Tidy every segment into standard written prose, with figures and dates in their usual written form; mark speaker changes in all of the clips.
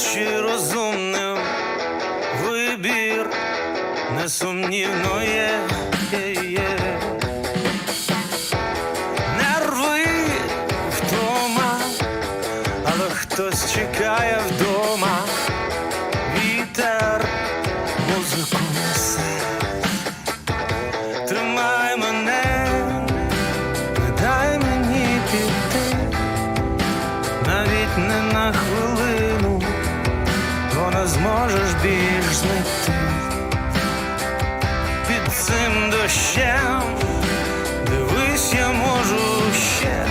Speaker 1: будучи розумним, вибір несумнівно є. Нерви втома, але хтось чекає вдома. Вітер музику несе. Тримай мене, не дай мені піти, навіть не на хвилину, бо не зможеш більш знайти. Під цим дощем, дивись, я можу ще,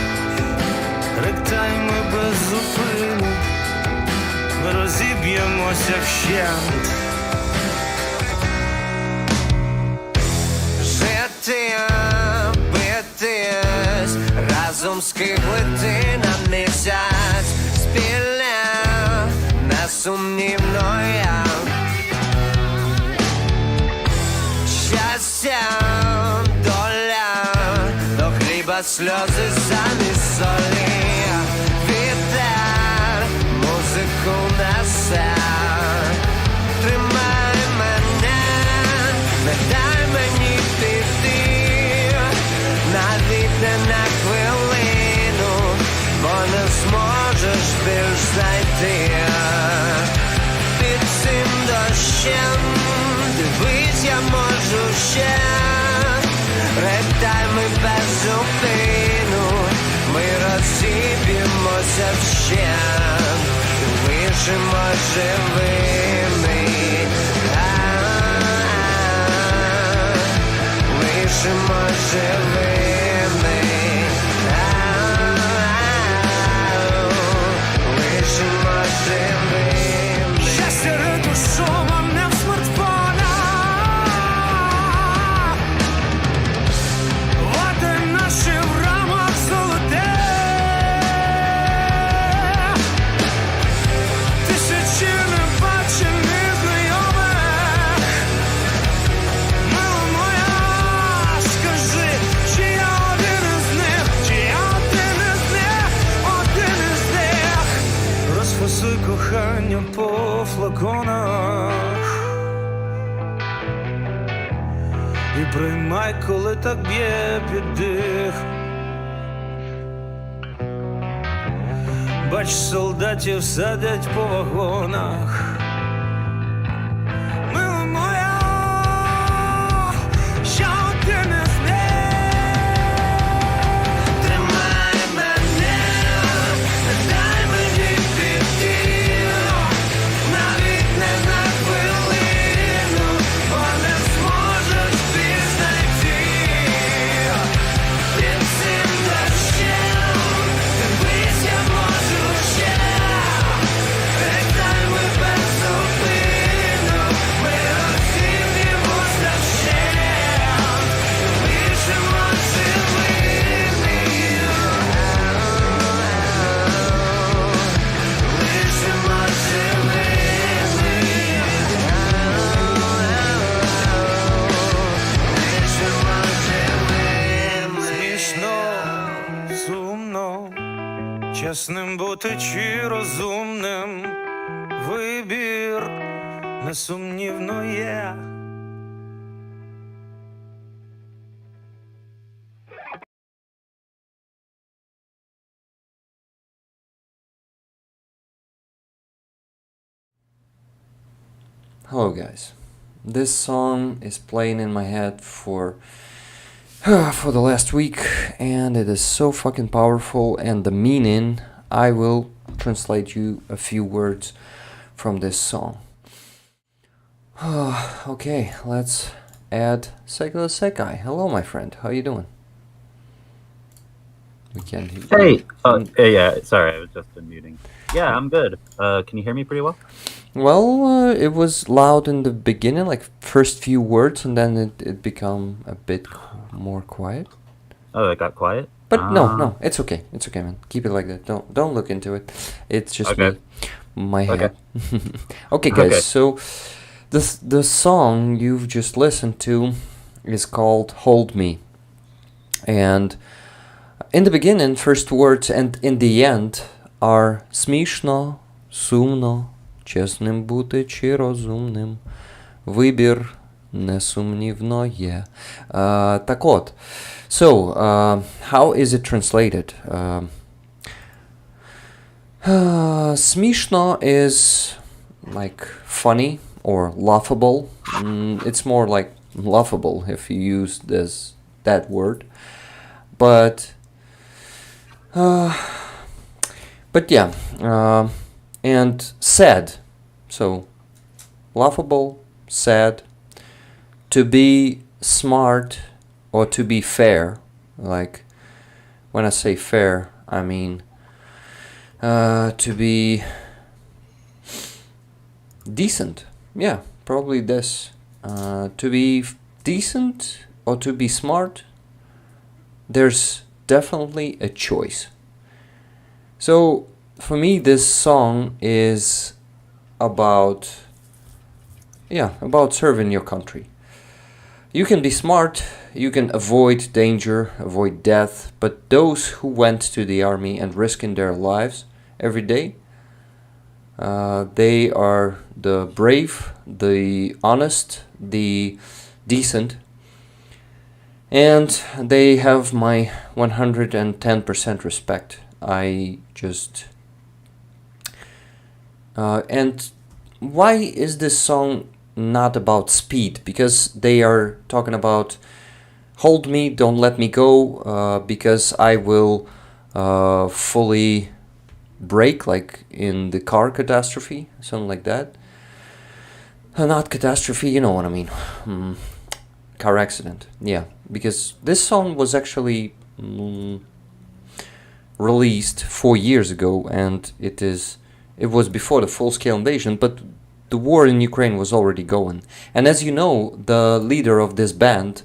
Speaker 1: ректайми без зупину, ми розіб'ємося вщент.
Speaker 2: Жити, битись, разом скиглити на місяць, спільне, несумнівно я. Щастя, доля, до хліба сльози замість солі. Вітер музику несе. Тримай мене, не дай мені піти, навіть не на хвилину, бо не зможеш більш знайти. Під цим дощем, дивись, я можу ще, ректайми без зупину, ми розіб'ємося вщент, лишимо живими, лишимо живими, лишимо живими.
Speaker 1: Щастя ретушоване в смартфонах, води наші в рамах золоте. Тисячі небачених знайомих. Мила моя, скажи, чи я один із них, чи я один із них, один із них. Розфасуй кохання по флаконах і приймай, коли так б'є піддих. Бач, солдатів садять по вагонах. Мила моя, я один із них.
Speaker 2: Тримай мене, не дай мені піти, навіть не на хвилину, бо не зможеш більш знайти. Під цим дощем, дивись, я можу ще, ректайми без зупину, ми розіб'ємося вщент, лишимо живими, лишимо живими, лишимо живими.
Speaker 1: Смішно, сумно, чесним бути чи розумним, вибір несумнівно є.
Speaker 3: Hello guys, this song is playing in my head for the last week, and it is so fucking powerful, and the meaning, I will translate you a few words from this song. Okay, let's add Secai. Hello my friend, how you doing? We can't hear you.
Speaker 4: Hey, yeah, sorry, I was just unmuting. Yeah, I'm good. Can you hear me pretty well?
Speaker 3: Well, it was loud in the beginning, like first few words, and then it became a bit more quiet.
Speaker 4: Oh, it got quiet?
Speaker 3: But no, it's okay. It's okay, man. Keep it like that. Don't look into it. It's just
Speaker 4: Okay.
Speaker 3: my
Speaker 4: Okay.
Speaker 3: head. Okay, guys.
Speaker 4: Okay.
Speaker 3: So the song you've just listened to is called "Hold Me," and in the beginning, first words, and in the end are smishno, sumno, чесним бути чи розумним. Вибір несумнівно є. Так от. So, how is it translated? Смішно is like funny or laughable. It's more like laughable if you use that word. But yeah, and sad. So, laughable, sad. To be smart or to be fair. Like, when I say fair, I mean to be decent. Yeah, probably this. To be decent or to be smart, there's definitely a choice. So, for me, this song is about serving your country. You can be smart, you can avoid danger, avoid death, but those who went to the army and risking their lives every day, they are the brave, the honest, the decent, and they have my 110% respect. I just... and why is this song not about speed? Because they are talking about hold me, don't let me go, because I will fully break, like in the car catastrophe, something like that. Not catastrophe, you know what I mean. Car accident, yeah. Because this song was actually released 4 years ago, and it was before the full-scale invasion, but the war in Ukraine was already going. And as you know, the leader of this band,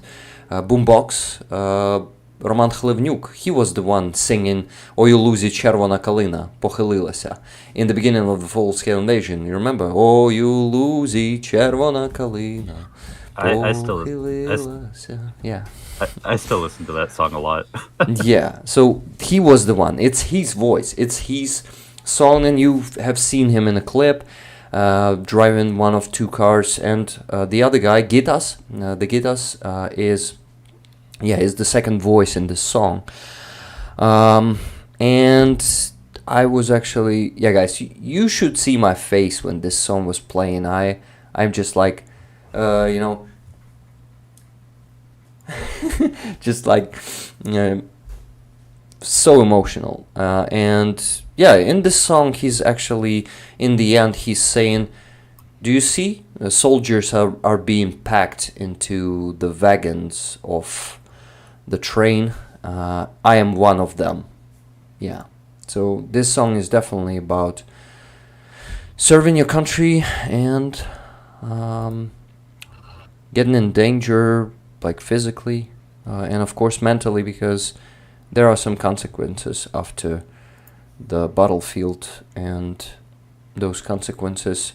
Speaker 3: Boombox, Роман Хливнюк, he was the one singing «Ой, у лузі червона калина похилилася» in the beginning of the full-scale invasion. You remember? «Ой, у лузі червона калина похилилася». Yeah.
Speaker 4: I still listen to that song a lot.
Speaker 3: Yeah, so he was the one. It's his voice. It's his song, and you have seen him in a clip driving one of two cars, and the other guy, Gitas, the Gitas is the second voice in this song. And I was actually, guys, you should see my face when this song was playing. I'm just like, just like so emotional. And yeah, in this song, he's actually, in the end, he's saying, do you see? The soldiers are being packed into the wagons of the train. I am one of them. Yeah. So this song is definitely about serving your country and getting in danger, like physically, and of course mentally, because there are some consequences after the battlefield, and those consequences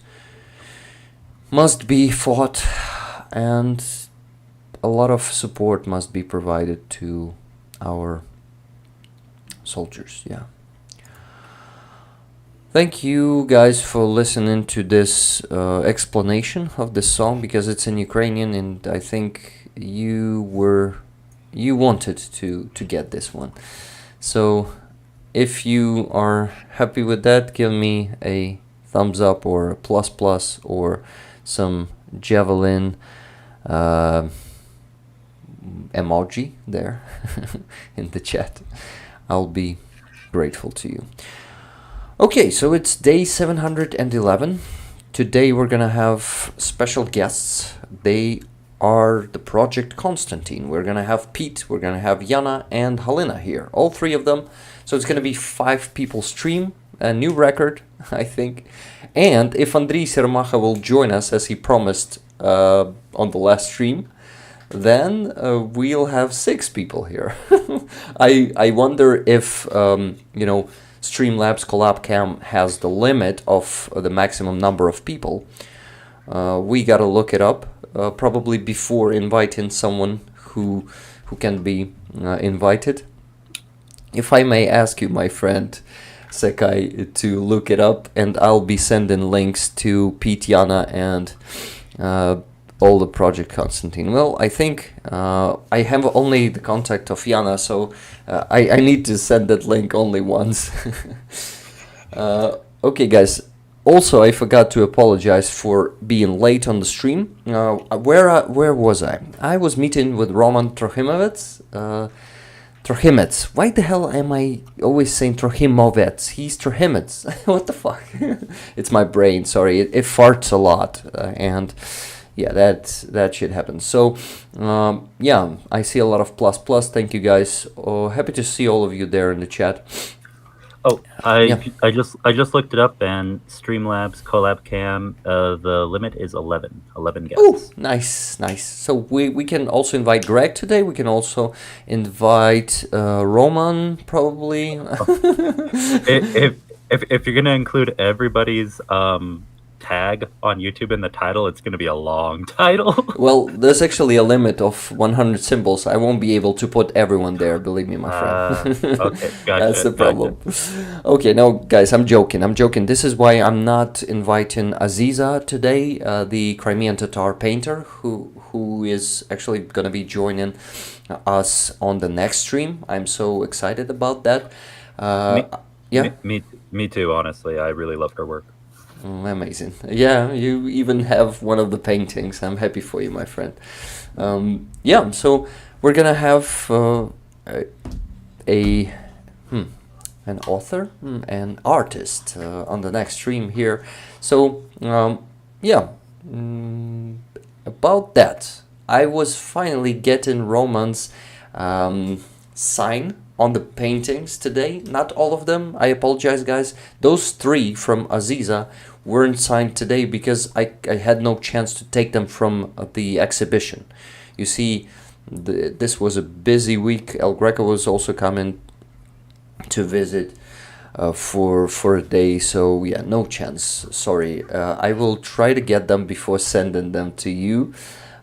Speaker 3: must be fought, and a lot of support must be provided to our soldiers. Yeah. Thank you guys for listening to this explanation of this song, because it's in Ukrainian, and I think you wanted to get this one. So if you are happy with that, give me a thumbs up or a plus or some javelin emoji there in the chat. I'll be grateful to you. Okay, so it's day 711. Today we're gonna have special guests. They are the Project Konstantin. We're gonna have Pete, we're gonna have Yana and Halyna here, all three of them. So it's gonna be 5 people stream, a new record, I think. And if Andriy Sermacha will join us as he promised on the last stream, then we'll have 6 people here. I wonder if Streamlabs CollabCam has the limit of the maximum number of people. We gotta look it up, probably before inviting someone who can be invited. If I may ask you, my friend Secai to look it up, and I'll be sending links to Pete, Yana, and all the Project Konstantin. Well, I think I have only the contact of Yana, so I need to send that link only once. Okay, guys. Also, I forgot to apologize for being late on the stream. Where was I? I was meeting with Roman Trohimovets. Trohimets. Why the hell am I always saying Trohimovets? He's Trohimets. What the fuck? It's my brain. Sorry, it farts a lot, and yeah, that shit happens. So, yeah, I see a lot of plus plus. Thank you guys. Happy to see all of you there in the chat.
Speaker 4: Oh,
Speaker 3: Yeah.
Speaker 4: I just looked it up, and Streamlabs Collab Cam, the limit is 11 guests.
Speaker 3: Oh, nice, nice. So we can also invite Greg today. We can also invite Roman, probably.
Speaker 4: If you're gonna include everybody's tag on YouTube in the title, it's gonna be a long title.
Speaker 3: Well, there's actually a limit of 100 symbols. I won't be able to put everyone there, believe me, my friend.
Speaker 4: Okay, gotcha.
Speaker 3: That's the problem. Okay, no, guys, I'm joking. This is why I'm not inviting Aziza today, the Crimean Tatar painter, who is actually going to be joining us on the next stream. I'm so excited about that. Yeah.
Speaker 4: Me too, honestly. I really love her work.
Speaker 3: Amazing. Yeah, you even have one of the paintings. I'm happy for you, my friend. Yeah, so we're gonna have an author, an artist on the next stream here. So, yeah, about that. I was finally getting Roman's sign on the paintings today. Not all of them. I apologize, guys. Those 3 from Aziza weren't signed today because I had no chance to take them from the exhibition. You see, this was a busy week. El Greco was also coming to visit for a day, so yeah, no chance. Sorry. I will try to get them before sending them to you,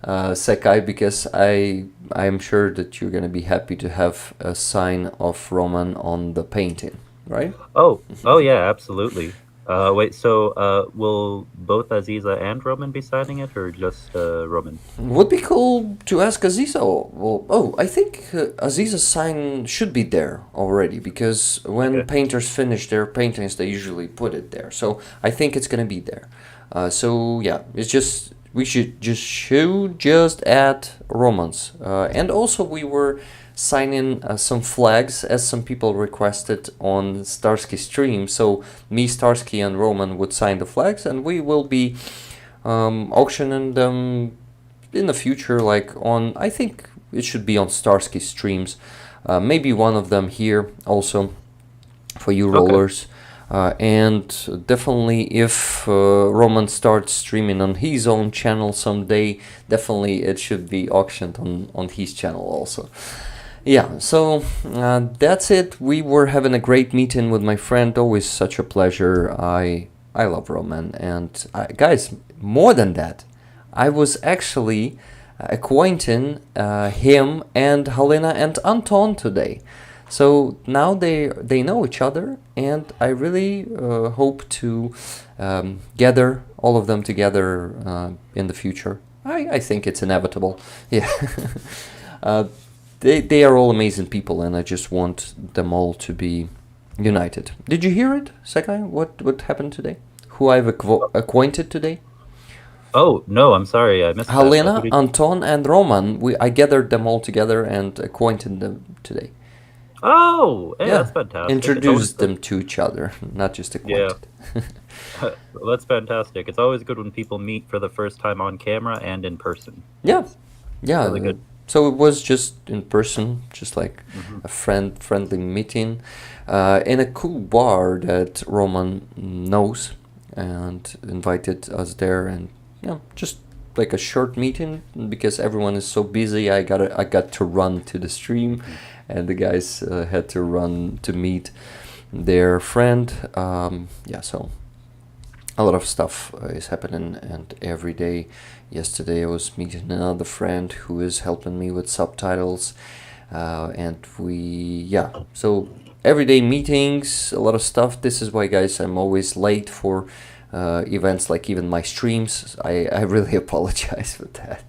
Speaker 3: Secai, because I'm sure that you're gonna be happy to have a sign of Roman on the painting, right?
Speaker 4: Oh yeah, absolutely. Wait, so will both Aziza and Roman be signing it, or just Roman?
Speaker 3: Would be cool to ask Aziza. Well, I think Aziza's sign should be there already, because when painters finish their paintings, they usually put it there. So I think it's gonna be there. So yeah, it's just we should just add Romans, and also we were signing some flags as some people requested on Starsky stream. So me, Starsky, and Roman would sign the flags, and we will be auctioning them in the future, like on, I think it should be on Starsky streams, maybe one of them here also for you rollers. And definitely if Roman starts streaming on his own channel someday, definitely it should be auctioned on his channel also. Yeah, so that's it. We were having a great meeting with my friend. Always such a pleasure. I love Roman. And guys, more than that, I was actually acquainting him and Halyna and Anton today. So now they know each other, and I really hope to gather all of them together in the future. I think it's inevitable. Yeah. They are all amazing people, and I just want them all to be united. Did you hear it, Secai? What happened today? Who I've acquainted today?
Speaker 4: Oh, no, I'm sorry, I missed
Speaker 3: Halyna,
Speaker 4: that.
Speaker 3: Anton, and Roman. I gathered them all together and acquainted them today.
Speaker 4: Oh, yeah, that's fantastic.
Speaker 3: Introduced them to each other, not just acquainted.
Speaker 4: Yeah. That's fantastic. It's always good when people meet for the first time on camera and in person.
Speaker 3: Yeah, yeah.
Speaker 4: Really good.
Speaker 3: So it was just in person, just like a friendly meeting in a cool bar that Roman knows, and invited us there, and just like a short meeting because everyone is so busy. I got to run to the stream, and the guys had to run to meet their friend. So a lot of stuff is happening, and every day. Yesterday I was meeting another friend who is helping me with subtitles, and so everyday meetings, a lot of stuff. This is why, guys, I'm always late for events like even my streams. I really apologize for that.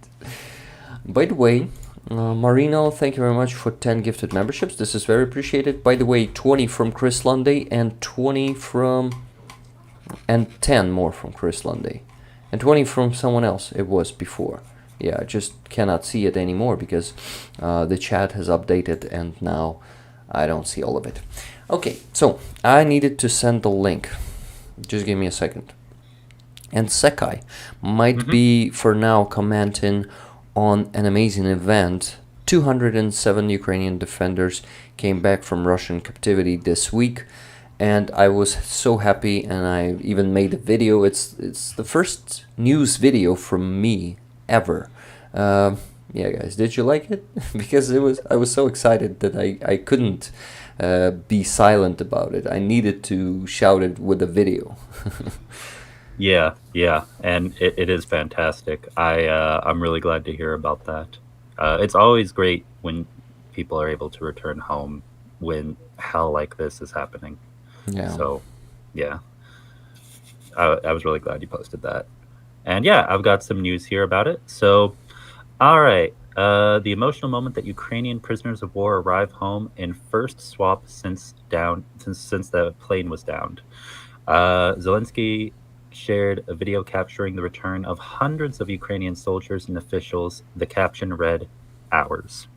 Speaker 3: By the way, Marino, thank you very much for 10 gifted memberships. This is very appreciated. By the way, 20 from Chris Lundy and 10 more from Chris Lundy and 20 from someone else. It was before. Yeah, I just cannot see it anymore because the chat has updated and now I don't see all of it. Okay, so I needed to send the link. Just give me a second. And Secai might be for now commenting on an amazing event. 207 Ukrainian defenders came back from Russian captivity this week, and I was so happy, and I even made a video. It's the first news video from me ever. Yeah, guys, did you like it? Because I was so excited that I couldn't be silent about it. I needed to shout it with a video.
Speaker 4: Yeah, and it is fantastic. I'm really glad to hear about that. It's always great when people are able to return home when hell like this is happening.
Speaker 3: Yeah.
Speaker 4: So, yeah, I was really glad you posted that. And yeah, I've got some news here about it. So, all right, the emotional moment that Ukrainian prisoners of war arrive home in first swap since the plane was downed. Zelensky shared a video capturing the return of hundreds of Ukrainian soldiers and officials. The caption read, "Ours."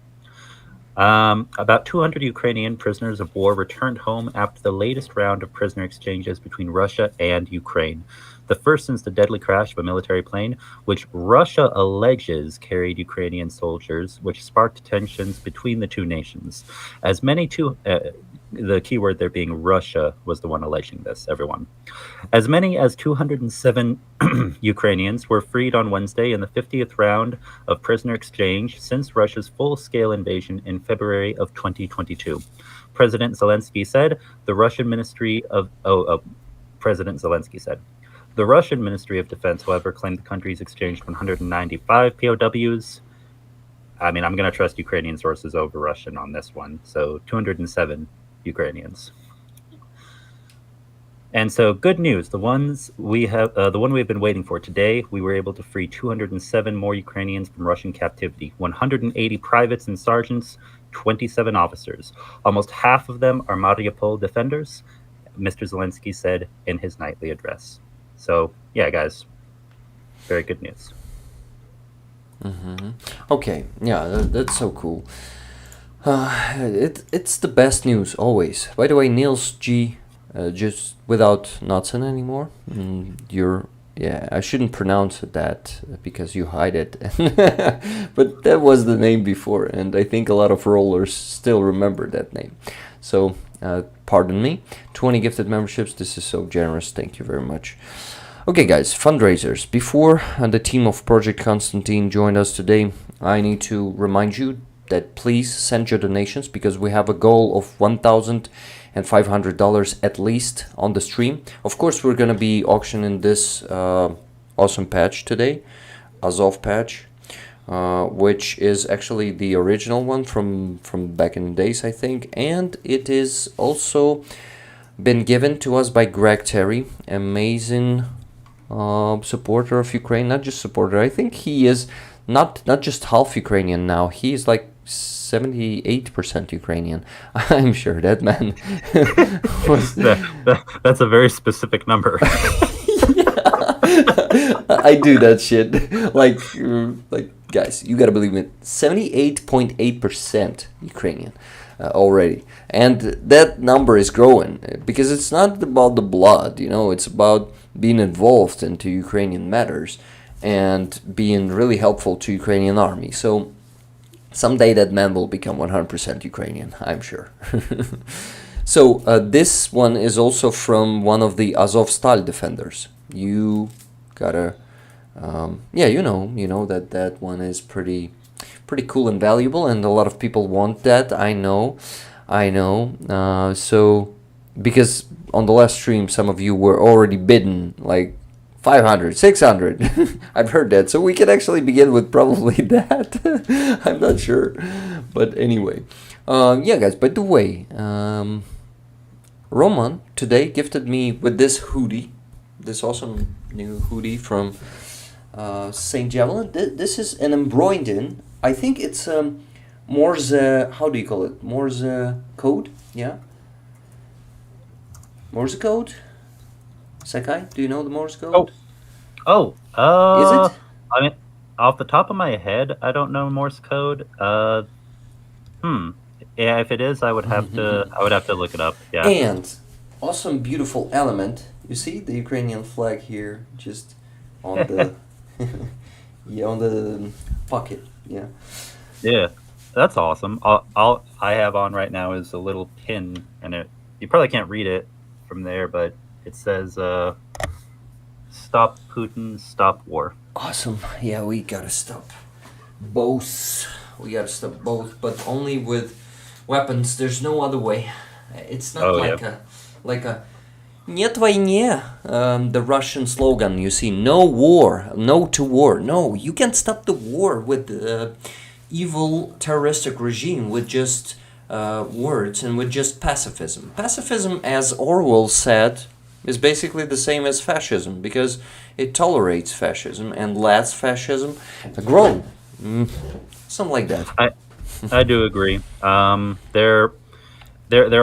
Speaker 4: About 200 Ukrainian prisoners of war returned home after the latest round of prisoner exchanges between Russia and Ukraine. The first since the deadly crash of a military plane, which Russia alleges carried Ukrainian soldiers, which sparked tensions between the two nations. The key word there being Russia was the one alleging this, everyone. As many as 207 Ukrainians were freed on Wednesday in the 50th round of prisoner exchange since Russia's full-scale invasion in February of 2022. President Zelensky said. The Russian Ministry of Defense, however, claimed the countries exchanged 195 POWs. I mean, I'm going to trust Ukrainian sources over Russian on this one. So 207 Ukrainians. And so, good news. The one we've been waiting for today. We were able to free 207 more Ukrainians from Russian captivity. 180 privates and sergeants, 27 officers. Almost half of them are Mariupol defenders, Mr. Zelensky said in his nightly address. So, yeah, guys, very good news.
Speaker 3: Okay, yeah, that's so cool. It's the best news always. By the way, Niels G, just without Knudsen anymore. I shouldn't pronounce that because you hide it. But that was the name before, and I think a lot of rollers still remember that name. So, pardon me. 20 gifted memberships. This is so generous. Thank you very much. Okay, guys, fundraisers. Before the team of Project Konstantin joined us today, I need to remind you that please send your donations because we have a goal of $1,500 at least on the stream. Of course, we're going to be auctioning this awesome patch today, Azov patch, which is actually the original one from back in the days, I think. And it is also been given to us by Greg Terry, amazing supporter of Ukraine. Not just supporter, I think he is not just half Ukrainian now. He is like 78% Ukrainian. I'm sure that man was...
Speaker 4: That's a very specific number.
Speaker 3: I do that shit. Like guys, you gotta believe it. 78.8% Ukrainian already, and that number is growing because it's not about the blood. It's about being involved into Ukrainian matters and being really helpful to Ukrainian army. So someday that man will become 100% Ukrainian, I'm sure. So this one is also from one of the Azovstal defenders. You gotta, you know that one is pretty cool and valuable, and a lot of people want that. I know. So because on the last stream, some of you were already bidding like 500, 600. I've heard that. So we can actually begin with probably that. I'm not sure. But anyway. Yeah, guys, by the way, Roman today gifted me with this hoodie, this awesome new hoodie from St. Javelin. This is an embroidered. I think it's Morse. How do you call it? Morse code. Yeah. Morse code. Secai, do you know the Morse code?
Speaker 4: Is
Speaker 3: it?
Speaker 4: I mean, off the top of my head, I don't know Morse code. Yeah, if it is, I would have to look it up. Yeah.
Speaker 3: And awesome, beautiful element. You see the Ukrainian flag here, just on the yeah, on the pocket. Yeah.
Speaker 4: Yeah, that's awesome. All I have on right now is a little pin, and you probably can't read it from there, but it says "Stop Putin, stop war."
Speaker 3: Awesome. Yeah, we gotta stop both. We gotta stop both, but only with weapons. There's no other way. It's not like a "Нет войне," the Russian slogan. You see, no war, no to war. No, you can't stop the war with evil terroristic regime with just words and with just pacifism. Pacifism, as Orwell said, is basically the same as fascism because it tolerates fascism and lets fascism grow. Something like that.
Speaker 4: I do agree. There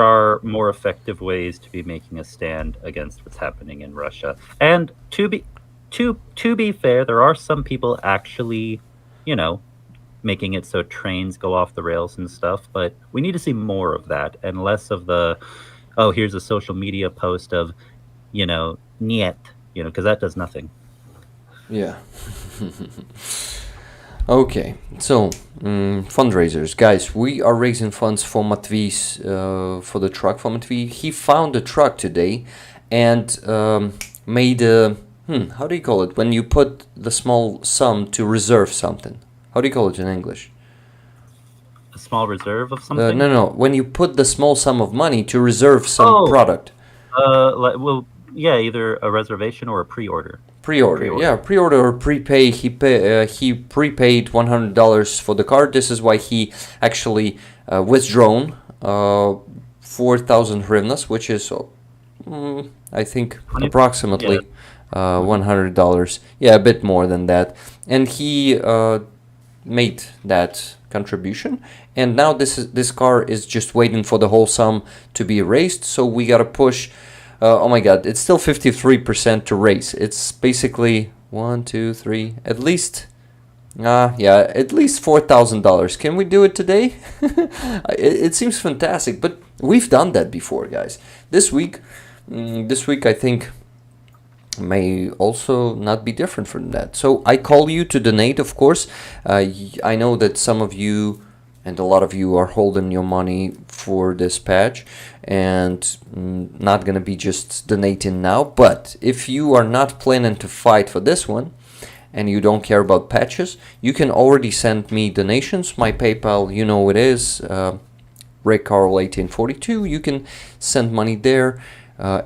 Speaker 4: are more effective ways to be making a stand against what's happening in Russia. And to be fair, there are some people actually, making it so trains go off the rails and stuff. But we need to see more of that and less of the, oh, here's a social media post of, niet, because that does nothing.
Speaker 3: Yeah. Okay, so fundraisers, guys, we are raising funds for Matvey's for the truck for Matvey. He found a truck today and made a how do you call it when you put the small sum to reserve something? How do you call it in English?
Speaker 4: A small reserve of something?
Speaker 3: No. When you put the small sum of money to reserve some product.
Speaker 4: Either a reservation or a pre-order.
Speaker 3: Pre-order, yeah, pre-order or prepay. He prepaid $100 for the car. This is why he actually withdrawn 4,000 hryvnias, which is I think approximately $100. Yeah, a bit more than that. And he made that contribution, and now this car is just waiting for the whole sum to be raised. So we gotta push. Oh my god, it's still 53% to raise. It's basically 1, 2, 3, at least $4,000. Can we do it today? It seems fantastic, but we've done that before, guys. This week I think may also not be different from that. So I call you to donate, of course. I know that some of you and a lot of you are holding your money for this patch and not gonna be just donating now. But if you are not planning to fight for this one and you don't care about patches, you can already send me donations. My PayPal, you know it is, RayCarl1842. You can send money there.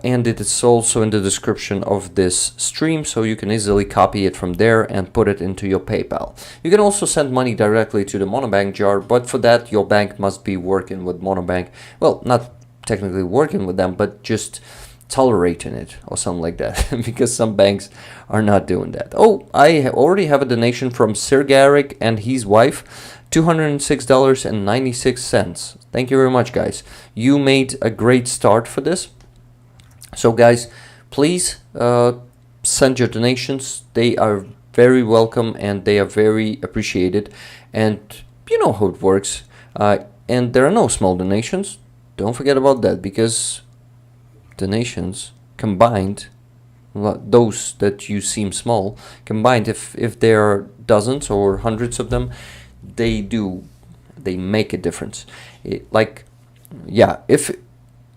Speaker 3: And it is also in the description of this stream, so you can easily copy it from there and put it into your PayPal. You can also send money directly to the Monobank jar, but for that your bank must be working with Monobank. Well, not technically working with them, but just tolerating it or something like that, because some banks are not doing that. Oh, I already have a donation from Sir Garrick and his wife, $206.96. Thank you very much, guys. You made a great start for this. So guys, please send your donations. They are very welcome and they are very appreciated. And you know how it works. And there are no small donations. Don't forget about that, because donations combined, those that you seem small, combined, if there are dozens or hundreds of them, they make a difference. If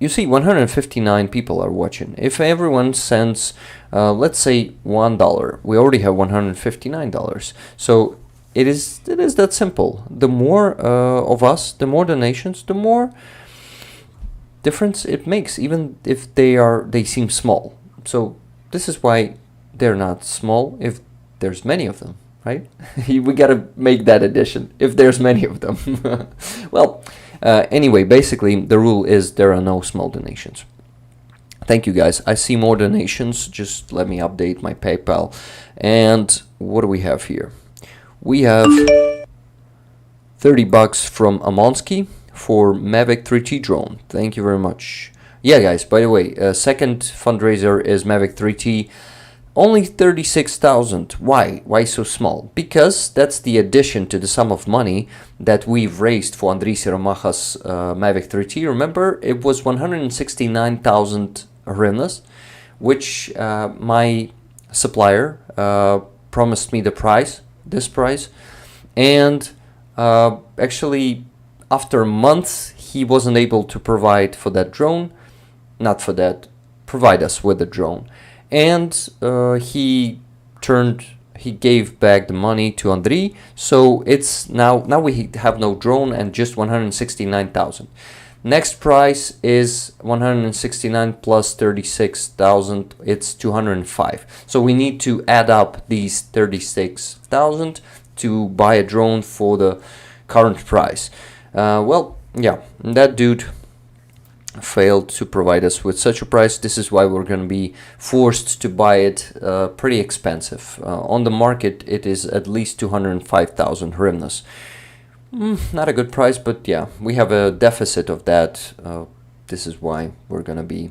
Speaker 3: you see 159 people are watching. If everyone sends, let's say $1, we already have $159. So it is that simple. The more of us, the more donations, the more difference it makes, even if they seem small. So this is why they're not small if there's many of them, right? We gotta make that addition if there's many of them. Well. Anyway, basically, the rule is there are no small donations. Thank you guys. I see more donations. Just let me update my PayPal. And what do we have here? We have $30 from Amonsky for Mavic 3T drone. Thank you very much. Yeah, guys, by the way, second fundraiser is Mavic 3T. Only 36,000. Why? Why so small? Because that's the addition to the sum of money that we've raised for Andriy Siromacha's Mavic 3T. Remember, it was 169,000 hryvnias, which my supplier promised me this price, and actually after a month he wasn't able to provide for that drone, provide us with the drone, and he gave back the money to Andriy, so it's now we have no drone and just 169,000. Next price is 169 plus 36,000, it's 205. So we need to add up these 36,000 to buy a drone for the current price. Well, yeah, that dude failed to provide us with such a price. This is why we're going to be forced to buy it pretty expensive. On the market, it is at least 205,000 hryvnias. Not a good price, but yeah, we have a deficit of that. This is why we're gonna be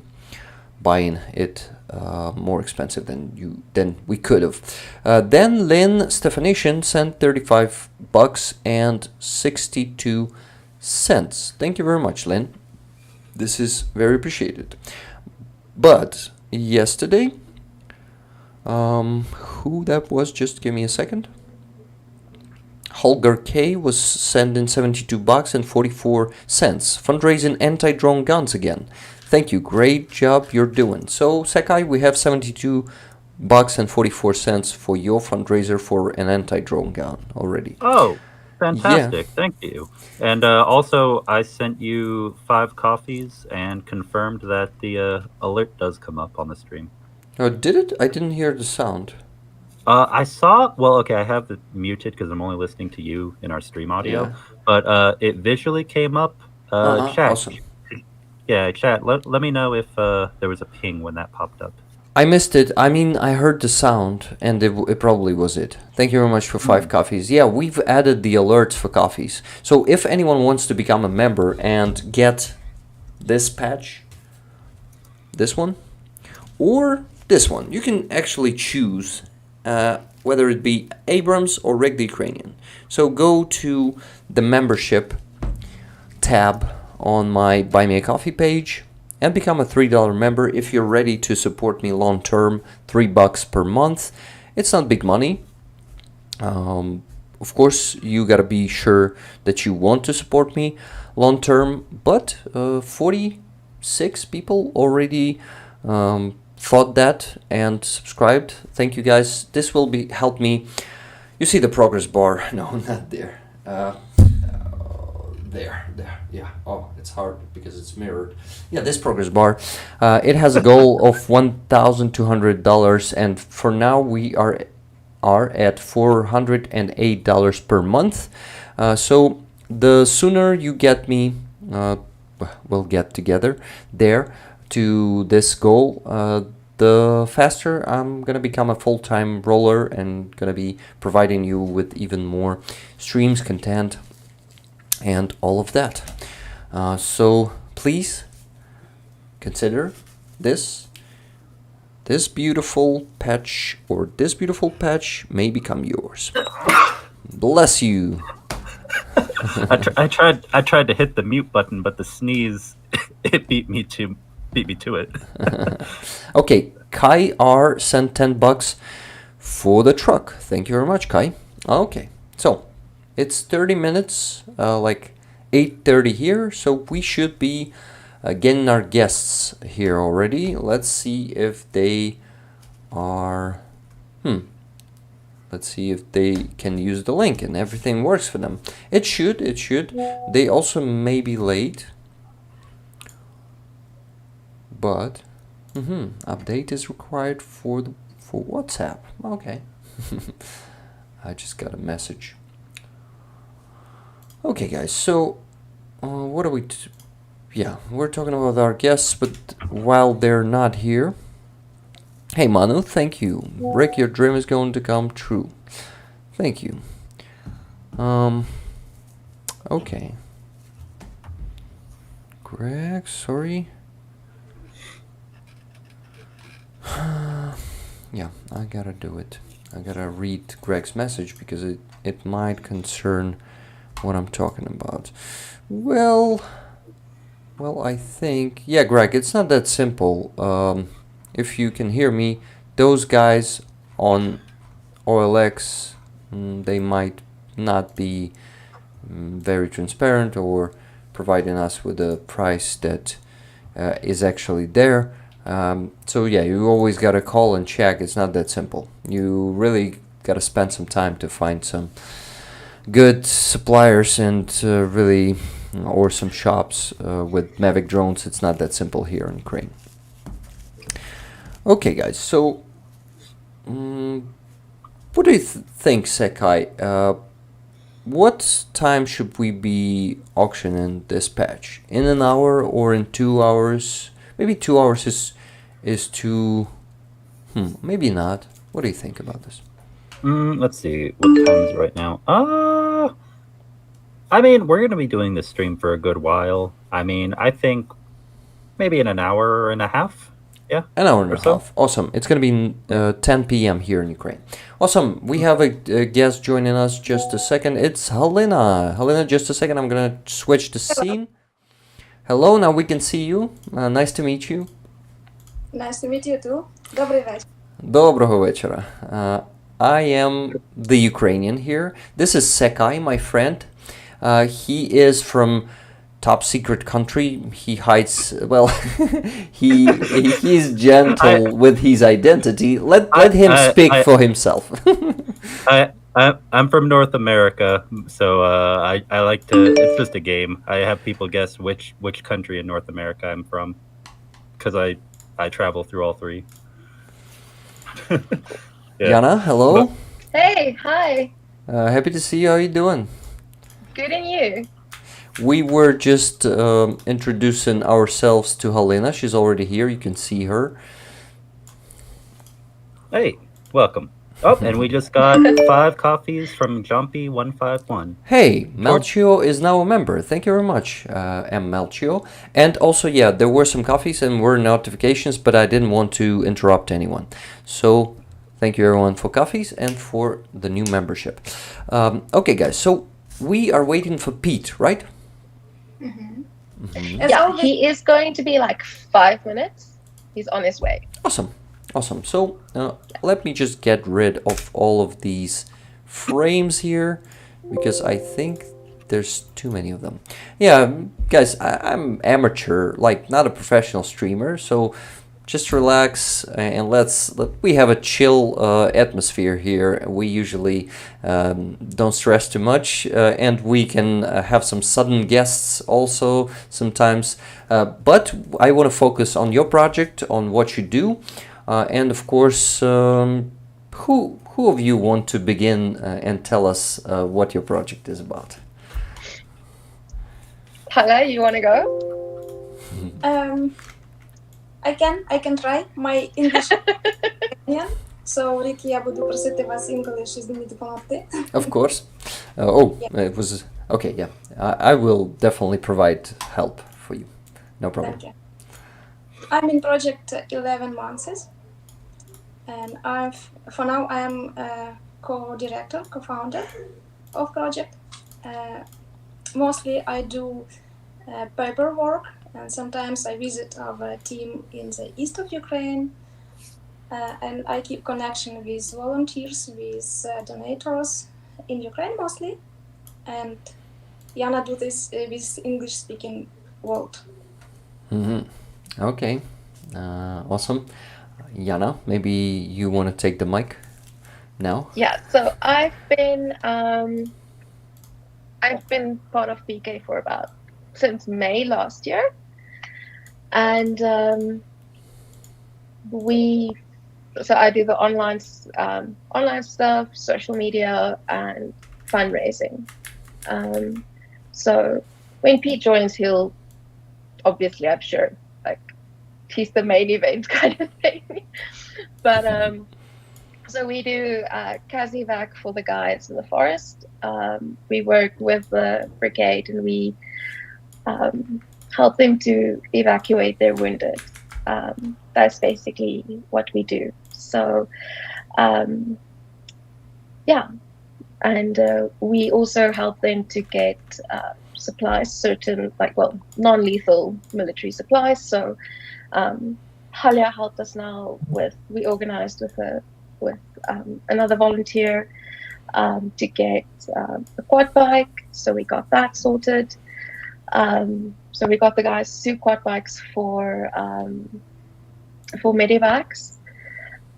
Speaker 3: buying it more expensive than we could have. Then Lynn Stefanishin sent $35 and 62 cents. Thank you very much, Lynn. This is very appreciated. But yesterday, who that was? Just give me a second. Holger K was sending $72 and 44 cents. Fundraising anti-drone guns again. Thank you. Great job you're doing. So, Secai, we have $72 and 44 cents for your fundraiser for an anti-drone gun already.
Speaker 4: Oh, fantastic. Yeah. Thank you. And also, I sent you 5 coffees and confirmed that the alert does come up on the stream.
Speaker 3: Oh, did it? I didn't hear the sound.
Speaker 4: I saw, well, okay, I have it muted because I'm only listening to you in our stream audio, yeah. But it visually came up. Chat.
Speaker 3: Awesome.
Speaker 4: Yeah, chat, let me know if there was a ping when that popped up.
Speaker 3: I missed it. I mean, I heard the sound, and it probably was it. Thank you very much for 5 coffees. Yeah, we've added the alerts for coffees. So if anyone wants to become a member and get this patch, this one, or this one, you can actually choose whether it be Abrams or Rig the Ukrainian. So go to the membership tab on my Buy Me a Coffee page and become a $3 member if you're ready to support me long term. $3 per month. It's not big money. Of course, you gotta be sure that you want to support me long term, but 46 people already thought that and subscribed. Thank you guys. This will help me. You see the progress bar? No, not there. There. Yeah. Oh, it's hard because it's mirrored. Yeah, this progress bar. It has a goal of $1,200, and for now we are at $408 per month. So the sooner you get me, we'll get together there to this goal, the faster I'm gonna become a full-time roller and gonna be providing you with even more streams, content, and all of that. So please consider this beautiful patch, or this beautiful patch may become yours. Bless you.
Speaker 4: I tried to hit the mute button, but the sneeze it beat me to it.
Speaker 3: Okay, Kai R sent $10 for the truck. Thank you very much, Kai. Okay, so it's 30 minutes, like 8:30 here, so we should be getting our guests here already. Let's see if they are. Let's see if they can use the link and everything works for them. It should. They also may be late. But update is required for WhatsApp. Okay. I just got a message. Okay, guys. So, what are we? yeah, we're talking about our guests, but while they're not here, hey Manu, thank you. Rick, your dream is going to come true. Thank you. Okay. Greg, sorry. Yeah, I gotta do it. I gotta read Greg's message because it might concern what I'm talking about. Well, I think... Yeah, Greg, it's not that simple. If you can hear me, those guys on OLX, they might not be very transparent or providing us with a price that is actually there. So yeah, you always gotta call and check. It's not that simple. You really gotta spend some time to find some good suppliers and really, or some shops with Mavic drones. It's not that simple here in Ukraine. Okay, guys. So, what do you think, Secai? What time should we be auctioning this patch? In an hour or in 2 hours? Maybe 2 hours is too... maybe not. What do you think about this?
Speaker 4: Let's see. What time is it right now? I mean, we're going to be doing this stream for a good while. I mean, I think maybe in an hour and a half. Yeah.
Speaker 3: An hour and a
Speaker 4: so.
Speaker 3: half. Awesome. It's going to be 10 p.m. here in Ukraine. Awesome. We have a guest joining us. Just a second. It's Halyna. Halyna, just a second. I'm going to switch the scene. Hello. Now we can see you. Nice to meet you.
Speaker 5: Nice to meet you too. Добрий вечір.
Speaker 3: Доброго вечора. I am the Ukrainian here. This is Secai, my friend. He is from top secret country. He hides, well, he's gentle with his identity. Let him speak for himself.
Speaker 4: I'm from North America, so I like to. It's just a game. I have people guess which country in North America I'm from, because I travel through all three.
Speaker 3: Yeah. Yana, hello.
Speaker 6: Hey, hi.
Speaker 3: Happy to see you. How are you doing?
Speaker 6: Good, and you?
Speaker 3: We were just introducing ourselves to Halyna. She's already here. You can see her.
Speaker 4: Hey, welcome. Oh, and we just got 5 coffees from Jumpy151.
Speaker 3: Hey, Melchio is now a member. Thank you very much, M. Melchio. And also, yeah, there were some coffees and were notifications, but I didn't want to interrupt anyone. So, thank you everyone for coffees and for the new membership. Okay, guys, so we are waiting for Pete, right?
Speaker 6: Yeah, he is going to be like 5 minutes. He's on his way.
Speaker 3: Awesome. Awesome. So let me just get rid of all of these frames here because I think there's too many of them. Yeah, guys, I'm amateur, like not a professional streamer, so just relax and we have a chill atmosphere here. We usually don't stress too much, and we can have some sudden guests also sometimes. But I want to focus on your project, on what you do. And of course, who of you want to begin and tell us what your project is about?
Speaker 6: Hala, you want to go?
Speaker 5: I can try. My English is so Rick, я буду просити вас інколи щось мені допомогти.
Speaker 3: Of course. It was okay. Yeah, I will definitely provide help for you. No problem.
Speaker 5: Okay. I'm in project 11 months, and for now I am co-director, co-founder of project. Mostly I do paperwork, and sometimes I visit our team in the east of Ukraine, and I keep connection with volunteers, with donators in Ukraine mostly, and Yana do this with English-speaking world.
Speaker 3: Okay, awesome. Yana, maybe you want to take the mic now?
Speaker 6: Yeah. So I've been part of PK for since May last year, and I do the online stuff, social media, and fundraising. So when Pete joins, he'll obviously, I'm sure, like, he's the main event kind of thing. But so we do CASEVAC for the guys in the forest. We work with the brigade, and we help them to evacuate their wounded. That's basically what we do. So yeah, and we also help them to get supplies, certain, like, well, non-lethal military supplies. So Halyna helped us now with, we organized with another volunteer to get a quad bike, so we got that sorted. So we got the guys 2 quad bikes for medevacs.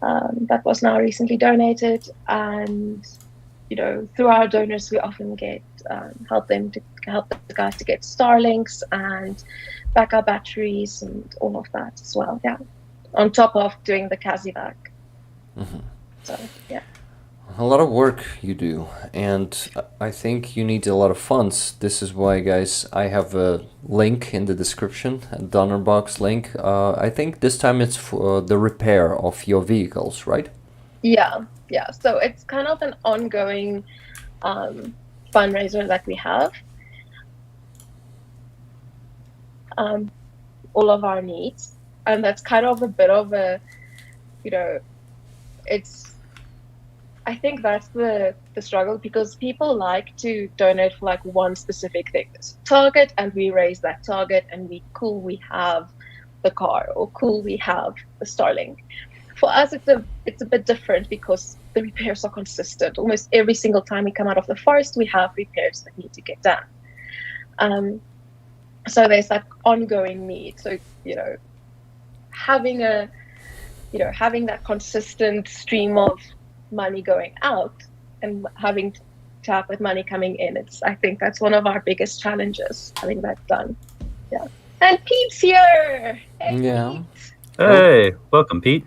Speaker 6: That was now recently donated, and through our donors, we often get help the guys to get Starlinks and backup batteries and all of that as well. Yeah, on top of doing the CASEVAC.
Speaker 3: Mm-hmm.
Speaker 6: So yeah.
Speaker 3: A lot of work you do, and I think you need a lot of funds. This is why, guys, I have a link in the description, a donor box link. I think this time it's for the repair of your vehicles, right?
Speaker 6: Yeah. So it's kind of an ongoing fundraiser that we have. All of our needs, and that's kind of a bit of a, I think that's the struggle, because people like to donate for like one specific thing. There's a target, and we raise that target, and we have the car, or we have the Starlink. For us, it's a bit different, because the repairs are consistent. Almost every single time we come out of the forest, we have repairs that need to get done. So there's that ongoing need. So having that consistent stream of money going out and having to have that money coming in, I think that's one of our biggest challenges, having that done. Yeah. And Pete's here. Hey,
Speaker 3: Yeah.
Speaker 6: Pete.
Speaker 4: Hey, welcome, Pete.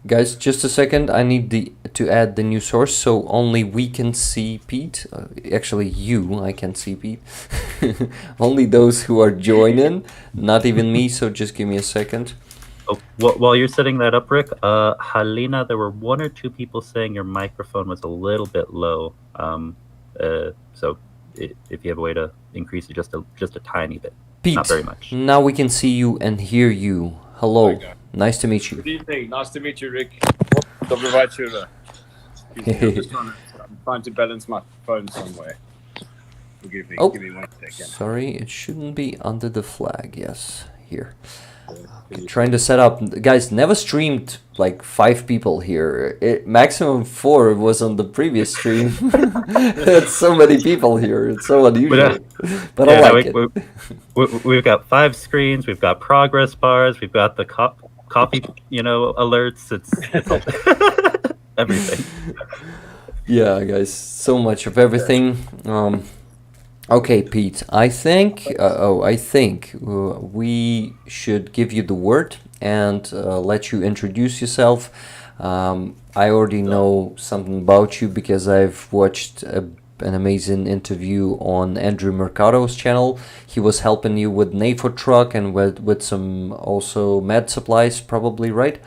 Speaker 3: Guys, just a second. I need to add the new source, so only we can see Pete. Actually, I can see Pete. Only those who are joining, not even me. So just give me a second.
Speaker 4: Oh, while you're setting that up, Rick, Halyna, there were 1 or 2 people saying your microphone was a little bit low. So if you have a way to increase it just a tiny bit,
Speaker 3: Pete,
Speaker 4: not very much.
Speaker 3: Now we can see you and hear you. Hello, nice to meet you.
Speaker 7: Good evening, nice to meet you, Rick. Добрый вечер. I'm trying to balance my phone somewhere. Forgive me, give me 1 second.
Speaker 3: Sorry, it shouldn't be under the flag. Yes, here. Okay, trying to set up. Guys, never streamed like 5 people here. Maximum 4 was on the previous stream. That's so many people here. It's so unusual. But I like it.
Speaker 4: We've got 5 screens. We've got progress bars. We've got the coffee, alerts. It's everything.
Speaker 3: Yeah, guys, so much of everything. Okay, Pete, I think we should give you the word and let you introduce yourself. I already know something about you because I've watched an amazing interview on Andrew Mercado's channel. He was helping you with NAFO truck and with some also med supplies, probably, right?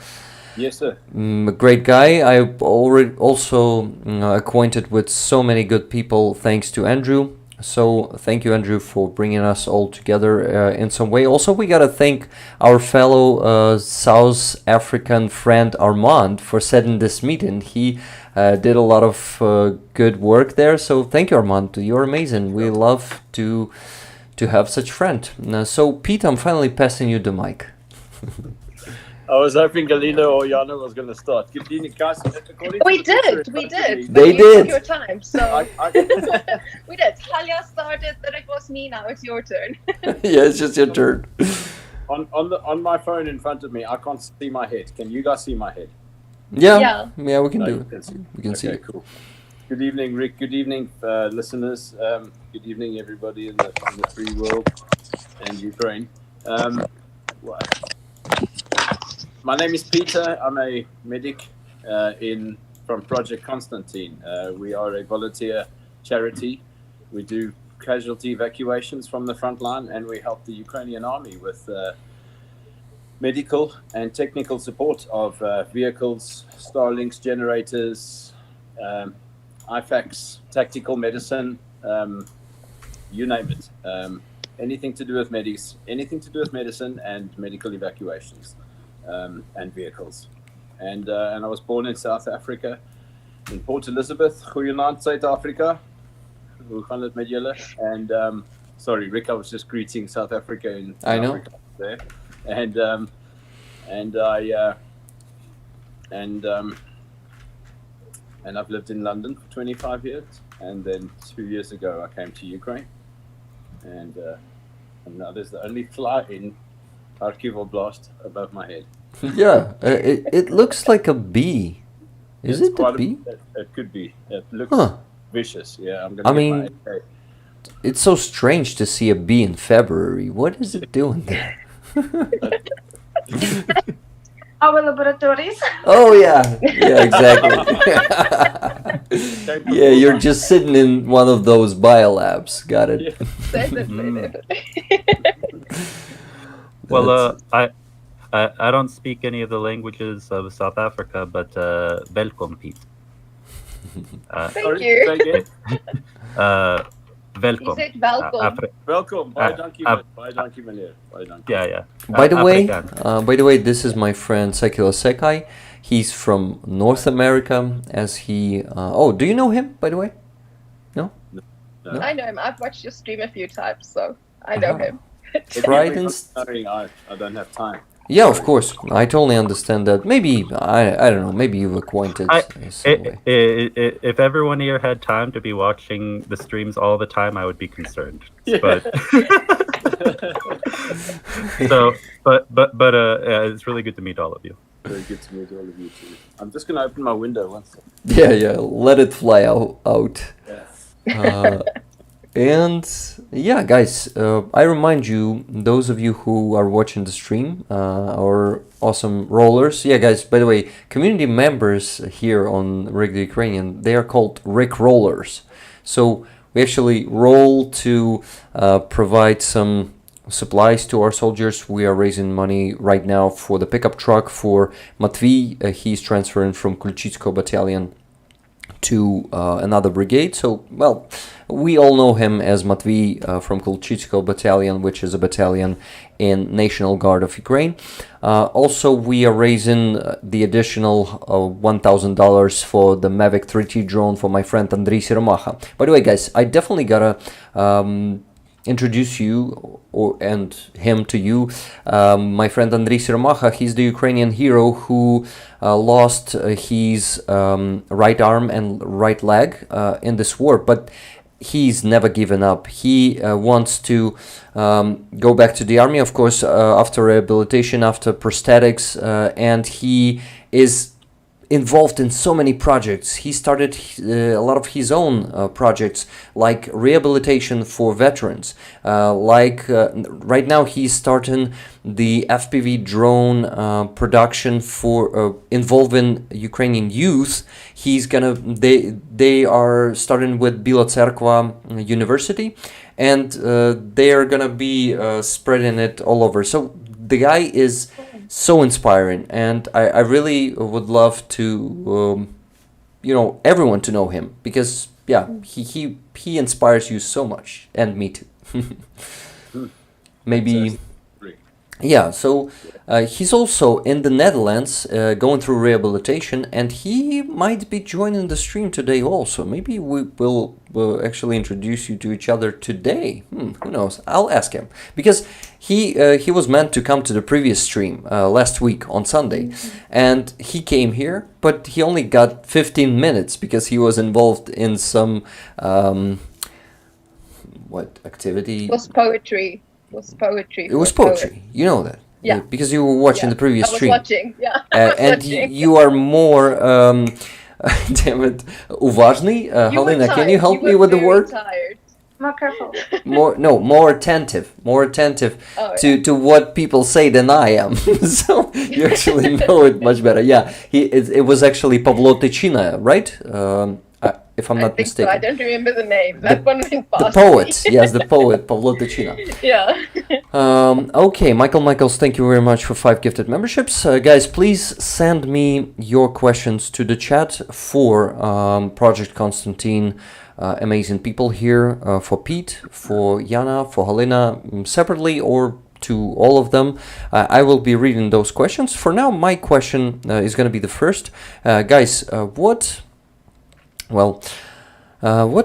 Speaker 7: Yes, sir.
Speaker 3: A great guy. I already also acquainted with so many good people thanks to Andrew. So thank you, Andrew, for bringing us all together in some way. Also, we gotta thank our fellow South African friend Armand for setting this meeting. He did a lot of good work there. So thank you, Armand. You're amazing. We love to have such friend. So Pete, I'm finally passing you the mic.
Speaker 7: I was hoping Galina or Yana was going to start. We did.
Speaker 3: They did.
Speaker 6: Your time, so we did. Halyna started, then it was me. Now it's your turn.
Speaker 3: Yeah, it's just your turn.
Speaker 7: On my phone in front of me, I can't see my head. Can you guys see my head?
Speaker 3: Yeah, we can do it. We can see it.
Speaker 7: Cool. Good evening, Rick. Good evening, listeners. Good evening, everybody in the free world and Ukraine. My name is Peter. I'm a medic from Project Konstantin. We are a volunteer charity. We do casualty evacuations from the front line, and we help the Ukrainian army with medical and technical support of vehicles, Starlinks, generators, IFACs, tactical medicine, you name it. Anything to do with medicine and medical evacuations, and vehicles. And I was born in South Africa, in Port Elizabeth, Goeienaand, South Africa. Hoe gaan dit met julle? And sorry, Rick, I was just greeting South Africa in
Speaker 3: I know.
Speaker 7: Africa there. And I've lived in London for 25 years, and then 2 years ago I came to Ukraine, and now there's the only fly in Kharkiv Oblast above my head.
Speaker 3: Yeah, it looks like a bee. Is
Speaker 7: It's
Speaker 3: it a
Speaker 7: quite
Speaker 3: bee?
Speaker 7: It could be. It looks
Speaker 3: Huh.
Speaker 7: vicious. Yeah, I'm
Speaker 3: I
Speaker 7: gonna.
Speaker 3: mean-
Speaker 7: get my AK.
Speaker 3: It's so strange to see a bee in February. What is it doing there?
Speaker 5: Our laboratories.
Speaker 3: Oh yeah, yeah, exactly. Yeah, you're just sitting in one of those biolabs. Got it.
Speaker 7: Yeah.
Speaker 4: Well, I don't speak any of the languages of South Africa, but welkom, Pete.
Speaker 6: Thank
Speaker 7: Sorry,
Speaker 6: you.
Speaker 7: say again?
Speaker 4: Welkom.
Speaker 6: Is it welcome?
Speaker 7: Welcome. Baie
Speaker 4: Uh,
Speaker 7: dankie,
Speaker 4: uh,
Speaker 7: baie dankie, meneer. Baie dankie.
Speaker 4: Yeah.
Speaker 3: By the
Speaker 4: Afrikaans.
Speaker 3: way, this is my friend Secai. He's from North America. As he, do you know him? By the way, no.
Speaker 6: I know him. I've watched your stream a few times, so I know him.
Speaker 3: Trident.
Speaker 7: I don't have time.
Speaker 3: Yeah, of course. I totally understand that. Maybe I don't know. Maybe you've acquainted some way.
Speaker 4: If everyone here had time to be watching the streams all the time, I would be concerned.
Speaker 7: Yeah.
Speaker 4: But it's really good to meet all of you.
Speaker 7: Very good to meet all of you too. I'm just gonna open my window once.
Speaker 3: Yeah. Let it fly out.
Speaker 7: Yeah.
Speaker 3: And yeah, guys, I remind you, those of you who are watching the stream, our awesome rollers. Yeah, guys, by the way, community members here on Rig the Ukrainian, they are called Rick Rollers. So we actually roll to provide some supplies to our soldiers. We are raising money right now for the pickup truck for Matvey. He's transferring from Kulchitsko battalion to another brigade. So, well, we all know him as Matvey from Kulchitsko battalion, which is a battalion in National Guard of Ukraine. Also, we are raising the additional $1,000 for the Mavic 3T drone for my friend Andriy Siromacha. By the way, guys, I definitely gotta introduce you and him to you. My friend Andriy Siromacha, he's the Ukrainian hero who lost his right arm and right leg in this war, but he's never given up. He wants to go back to the army, of course, after rehabilitation, after prosthetics, and he is involved in so many projects. He started a lot of his own projects, like rehabilitation for veterans. Right now he's starting the FPV drone production for involving Ukrainian youth. They are starting with Bila Cerkva University, and they are gonna be spreading it all over. So the guy is so inspiring, and I really would love to everyone to know him, because he inspires you so much, and me too. Maybe so he's also in the Netherlands going through rehabilitation, and he might be joining the stream today also. Maybe we will actually introduce you to each other today. Who knows? I'll ask him, because he was meant to come to the previous stream last week on Sunday, and he came here, but he only got 15 minutes because he was involved in some what activity?
Speaker 6: It was poetry.
Speaker 3: It was poetry. You know that.
Speaker 6: Yeah.
Speaker 3: Because you were watching the previous
Speaker 6: I was
Speaker 3: stream.
Speaker 6: watching. Yeah.
Speaker 3: And you are more damn it, уважный. Halyna, can you help me with the word?
Speaker 6: Tired.
Speaker 5: More careful.
Speaker 3: More attentive to what people say than I am. So you actually know it much better. Yeah, it was actually Pavlo Tychina, right? if I'm
Speaker 6: I
Speaker 3: not
Speaker 6: think so. I
Speaker 3: mistaken.
Speaker 6: don't remember the name. That one went
Speaker 3: The
Speaker 6: past
Speaker 3: poet,
Speaker 6: me.
Speaker 3: yes, the poet, Pavlo Ticino.
Speaker 6: Yeah.
Speaker 3: Okay, Michaels, thank you very much for 5 gifted memberships. Guys, please send me your questions to the chat for Project Konstantin. Amazing people here, for Pete, for Yana, for Halyna, separately or to all of them. I will be reading those questions. For now, my question is going to be the first. Guys, what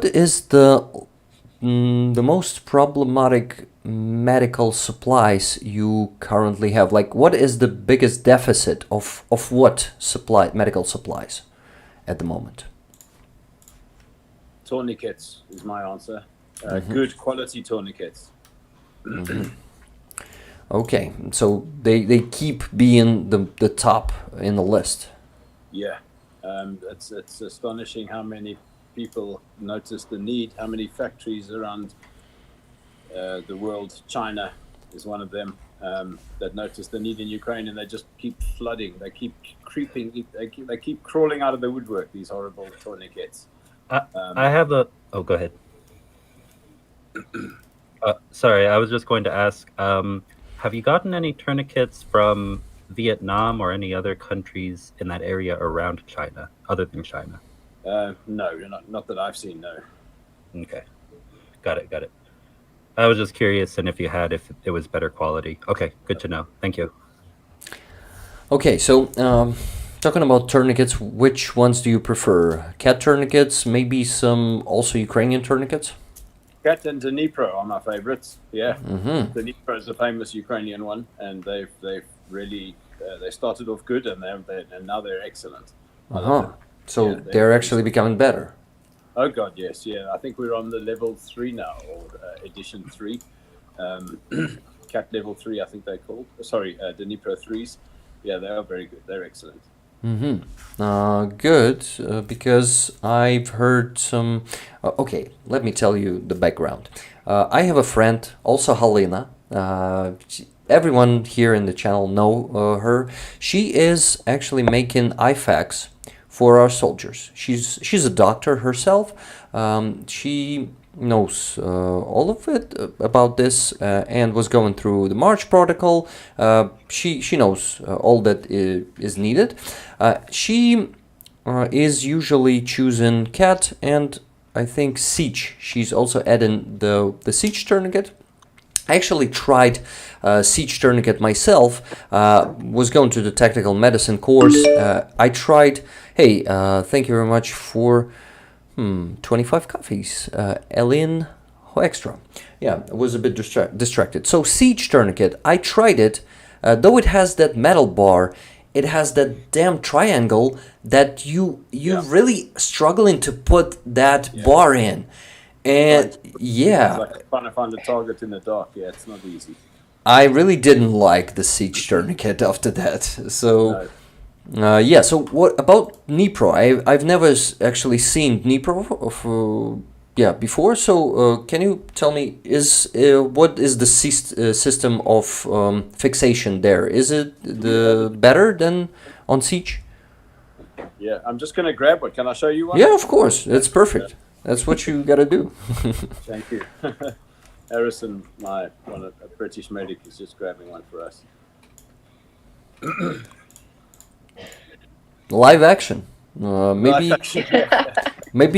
Speaker 3: is the most problematic medical supplies you currently have? Like, what is the biggest deficit of what medical supplies at the moment?
Speaker 7: Tourniquets is my answer. Good quality tourniquets.
Speaker 3: Okay, so they keep being the top in the list.
Speaker 7: Yeah, it's astonishing how many people notice the need. How many factories around the world? China is one of them that notice the need in Ukraine, and they just keep flooding. They keep creeping. They keep crawling out of the woodwork. These horrible tourniquets.
Speaker 4: I have a. Oh, go ahead. Sorry, I was just going to ask. Have you gotten any tourniquets from Vietnam or any other countries in that area around China, other than China?
Speaker 7: No, not that I've seen. No.
Speaker 4: Okay, got it. I was just curious, and if it was better quality. Okay, good to know. Thank you.
Speaker 3: Okay, so talking about tourniquets, which ones do you prefer? Cat tourniquets, maybe some also Ukrainian tourniquets?
Speaker 7: Cat and Dnipro are my favorites. Yeah, Dnipro is a famous Ukrainian one, and they've really they started off good, and now they're excellent.
Speaker 3: So
Speaker 7: Yeah,
Speaker 3: they're actually becoming better.
Speaker 7: Oh God, yes, yeah. I think we're on the level 3 now, or edition 3. Cat level 3, I think they're called. Sorry, Dnipro 3s. Yeah, they are very good. They're excellent.
Speaker 3: Good, because I've heard some... okay, let me tell you the background. I have a friend, also Halyna. Everyone here in the channel know her. She is actually making IFAKs for our soldiers. She's a doctor herself. She knows all of it about this and was going through the March protocol. She knows all that is needed. She is usually choosing cat and I think siege. She's also adding the siege tourniquet. I actually tried siege tourniquet myself, was going to the tactical medicine course. I tried, hey, thank you very much for 25 coffees, Elin Extra. Yeah, I was a bit distracted. So siege tourniquet, I tried it, though it has that metal bar, it has that damn triangle that you really struggling to put that bar in. And yeah,
Speaker 7: It's like trying to find a target in the dark. Yeah, it's not easy.
Speaker 3: I really didn't like the siege tourniquet after that. So yeah. So what about Dnipro? I've never actually seen Dnipro before. So can you tell me what is the system of fixation there? Is it better than on siege?
Speaker 7: Yeah, I'm just gonna grab one. Can I show you one?
Speaker 3: Yeah, of course. It's perfect. That's what you gotta do.
Speaker 7: Thank you. Harrison, a British medic, is just grabbing one for us.
Speaker 3: Live action. Maybe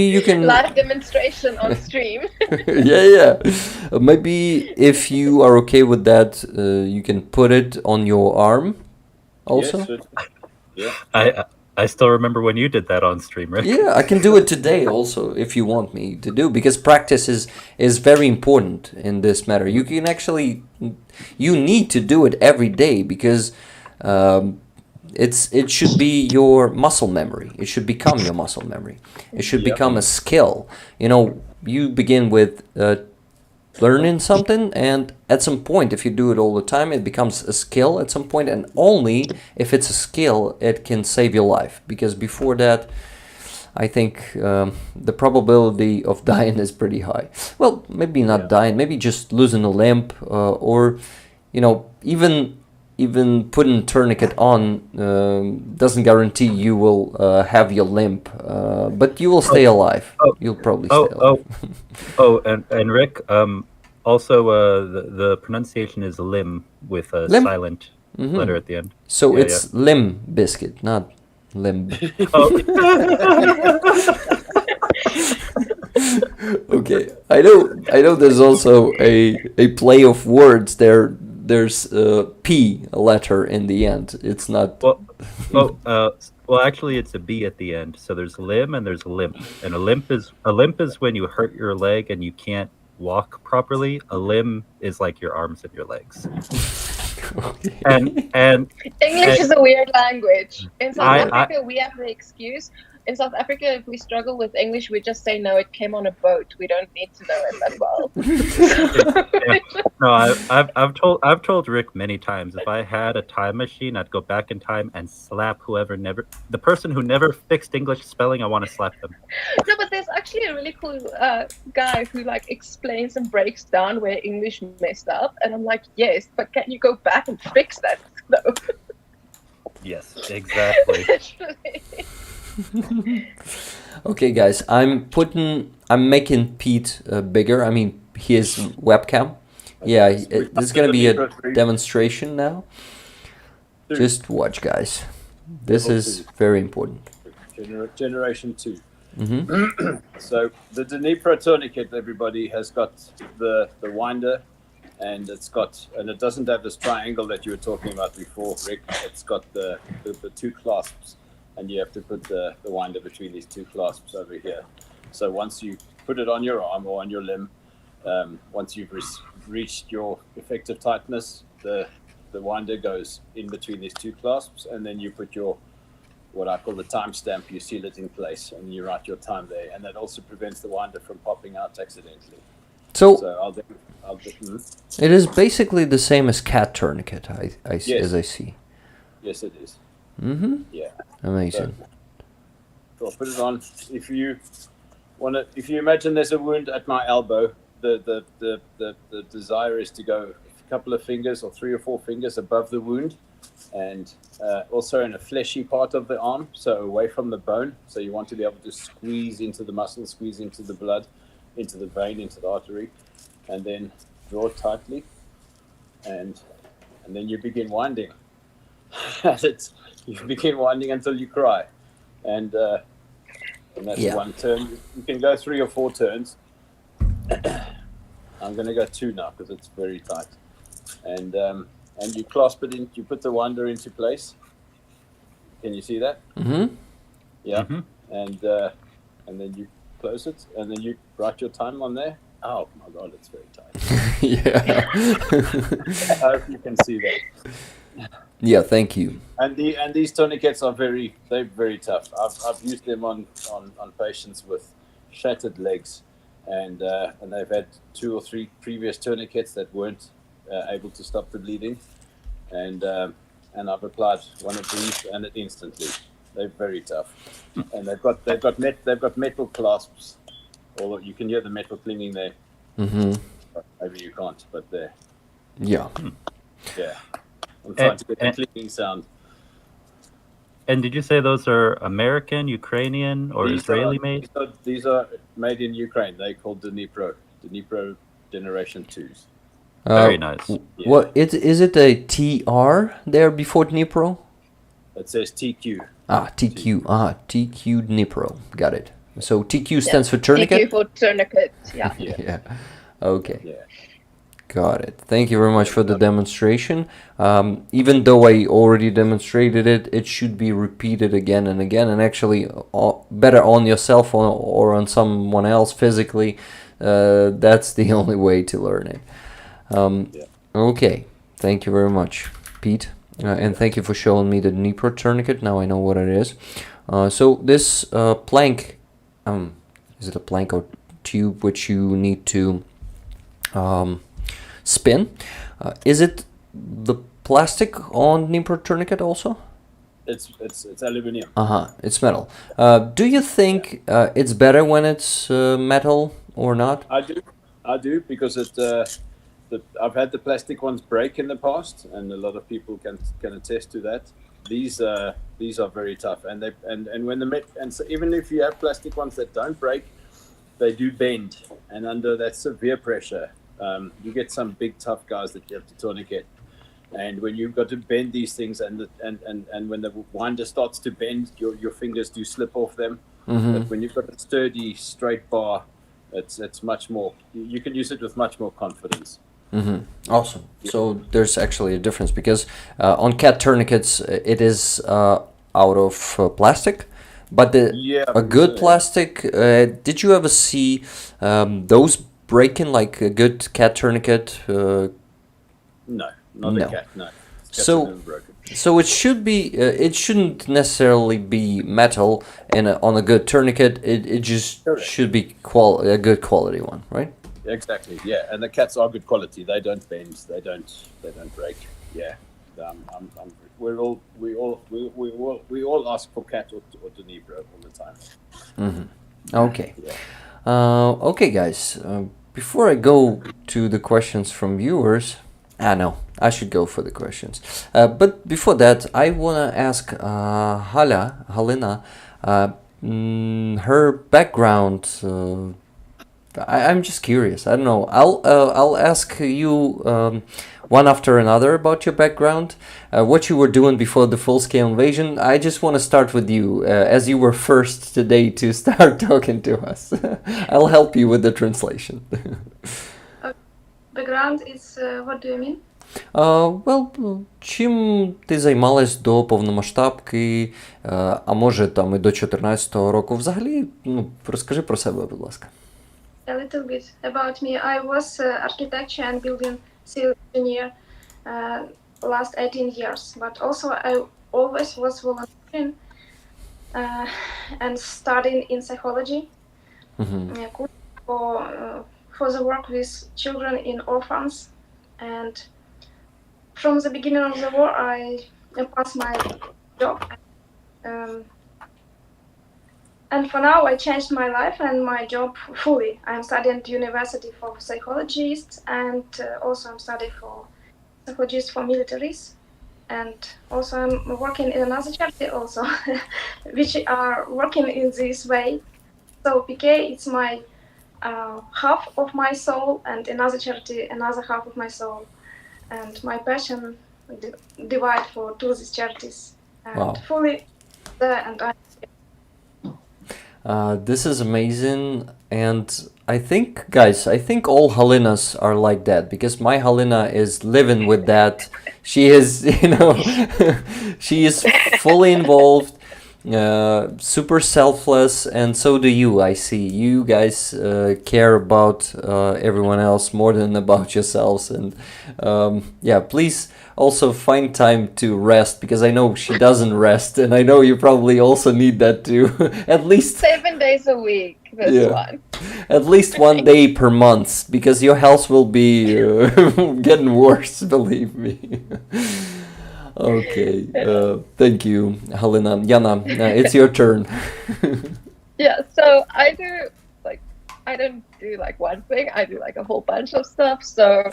Speaker 3: you can
Speaker 6: Live demonstration on stream.
Speaker 3: yeah. Maybe if you are okay with that, you can put it on your arm also.
Speaker 7: Yes, yeah.
Speaker 4: I still remember when you did that on stream, right?
Speaker 3: Yeah, I can do it today also if you want me to do, because practice is very important in this matter. You can actually, you need to do it every day because it should be your muscle memory. It should become your muscle memory. It should become a skill. You know, you begin with learning something, and at some point, if you do it all the time, it becomes a skill at some point, and only if it's a skill it can save your life, because before that I think the probability of dying is pretty high. Well, maybe not dying, maybe just losing a limb, or you know, even even putting tourniquet on doesn't guarantee you will have your limp, but you will stay alive. You'll probably stay alive.
Speaker 4: And Rick, also the pronunciation is limb with a
Speaker 3: Limb?
Speaker 4: silent letter at the end.
Speaker 3: So
Speaker 4: Yeah,
Speaker 3: it's limb biscuit, not limb.
Speaker 4: Oh,
Speaker 3: Okay, I know. There's also a play of words there. There's P, a letter in the end. It's not.
Speaker 4: well, actually, it's a B at the end. So there's limb and there's limp. And a limp is when you hurt your leg and you can't walk properly. A limb is like your arms and your legs.
Speaker 3: Okay.
Speaker 4: And
Speaker 6: English is a weird language. In South
Speaker 4: I-
Speaker 6: Africa, we have the excuse. In South Africa, if we struggle with English, we just say, no, it came on a boat. We don't need to know it that well.
Speaker 4: No, I've told Rick many times, if I had a time machine, I'd go back in time and slap the person who never fixed English spelling. I want to slap them.
Speaker 6: No, but there's actually a really cool guy who like explains and breaks down where English messed up. And I'm like, yes, but can you go back and fix that? No.
Speaker 4: Yes, exactly.
Speaker 6: Literally.
Speaker 3: Okay, guys, I'm making Pete bigger. I mean, his webcam. Yeah, this is gonna be a demonstration now. Just watch, guys. This is very important.
Speaker 7: Generation 2.
Speaker 3: Mm-hmm.
Speaker 7: So the Dnipro tourniquet, everybody, has got the winder, and it doesn't have this triangle that you were talking about before, Rick. It's got the two clasps, and you have to put the winder between these two clasps over here. So once you put it on your arm or on your limb, once you've reached your effective tightness, the winder goes in between these two clasps, and then you put your, what I call the timestamp, you seal it in place, and you write your time there, and that also prevents the winder from popping out accidentally.
Speaker 3: So
Speaker 7: mm-hmm.
Speaker 3: it is basically the same as cat tourniquet,
Speaker 7: Yes.
Speaker 3: as I see.
Speaker 7: Yes, it is.
Speaker 3: Mm-hmm.
Speaker 7: Yeah.
Speaker 3: Amazing.
Speaker 7: So I'll put it on. If you imagine there's a wound at my elbow, the desire is to go a couple of fingers or 3 or 4 fingers above the wound, and also in a fleshy part of the arm, so away from the bone. So you want to be able to squeeze into the muscle, squeeze into the blood, into the vein, into the artery, and then draw it tightly, and then you begin winding. You begin winding until you cry, and that's one turn. You can go 3 or 4 turns. I'm going to go 2 now because it's very tight, and you clasp it in. You put the winder into place. Can you see that?
Speaker 3: Mm-hmm.
Speaker 7: Yeah,
Speaker 4: Mm-hmm.
Speaker 7: and then you close it, and then you write your time on there. Oh my God, it's very tight.
Speaker 3: Yeah.
Speaker 7: I hope you can see that.
Speaker 3: Yeah, thank you.
Speaker 7: And these tourniquets are very tough. I've used them on patients with shattered legs, and they've had 2 or 3 previous tourniquets that weren't able to stop the bleeding, and I've applied one of these, and it instantly. They're very tough, and they've got metal clasps. Or you can hear the metal clinging there.
Speaker 3: Mm-hmm.
Speaker 7: Maybe you can't, but there.
Speaker 3: Yeah.
Speaker 7: Yeah. I'm trying to get the clinging sound.
Speaker 4: And did you say those are American, Ukrainian, or Israeli made?
Speaker 7: These are made in Ukraine. They're called Dnipro Generation 2s.
Speaker 4: Very nice.
Speaker 7: Yeah.
Speaker 3: What is it a TR there before Dnipro?
Speaker 7: It says TQ.
Speaker 3: TQ. TQ Dnipro. Got it. So TQ stands for tourniquet?
Speaker 6: TQ for tourniquet, yeah.
Speaker 3: Yeah. Okay.
Speaker 7: Yeah.
Speaker 3: Got it. Thank you very much for the demonstration. Even though I already demonstrated it, it should be repeated again and again, and actually better on yourself or on someone else physically. That's the only way to learn it. Okay. Thank you very much, Pete. And thank you for showing me the Dnipro tourniquet. Now I know what it is. So this plank, is it a plank or tube which you need to spin? Is it the plastic on Dnipro tourniquet also?
Speaker 7: It's aluminium.
Speaker 3: It's metal. Do you think it's better when it's metal or not?
Speaker 7: I do because I've had the plastic ones break in the past, and a lot of people can attest to that. These are very tough, and when so even if you have plastic ones that don't break, they do bend, and under that severe pressure, you get some big tough guys that you have to tourniquet. And when you've got to bend these things, and when the winder starts to bend, your fingers do slip off them. But when you've got a sturdy, straight bar, it's much more. You can use it with much more confidence.
Speaker 3: Awesome. So there's actually a difference, because on cat tourniquets it is out of plastic, but a good plastic. Did you ever see those breaking like a good cat tourniquet?
Speaker 7: No, not a cat. No.
Speaker 3: So it should be. It shouldn't necessarily be metal, and on a good tourniquet, it just should be a good quality one, right?
Speaker 7: Exactly. Yeah, and the cats are good quality. They don't bend. They don't break. Yeah. We all ask for cat or Dnipro all the time.
Speaker 3: Okay. Yeah. Okay, guys. Before I go to the questions from viewers, no, I should go for the questions. But before that, I wanna ask Halyna, her background. I'm just curious. I don't know. I'll ask you one after another about your background, what you were doing before the full-scale invasion. I just want to start with you, as you were first today to start talking to us. I'll help you with the translation.
Speaker 5: Background is, what do you mean?
Speaker 3: Чим ти займалась до повномасштабки, а може там і до 14-го року? Взагалі, розкажи про себе, будь ласка.
Speaker 5: A little bit about me. I was architecture and building civil engineer last 18 years, but also I always was volunteering and studying in psychology for the work with children in orphans. And from the beginning of the war, I passed my job. And for now, I changed my life and my job fully. I'm studying at university for psychologists, and also I'm studying for psychologists for militaries. And also I'm working in another charity also, which are working in this way. So PK, it's my half of my soul, and another charity, another half of my soul. And my passion divide for two these charities. And fully there, and
Speaker 3: this is amazing, and I think, guys, all Halynas are like that, because my Halyna is living with that. She is, she is fully involved, super selfless, and so do you. I see you guys care about everyone else more than about yourselves, and yeah, please also find time to rest, because I know she doesn't rest, and I know you probably also need that too. At least
Speaker 6: 7 days a week. This one.
Speaker 3: At least 1 day per month, because your health will be getting worse. Believe me. Okay. Thank you, Halyna. Yana, it's your turn.
Speaker 6: Yeah. So I don't do like one thing. I do like a whole bunch of stuff. So.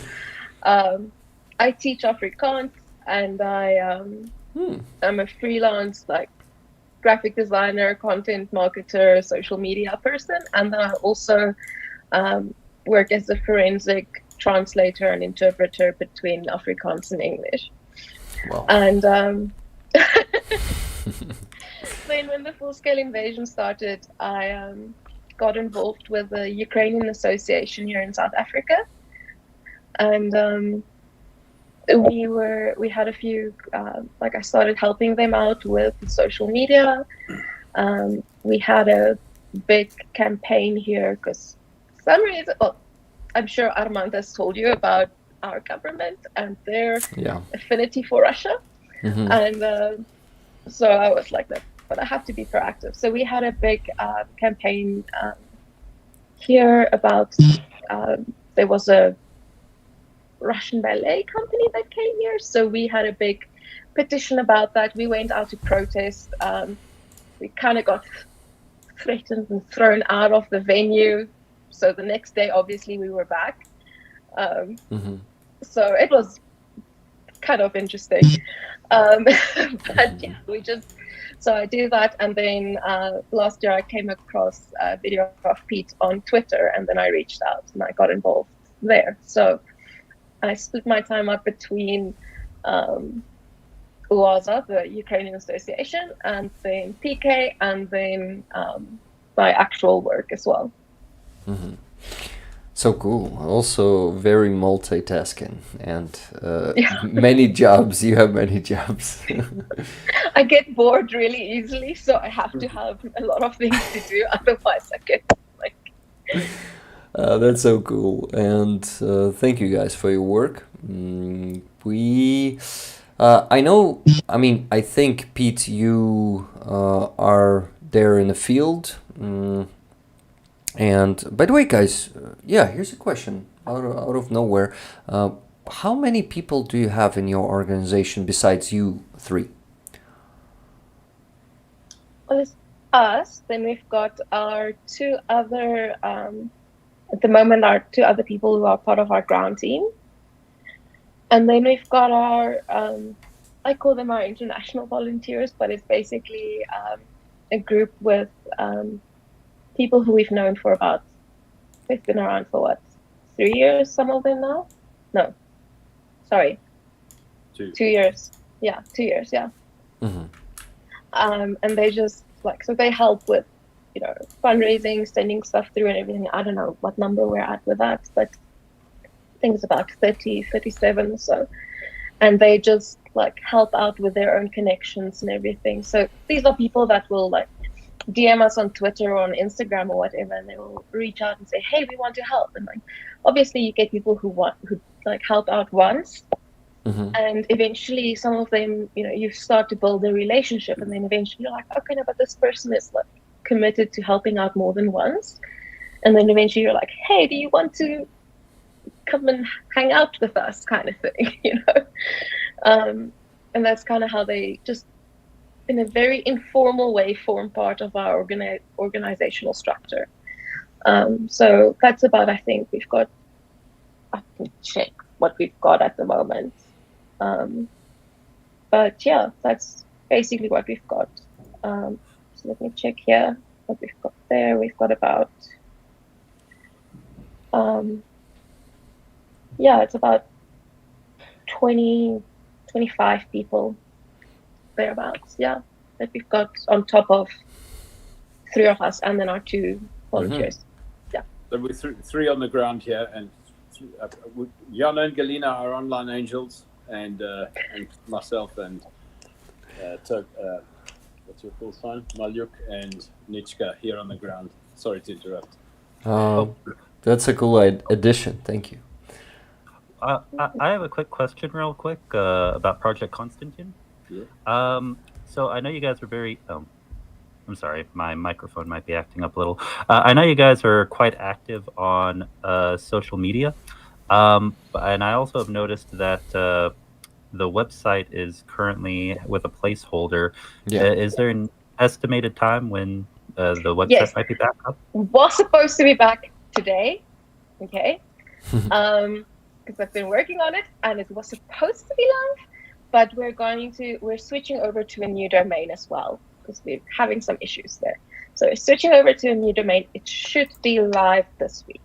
Speaker 6: I teach Afrikaans, and I'm a freelance graphic designer, content marketer, social media person, and then I also work as a forensic translator and interpreter between Afrikaans and English.
Speaker 3: Wow.
Speaker 6: And then when the full-scale invasion started, I got involved with the Ukrainian association here in South Africa, and we had a few, I started helping them out with social media. We had a big campaign here because some reason, I'm sure Armand has told you about our government and their affinity for Russia. And so I was like, but I have to be proactive. So we had a big campaign here about, there was a Russian ballet company that came here, so we had a big petition about that. We went out to protest. We kind of got threatened and thrown out of the venue, so the next day obviously we were back. So it was kind of interesting. But yeah, so I do that, and then last year I came across a video of Pete on Twitter, and then I reached out and I got involved there. So I split my time up between UASA, the Ukrainian Association, and then PK, and then my actual work as well.
Speaker 3: Mm-hmm. So cool. Also very multitasking and many jobs. You have many jobs.
Speaker 6: I get bored really easily, so I have to have a lot of things to do. Otherwise, I get like.
Speaker 3: That's so cool. And thank you guys for your work. I know. I mean, I think Pete, you are there in the field. And by the way, guys, here's a question out of nowhere. How many people do you have in your organization besides you three?
Speaker 6: Well, it's us. Then we've got our two other, at the moment, our two other people who are part of our ground team. And then we've got our, I call them our international volunteers, but it's basically a group with people who we've known for they've been around for what, 3 years, some of them now? No, sorry. 2 years. Yeah, 2 years, yeah.
Speaker 3: Mm-hmm.
Speaker 6: And they just so they help with, fundraising, sending stuff through and everything. I don't know what number we're at with that, but I think it's about 30, 37 or so. And they just help out with their own connections and everything. So these are people that will DM us on Twitter or on Instagram or whatever, and they will reach out and say, hey, we want to help. And obviously you get people who help out once.
Speaker 3: Mm-hmm.
Speaker 6: And eventually some of them, you start to build a relationship, and then eventually you're like, okay, no, but this person is committed to helping out more than once. And then eventually you're like, hey, do you want to come and hang out with us, kind of thing, and that's kind of how they just in a very informal way form part of our organizational structure. So that's about, I think we've got, I can check what we've got at the moment. But yeah, that's basically what we've got. So let me check here what we've got there. We've got about, it's about 20, 25 people thereabouts, that we've got on top of 3 of us and then our 2 volunteers.
Speaker 7: Mm-hmm. So we're three on the ground here, and Yana and Halyna are online angels, and myself and what's your full sign? Malyuk and Nichka here on the ground. Sorry to interrupt.
Speaker 3: That's a cool addition. Thank you.
Speaker 4: I have a quick question real quick about Project Konstantin.
Speaker 7: Yeah.
Speaker 4: So I know you guys are very... I'm sorry, my microphone might be acting up a little. I know you guys are quite active on social media. And I also have noticed that the website is currently with a placeholder.
Speaker 3: Yeah.
Speaker 4: Is there an estimated time when the website might be back up?
Speaker 6: Was supposed to be back today, okay? Because I've been working on it, and it was supposed to be live, but we're switching over to a new domain as well, because we're having some issues there. So we're switching over to a new domain. It should be live this week.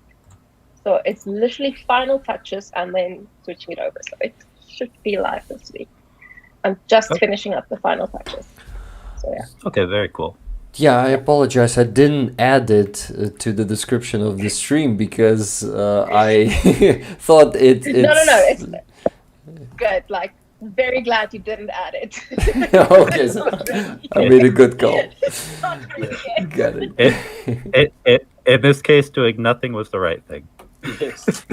Speaker 6: So it's literally final touches and then switching it over. So it should be live this week. I'm just finishing up the final touches. So yeah.
Speaker 4: Okay, very cool.
Speaker 3: Yeah, I apologize. I didn't add it to the description of the stream because I thought it's...
Speaker 6: No, it's good. Very glad you didn't add it.
Speaker 3: Okay, so I made a good call. Got it.
Speaker 4: In this case, doing nothing was the right thing.
Speaker 7: Yes.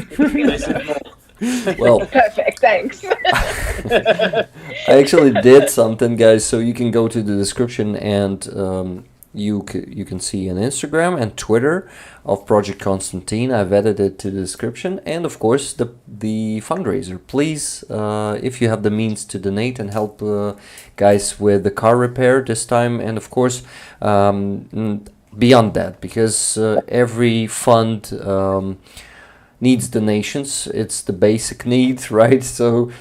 Speaker 3: Well,
Speaker 6: perfect. Thanks.
Speaker 3: I actually did something, guys. So you can go to the description and you can see an Instagram and Twitter of Project Konstantin. I've added it to the description, and of course the fundraiser. Please, if you have the means to donate and help guys with the car repair this time, and of course beyond that, because every fund needs donations. It's the basic need, right? So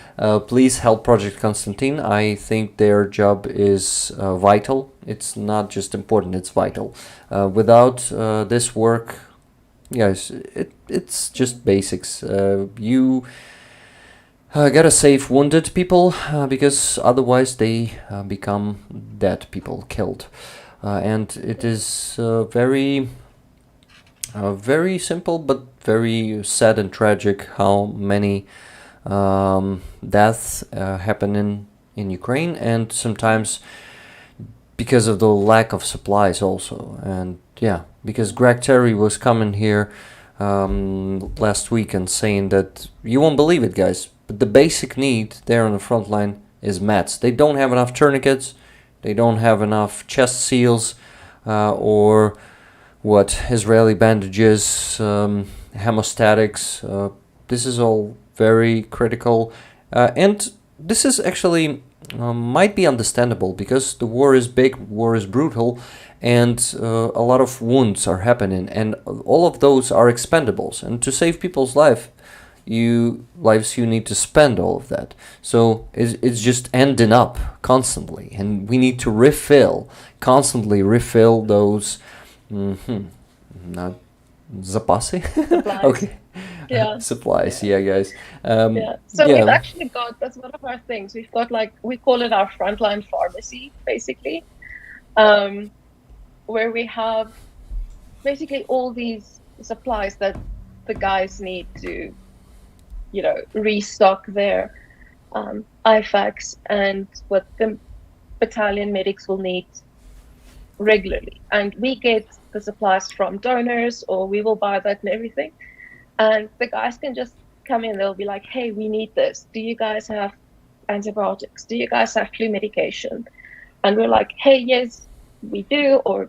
Speaker 3: please help Project Konstantin. I think their job is vital. It's not just important, it's vital. Without this work, yes, it's just basics. You gotta save wounded people because otherwise they become dead people, killed. And it is very simple but very sad and tragic how many deaths happen in Ukraine, and sometimes because of the lack of supplies also. And yeah, because Greg Terry was coming here last week and saying that you won't believe it, guys, but the basic need there on the front line is mats. They don't have enough tourniquets, they don't have enough chest seals, or Israeli bandages, hemostatics. This is all very critical, and this is actually might be understandable because the war is big, war is brutal, and a lot of wounds are happening, and all of those are expendables. And to save people's lives, you need to spend all of that. So it's just ending up constantly, and we need to constantly refill those. Not запасы.
Speaker 6: Supplies.
Speaker 3: Okay.
Speaker 6: Yeah.
Speaker 3: Supplies. Yeah, guys.
Speaker 6: Yeah. So
Speaker 3: yeah.
Speaker 6: we've actually got, that's one of our things. We've got, like, we call it our frontline pharmacy, basically, where we have basically all these supplies that the guys need to, restock their IFACs and what the battalion medics will need regularly. And we get the supplies from donors, or we will buy that and everything. And the guys can just come in, they'll be like, hey, we need this. Do you guys have antibiotics? Do you guys have flu medication? And we're like, hey, yes, we do, or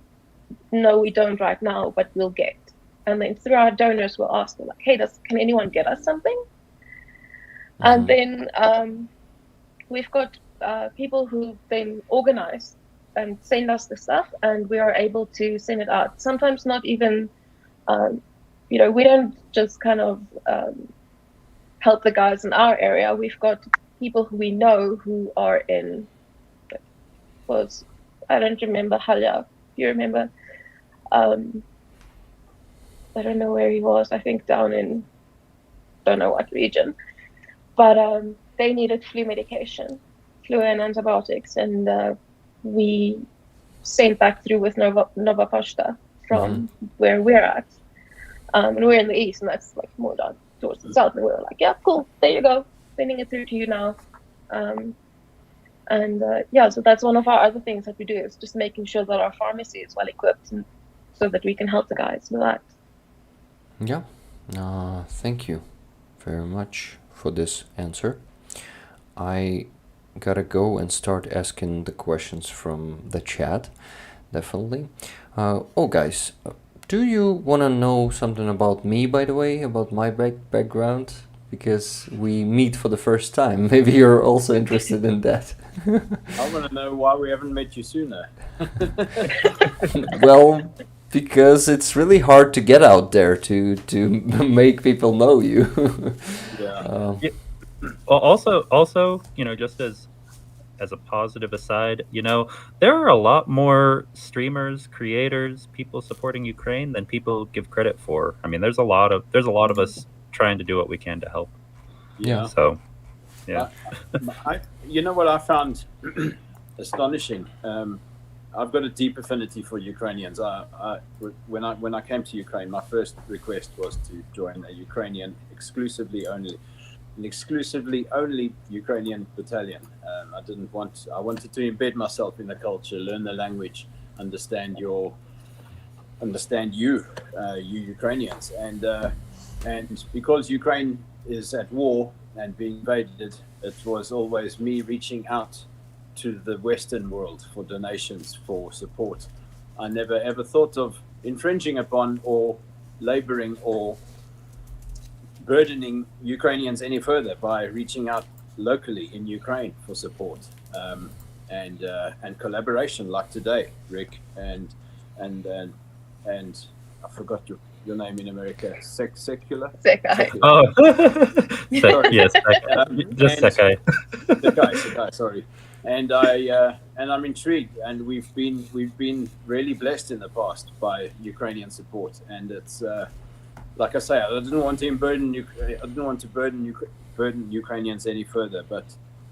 Speaker 6: no, we don't right now, but we'll get. And then through our donors, we'll ask them, like, hey, can anyone get us something? Mm-hmm. And then we've got people who then organize and send us the stuff, and we are able to send it out. Sometimes not even, we don't just kind of help the guys in our area. We've got people who we know who are in, I don't remember, Halyna, you remember? I don't know where he was, I think down in, don't know what region, but they needed flu medication, flu and antibiotics, and we sent that through with Nova Poshta from where we're at. And we're in the east, and that's like more down towards the south. And we were like, yeah, cool, there you go, sending it through to you now. So that's one of our other things that we do, is just making sure that our pharmacy is well equipped, and so that we can help the guys with that.
Speaker 3: Yeah, thank you very much for this answer. I gotta go and start asking the questions from the chat, definitely. Guys, do you want to know something about me, by the way, about my background? Because we meet for the first time. Maybe you're also interested in that.
Speaker 7: I want to know why we haven't met you sooner.
Speaker 3: Well, because it's really hard to get out there to make people know you.
Speaker 7: Yeah.
Speaker 4: Well, also, just as a positive aside, there are a lot more streamers, creators, people supporting Ukraine than people give credit for. I mean, there's a lot of us trying to do what we can to help.
Speaker 3: Yeah.
Speaker 4: So, yeah.
Speaker 7: You know what I found astonishing? I've got a deep affinity for Ukrainians. When I came to Ukraine, my first request was to join a Ukrainian exclusively only Ukrainian battalion. I wanted to embed myself in the culture, learn the language, understand you Ukrainians, and because Ukraine is at war and being invaded, it was always me reaching out to the Western world for donations, for support. I never ever thought of infringing upon or laboring or burdening Ukrainians any further by reaching out locally in Ukraine for support and collaboration, like today, Rick, and I forgot your name in America? Secular?
Speaker 6: Secai.
Speaker 4: Oh,
Speaker 7: Sorry.
Speaker 4: yes, just
Speaker 7: and-
Speaker 4: Secai.
Speaker 7: Secai, sorry. And I'm intrigued, and we've been really blessed in the past by Ukrainian support, and it's like I say, I didn't want to burden Ukrainians any further, but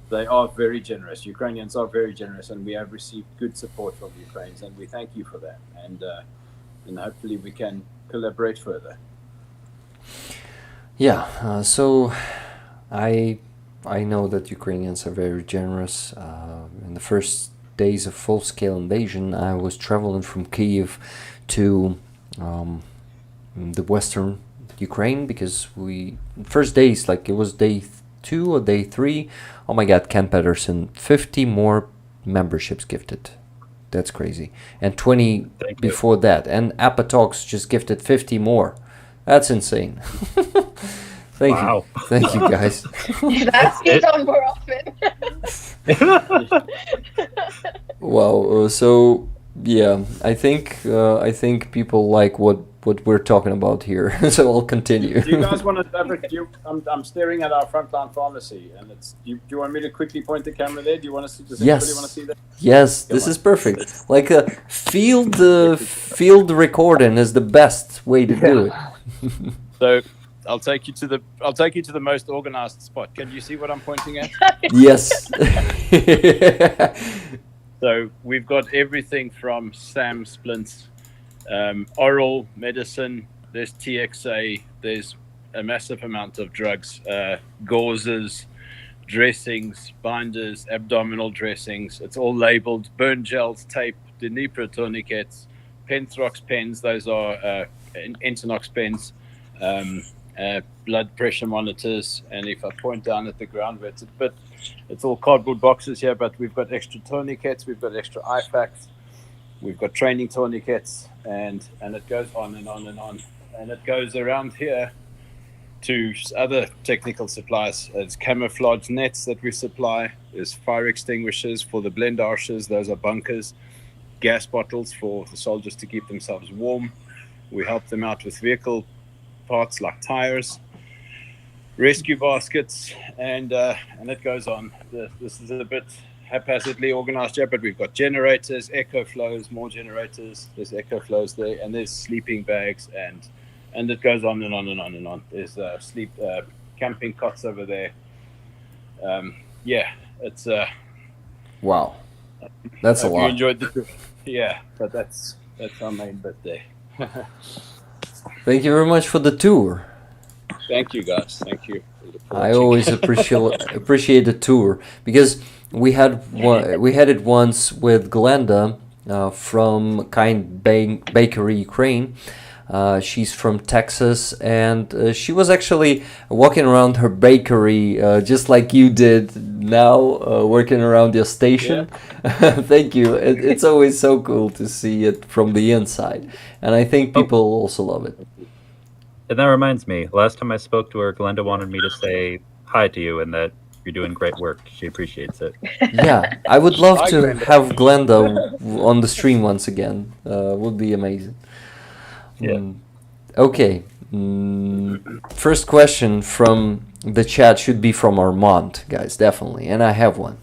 Speaker 7: they are very generous. Ukrainians are very generous, and we have received good support from Ukrainians, and we thank you for that. And hopefully we can collaborate further.
Speaker 3: Yeah, so I know that Ukrainians are very generous. In the first days of full-scale invasion, I was traveling from Kyiv to the western Ukraine, because first days, like it was day 2 or day 3, oh my god, Ken Pedersen, 50 more memberships gifted. That's crazy. And 20 before that. And Apatox just gifted 50 more. That's insane. Thank you. Thank you, guys.
Speaker 6: That's it on more often.
Speaker 3: Wow. So yeah, I think people like what we're talking about here. So I'll continue.
Speaker 7: Do you guys want to? I'm staring at our Frontline pharmacy, and it's. Do you want me to quickly point the camera there? Do you want to see? Does anybody want to see that?
Speaker 3: Yes, this is perfect. Like a field recording is the best way to do it.
Speaker 7: So I'll take you to the most organized spot. Can you see what I'm pointing at?
Speaker 3: Yes.
Speaker 7: So we've got everything from SAM splints, oral medicine, there's TXA, there's a massive amount of drugs, gauzes, dressings, binders, abdominal dressings. It's all labeled: burn gels, tape, Dnipro tourniquets, Penthrox pens, those are Entonox pens, blood pressure monitors. And if I point down at the ground where it's all cardboard boxes here, but we've got extra tourniquets, we've got extra IFACs, we've got training tourniquets, and it goes on and on and on. And it goes around here to other technical supplies. It's camouflage nets that we supply. There's fire extinguishers for the blend arches. Those are bunkers. Gas bottles for the soldiers to keep themselves warm. We help them out with vehicle parts like tires, rescue baskets, and it goes on. This is a bit haphazardly organized here, but we've got generators, echo flows, more generators. There's echo flows there, and there's sleeping bags, and it goes on and on and on and on. There's camping cots over there. Yeah, it's
Speaker 3: wow, that's a lot.
Speaker 7: You enjoyed the tour. Yeah, but that's our main bit there.
Speaker 3: Thank you very much for the tour.
Speaker 7: Thank you, guys. Thank you.
Speaker 3: I always appreciate the tour, because we had it once with Glenda from Kind Bakery, Ukraine. She's from Texas, and she was actually walking around her bakery just like you did now, working around your station. Yeah. Thank you. It's always so cool to see it from the inside, and I think people also love it.
Speaker 4: And that reminds me, last time I spoke to her, Glenda wanted me to say hi to you and that you're doing great work. She appreciates it.
Speaker 3: Yeah, I would love to have Glenda on the stream once again. Would be amazing.
Speaker 4: Yeah.
Speaker 3: Okay. First question from the chat should be from Armand, guys, definitely. And I have one.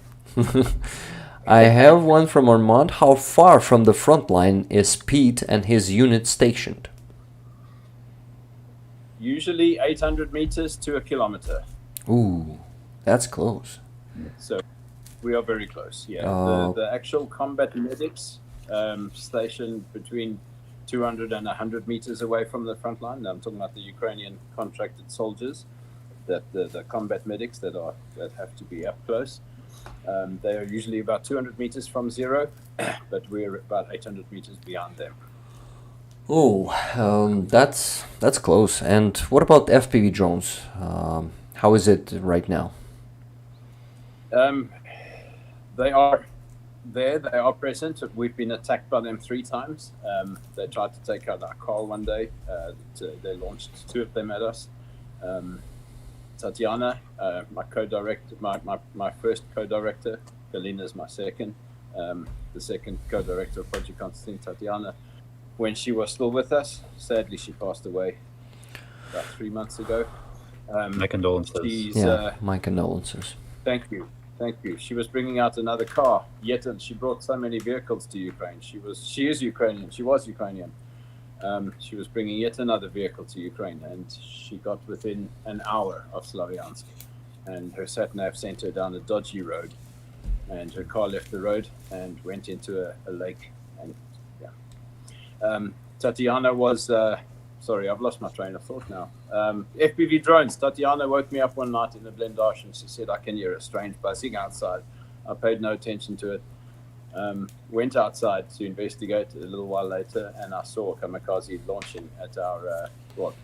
Speaker 3: I have one from Armand. How far from the front line is Pete and his unit stationed?
Speaker 7: Usually 800 meters to a kilometer.
Speaker 3: Ooh, that's close.
Speaker 7: So we are very close. Yeah. The actual combat medics stationed between 200 and 100 meters away from the front line. I'm talking about the Ukrainian contracted soldiers, that the combat medics that have to be up close. They are usually about 200 meters from zero, but we're about 800 meters beyond them.
Speaker 3: Oh, that's close. And what about FPV drones? How is it right now?
Speaker 7: They are there. They are present. We've been attacked by them 3 times. They tried to take out our car one day. They launched 2 of them at us. Tatiana, my co-director, my first co-director. Halyna is my second. The second co-director of Project Konstantin, Tatiana. when she was still with us. Sadly, she passed away about 3 months ago.
Speaker 4: My condolences.
Speaker 3: My condolences.
Speaker 7: Thank you. She was bringing out another car. She brought so many vehicles to Ukraine. She is Ukrainian. She was Ukrainian. She was bringing yet another vehicle to Ukraine, and she got within an hour of Slavyansk, and her sat-nav sent her down a dodgy road, and her car left the road and went into a lake. And Tatiana was sorry, I've lost my train of thought now. FPV drones. Tatiana woke me up one night in the blindage, and she said, I can hear a strange buzzing outside. I paid no attention to it. Went outside to investigate a little while later, and I saw a kamikaze launching at our,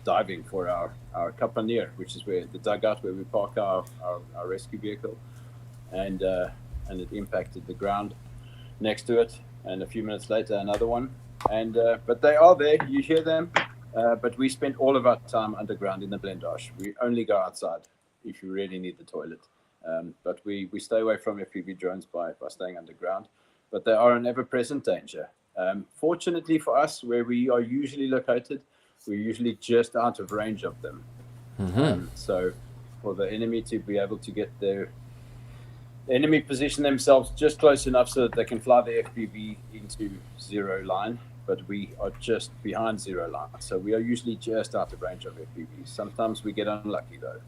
Speaker 7: diving for our kapanir, which is where the dugout where we park our rescue vehicle. And it impacted the ground next to it. And a few minutes later, another one. And but they are there. You hear them. But we spend all of our time underground in the blindage. We only go outside if you really need the toilet. But we stay away from FPV drones by staying underground. But they are an ever-present danger. Fortunately for us, where we are usually located, we're usually just out of range of them. So for the enemy to be able to get the enemy position themselves just close enough so that they can fly the FPV into zero line, but we are just behind zero line. So we are usually just out of range of FPVs. Sometimes we get unlucky though.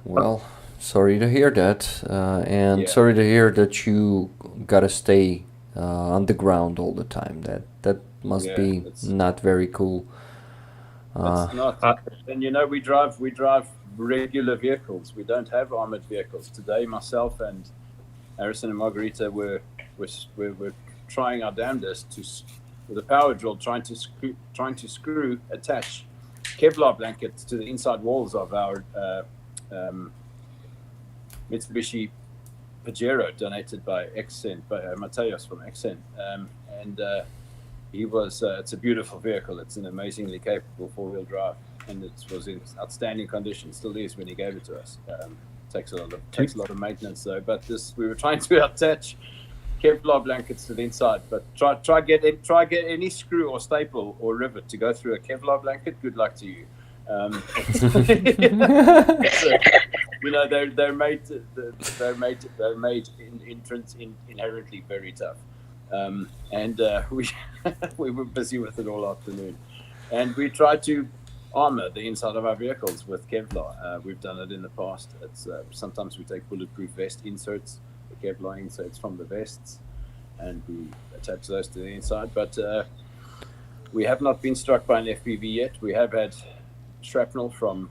Speaker 3: Well, sorry to hear that, and sorry to hear that you gotta stay underground all the time. That must be not very cool.
Speaker 7: It's not. And you know, we drive regular vehicles. We don't have armored vehicles. Today, myself and Harrison and Margarita were trying our damnedest with a power drill, trying to attach Kevlar blankets to the inside walls of our Mitsubishi Pajero, donated by Exen, by Mateos from Exen, and he was. It's a beautiful vehicle. It's an amazingly capable four-wheel drive, and it was in outstanding condition. Still is when he gave it to us. Takes a lot of maintenance though. But we were trying to attach Kevlar blankets to the inside, but try get any screw or staple or rivet to go through a Kevlar blanket. Good luck to you. You know, they're made inherently very tough, and we were busy with it all afternoon, and we tried to armor the inside of our vehicles with Kevlar. We've done it in the past. It's sometimes we take bulletproof vest inserts, the Kevlar inserts from the vests, and we attach those to the inside. But we have not been struck by an FPV yet. We have had shrapnel from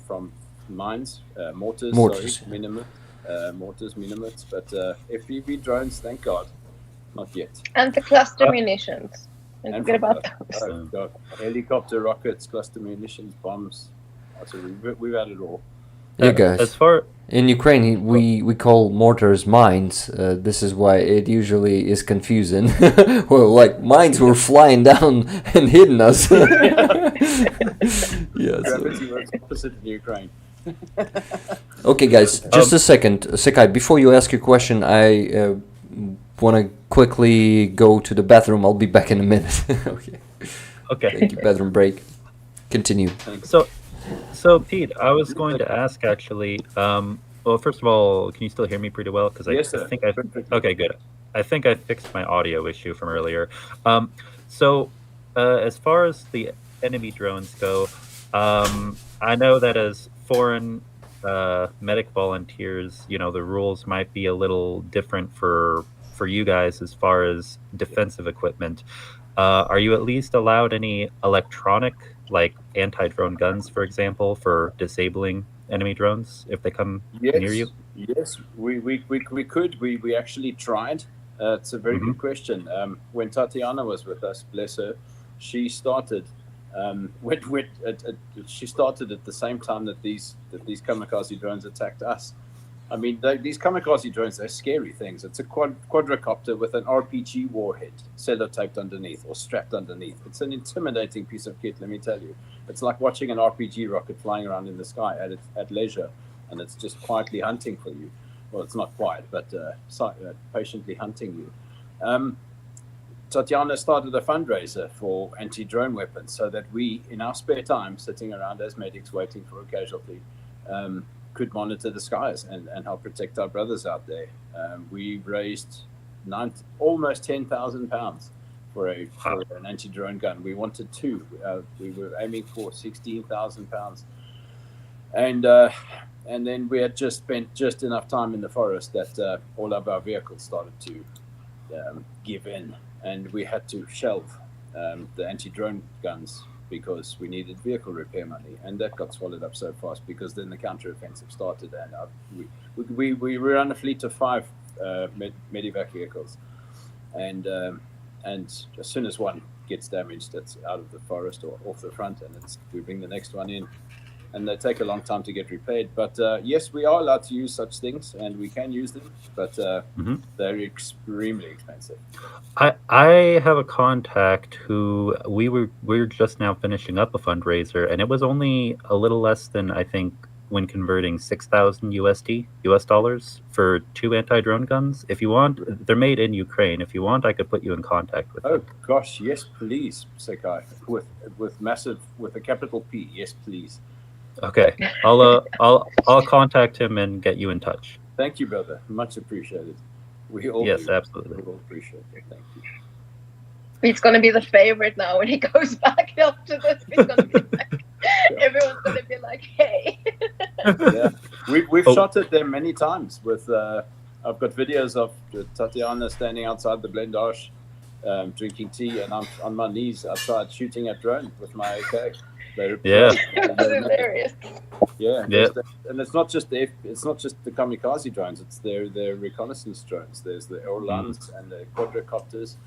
Speaker 7: mines, mortars, minimits, but FPV drones, thank God, not yet.
Speaker 6: And the cluster munitions. Don't forget about those.
Speaker 7: Oh, God. Helicopter, rockets, cluster munitions, bombs. So we've had it all.
Speaker 3: Yeah, guys.
Speaker 4: As far
Speaker 3: in Ukraine, we call mortars mines. This is why it usually is confusing. Well, like mines were flying down and hitting us. Yeah.
Speaker 7: Gravity works opposite in Ukraine.
Speaker 3: Okay, guys, just a second. Secai, before you ask your question, I want to quickly go to the bathroom. I'll be back in a minute. Okay. Thank you. Bathroom break. Continue.
Speaker 4: So Pete, I was going to ask actually. Well, first of all, can you still hear me pretty well? Because
Speaker 7: yes,
Speaker 4: I think okay, good. I think I fixed my audio issue from earlier. As far as the enemy drones go, I know that as foreign medic volunteers, you know, the rules might be a little different for you guys as far as defensive equipment. Are you at least allowed any electronic, like anti-drone guns, for example, for disabling enemy drones if they come near you?
Speaker 7: Yes, we could. We actually tried. It's a very good question. When Tatiana was with us, bless her, she started. She started at the same time that these kamikaze drones attacked us. I mean, these kamikaze drones, they're scary things. It's a quadricopter with an RPG warhead sellotaped underneath or strapped underneath. It's an intimidating piece of kit, let me tell you. It's like watching an RPG rocket flying around in the sky at leisure, and it's just quietly hunting for you. Well, it's not quiet, but patiently hunting you. Tatiana started a fundraiser for anti-drone weapons so that we, in our spare time, sitting around as medics waiting for a casualty, could monitor the skies and help protect our brothers out there. We raised almost £10,000 for an anti-drone gun. We wanted two. We were aiming for £16,000, and then we had just spent just enough time in the forest that all of our vehicles started to give in, and we had to shelve the anti-drone guns because we needed vehicle repair money, and that got swallowed up so fast because then the counter-offensive started, and we were on a fleet of 5 medevac vehicles, and as soon as one gets damaged, that's out of the forest or off the front, and we bring the next one in, and they take a long time to get repaired. But yes, we are allowed to use such things, and we can use them, but they're extremely expensive.
Speaker 4: I have a contact who we're just now finishing up a fundraiser, and it was only a little less than, I think, when converting 6,000 US dollars for 2 anti-drone guns. If you want, they're made in Ukraine. If you want, I could put you in contact with them.
Speaker 7: Oh gosh, yes please, Secai, with a capital P. Yes please.
Speaker 4: Okay, I'll contact him and get you in touch.
Speaker 7: Thank you, brother. Much appreciated. We all
Speaker 4: Yes,
Speaker 7: do.
Speaker 4: absolutely.
Speaker 7: We all appreciate it. Thank you.
Speaker 6: He's going to be the favorite now when he goes back after this. He's going to be like, everyone's going to be like, hey.
Speaker 7: Yeah, we've shot at them many times. With I've got videos of Tatiana standing outside the blendage, drinking tea, and I'm on my knees outside shooting at drone with my AK.
Speaker 4: Yeah,
Speaker 6: It was hilarious.
Speaker 7: Yeah,
Speaker 4: Yeah.
Speaker 7: and it's not just the kamikaze drones. It's their reconnaissance drones. There's the Orlans and the quadricopters,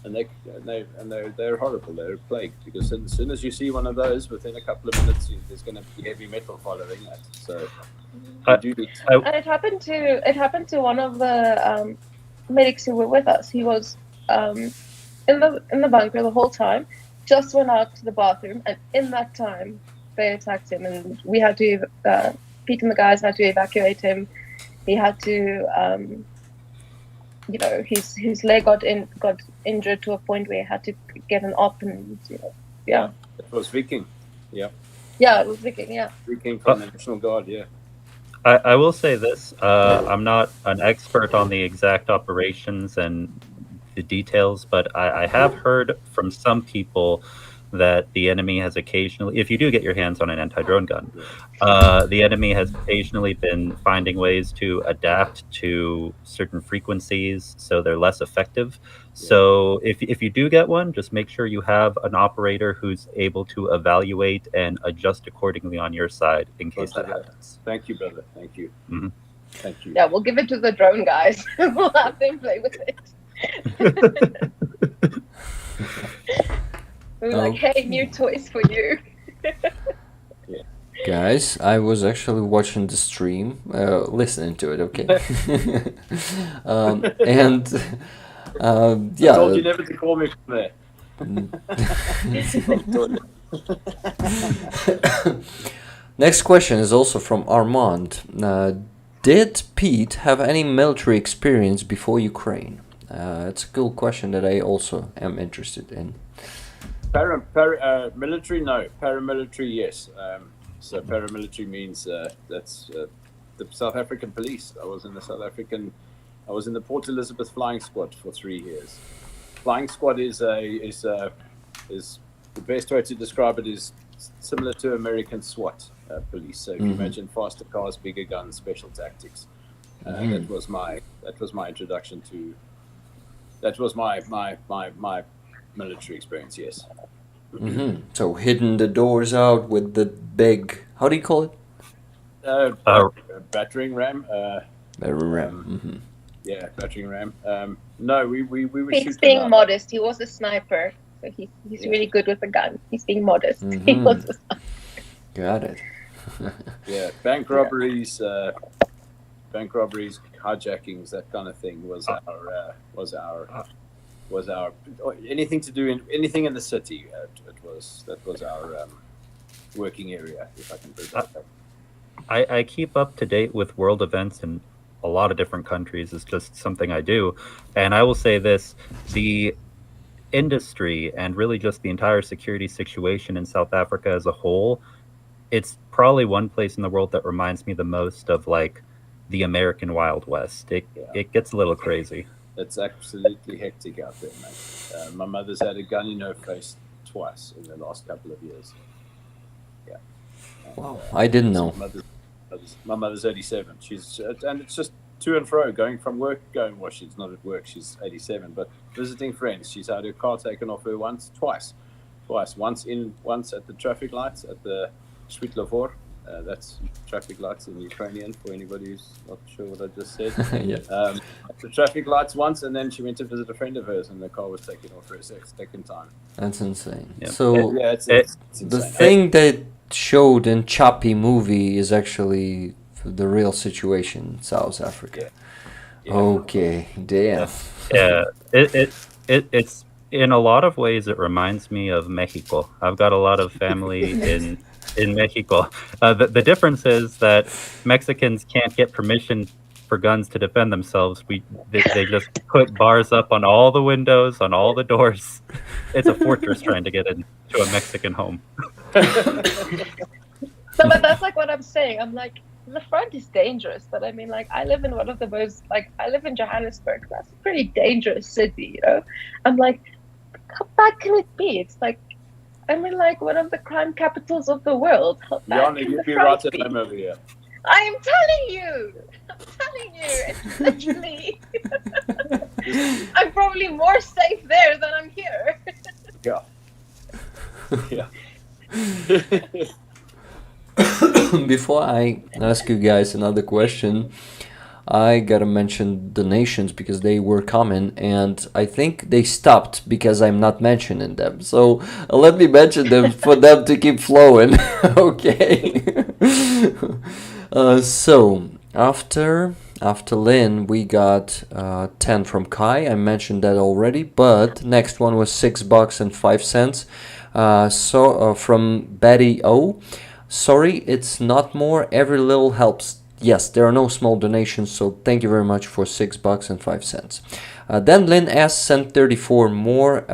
Speaker 7: and they're horrible. They're a plague, because as soon as you see one of those, within a couple of minutes, there's going to be heavy metal following that. So
Speaker 6: And it happened to one of the medics who were with us. He was in the bunker the whole time. Just went out to the bathroom, and in that time they attacked him, and we had to Pete and the guys had to evacuate him. He had to his leg got injured to a point where he had to get an op, and
Speaker 7: it was Viking. Yeah,
Speaker 6: it was Viking. Yeah,
Speaker 7: Viking from the National Guard. Yeah.
Speaker 4: I will say this. I'm not an expert on the exact operations and the details, but I have heard from some people that the enemy has occasionally, if you do get your hands on an anti-drone gun, the enemy has occasionally been finding ways to adapt to certain frequencies so they're less effective. So if you do get one, just make sure you have an operator who's able to evaluate and adjust accordingly on your side in case that happens.
Speaker 7: Thank you, brother. Thank you.
Speaker 4: Mm-hmm.
Speaker 7: Thank you.
Speaker 6: Yeah, we'll give it to the drone guys. We'll have them play with it. We're like, hey, new toys for you.
Speaker 3: Guys, I was actually watching the stream, listening to it, okay?
Speaker 7: I told you never to call me from there.
Speaker 3: Next question is also from Armand. Did Pete have any military experience before Ukraine? It's a cool question that I also am interested in.
Speaker 7: Military, no. Paramilitary, yes. So paramilitary means that's the South African police. I was in the Port Elizabeth Flying Squad for 3 years. Flying Squad is the best way to describe it is similar to American SWAT police. So if you imagine faster cars, bigger guns, special tactics. That was my introduction to. That was my military experience. Yes.
Speaker 3: Mm-hmm. So hitting the doors out with the big, how do you call it?
Speaker 7: Battering ram.
Speaker 3: Battering ram.
Speaker 7: Yeah, battering ram. No, we were
Speaker 6: He's
Speaker 7: shooting
Speaker 6: being
Speaker 7: up.
Speaker 6: modest. He was a sniper, so he's really good with a gun. He's being modest. He was a sniper.
Speaker 3: Got it.
Speaker 7: Yeah, bank robberies, hijackings, that kind of thing was our anything to do anything in the city. That was our working area, if I can put it that way.
Speaker 4: I keep up to date with world events in a lot of different countries. It's just something I do. And I will say this, the industry and really just the entire security situation in South Africa as a whole, it's probably one place in the world that reminds me the most of like the American Wild West. It gets a little crazy.
Speaker 7: It's absolutely hectic out there, mate. My mother's had a gun in her face twice in the last couple of years. Yeah. And,
Speaker 3: Wow, I didn't know.
Speaker 7: My mother's 87. She's and it's just to and fro, going from work, going. Well, she's not at work. She's 87, but visiting friends. She's had her car taken off her twice. Once at the traffic lights at the Svetlovor. That's traffic lights in Ukrainian for anybody who's not sure what I just said.
Speaker 3: Yeah.
Speaker 7: The traffic lights once, and then she went to visit a friend of hers, and the car was taken off her second time.
Speaker 3: That's insane.
Speaker 4: Yeah.
Speaker 3: So
Speaker 7: Yeah, it's
Speaker 3: the
Speaker 7: insane.
Speaker 3: thing that showed in Chappie movie is actually the real situation in South Africa.
Speaker 7: Yeah.
Speaker 3: Okay, damn.
Speaker 4: Yeah, it's in a lot of ways it reminds me of Mexico. I've got a lot of family in Mexico. The difference is that Mexicans can't get permission for guns to defend themselves. They just put bars up on all the windows, on all the doors. It's a fortress trying to get into a Mexican home.
Speaker 6: So, but that's like what I'm saying. I'm like, the front is dangerous, but I mean, like, I live in one of the most, like, I live in Johannesburg. That's a pretty dangerous city, you know? I'm like, how bad can it be? It's like, I mean, like, one of the crime capitals of the world. How bad
Speaker 7: Yana,
Speaker 6: can
Speaker 7: you'd
Speaker 6: the
Speaker 7: be
Speaker 6: front
Speaker 7: right at
Speaker 6: be?
Speaker 7: home over here.
Speaker 6: I am telling you, it's literally, I'm probably more safe there than I'm here.
Speaker 7: Yeah. Yeah.
Speaker 3: Before I ask you guys another question, I gotta mention donations because they were coming, and I think they stopped because I'm not mentioning them. So let me mention them for them to keep flowing. Okay. So after Lynn, we got 10 from Kai. I mentioned that already, but next one was $6.05. So from Betty O. Sorry, it's not more. Every little helps. Yes, there are no small donations, so thank you very much for $6.05. Then Lynn S sent 34 more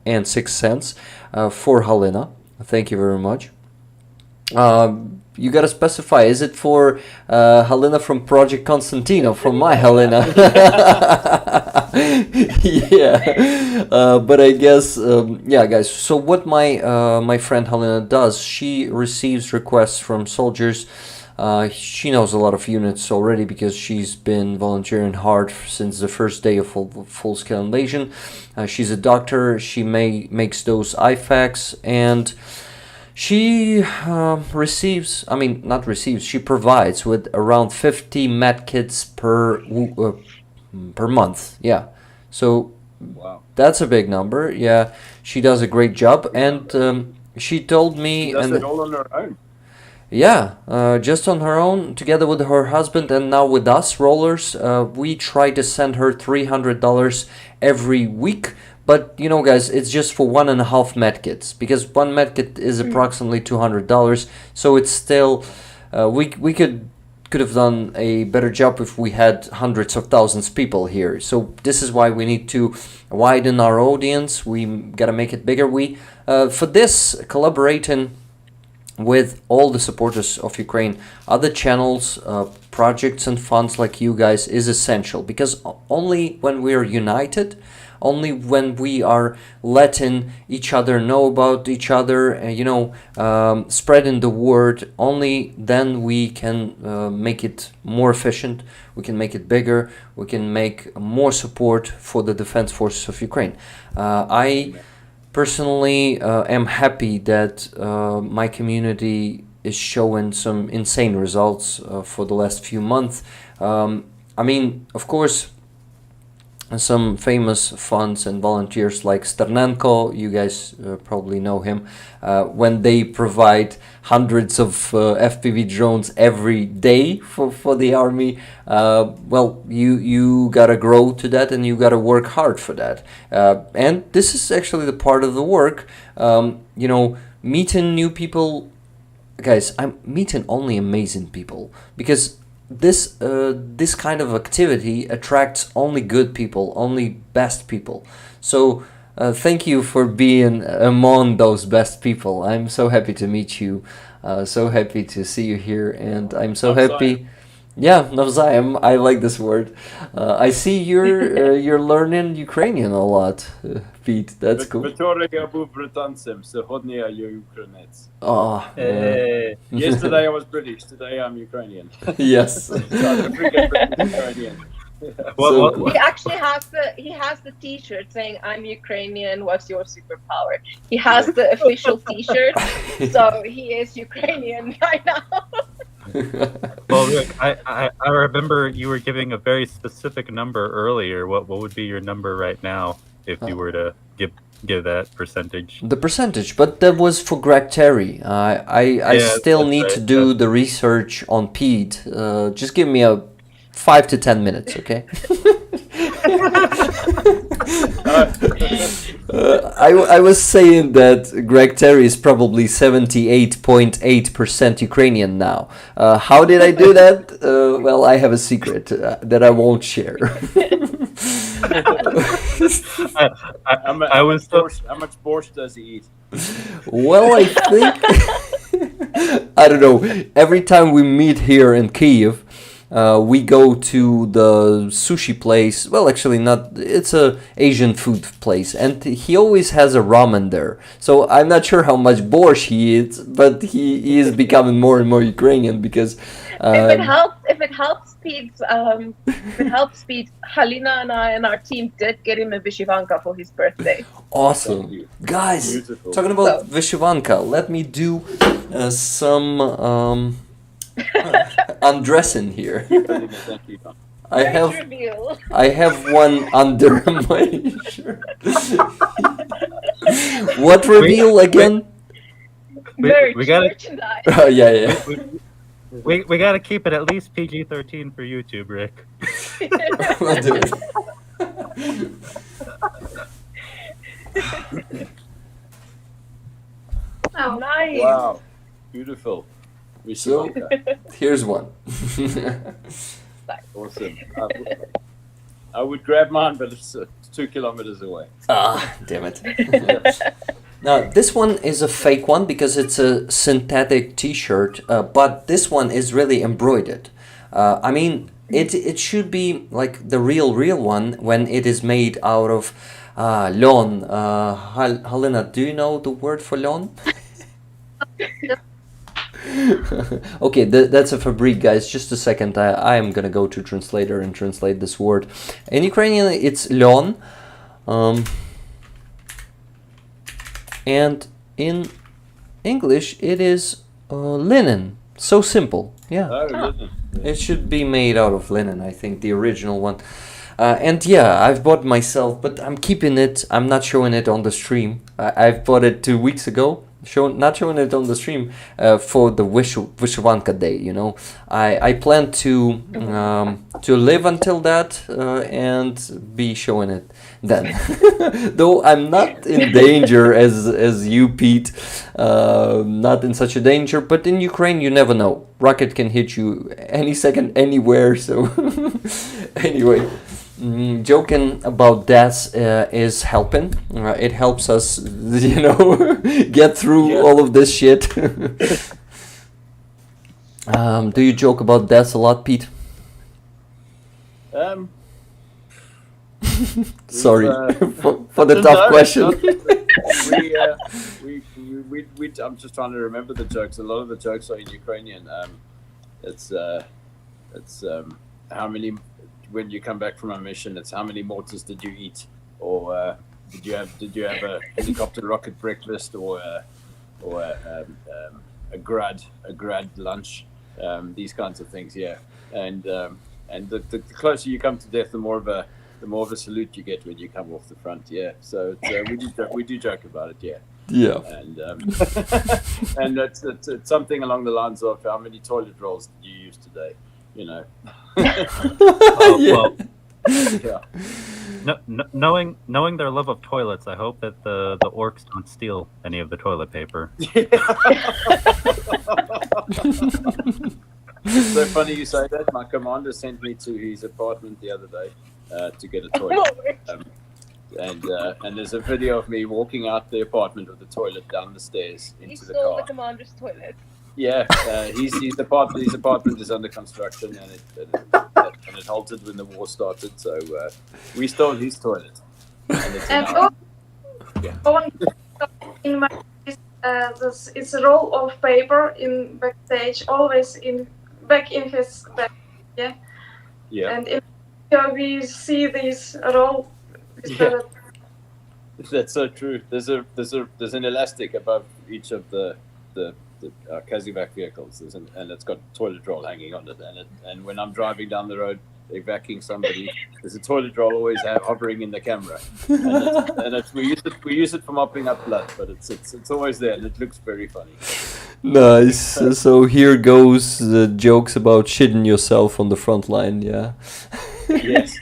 Speaker 3: and 6 cents for Halyna. Thank you very much. You gotta specify, is it for Halyna from Project Konstantin or from my Halyna? Yeah, but I guess, yeah, guys. So what my friend Halyna does, she receives requests from soldiers. She knows a lot of units already because she's been volunteering hard since the first day of full-scale invasion. She's a doctor. She makes those IFACs, and she she provides with around 50 medkits per month. Yeah, so
Speaker 7: Wow.
Speaker 3: that's a big number. Yeah, she does a great job, and she told me,
Speaker 7: She does
Speaker 3: and
Speaker 7: it all on her own.
Speaker 3: yeah, just on her own, together with her husband, and now with us, Rollers, we try to send her $300 every week. But, you know, guys, it's just for 1.5 medkits, because one medkit is approximately $200. So it's still, we could have done a better job if we had hundreds of thousands of people here. So this is why we need to widen our audience. We gotta make it bigger. We, for this, collaborating with all the supporters of Ukraine, other channels, projects and funds like you guys is essential, because only when we are united, only when we are letting each other know about each other, spreading the word, only then we can make it more efficient, we can make it bigger, we can make more support for the defense forces of Ukraine. I personally am happy that my community is showing some insane results for the last few months. I mean, of course, some famous funds and volunteers like Sternenko, you guys probably know him, when they provide hundreds of FPV drones every day for the army, well, you gotta grow to that, and you gotta work hard for that. And this is actually the part of the work, meeting new people. Guys, I'm meeting only amazing people, because this kind of activity attracts only good people, only best people. So Thank you for being among those best people. I'm so happy to meet you. So happy to see you here, and I'm so happy. Yeah, навзаєм. I like this word. I see you're learning Ukrainian a lot, Pete. That's cool.
Speaker 7: Вчора я був британцем, сьогодні я українець.
Speaker 3: Oh,
Speaker 4: Hey.
Speaker 7: Yesterday I was British, today I'm Ukrainian.
Speaker 3: yes.
Speaker 7: Don't forget British Ukrainian.
Speaker 4: Well,
Speaker 3: So-
Speaker 6: He actually has the T-shirt saying "I'm Ukrainian. What's your superpower?" He has the official T-shirt, so he is Ukrainian right now.
Speaker 4: Well, Rick, I remember you were giving a very specific number earlier. What would be your number right now if you were to give that percentage?
Speaker 3: The percentage, but that was for Greg Terry. I
Speaker 4: Yeah,
Speaker 3: still
Speaker 4: that's
Speaker 3: need
Speaker 4: right,
Speaker 3: to do the research on Pete. Just give me a 5 to 10 minutes, okay? I was saying that Greg Terry is probably 78.8% Ukrainian now. How did I do that? Well, I have a secret that I won't share.
Speaker 7: How much borscht does he eat?
Speaker 3: Well, I think I don't know. Every time we meet here in Kyiv, we go to the sushi place. Well, actually, not. It's a Asian food place, and he always has a ramen there. So I'm not sure how much borscht he eats, but he is becoming more and more Ukrainian because.
Speaker 6: If it helps Pete, Halyna and I and our team did get him a Vishivanka for his birthday.
Speaker 3: Awesome,
Speaker 7: Thank you.
Speaker 3: guys.
Speaker 7: Beautiful.
Speaker 3: Talking about Vishivanka, let me do some undressing here.
Speaker 7: Thank you.
Speaker 3: I have one under my shirt. What reveal again?
Speaker 4: We gotta
Speaker 6: Merchandise.
Speaker 3: Oh, yeah.
Speaker 4: we gotta keep it at least PG-13 for YouTube, Rick.
Speaker 3: We'll do it.
Speaker 5: Oh,
Speaker 6: Nice.
Speaker 7: Wow. Beautiful.
Speaker 3: So, here's one.
Speaker 7: Awesome. I would grab mine, but it's 2 kilometers away.
Speaker 3: Ah, damn it. Now, this one is a fake one because it's a synthetic t-shirt, but this one is really embroidered. I mean, it should be like the real one when it is made out of lon. Halyna, do you know the word for lon? Okay, that's a fabric, guys. Just a second. I am gonna go to translator and translate this word. In Ukrainian, it's lon. And in English, it is linen. So simple. Yeah.
Speaker 7: Oh, listen.
Speaker 3: It should be made out of linen, I think, the original one. And yeah, I've bought myself, but I'm keeping it. I'm not showing it on the stream. I've bought it 2 weeks ago. Not showing it on the stream for the Vyshivanka day, you know. I plan to live until that and be showing it then. Though I'm not in danger as you, Pete. Not in such a danger, but in Ukraine you never know. Rocket can hit you any second, anywhere. So anyway. Joking about deaths is helping. It helps us, you know, get through all of this shit. Do you joke about deaths a lot, Pete? Sorry for the tough question.
Speaker 7: I'm just trying to remember the jokes. A lot of the jokes are in Ukrainian. It's how many. When you come back from a mission, it's how many mortars did you eat, or did you have a helicopter rocket breakfast, or a grad lunch, these kinds of things. Yeah, and the closer you come to death, the more of a salute you get when you come off the front. Yeah, so we do joke about it. Yeah.
Speaker 3: Yeah.
Speaker 7: And and it's something along the lines of how many toilet rolls did you use today? You know.
Speaker 3: Yeah.
Speaker 7: Yeah.
Speaker 4: Knowing their love of toilets, I hope that the orcs don't steal any of the toilet paper.
Speaker 7: So funny you say that. My commander sent me to his apartment the other day to get a toilet. And there's a video of me walking out the apartment with the toilet down the stairs
Speaker 6: You
Speaker 7: into the
Speaker 6: stole
Speaker 7: car.
Speaker 6: the commander's toilet.
Speaker 7: Yeah, his apartment is under construction, and it halted when the war started. So we stole his toilet. And it's
Speaker 5: And
Speaker 7: now,
Speaker 5: in my it's a roll of paper in backstage, always back in his bag. Yeah.
Speaker 7: yeah,
Speaker 5: And in here we see this roll.
Speaker 7: Yeah. That's so true. There's an elastic above each of the Kazivac vehicles, and it's got a toilet roll hanging on it. And when I'm driving down the road evacuating somebody, there's a toilet roll always hovering in the camera, and we use it for mopping up blood, but it's always there, and it looks very funny.
Speaker 3: Nice. So here goes the jokes about shitting yourself on the front line. Yeah.
Speaker 7: Yes.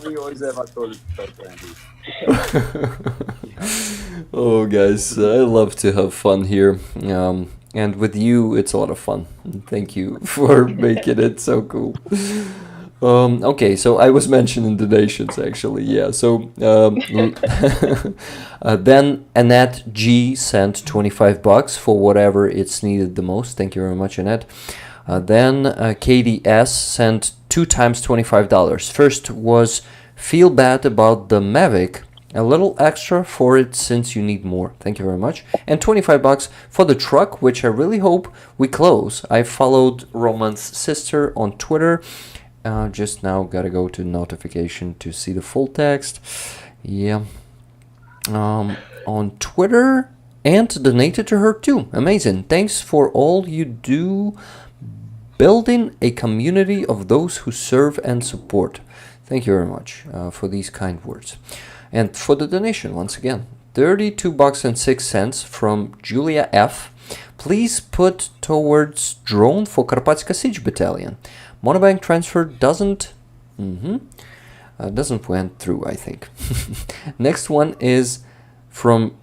Speaker 7: We always have our toilet paper handy.
Speaker 3: Oh, guys, I love to have fun here. And with you, it's a lot of fun. Thank you for making it so cool. Okay, so I was mentioning donations, actually. Yeah, so then Annette G sent $25 for whatever it's needed the most. Thank you very much, Annette. Then Katie S sent 2 times $25. First was feel bad about the Mavic, a little extra for it since you need more. Thank you very much. And $25 for the truck, which I really hope we close. I followed Roman's sister on Twitter. Just now gotta go to notification to see the full text. Yeah. On Twitter, and donated to her too. Amazing. Thanks for all you do building a community of those who serve and support. Thank you very much for these kind words. And for the donation, once again, $32.06 from Julia F. Please put towards drone for Karpatska Sich Battalion. Monobank transfer doesn't went through, I think. Next one is from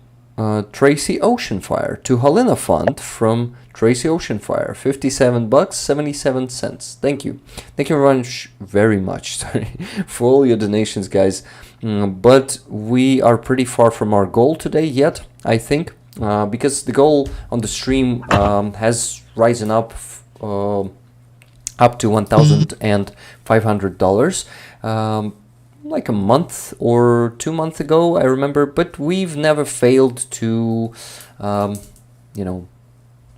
Speaker 3: Tracy Oceanfire to Halyna Fund from Tracy Oceanfire, $57.77. Thank you. Thank you very much for all your donations, guys. But we are pretty far from our goal today yet, I think, because the goal on the stream has risen up to $1,500. Like a month or 2 months ago, I remember, but we've never failed to,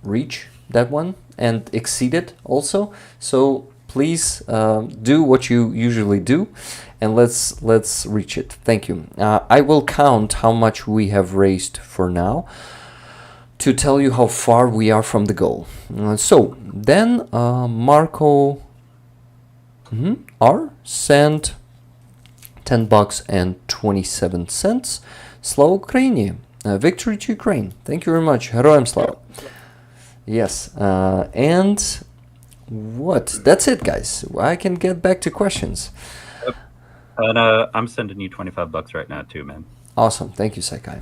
Speaker 3: reach that one and exceed it also. So please do what you usually do, and let's reach it. Thank you. I will count how much we have raised for now to tell you how far we are from the goal. So then Marco R sent $10.27. Slava Ukraini. Victory to Ukraine. Thank you very much. Heroям Slava. Yes. And what? That's it, guys. I can get back to questions.
Speaker 4: And I'm sending you $25 right now too, man.
Speaker 3: Awesome. Thank you, Secai.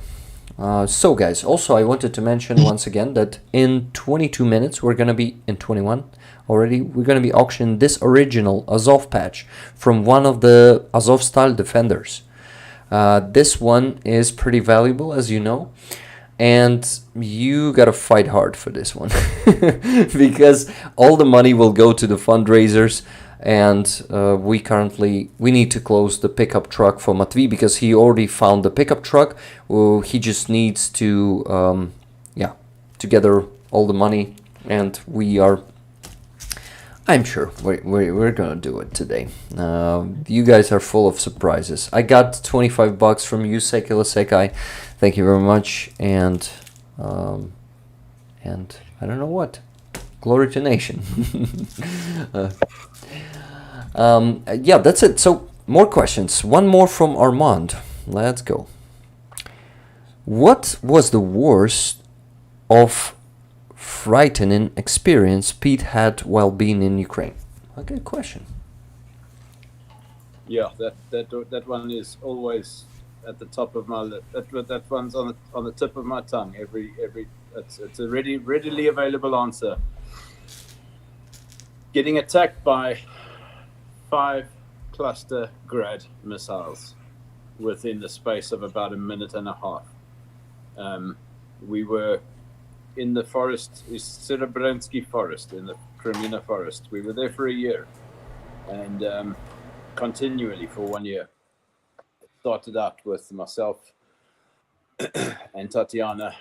Speaker 3: So, guys, also I wanted to mention once again that in 22 minutes, we're going to be in 21 already. We're going to be auctioning this original Azov patch from one of the Azovstal defenders. This one is pretty valuable, as you know, and you got to fight hard for this one because all the money will go to the fundraisers. And we need to close the pickup truck for Matvey because he already found the pickup truck. He just needs to to gather all the money, and I'm sure we're gonna do it today. You guys are full of surprises. I got $25 from you, Secular Secai. Thank you very much, and I don't know what. Glory to nation. Yeah, that's it. So, more questions. One more from Armand. Let's go. What was the worst of frightening experience Pete had while being in Ukraine? A good question.
Speaker 7: Yeah, that one is always at the top of my list. That one's on the tip of my tongue. It's a readily available answer. Getting attacked by 5 cluster Grad missiles within the space of about a minute and a half. We were in the forest, Serebrensky forest, in the Crimea forest. We were there for a year, and continually for 1 year. It started out with myself and Tatiana.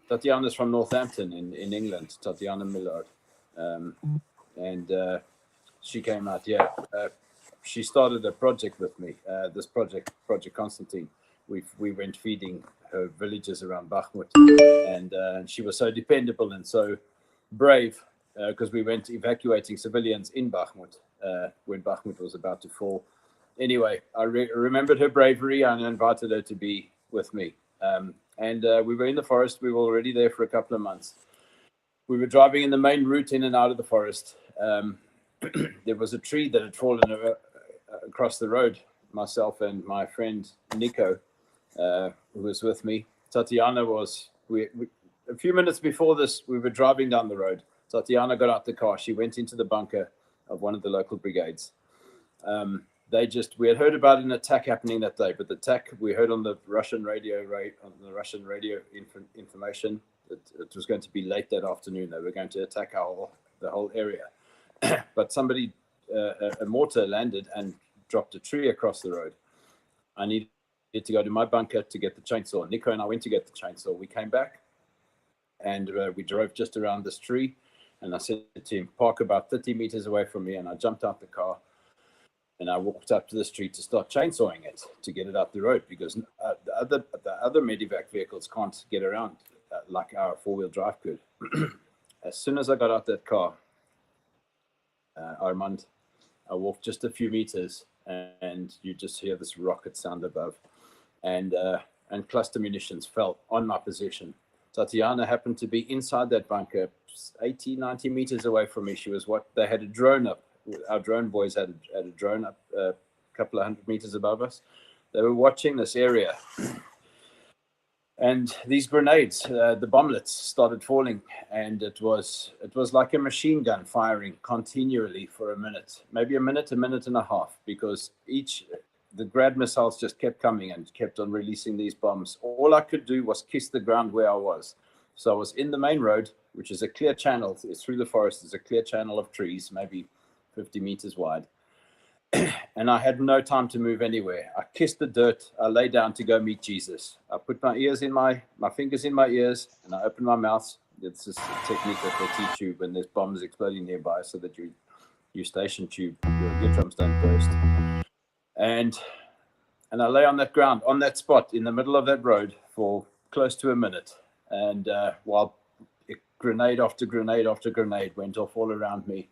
Speaker 7: Tatiana's from Northampton in England, Tatiana Millard. And she came out, she started a project with me, this project, Project Konstantin. We went feeding her villages around Bakhmut, and she was so dependable and so brave, because we went evacuating civilians in Bakhmut when Bakhmut was about to fall. Anyway, I remembered her bravery and invited her to be with me. And we were in the forest. We were already there for a couple of months. We were driving in the main route in and out of the forest. There was a tree that had fallen across the road. Myself and my friend Nico, who was with me. Tatiana was, a few minutes before this, we were driving down the road. Tatiana got out the car. She went into the bunker of one of the local brigades. We had heard about an attack happening that day, but the attack we heard on the Russian radio, information that it was going to be late that afternoon. They were going to attack the whole area. But somebody, a mortar landed and dropped a tree across the road. I needed to go to my bunker to get the chainsaw. Nico and I went to get the chainsaw. We came back and we drove just around this tree. And I said to him, park about 30 meters away from me. And I jumped out the car and I walked up to the street to start chainsawing it to get it out the road, because the other medevac vehicles can't get around like our four-wheel drive could. As soon as I got out that car, Armand, I walked just a few meters and you just hear this rocket sound above, and cluster munitions fell on my position. Tatiana happened to be inside that bunker 80, 90 meters away from me. They had a drone up. Our drone boys had a drone up a couple of 100 meters above us. They were watching this area. And these grenades, the bomblets, started falling, and it was like a machine gun firing continually for a minute, maybe a minute and a half, because the Grad missiles just kept coming and kept on releasing these bombs. All I could do was kiss the ground where I was. So I was in the main road, which is a clear channel. It's through the forest. There's a clear channel of trees, maybe 50 meters wide. And I had no time to move anywhere. I kissed the dirt. I lay down to go meet Jesus. I put my fingers in my ears, and I opened my mouth. It's this technique that they teach you when there's bombs exploding nearby, so that your station tube, your eardrums don't burst. And I lay on that ground, on that spot, in the middle of that road for close to a minute. And while grenade after grenade after grenade went off all around me,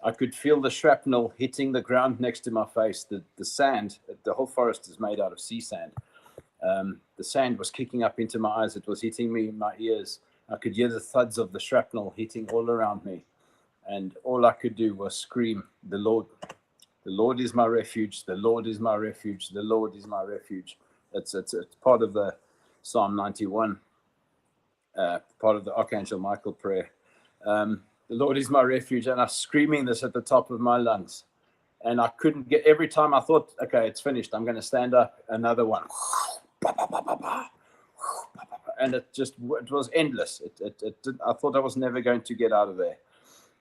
Speaker 7: I could feel the shrapnel hitting the ground next to my face. The sand, the whole forest is made out of sea sand. The sand was kicking up into my eyes. It was hitting me in my ears. I could hear the thuds of the shrapnel hitting all around me. And all I could do was scream, the Lord is my refuge. The Lord is my refuge. The Lord is my refuge. It's part of the Psalm 91, part of the Archangel Michael prayer. The Lord is my refuge, and I was screaming this at the top of my lungs. And I couldn't get, every time I thought, okay, it's finished, I'm going to stand up, another one. And it was endless. I thought I was never going to get out of there.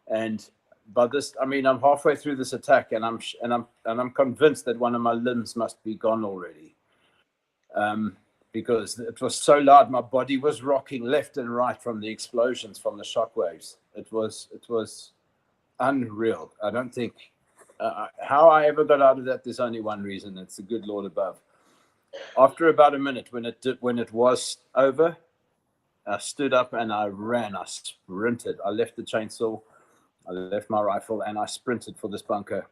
Speaker 7: And by this, I mean, I'm halfway through this attack, and I'm convinced that one of my limbs must be gone already. Because it was so loud, my body was rocking left and right from the explosions, from the shockwaves. It was unreal. I don't think how I ever got out of that. There's only one reason. It's the good Lord above. After about a minute, when it was over, I stood up and I ran. I sprinted. I left the chainsaw, I left my rifle, and I sprinted for this bunker.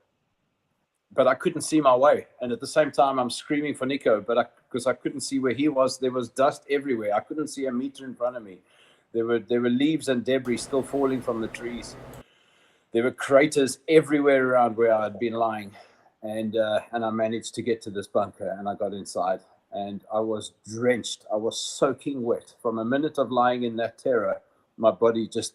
Speaker 7: But I couldn't see my way. And at the same time, I'm screaming for Nico, because I couldn't see where he was. There was dust everywhere. I couldn't see a meter in front of me. There were leaves and debris still falling from the trees. There were craters everywhere around where I had been lying. And I managed to get to this bunker, and I got inside. And I was drenched. I was soaking wet. From a minute of lying in that terror, my body just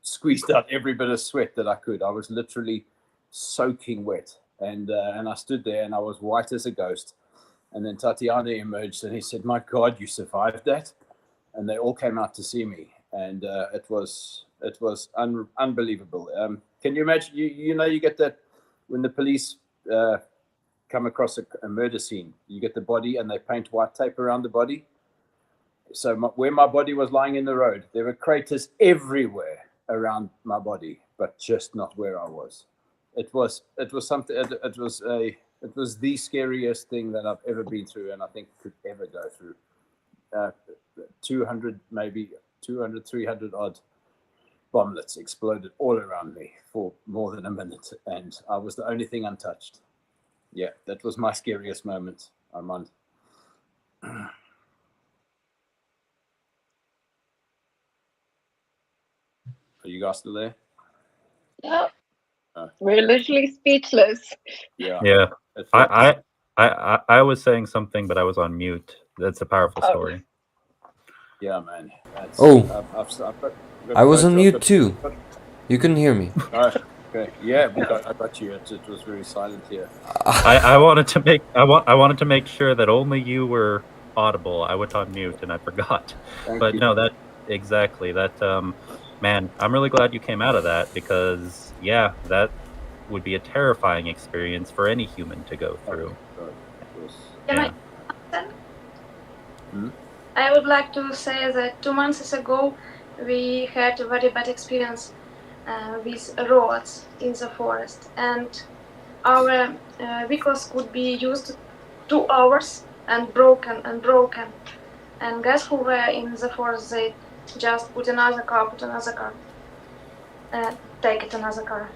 Speaker 7: squeezed out every bit of sweat that I could. I was literally soaking wet. And I stood there and I was white as a ghost. And then Tatiana emerged and he said, "My God, you survived that!" And they all came out to see me, and it was unbelievable. Can you imagine? You get that when the police come across a murder scene, you get the body and they paint white tape around the body. So where my body was lying in the road, there were craters everywhere around my body, but just not where I was. It was something. It was the scariest thing that I've ever been through, and I think could ever go through. 200, 300 odd bomblets exploded all around me for more than a minute, and I was the only thing untouched. Yeah, that was my scariest moment, Armand. Are you guys still there?
Speaker 6: Yeah. We're literally speechless.
Speaker 7: Yeah.
Speaker 4: Yeah. I was saying something, but I was on mute. That's a powerful story.
Speaker 7: Yeah, man.
Speaker 3: I was on mute too. You couldn't hear me.
Speaker 7: Okay. Yeah, I got you. It was very silent here.
Speaker 4: I wanted to make sure that only you were audible. I went on mute and I forgot.
Speaker 7: Thank you.
Speaker 4: No, that exactly that. Man, I'm really glad you came out of that, because that would be a terrifying experience for any human to go through.
Speaker 5: I would like to say that 2 months ago we had a very bad experience with roads in the forest, and our vehicles could be used 2 hours and broken. And guys who were in the forest, they just put another car, take it another car.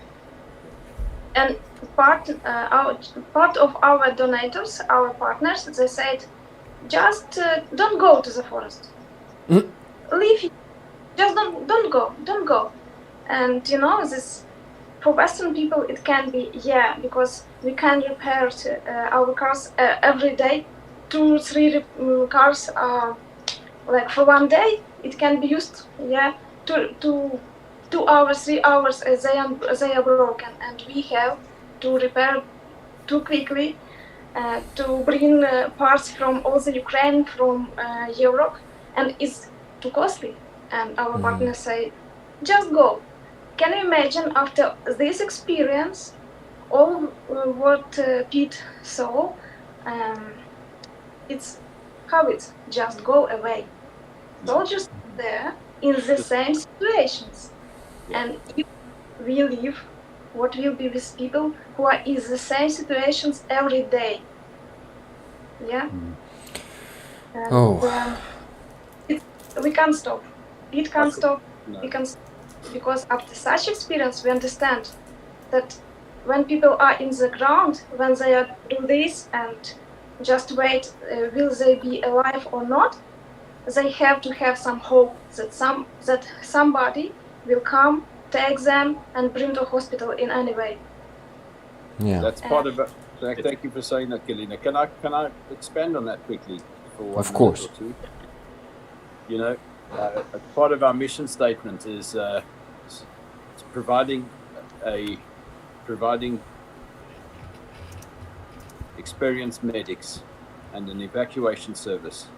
Speaker 5: And part of our donators, our partners, they said, just don't go to the forest. Leave it. Just don't go. And this for Western people it can be because we can repair our cars every day. 2-3 cars like for one day it can be used 2 hours, 3 hours they are broken, and we have to repair too quickly to bring parts from all the Ukraine, from Europe, and it's too costly. And our partners say, just go. Can you imagine after this experience, all what Pete saw? It's just go away. Soldiers there in the same situations, and if we live, what will be with people who are in the same situations every day? Yeah. And, we can't stop. It can't stop.
Speaker 7: No.
Speaker 5: We can, because after such experience, we understand that when people are in the ground, when they are do this and just wait, will they be alive or not? They have to have some hope that somebody will come, take them, and bring to hospital in any way.
Speaker 3: Yeah.
Speaker 7: That's part of it. Thank you for saying that, Galina. Can I expand on that quickly for 1
Speaker 3: Of course.
Speaker 7: minute or two? Part of our mission statement is providing experienced medics and an evacuation service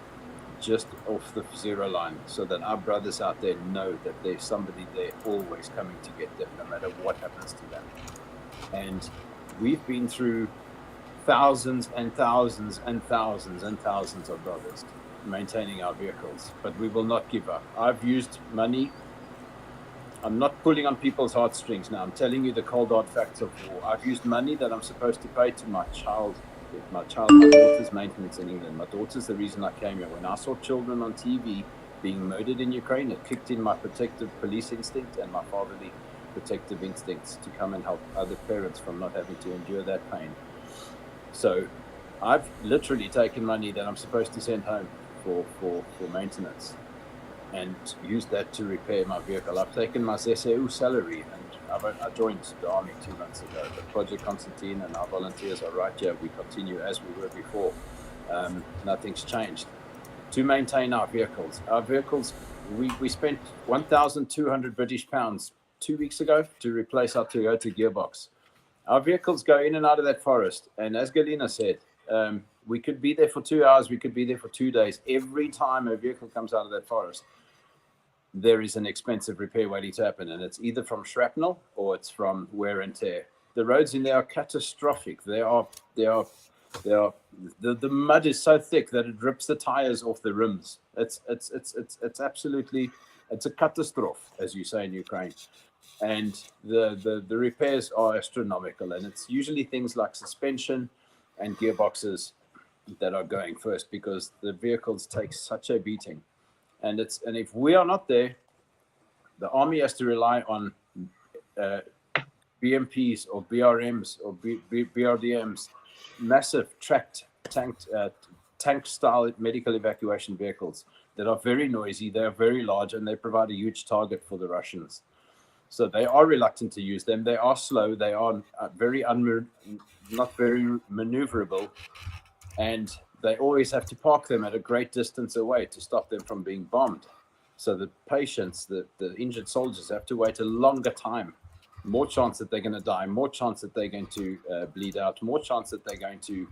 Speaker 7: just off the zero line, so that our brothers out there know that there's somebody there always coming to get them, no matter what happens to them. And we've been through thousands and thousands and thousands and thousands of dollars maintaining our vehicles, but we will not give up. I've used money. I'm not pulling on people's heartstrings now. I'm telling you the cold hard facts of war. I've used money that I'm supposed to pay to my daughter's maintenance in England. My daughter's the reason I came here. When I saw children on TV being murdered in Ukraine, it kicked in my protective police instinct and my fatherly protective instincts to come and help other parents from not having to endure that pain. So I've literally taken money that I'm supposed to send home for maintenance and used that to repair my vehicle. I've taken my ZSU salary, and I joined the army 2 months ago. But Project Konstantin and our volunteers are right here. We continue as we were before. Nothing's changed. To maintain our vehicles, we spent 1,200 British pounds 2 weeks ago to replace our Toyota gearbox. Our vehicles go in and out of that forest. And as Galina said, we could be there for 2 hours. We could be there for 2 days. Every time a vehicle comes out of that forest, there is an expensive repair waiting to happen. And it's either from shrapnel or it's from wear and tear. The roads in there are catastrophic. The mud is so thick that it rips the tires off the rims. It's absolutely, it's a catastrophe, as you say in Ukraine. And the repairs are astronomical, and it's usually things like suspension and gearboxes that are going first, because the vehicles take such a beating. And if we are not there, the army has to rely on BMPs or BRMs or BRDMs, massive tracked tank-style medical evacuation vehicles that are very noisy, they are very large, and they provide a huge target for the Russians. So they are reluctant to use them. They are slow. They are not very maneuverable, and they always have to park them at a great distance away to stop them from being bombed. So the patients, the injured soldiers, have to wait a longer time. More chance that they're going to die, more chance that they're going to bleed out, more chance that they're going to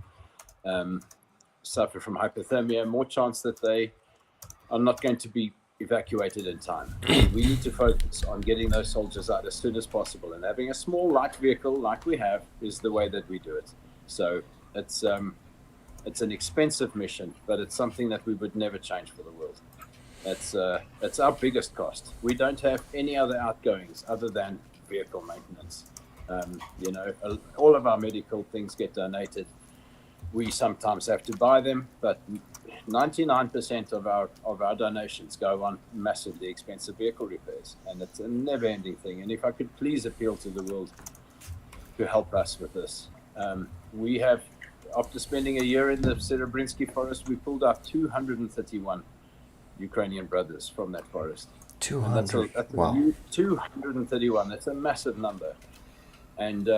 Speaker 7: suffer from hypothermia, more chance that they are not going to be evacuated in time. We need to focus on getting those soldiers out as soon as possible, and having a small light vehicle like we have is the way that we do it. So it's an expensive mission, but it's something that we would never change for the world. That's our biggest cost. We don't have any other outgoings other than vehicle maintenance. All of our medical things get donated. We sometimes have to buy them, but 99% of our donations go on massively expensive vehicle repairs, and it's a never-ending thing. And if I could please appeal to the world to help us with this, we have, after spending a year in the Serebrinsky forest, we pulled out 231 Ukrainian brothers from that forest.
Speaker 3: 200.
Speaker 7: That's
Speaker 3: Wow.
Speaker 7: 231. That's a massive number, and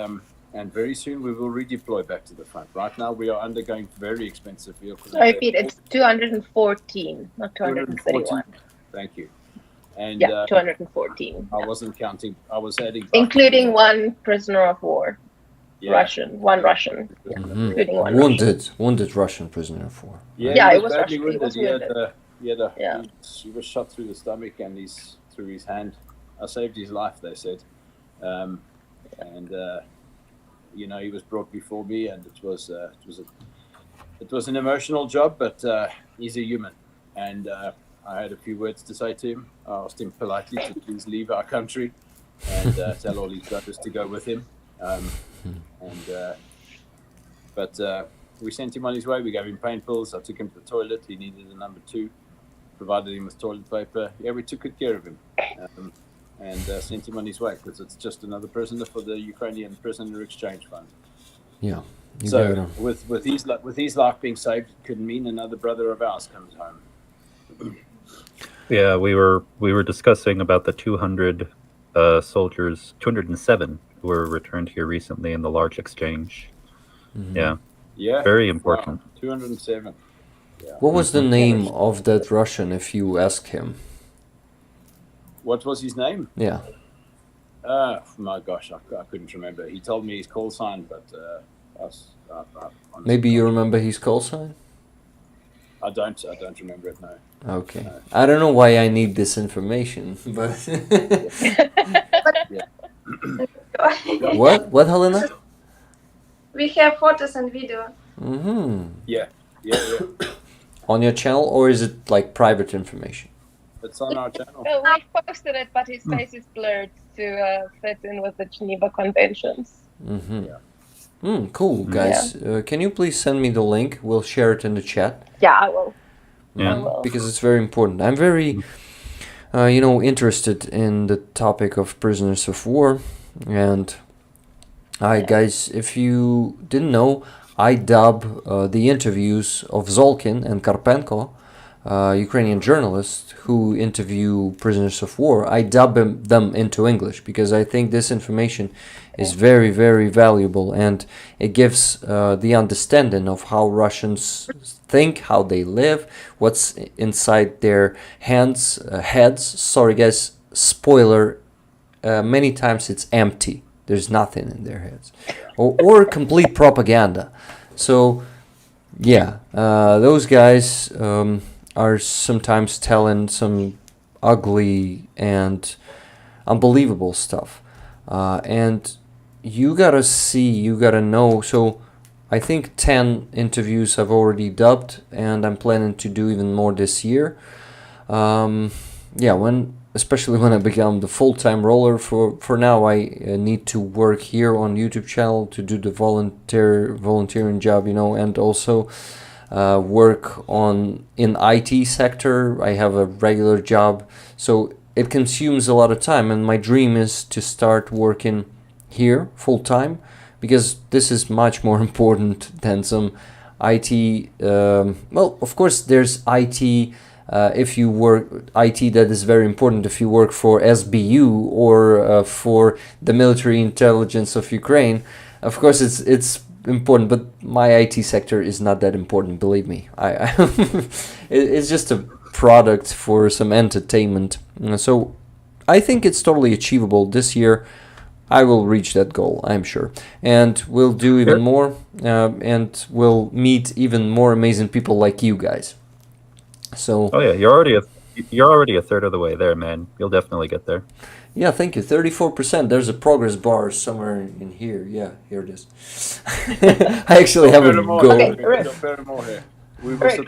Speaker 7: very soon we will redeploy back to the front. Right now we are undergoing very expensive vehicle.
Speaker 6: I repeat, it's 214, not 231.
Speaker 7: Thank you. And
Speaker 6: Yeah, 214.
Speaker 7: I wasn't counting. I was adding,
Speaker 6: Including one prisoner of war,
Speaker 7: yeah.
Speaker 6: one Russian, including one Russian.
Speaker 3: Wounded Russian prisoner of war.
Speaker 6: Yeah,
Speaker 7: he
Speaker 6: it was
Speaker 7: badly
Speaker 6: Russian. He was wounded.
Speaker 7: He was shot through the stomach and through his hand. I saved his life, they said, he was brought before me, and it was an emotional job, but he's a human, and I had a few words to say to him. I asked him politely to please leave our country and tell all his brothers to go with him, but we sent him on his way. We gave him pain pills. I took him to the toilet. He needed a number 2. Provided him with toilet paper. Yeah, we took good care of him, and sent him on his way, because it's just another prisoner for the Ukrainian Prisoner Exchange Fund.
Speaker 3: Yeah.
Speaker 7: So with his life being saved, it could mean another brother of ours comes home.
Speaker 4: Yeah, we were discussing about the 200 soldiers, 207 who were returned here recently in the large exchange.
Speaker 3: Mm-hmm.
Speaker 4: Yeah, very important.
Speaker 7: Wow, 207. Yeah.
Speaker 3: What was the name of that Russian, if you ask him?
Speaker 7: What was his name?
Speaker 3: Yeah.
Speaker 7: My gosh, I couldn't remember. He told me his call sign, but
Speaker 3: Maybe you remember his call sign?
Speaker 7: I don't remember it, no.
Speaker 3: Okay. I don't know why I need this information, but... What, Halyna?
Speaker 5: We have photos and video.
Speaker 3: Mm-hmm.
Speaker 7: Yeah.
Speaker 3: On your channel, or is it like private information?
Speaker 7: It's on our channel.
Speaker 6: No, we posted it, but his face is blurred to fit in with the Geneva Conventions.
Speaker 3: Mm-hmm. Yeah. Cool, guys. Yeah. Can you please send me the link? We'll share it in the chat.
Speaker 6: Yeah, I will.
Speaker 4: Yeah.
Speaker 6: I will.
Speaker 3: Because it's very important. I'm very, interested in the topic of prisoners of war. And, guys, if you didn't know, I dub the interviews of Zolkin and Karpenko, Ukrainian journalists who interview prisoners of war. I dub them into English because I think this information is very, very valuable, and it gives the understanding of how Russians think, how they live, what's inside their heads. Sorry guys, spoiler, many times it's empty. There's nothing in their heads, or complete propaganda. So yeah, those guys are sometimes telling some ugly and unbelievable stuff, and you gotta know. So I think 10 interviews I've already dubbed, and I'm planning to do even more this year. Especially when I become the full-time roller. For now, I need to work here on YouTube channel to do the volunteering job, and also work in IT sector. I have a regular job, so it consumes a lot of time, and my dream is to start working here full-time, because this is much more important than some IT. Well, of course, there's IT. If you work IT, that is very important if you work for SBU or for the military intelligence of Ukraine. Of course, it's important, but my IT sector is not that important. Believe me, it's just a product for some entertainment. So I think it's totally achievable this year. I will reach that goal, I'm sure, and we'll do even more, and we'll meet even more amazing people like you guys. So.
Speaker 4: Oh yeah, you're already a third of the way there, man. You'll definitely get there.
Speaker 3: Yeah, thank you. 34%. There's a progress bar somewhere in here. Yeah, here it is. I actually have a goal.
Speaker 6: Okay, Rick,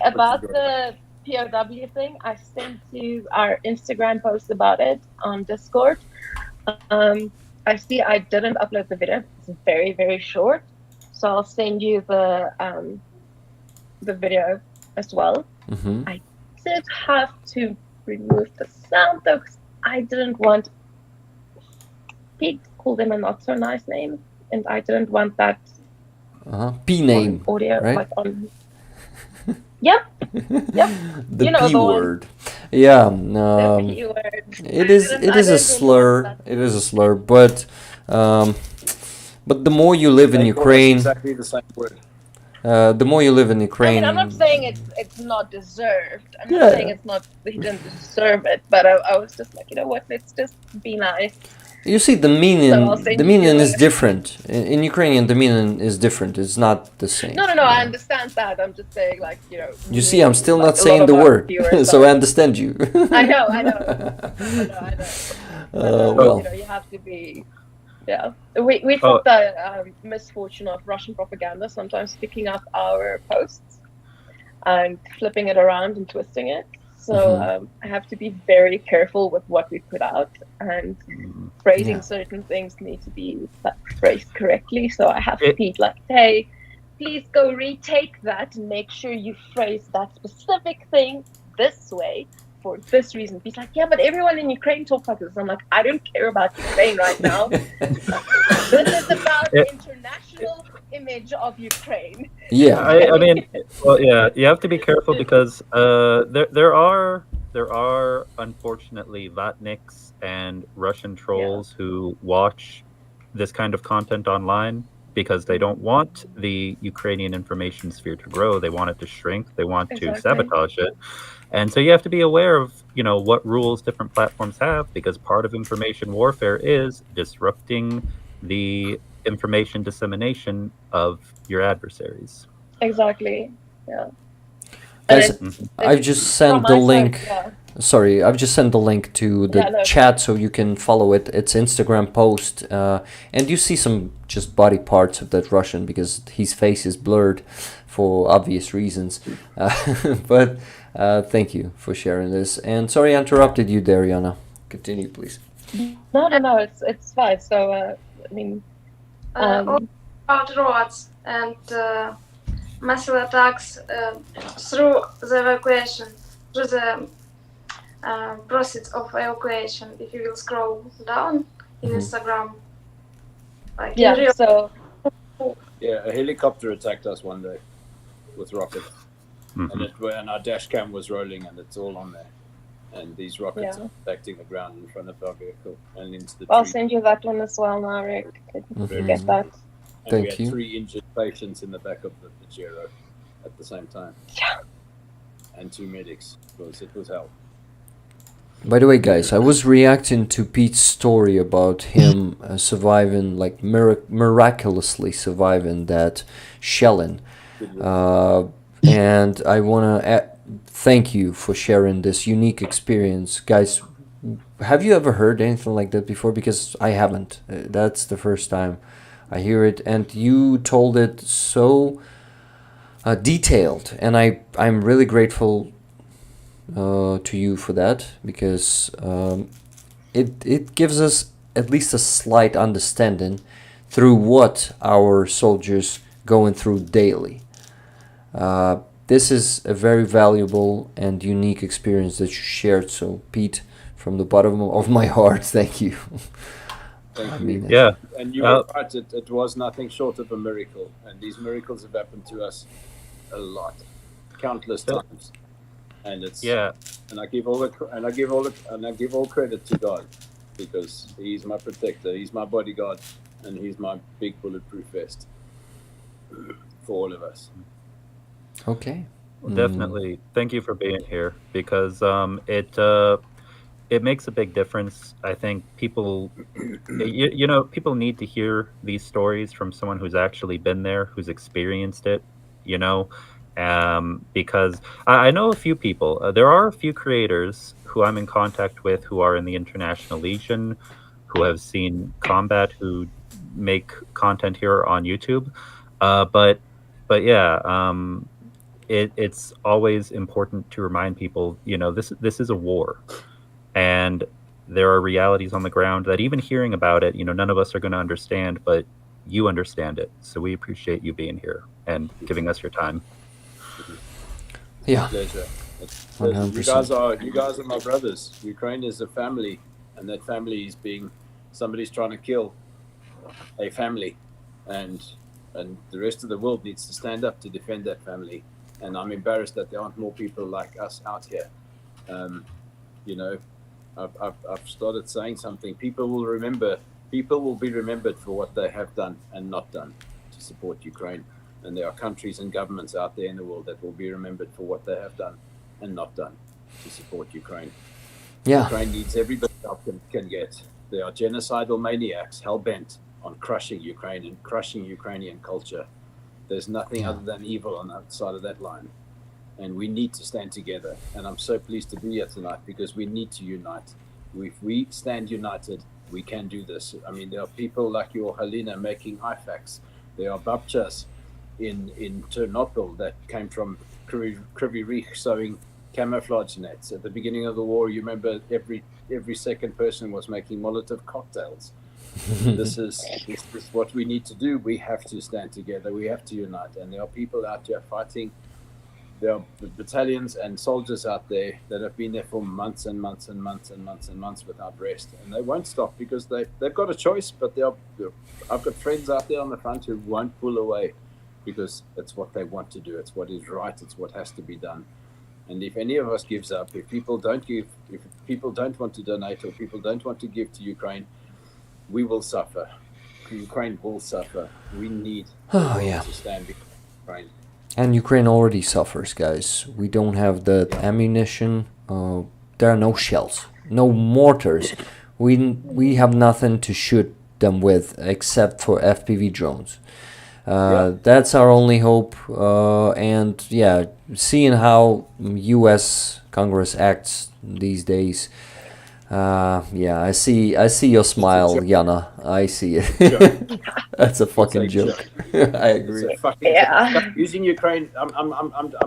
Speaker 6: about the POW thing, I sent you our Instagram post about it on Discord. I see I didn't upload the video. It's very, very short. So I'll send you the video as well.
Speaker 3: Mm-hmm.
Speaker 6: I did have to remove the sound though, because I didn't want Pete called him a not so nice name, and I didn't want that
Speaker 3: P name
Speaker 6: audio,
Speaker 3: right?
Speaker 6: like on. Yep.
Speaker 3: The P word. Yeah.
Speaker 6: The P word.
Speaker 3: It is a slur. It is a slur, but the more you live in Ukraine,
Speaker 7: exactly the same word.
Speaker 3: The more you live in Ukraine.
Speaker 6: I mean, I'm not saying it's not deserved. I'm not saying it's not, he didn't deserve it, but I was just like, you know what, let's just be nice.
Speaker 3: You see, the meaning is different. In Ukrainian, the meaning is different. It's not the same.
Speaker 6: No, I understand that. I'm just saying, like,
Speaker 3: You see, I'm still not saying the word, so I understand you.
Speaker 6: I know.
Speaker 3: Well.
Speaker 6: You have to be. Yeah, we thought the misfortune of Russian propaganda sometimes picking up our posts and flipping it around and twisting it. So I have to be very careful with what we put out, and phrasing certain things need to be phrased correctly. So I have to be like, hey, please go retake that and make sure you phrase that specific thing this way for this reason. He's like, yeah, but everyone in Ukraine talks like this. I'm like, I don't care about Ukraine right now. This is about the international image of Ukraine.
Speaker 3: Yeah,
Speaker 4: I mean, well, yeah, you have to be careful because there are unfortunately vatniks and Russian trolls who watch this kind of content online because they don't want the Ukrainian information sphere to grow. They want it to shrink. They want to sabotage it. And so you have to be aware of, what rules different platforms have, because part of information warfare is disrupting the information dissemination of your adversaries.
Speaker 6: Exactly. Yeah.
Speaker 3: Guys, I've just sent the link. Sorry, I've just sent the link to the chat so you can follow it. It's Instagram post, and you see some just body parts of that Russian because his face is blurred for obvious reasons. But thank you for sharing this. And sorry I interrupted you there, Yana. Continue, please.
Speaker 6: No, it's fine. So I mean,
Speaker 5: about roads and massive attacks through the evacuation, through the process of evacuation. If you will scroll down in Instagram, like
Speaker 7: a helicopter attacked us one day with rockets, and our dash cam was rolling, and it's all on there. And these rockets are affecting the ground in front of our vehicle and into the tree.
Speaker 6: I'll send you that one as well now, Rick. You get that.
Speaker 7: And we had 3 injured patients in the back of the Pajero at the same time.
Speaker 6: Yeah.
Speaker 7: And 2 medics. It was hell.
Speaker 3: By the way, guys, I was reacting to Pete's story about him surviving, like miraculously surviving that shelling. And I want to thank you for sharing this unique experience. Guys, have you ever heard anything like that before? Because I haven't. That's the first time I hear it. And you told it so detailed. And I'm really grateful to you for that, because it gives us at least a slight understanding through what our soldiers going through daily. This is a very valuable and unique experience that you shared. So, Pete, from the bottom of my heart, thank you.
Speaker 7: Thank
Speaker 3: I
Speaker 7: you.
Speaker 3: mean,
Speaker 4: Yeah.
Speaker 7: And you were right, it was nothing short of a miracle. And these miracles have happened to us a lot, countless times. And it's and I give all credit to God, because He's my protector, He's my bodyguard, and He's my big bulletproof vest for all of us.
Speaker 3: Okay.
Speaker 4: Definitely. Thank you for being here, because it makes a big difference. I think people, people need to hear these stories from someone who's actually been there, who's experienced it, because I know a few people. There are a few creators who I'm in contact with who are in the International Legion, who have seen combat, who make content here on YouTube. But yeah, it's always important to remind people, this is a war, and there are realities on the ground that even hearing about it, none of us are going to understand, but you understand it. So we appreciate you being here and giving us your time.
Speaker 3: Yeah.
Speaker 7: Pleasure.
Speaker 3: 100%.
Speaker 7: You guys are my brothers. Ukraine is a family, and that family is somebody's trying to kill a family, and the rest of the world needs to stand up to defend that family. And I'm embarrassed that there aren't more people like us out here. I've started saying something. People will be remembered for what they have done and not done to support Ukraine. And there are countries and governments out there in the world that will be remembered for what they have done and not done to support Ukraine.
Speaker 3: Yeah.
Speaker 7: Ukraine needs every bit of help it can get. They are genocidal maniacs, hell-bent on crushing Ukraine and crushing Ukrainian culture. There's nothing other than evil on the other side of that line. And we need to stand together. And I'm so pleased to be here tonight, because we need to unite. If we stand united, we can do this. I mean, there are people like your Halyna making IFACs. There are babchas in Tourniquet that came from Kryvyi Rih sewing camouflage nets. At the beginning of the war, you remember every second person was making Molotov cocktails. This is what we need to do. We have to stand together. We have to unite. And there are people out here fighting. There are battalions and soldiers out there that have been there for months and months and months and months and months without rest. And they won't stop, because they've got a choice. But I've got friends out there on the front who won't pull away, because it's what they want to do. It's what is right. It's what has to be done. And if any of us gives up, if people don't want to donate, or people don't want to give to Ukraine, we will suffer. Ukraine will suffer. We need to stand behind Ukraine.
Speaker 3: And Ukraine already suffers, guys. We don't have the ammunition. There are no shells, no mortars. We have nothing to shoot them with except for FPV drones. That's our only hope. And yeah, seeing how U.S. Congress acts these days. I see your smile, Yana. I see it. That's a fucking joke. I agree.
Speaker 7: Using Ukraine, I'm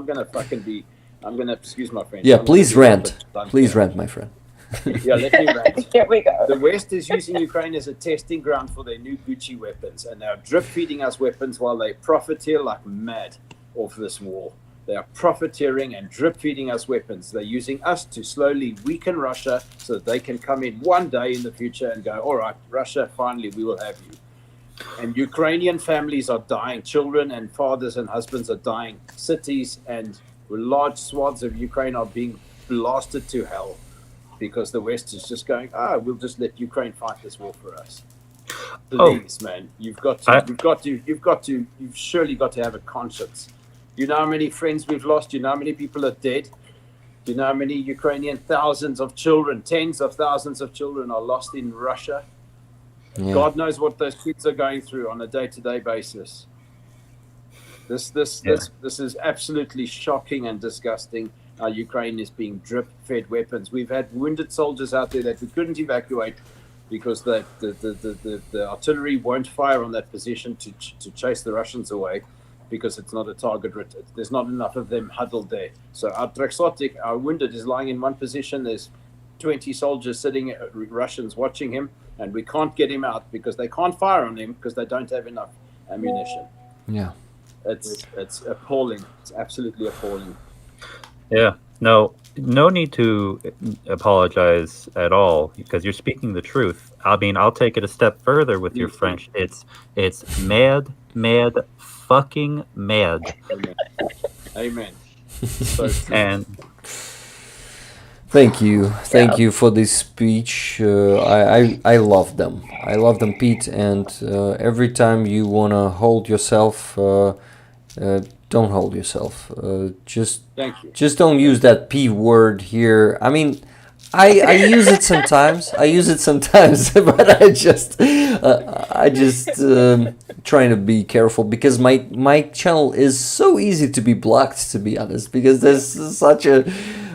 Speaker 7: gonna excuse my French.
Speaker 3: Yeah, please rant. Please rant, my friend.
Speaker 7: Yeah, let me rant.
Speaker 6: Here we go.
Speaker 7: The West is using Ukraine as a testing ground for their new Gucci weapons, and they are drip feeding us weapons while they profiteer like mad off this war. They are profiteering and drip feeding us weapons. They're using us to slowly weaken Russia so that they can come in one day in the future and go, all right, Russia, finally, we will have you. And Ukrainian families are dying. Children and fathers and husbands are dying. Cities and large swaths of Ukraine are being blasted to hell, because the West is just going, we'll just let Ukraine fight this war for us. Please, man, you've surely got to have a conscience. You know how many friends we've lost? You know how many people are dead? Do you know how many Ukrainian thousands of children, tens of thousands of children are lost in Russia?
Speaker 3: Yeah.
Speaker 7: God knows what those kids are going through on a day-to-day basis. This is absolutely shocking and disgusting. Ukraine is being drip-fed weapons. We've had wounded soldiers out there that we couldn't evacuate because the artillery won't fire on that position to chase the Russians away, because it's not a target. There's not enough of them huddled there. So our Drexotic, our wounded, is lying in one position. There's 20 soldiers sitting, Russians watching him, and we can't get him out because they can't fire on him because they don't have enough ammunition.
Speaker 3: Yeah.
Speaker 7: It's appalling. It's absolutely appalling.
Speaker 4: Yeah. No need to apologize at all, because you're speaking the truth. I mean, I'll take it a step further with your French. It's mad, fucking mad.
Speaker 7: Amen. So true.
Speaker 4: And
Speaker 3: Thank you for this speech. I love them. I love them, Pete. And every time you wanna hold yourself, don't hold yourself.
Speaker 7: Thank you.
Speaker 3: Just don't use that P word here. I mean, I use it sometimes. But I just trying to be careful, because my channel is so easy to be blocked, to be honest, because there's such a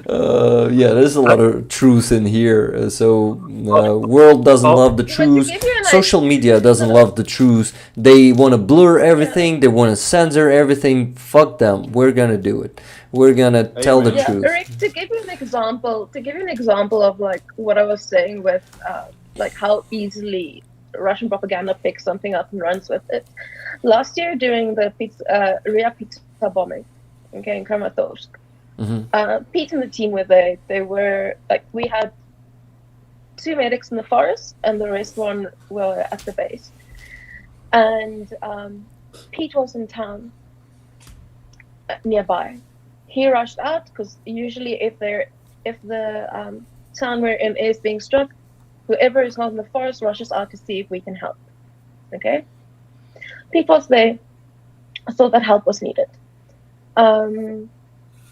Speaker 3: there's a lot of truth in here. World doesn't love the truth. Social media doesn't love the truth. They want to blur everything. They want to censor everything. Fuck them. We're gonna do it. We're gonna tell the truth.
Speaker 6: Rick, to give you an example of like what I was saying with like how easily Russian propaganda picks something up and runs with it. Last year during the Ria Pizza bombing, okay, in Kramatorsk, Pete and the team were there. They were like, we had 2 medics in the forest and the rest were at the base. And Pete was in town nearby. He rushed out because usually if the town we're in is being struck, whoever is not in the forest rushes out to see if we can help. Okay? Pete was there, so that help was needed.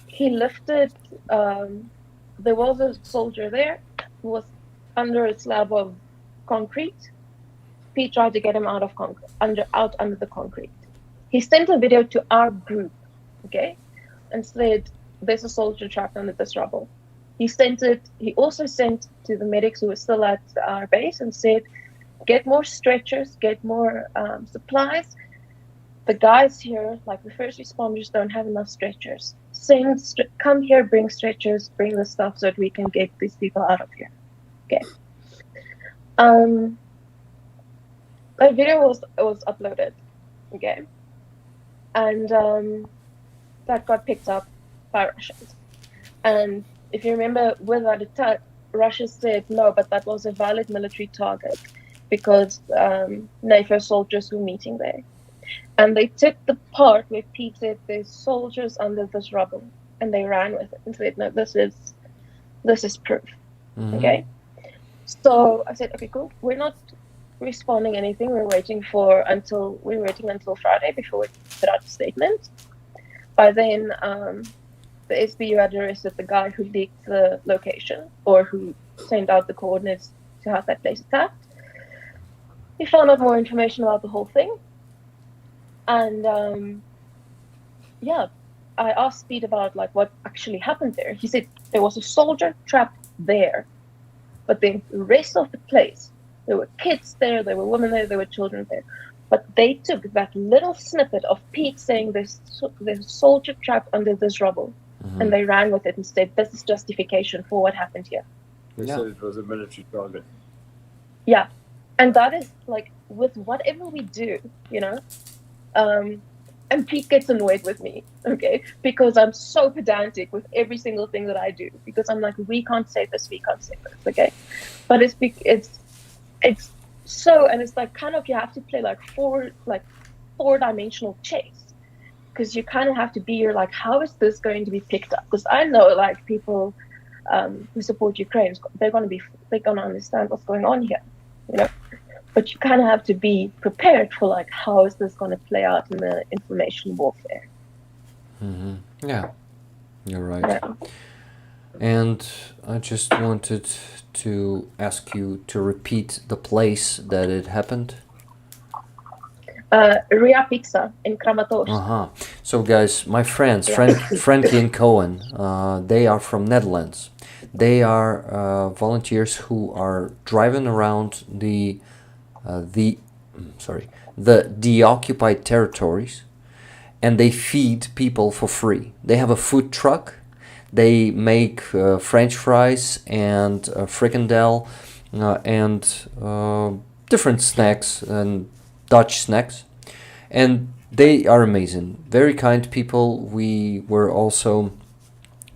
Speaker 6: He lifted, there was a soldier there who was under a slab of concrete. Pete tried to get him out under the concrete. He sent a video to our group, okay, and said, there's a soldier trapped under this rubble. He also sent to the medics who were still at our base and said, get more stretchers, get more supplies. The guys here, like the first responders, don't have enough stretchers. Come here, bring stretchers, bring the stuff so that we can get these people out of here. Okay. That video was uploaded, okay, and that got picked up by Russians. And if you remember, with that attack, Russia said no, but that was a valid military target because NATO soldiers were meeting there. And they took the part where Pete said there's soldiers under this rubble, and they ran with it and said, no, this is proof. Okay. So I said, okay, cool. We're not responding anything. We're waiting until Friday before we put out a statement. By then, the SBU had arrested the guy who leaked the location or who sent out the coordinates to have that place attacked. He found out more information about the whole thing. And I asked Pete about like what actually happened there. He said there was a soldier trapped there, but the rest of the place, there were kids there, there were women there were children there. But they took that little snippet of Pete saying there's a soldier trapped under this rubble, and they ran with it and said this is justification for what happened here.
Speaker 7: They said it was a military target.
Speaker 6: Yeah, and that is like with whatever we do, you know. And Pete gets annoyed with me, okay, because I'm so pedantic with every single thing that I do, because I'm like, we can't say this, okay, but it's so, and it's like kind of you have to play like four-dimensional chess, because you kind of have to be, you're like, how is this going to be picked up? Because I know like people who support Ukraine, they're gonna understand what's going on here, you know. But you kind of have to be prepared for like, how is this going to play out in the information warfare?
Speaker 3: Yeah, you're right.
Speaker 6: Yeah.
Speaker 3: And I just wanted to ask you to repeat the place that it happened.
Speaker 6: Ria Pizza in Kramatorsk.
Speaker 3: Uh-huh. So guys, my friends,
Speaker 6: Yeah.
Speaker 3: Frankie and Cohen, they are from Netherlands. They are volunteers who are driving around the deoccupied territories, and they feed people for free. They have a food truck. They make French fries and frikandel and different snacks and Dutch snacks, and they are amazing. Very kind people. We were also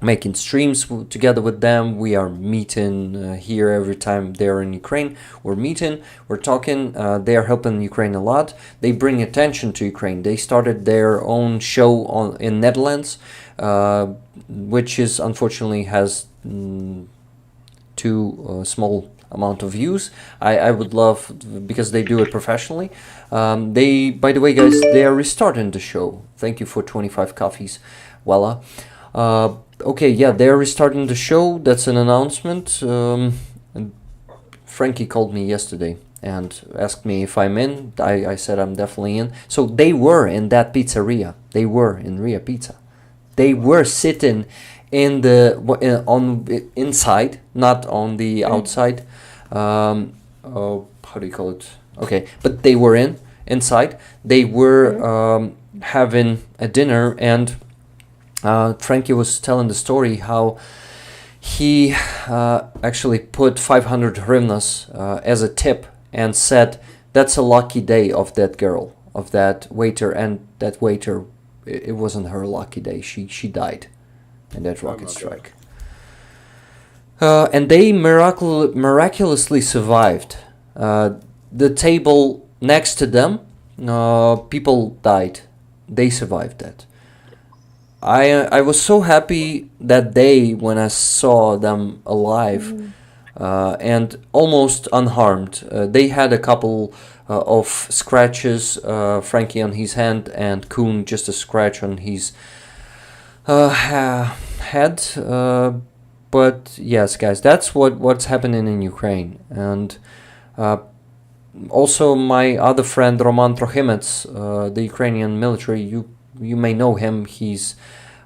Speaker 3: making streams together with them. We are meeting here every time they're in Ukraine. We're meeting, we're talking. They are helping Ukraine a lot. They bring attention to Ukraine. They started their own show in Netherlands, which is unfortunately has too small amount of views. I would love, because they do it professionally. They, by the way, guys, they are restarting the show. Thank you for 25 coffees, voila. Okay, yeah, they're restarting the show. That's an announcement. And Frankie called me yesterday and asked me if I'm in. I said I'm definitely in. So they were in that pizzeria. They were in Ria Pizza. They were sitting in the inside, not on the outside. How do you call it? Okay, but they were inside. They were having a dinner, and Frankie was telling the story how he actually put 500 hryvnias as a tip and said that's a lucky day of that girl, of that waiter, and that waiter, it wasn't her lucky day. She died in that rocket strike. And they miraculously survived. The table next to them, people died. They survived that. I was so happy that day when I saw them alive and almost unharmed. They had a couple of scratches, Frankie on his hand and Kuhn just a scratch on his head. But yes, guys, that's what's happening in Ukraine. And also my other friend Roman Trochimets, the Ukrainian military, you may know him. He's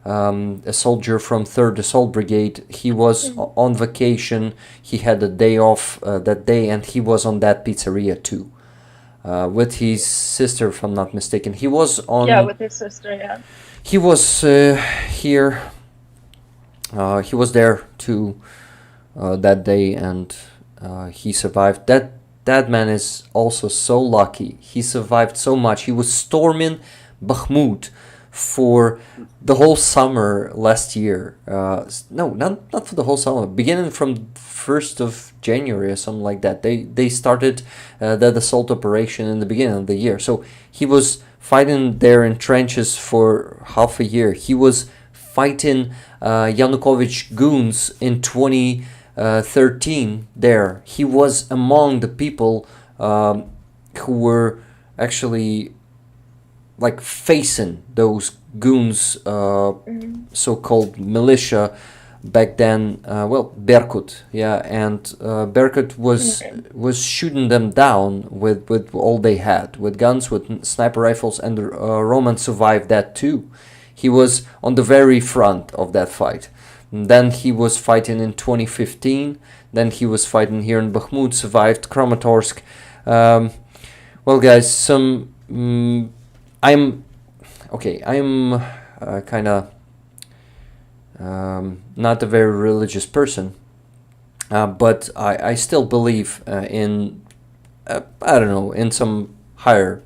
Speaker 3: a soldier from 3rd Assault Brigade. He was on vacation. He had a day off that day, and he was on that pizzeria too, with his sister, if I'm not mistaken. He was on.
Speaker 6: Yeah, with his sister. Yeah.
Speaker 3: He was here. He was there too that day, and he survived. That man is also so lucky. He survived so much. He was storming Bakhmut for the whole summer last year. No, not for the whole summer. Beginning from 1st of January or something like that. They started that assault operation in the beginning of the year. So he was fighting there in trenches for half a year. He was fighting Yanukovych goons in 2013 there. He was among the people who were actually like facing those goons, so-called militia back then. Berkut, yeah, and Berkut was shooting them down with all they had, with guns, with sniper rifles, and Roman survived that too. He was on the very front of that fight. And then he was fighting in 2015. Then he was fighting here in Bakhmut, survived Kramatorsk. Well, guys, I'm kind of not a very religious person, but I still believe in I don't know, in some higher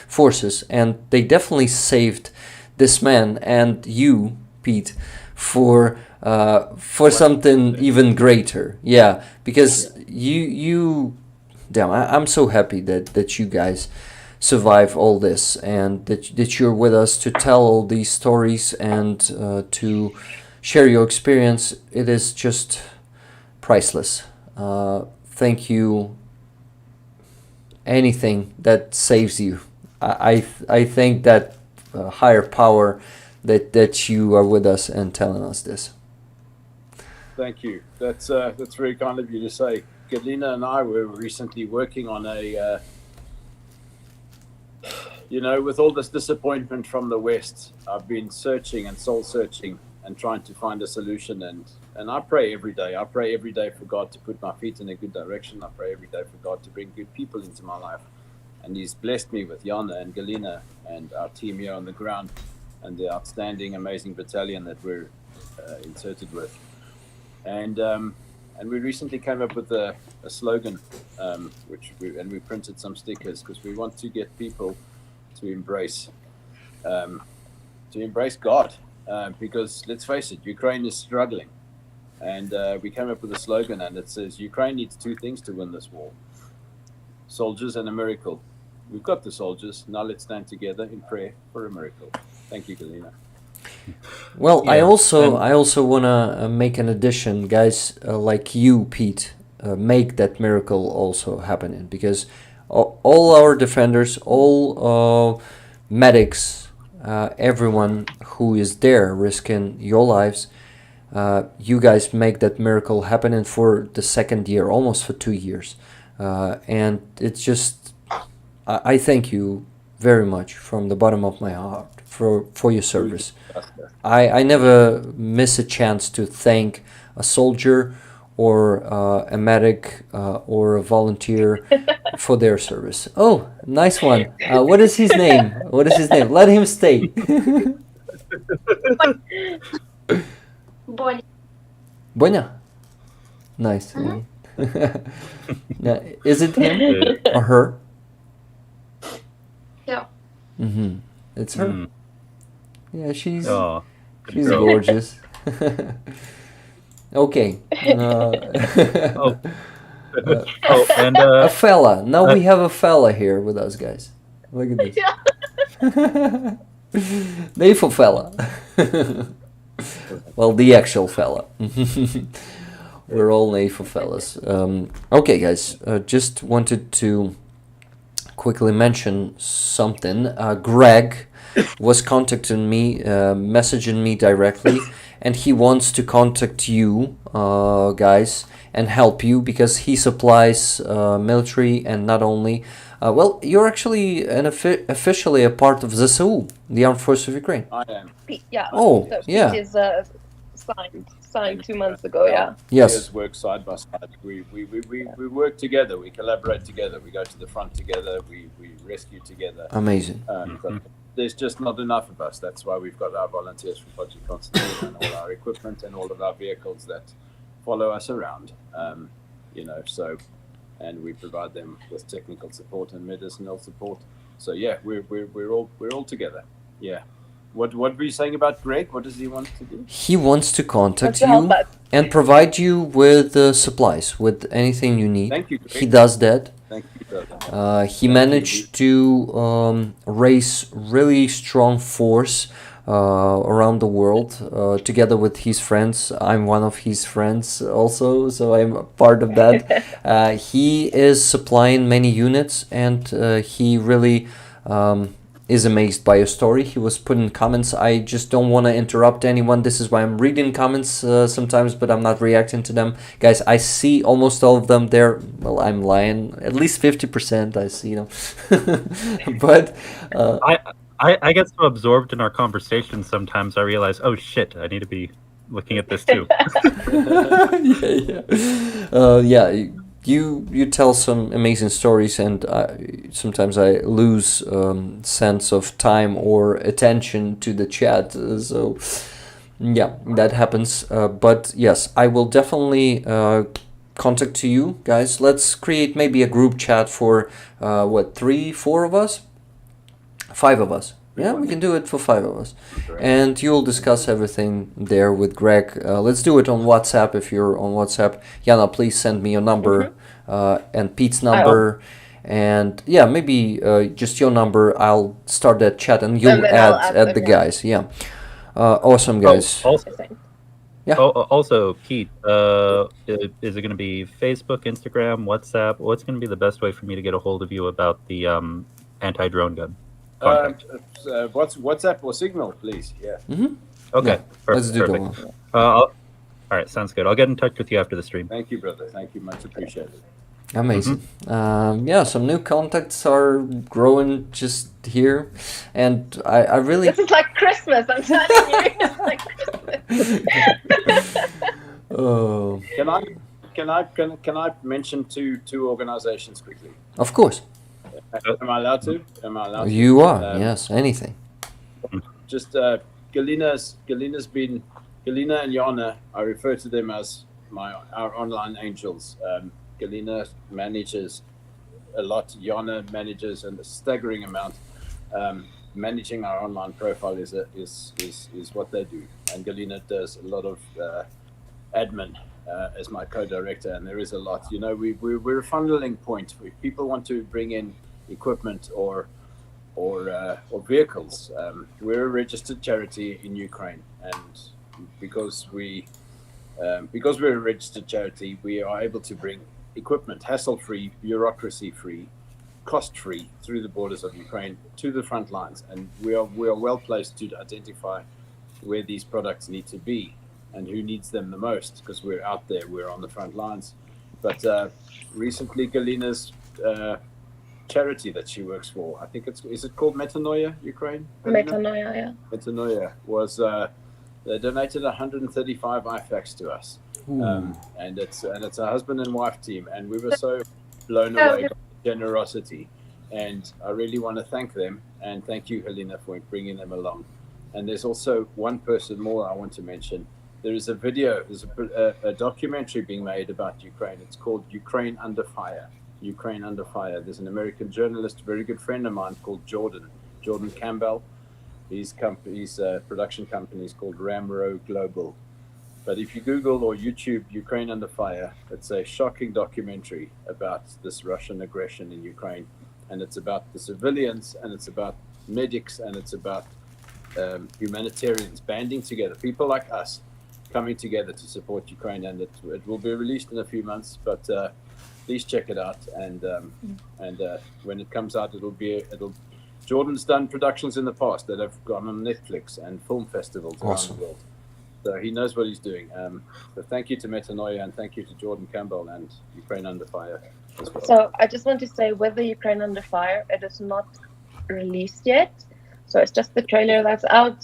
Speaker 3: forces, and they definitely saved this man and you, Pete, for something even greater. Yeah, because you damn, I'm so happy that you guys survive all this, and that you're with us to tell all these stories and to share your experience. It is just priceless. Thank you. Anything that saves you, I think that higher power that you are with us and telling us this.
Speaker 7: Thank you. That's very kind of you to say. Galina and I were recently working on a, with all this disappointment from the West, I've been searching and soul searching and trying to find a solution. And I pray every day. I pray every day for God to put my feet in a good direction. I pray every day for God to bring good people into my life. And He's blessed me with Yana and Galina and our team here on the ground and the outstanding, amazing battalion that we're inserted with. And we recently came up with a slogan, we printed some stickers because we want to get people to embrace God, because let's face it, Ukraine is struggling, and we came up with a slogan, and it says Ukraine needs two things to win this war: soldiers and a miracle. We've got the soldiers. Now let's stand together in prayer for a miracle. Thank you, Galina.
Speaker 3: Well,
Speaker 4: Yeah,
Speaker 3: I also wanna make an addition, guys, like you, Pete, make that miracle also happening, because all our defenders, all medics, everyone who is there risking your lives, you guys make that miracle happening for the second year, almost for 2 years, and it's just I thank you very much from the bottom of my heart for your service. I never miss a chance to thank a soldier or a medic or a volunteer for their service. Oh, nice one. What is his name? What is his name? Let him stay.
Speaker 5: Bonnie.
Speaker 3: Bonya. Nice. Now, is it him or her?
Speaker 5: Yeah.
Speaker 3: Mm-hmm. It's her.
Speaker 4: Mm.
Speaker 3: Yeah, she's
Speaker 4: Oh, good
Speaker 3: she's
Speaker 4: girl.
Speaker 3: gorgeous. Okay.
Speaker 4: Oh, and
Speaker 3: A fella. Now we have a fella here with us, guys. Look at this. The evil fella. Well, the actual fella. We're all naval fellas. Okay, guys. Just wanted to quickly mention something. Greg was contacting me, messaging me directly, and he wants to contact you, guys, and help you because he supplies military and not only. Well, you're actually officially a part of ZSU, the Armed Forces of Ukraine.
Speaker 7: I am.
Speaker 6: Yeah.
Speaker 3: Oh,
Speaker 6: So
Speaker 3: yeah.
Speaker 6: It is signed 2 months ago. Yeah.
Speaker 3: Yes.
Speaker 7: Players work side by side. We work together. We collaborate together. We go to the front together. We rescue together.
Speaker 3: Amazing.
Speaker 7: But there's just not enough of us. That's why we've got our volunteers from Project Konstantin and all our equipment and all of our vehicles that follow us around. So, and we provide them with technical support and medicinal support. So yeah, we're all together. Yeah. What were you saying about Greg? What does he want to do?
Speaker 3: He wants to contact
Speaker 6: To help
Speaker 3: you
Speaker 6: us.
Speaker 3: and provide you with supplies, with anything you need.
Speaker 7: Thank you, Greg.
Speaker 3: He does that.
Speaker 7: Thank you, brother.
Speaker 3: He managed to raise really strong force around the world together with his friends. I'm one of his friends also, so I'm a part of that. He is supplying many units, and he really is amazed by your story. He was putting comments. I just don't want to interrupt anyone. This is why I'm reading comments sometimes, but I'm not reacting to them. Guys, I see almost all of them there. Well, I'm lying. At least 50% I see them. But
Speaker 4: I get so absorbed in our conversation sometimes I realize, oh shit, I need to be looking at this too.
Speaker 3: yeah. You tell some amazing stories, and sometimes I lose sense of time or attention to the chat. So yeah, that happens. But yes, I will definitely contact to you guys. Let's create maybe a group chat for 3, 4 of us, 5 of us. Yeah, we can do it for 5 of us. And you'll discuss everything there with Greg. Let's do it on WhatsApp if you're on WhatsApp. Yana, please send me your number and Pete's number. And yeah, maybe just your number. I'll start that chat and you'll
Speaker 6: then
Speaker 3: add,
Speaker 6: I'll add
Speaker 3: add the
Speaker 6: them,
Speaker 3: guys. Yeah. Awesome, guys. Yeah.
Speaker 4: Also, Pete, is it going to be Facebook, Instagram, WhatsApp? What's going to be the best way for me to get a hold of you about the anti-drone gun?
Speaker 7: WhatsApp or Signal, please. Yeah.
Speaker 3: Mm-hmm.
Speaker 4: Okay.
Speaker 3: Yeah, let's do
Speaker 4: perfect.
Speaker 3: that one.
Speaker 4: All All right, sounds good. I'll get in touch with you after the stream.
Speaker 7: Thank you, brother. Thank you, much appreciated.
Speaker 3: Amazing. Yeah, some new contacts are growing just here, and I really.
Speaker 6: This is like Christmas, I'm telling you. It's like Christmas.
Speaker 3: Oh,
Speaker 7: Can I mention two organizations quickly?
Speaker 3: of course.
Speaker 7: Am I allowed to? Am I allowed to?
Speaker 3: You are, yes, anything.
Speaker 7: Just Galina's been Galina and Yana. I refer to them as our online angels. Galina manages a lot. Yana manages a staggering amount. Managing our online profile is what they do, and Galina does a lot of admin as my co-director, and there is a lot. You know, we're a funneling point. If people want to bring in equipment or vehicles, we're a registered charity in Ukraine, and because we're a registered charity, we are able to bring equipment hassle-free, bureaucracy-free, cost-free through the borders of Ukraine to the front lines, and we are well placed to identify where these products need to be and who needs them the most, because we're out there, we're on the front lines. But recently, Galina's charity that she works for, I think is it called Metanoia Ukraine?
Speaker 6: Metanoia, yeah.
Speaker 7: Metanoia was they donated 135 IFACs to us, and it's a husband and wife team, and we were so blown away by the generosity, and I really want to thank them, and thank you, Halyna, for bringing them along. And there's also one person more I want to mention. There is a video, there's a documentary being made about Ukraine. It's called Ukraine Under Fire. Ukraine Under Fire. There's an American journalist, a very good friend of mine called Jordan Campbell. His production company is called Ramro Global. But if you Google or YouTube Ukraine Under Fire, it's a shocking documentary about this Russian aggression in Ukraine. And it's about the civilians, and it's about medics, and it's about humanitarians banding together, people like us coming together to support Ukraine. And it will be released in a few months, but please check it out. And when it comes out, Jordan's done productions in the past that have gone on Netflix and film festivals around the world. So he knows what he's doing. So thank you to Metanoia, and thank you to Jordan Campbell and Ukraine Under Fire as well.
Speaker 6: So I just want to say, with the Ukraine Under Fire, it is not released yet. So it's just the trailer that's out.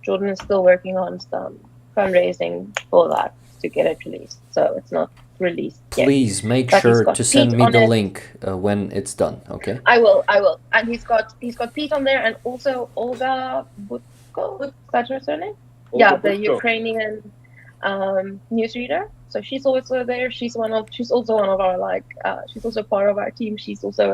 Speaker 6: Jordan is still working on some fundraising for that to get it released. So it's not released yet.
Speaker 3: Please make
Speaker 6: But he's
Speaker 3: sure
Speaker 6: got
Speaker 3: to send
Speaker 6: Pete
Speaker 3: me
Speaker 6: on
Speaker 3: the
Speaker 6: it.
Speaker 3: link when it's done, okay?
Speaker 6: I will. And he's got Pete on there, and also Olga Butko. Is that her surname?
Speaker 7: Olga
Speaker 6: The
Speaker 7: Butko.
Speaker 6: Ukrainian newsreader. So she's also there. She's also one of our she's also part of our team. She's also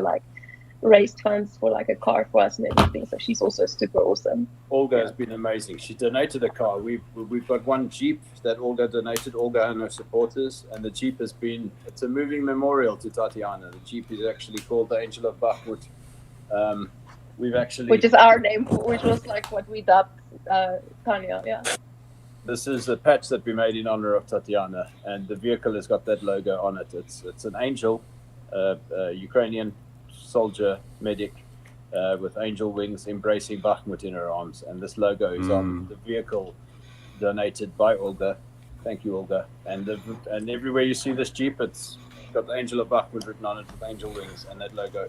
Speaker 6: raised funds for a car for us and everything. So she's also super awesome.
Speaker 7: Olga has been amazing. She donated a car. We've got one Jeep that Olga donated, Olga and her supporters, and the Jeep it's a moving memorial to Tatiana. The Jeep is actually called the Angel of Bakhmut.
Speaker 6: Which is our name, which was what we dubbed Tanya, yeah.
Speaker 7: This is a patch that we made in honor of Tatiana, and the vehicle has got that logo on it. It's an angel, Ukrainian soldier medic with angel wings embracing Bakhmut in her arms, and this logo is on the vehicle donated by Olga. Thank you, Olga. And everywhere you see this Jeep, it's got the Angel of Bakhmut written on it with angel wings and that logo.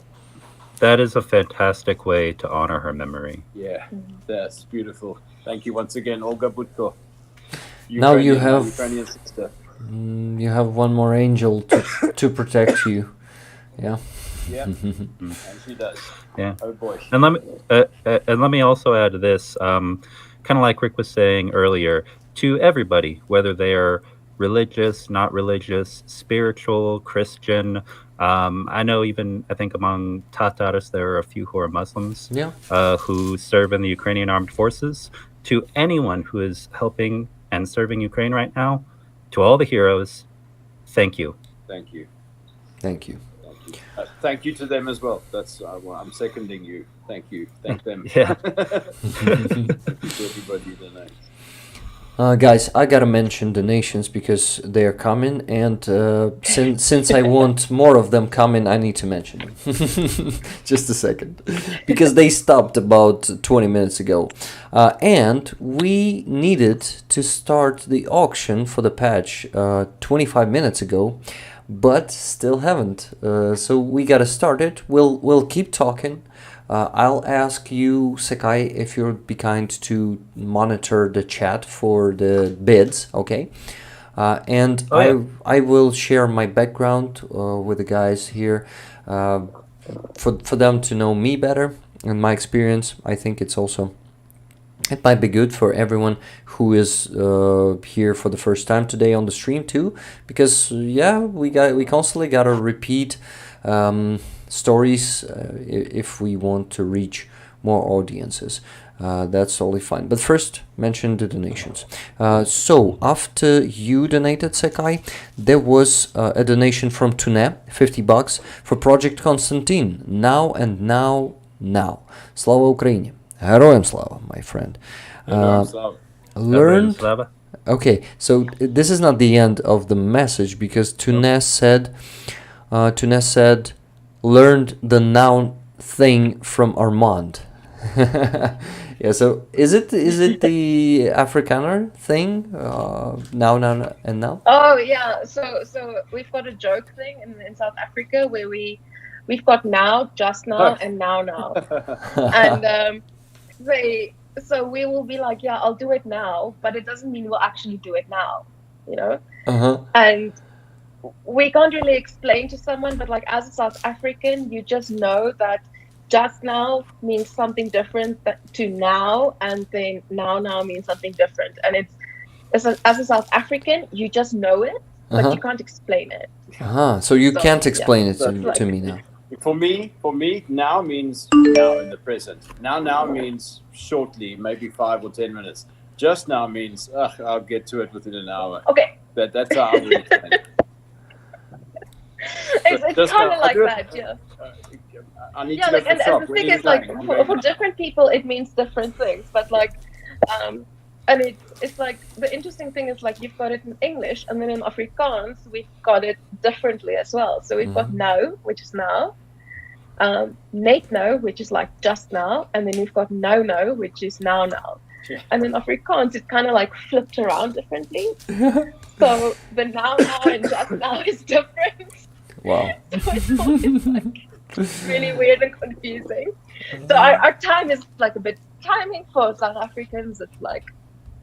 Speaker 4: That is a fantastic way to honor her memory.
Speaker 7: Yeah, that's beautiful. Thank you once again, Olga Butko.
Speaker 3: Now you have
Speaker 7: Ukrainian sister.
Speaker 3: you have one more angel to protect you. Yeah.
Speaker 7: Yeah, and she does.
Speaker 4: Yeah.
Speaker 7: Oh boy.
Speaker 4: And let me also add this, kind of like Rick was saying earlier, to everybody, whether they are religious, not religious, spiritual, Christian. I know I think among Tatars there are a few who are Muslims, who serve in the Ukrainian armed forces. To anyone who is helping and serving Ukraine right now, to all the heroes, thank you.
Speaker 7: Thank you.
Speaker 3: Thank you.
Speaker 7: Thank you to them as well. That's I'm seconding you. Thank you. Thank them.
Speaker 4: Yeah.
Speaker 7: Everybody donates.
Speaker 3: Guys, I gotta mention the nations because they are coming, and since I want more of them coming, I need to mention them. Just a second, because they stopped about 20 minutes ago, and we needed to start the auction for the patch 25 minutes ago, but still haven't. So we gotta start it. We'll keep talking. I'll ask you, Secai, if you'll be kind to monitor the chat for the bids, okay? And I will share my background with the guys here for them to know me better and my experience. I think it might be good for everyone who is here for the first time today on the stream too, because we constantly gotta repeat stories if we want to reach more audiences. That's totally fine. But first, mention the donations. So after you donated, Secai, there was a donation from Tourniquet, $50 for Project Konstantin. Now. Slava Ukraini. Героям слава, my friend. Learned. Okay, so this is not the end of the message, because Tourniquet said, learned the noun thing from Armand. Yeah, so is it the Afrikaner thing? Now and now?
Speaker 6: Oh yeah, so we've got a joke thing in South Africa where we've got now, just now, and now, and so we will be like, yeah, I'll do it now, but it doesn't mean we'll actually do it now, you know. And we can't really explain to someone, but like as a South African, you just know that just now means something different to now, and then now means something different. And as a South African, you just know it, but you can't explain it.
Speaker 3: So you can't explain it to me now.
Speaker 7: For me, now means now in the present. Now means shortly, maybe 5 or 10 minutes. Just now means I'll get to it within an hour.
Speaker 6: Okay.
Speaker 7: That's how I would explain it.
Speaker 6: It's kind of like that, yeah.
Speaker 7: I need
Speaker 6: to
Speaker 7: go
Speaker 6: and the thing is, like, for different people, it means different things. But like, and it's like, the interesting thing is, like, you've got it in English, and then in Afrikaans we've got it differently as well. So we've got nou, which is now, net nou, which is like just now, and then we've got no, which is now. Yeah. And in Afrikaans, it's kind of like flipped around differently. So the now and just now is different.
Speaker 3: Wow.
Speaker 6: So it's always like really weird and confusing. So our time is like a bit timing for South Africans. It's like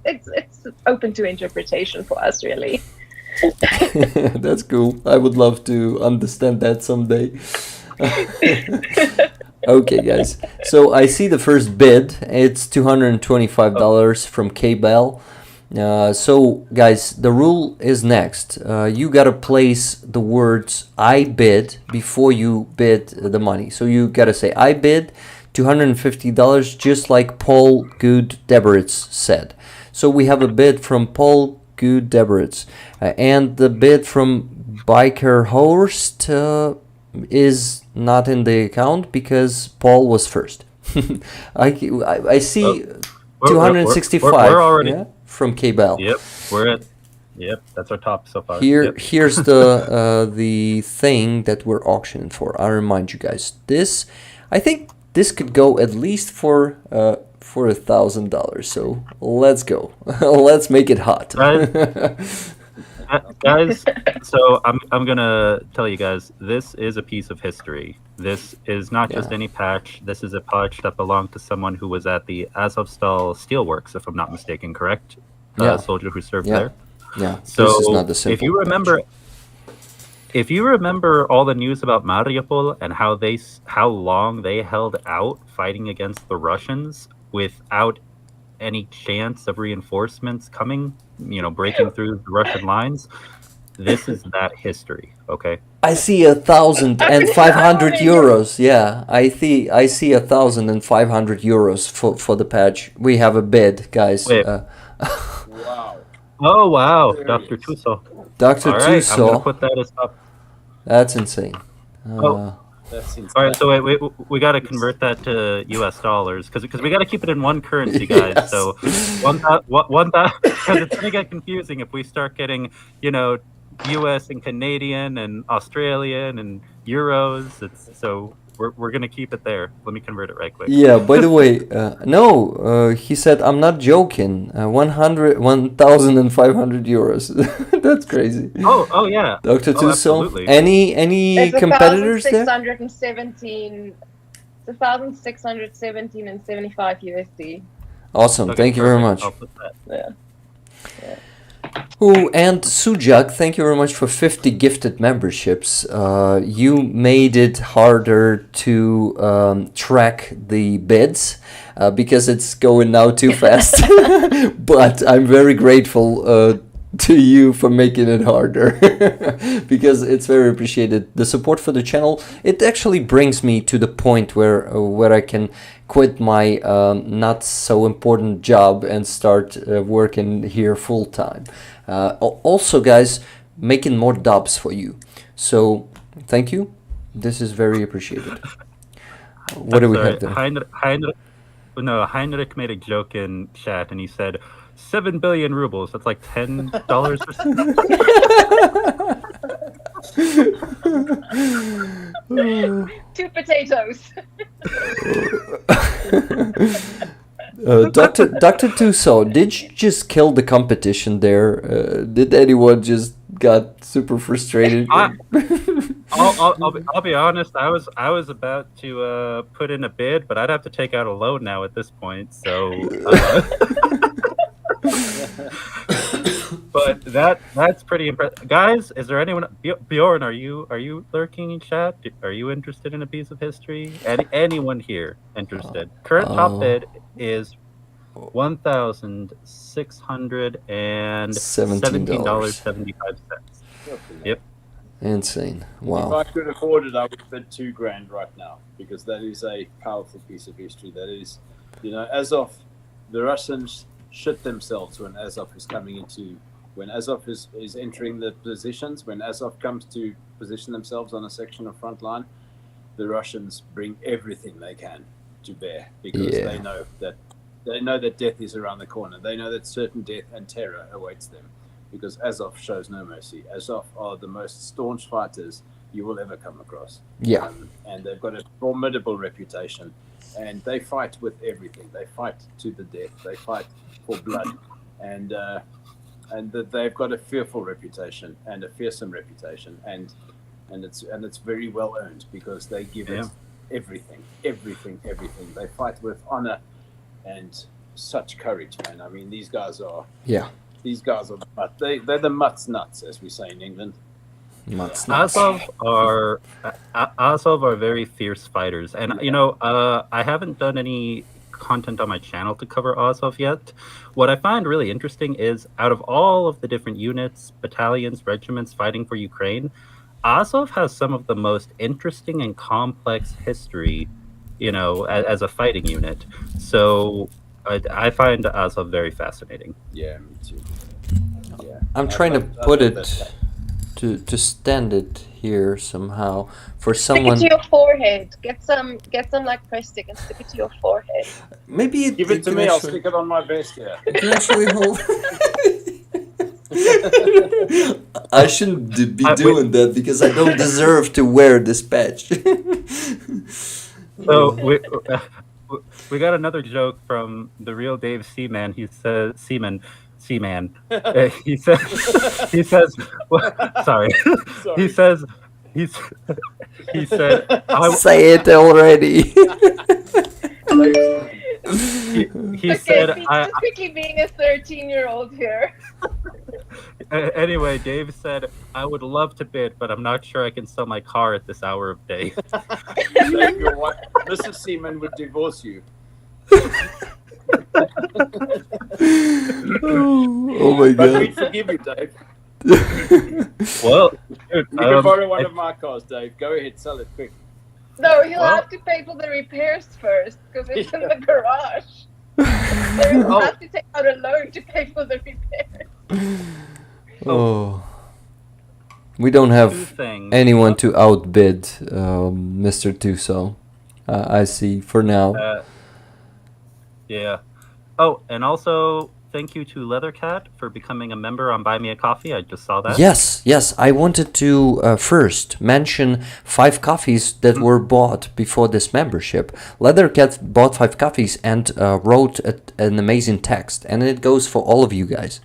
Speaker 6: it's open to interpretation for us, really.
Speaker 3: That's cool. I would love to understand that someday. Okay, guys. So I see the first bid. It's $225 from K-Bell. So, guys, the rule is next. You gotta place the words "I bid" before you bid the money. So you gotta say "I bid $250," just like Paul Good Deberitz said. So we have a bid from Paul Good Deberitz, and the bid from Biker Horst is not in the account because Paul was first. I see 265.
Speaker 4: We're already
Speaker 3: from K-Bell.
Speaker 4: Yep, that's our top so far.
Speaker 3: Here's the thing that we're auctioning for. I remind you guys, I think this could go at least for $1,000. So let's go. Let's make it hot.
Speaker 4: Guys, so I'm gonna tell you guys, this is a piece of history. This is not just any patch. This is a patch that belonged to someone who was at the Azovstal Steelworks, if I'm not mistaken, correct? A soldier who served there.
Speaker 3: Yeah.
Speaker 4: So
Speaker 3: this is not the simple
Speaker 4: if you remember all the news about Mariupol and how long they held out fighting against the Russians without any chance of reinforcements coming, breaking through the Russian lines, this is that history, okay?
Speaker 3: I see 1,500 euros. Yeah, I see 1,500 euros for the patch. We have a bid, guys.
Speaker 7: Wow.
Speaker 4: Oh wow, Dr. Tuso.
Speaker 3: Dr.
Speaker 4: All right,
Speaker 3: Tuso.
Speaker 4: I'm gonna put that as up.
Speaker 3: That's insane.
Speaker 7: That's insane.
Speaker 4: All right, so we got to convert that to U.S. dollars because we got to keep it in one currency, guys.
Speaker 3: Yes.
Speaker 4: So one because it's gonna get confusing if we start getting U.S. and Canadian and Australian and euros. So we're gonna keep it there. Let me convert it right quick.
Speaker 3: Yeah, by the way, no, he said, I'm not joking. 1,500 euros. That's crazy.
Speaker 4: Oh yeah.
Speaker 3: Dr. Tuso,
Speaker 4: absolutely.
Speaker 3: any
Speaker 6: It's
Speaker 3: competitors there?
Speaker 6: 1,617. It's 1,617 and 75 USD.
Speaker 3: Awesome,
Speaker 4: Okay,
Speaker 3: thank you very
Speaker 4: perfect.
Speaker 3: much.
Speaker 4: I'll put that.
Speaker 6: Yeah.
Speaker 3: Oh, and Sujak, thank you very much for 50 gifted memberships. You made it harder to track the bids because it's going now too fast. But I'm very grateful to you for making it harder because it's very appreciated. The support for the channel, it actually brings me to the point where I can quit my not so important job and start working here full time. Also, guys, making more dubs for you. So thank you. This is very appreciated. What do we have there?
Speaker 4: Heinrich made a joke in chat and he said 7 billion rubles. That's like $10 or something.
Speaker 6: 2 potatoes.
Speaker 3: Dr. Tuso, did you just kill the competition there? Did anyone just got super frustrated?
Speaker 4: I'll be honest. I was about to put in a bid, but I'd have to take out a loan now at this point. So, but that's pretty impressive, guys. Is there anyone? Bjorn, are you lurking in chat? Are you interested in a piece of history? Anyone here interested? Current top bid is $1,617.75. Yep.
Speaker 3: Insane. Wow.
Speaker 7: If I could afford it, I would bid $2,000 right now because that is a powerful piece of history. That is, Azov, the Russians shit themselves when Azov is coming into, when Azov is entering the positions, when Azov comes to position themselves on a section of Frontline, the Russians bring everything they can to bear because they know that death is around the corner. They know that certain death and terror awaits them because Azov shows no mercy. Azov are the most staunch fighters you will ever come across.
Speaker 3: Yeah.
Speaker 7: And they've got a formidable reputation and they fight with everything. They fight to the death. They fight for blood. And they've got a fearful reputation and a fearsome reputation. And it's very well earned because they give it everything. They fight with honor and such courage, man. I mean, these guys are they're the mutts nuts, as we say in England.
Speaker 3: Mutts nuts.
Speaker 4: Azov are very fierce fighters, and I haven't done any content on my channel to cover Azov yet. What I find really interesting is out of all of the different units, battalions, regiments fighting for Ukraine, Azov has some of the most interesting and complex history, as a fighting unit. So I find Azov very fascinating.
Speaker 7: Yeah, me too. Yeah.
Speaker 3: I'm trying to put it to stand it here somehow for someone.
Speaker 6: Stick it to your forehead. Get some like press stick and stick it to your forehead.
Speaker 3: Maybe
Speaker 7: Give it to me. I'll stick it on my vest here.
Speaker 3: It can actually hold. I shouldn't be doing that because I don't deserve to wear this patch.
Speaker 4: So we got another joke from the real Dave Seaman. He says Seaman. He says well, sorry. He said
Speaker 3: say it already.
Speaker 4: he said
Speaker 6: just quickly being a 13-year-old here.
Speaker 4: Anyway, Dave said, I would love to bid, but I'm not sure I can sell my car at this hour of day.
Speaker 7: Your wife, Mrs. Seaman would divorce you.
Speaker 3: Oh my
Speaker 7: But
Speaker 3: god.
Speaker 7: we forgive you, Dave.
Speaker 4: Well, dude,
Speaker 7: You can borrow one of my cars, Dave. Go ahead, sell it quick.
Speaker 6: No, he'll have to pay for the repairs first because it's in the garage. So he'll have to take out a loan to pay for the repairs.
Speaker 3: Oh. We don't
Speaker 4: Two
Speaker 3: have
Speaker 4: things.
Speaker 3: anyone to outbid Mr. Tuso. I see for now.
Speaker 4: Yeah. Oh, and also thank you to Leathercat for becoming a member on Buy Me a Coffee. I just saw that.
Speaker 3: Yes. I wanted to first mention 5 coffees that were bought before this membership. Leathercat bought 5 coffees and wrote an amazing text, and it goes for all of you guys.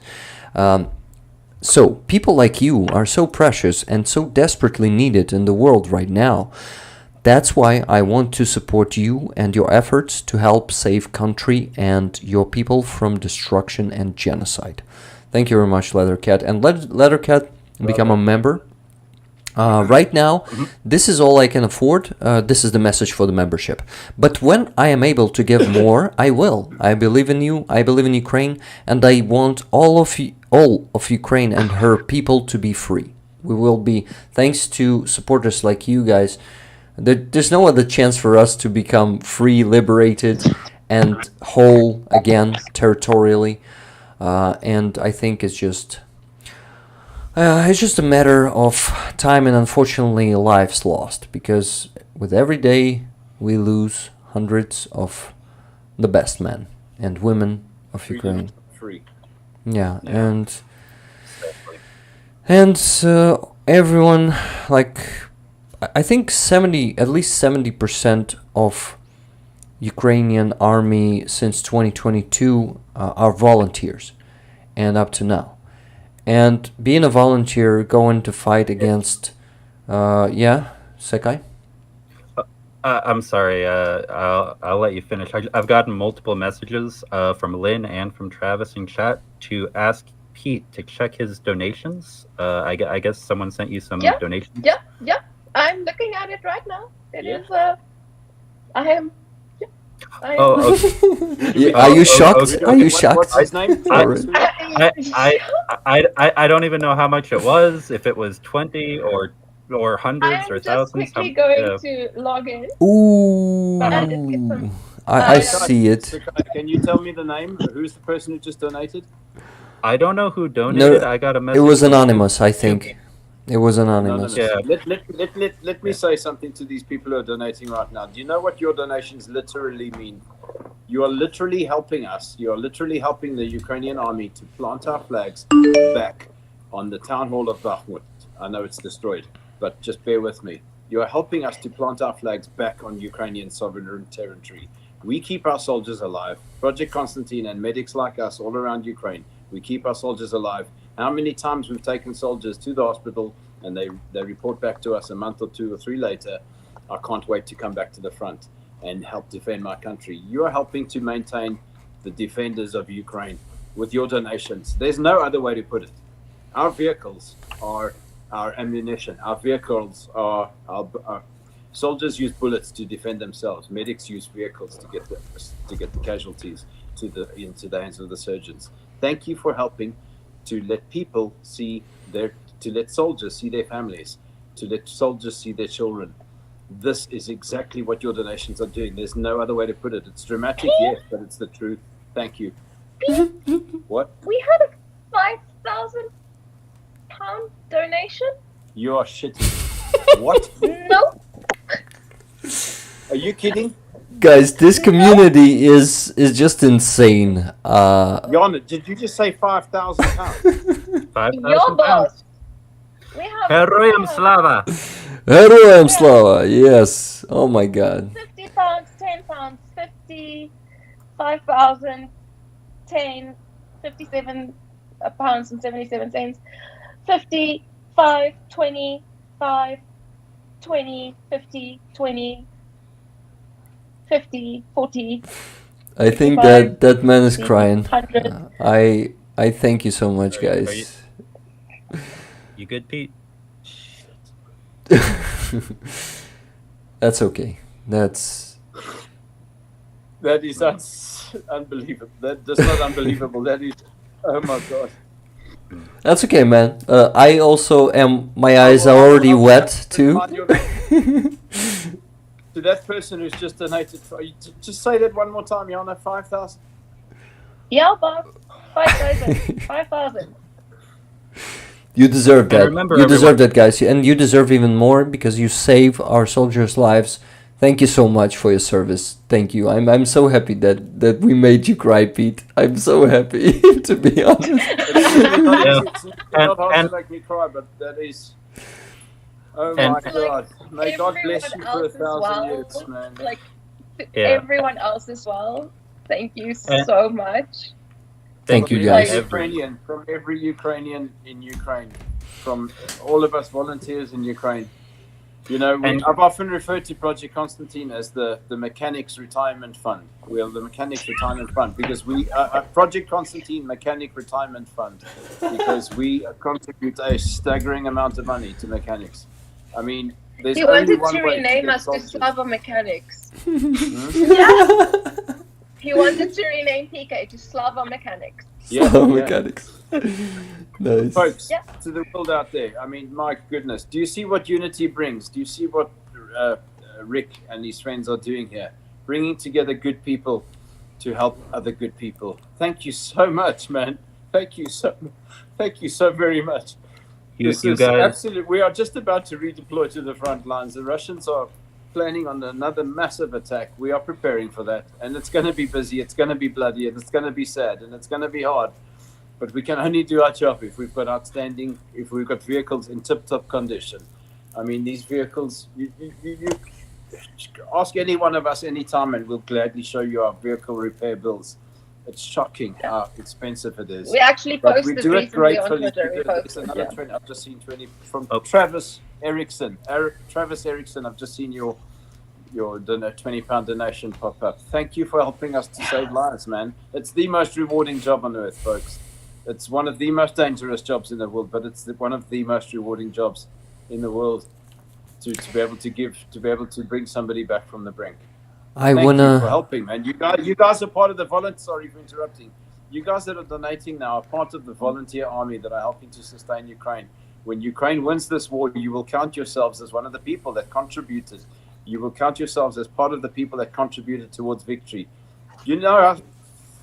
Speaker 3: So, people like you are so precious and so desperately needed in the world right now. That's why I want to support you and your efforts to help save country and your people from destruction and genocide. Thank you very much, Leathercat. And let Leathercat become a member. Right now, this is all I can afford. This is the message for the membership. But when I am able to give more, I will. I believe in you. I believe in Ukraine, and I want all of Ukraine and her people to be free. We will be, thanks to supporters like you guys. There's no other chance for us to become free, liberated, and whole again territorially. And I think it's just a matter of time and unfortunately lives lost, because with every day we lose hundreds of the best men and women of Ukraine.
Speaker 7: Free.
Speaker 3: Yeah. and everyone, like, I think at least 70% of Ukrainian army since 2022 are volunteers, and up to now. And being a volunteer, going to fight against, Secai?
Speaker 4: I'm sorry. I'll let you finish. I've gotten multiple messages from Lynn and from Travis in chat to ask Pete to check his donations. I guess someone sent you some donations.
Speaker 6: Yeah. I'm looking at it right now. It is. I am.
Speaker 4: Oh, okay.
Speaker 3: Are you shocked?
Speaker 4: Okay.
Speaker 3: Are you shocked?
Speaker 7: What's his name?
Speaker 4: I don't even know how much it was. If it was 20 or hundreds or
Speaker 6: I'm just
Speaker 4: thousands.
Speaker 6: quickly going to log in.
Speaker 3: Ooh, I see it.
Speaker 7: Secai, can you tell me the name? Who's the person who just donated?
Speaker 4: I don't know who donated. I got a
Speaker 3: It
Speaker 4: message.
Speaker 3: was anonymous, I think. It was anonymous.
Speaker 4: Yeah.
Speaker 7: Let me say something to these people who are donating right now. Do you know what your donations literally mean? You are literally helping us. You are literally helping the Ukrainian army to plant our flags back on the town hall of Bakhmut. I know it's destroyed, but just bear with me. You are helping us to plant our flags back on Ukrainian sovereign territory. We keep our soldiers alive. Project Konstantin and medics like us all around Ukraine, we keep our soldiers alive. How many times we've taken soldiers to the hospital and they report back to us a month or 2 or 3 later, I can't wait to come back to the front and help defend my country. You are helping to maintain the defenders of Ukraine with your donations. There's no other way to put it. Our vehicles are our ammunition. Our vehicles are our soldiers use bullets to defend themselves. Medics use vehicles to get the casualties into the hands of the surgeons. Thank you for helping to let people to let soldiers see their families, to let soldiers see their children. This is exactly what your donations are doing. There's no other way to put it. It's dramatic, yes, but it's the truth. Thank you. What?
Speaker 6: We had a £5,000 donation.
Speaker 7: You are shitting. What?
Speaker 6: No.
Speaker 7: Are you kidding?
Speaker 3: Guys, this community is just insane.
Speaker 7: Yana, did you just say £5,000?
Speaker 6: Your boss. We have
Speaker 4: Heroyam Slava.
Speaker 3: Heroyam Slava, yes. Oh my god.
Speaker 6: £50, £10, 50, 5,000, 10, 57 pounds and 77 cents, 50, 5, 20, 5, 20, 50, 20, 50, 40.
Speaker 3: I think
Speaker 6: 55,
Speaker 3: that man is
Speaker 6: 60,
Speaker 3: crying.
Speaker 6: 100.
Speaker 3: I thank you so much, guys.
Speaker 4: You good, Pete?
Speaker 3: That's okay.
Speaker 7: That is unbelievable. That's not unbelievable. That is, oh my god.
Speaker 3: That's okay, man. I also am. My eyes are already wet too.
Speaker 7: To that person who's just donated, just say that one more time, Yana. 5,000.
Speaker 6: Yeah, boss. 5,000. 5,000.
Speaker 3: You deserve that.
Speaker 4: remember,
Speaker 3: You deserve
Speaker 4: everyone-
Speaker 3: that, guys, and you deserve even more because you save our soldiers' lives. Thank you so much for your service. Thank you. I'm so happy that we made you cry, Pete. I'm so happy to be honest.
Speaker 7: It's not
Speaker 4: Yeah.
Speaker 7: easy. It's not hard
Speaker 4: And-
Speaker 7: to make me cry, but that is. Oh
Speaker 4: And-
Speaker 7: my God! May God bless you for
Speaker 6: Everyone else as
Speaker 7: 1,000
Speaker 6: well,
Speaker 7: years, man.
Speaker 6: like to
Speaker 4: Yeah.
Speaker 6: everyone else as well. Thank you
Speaker 4: And-
Speaker 6: so much.
Speaker 3: Thank you,
Speaker 7: From
Speaker 3: guys.
Speaker 7: every Ukrainian in Ukraine, from all of us volunteers in Ukraine. You know,
Speaker 4: And-
Speaker 7: I've often referred to Project Konstantin as the Mechanics Retirement Fund. We are the Mechanics Retirement Fund because we Project Konstantin Mechanic Retirement Fund because we contribute a staggering amount of money to mechanics. I mean, there's
Speaker 6: He
Speaker 7: only
Speaker 6: wanted
Speaker 7: one
Speaker 6: to
Speaker 7: way
Speaker 6: rename
Speaker 7: get
Speaker 6: us to
Speaker 7: soldiers.
Speaker 6: Slava Mechanics.
Speaker 7: Hmm?
Speaker 6: He wanted to rename PK to Slava Mechanics.
Speaker 7: Yeah,
Speaker 3: So
Speaker 7: yeah.
Speaker 3: mechanics. Nice.
Speaker 7: Folks,
Speaker 6: Yeah.
Speaker 7: to the world out there, I mean, my goodness, do you see what unity brings? Do you see what Rick and his friends are doing here? Bringing together good people to help other good people. Thank you so much, man. Thank you so very much.
Speaker 4: You
Speaker 7: This is
Speaker 4: guys,
Speaker 7: absolutely. We are just about to redeploy to the front lines. The Russians are planning on another massive attack. We are preparing for that, and it's going to be busy. It's going to be bloody, and it's going to be sad, and it's going to be hard. But we can only do our job if we've got if we've got vehicles in tip-top condition. I mean, these vehicles. You ask any one of us anytime, and we'll gladly show you our vehicle repair bills. It's shocking how expensive it is.
Speaker 6: We actually
Speaker 7: But we
Speaker 6: posted
Speaker 7: do it
Speaker 6: recently on
Speaker 7: gratefully.
Speaker 6: Twitter. We
Speaker 7: There's
Speaker 6: posted,
Speaker 7: another
Speaker 6: yeah.
Speaker 7: 20. I've just seen 20 from
Speaker 4: Oh.
Speaker 7: Travis Erickson. Travis Erickson. I've just seen your £20 donation pop up. Thank you for helping us to save lives, man. It's the most rewarding job on earth, folks. It's one of the most dangerous jobs in the world, but it's one of the most rewarding jobs in the world to be able to give, to be able to bring somebody back from the brink.
Speaker 3: I
Speaker 7: Thank you for
Speaker 3: wanna.
Speaker 7: helping, man. You guys are part of the volunteer. Sorry for interrupting. You guys that are donating now are part of the volunteer army that are helping to sustain Ukraine. When Ukraine wins this war, you will count yourselves as one of the people that contributed. You will count yourselves as part of the people that contributed towards victory. You know how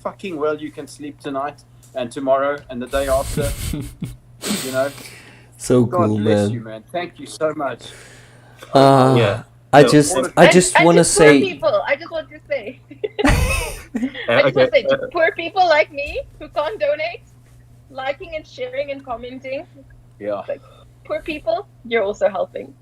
Speaker 7: fucking well you can sleep tonight and tomorrow and the day after. You know,
Speaker 3: So
Speaker 7: God
Speaker 3: cool,
Speaker 7: bless
Speaker 3: man.
Speaker 7: you, man. Thank you so much.
Speaker 4: Yeah.
Speaker 3: I
Speaker 4: So-
Speaker 3: just
Speaker 7: And-
Speaker 3: I just
Speaker 6: And
Speaker 3: want to
Speaker 6: to poor
Speaker 3: say
Speaker 6: people, I just want to say, I just
Speaker 4: okay,
Speaker 6: want to say, to poor people like me who can't donate, liking and sharing and commenting,
Speaker 7: Yeah,
Speaker 6: poor people, you're also helping.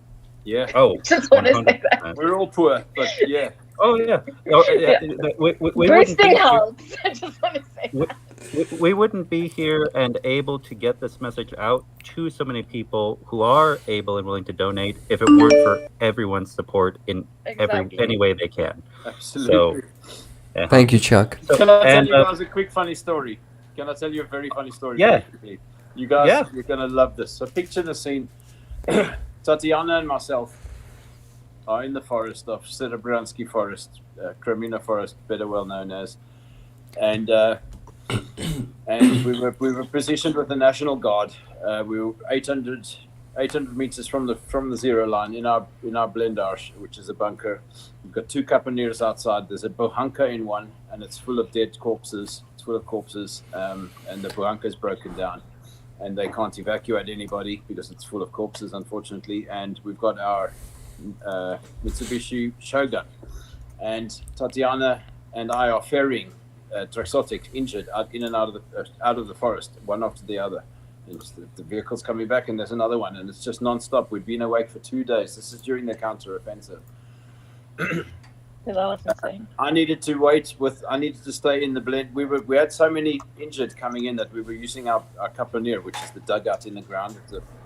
Speaker 7: yeah.
Speaker 4: oh,
Speaker 6: Just want to say that.
Speaker 4: 100%.
Speaker 7: We're all poor, but yeah.
Speaker 4: Oh yeah. Oh, yeah. We wouldn't be
Speaker 6: Bursting
Speaker 4: here-
Speaker 6: helps. I just want to say
Speaker 4: We-
Speaker 6: that.
Speaker 4: we wouldn't be here and able to get this message out to so many people who are able and willing to donate if it weren't for everyone's support in
Speaker 6: Exactly.
Speaker 4: any way they can.
Speaker 7: Absolutely.
Speaker 4: Yeah.
Speaker 3: thank you, Chuck.
Speaker 4: So-
Speaker 7: Can I tell
Speaker 4: and,
Speaker 7: you guys a quick funny story? Can I tell you a very funny story?
Speaker 4: Yeah.
Speaker 7: very quickly? You guys,
Speaker 4: Yeah.
Speaker 7: you're gonna love this. So picture the scene. Tatiana and myself are in the forest of Serebransky Forest, Kremina Forest, better well known as, and and we were positioned with the National Guard. We were 800 meters from the zero line in our blindage, which is a bunker. We've got two caponiers outside. There's a bohanka in one, and it's full of dead corpses. It's full of corpses, and the bohanka is broken down, and they can't evacuate anybody because it's full of corpses, unfortunately. And we've got our Mitsubishi Shogun, and Tatiana and I are ferrying Traxotic injured in and out of the forest, one after the other. And the vehicle's coming back, and there's another one, and it's just non-stop. We've been awake for 2 days. This is during the counter-offensive.
Speaker 6: That was insane.
Speaker 7: I needed to stay in the blend. We had so many injured coming in that we were using our caponier, which is the dugout in the ground.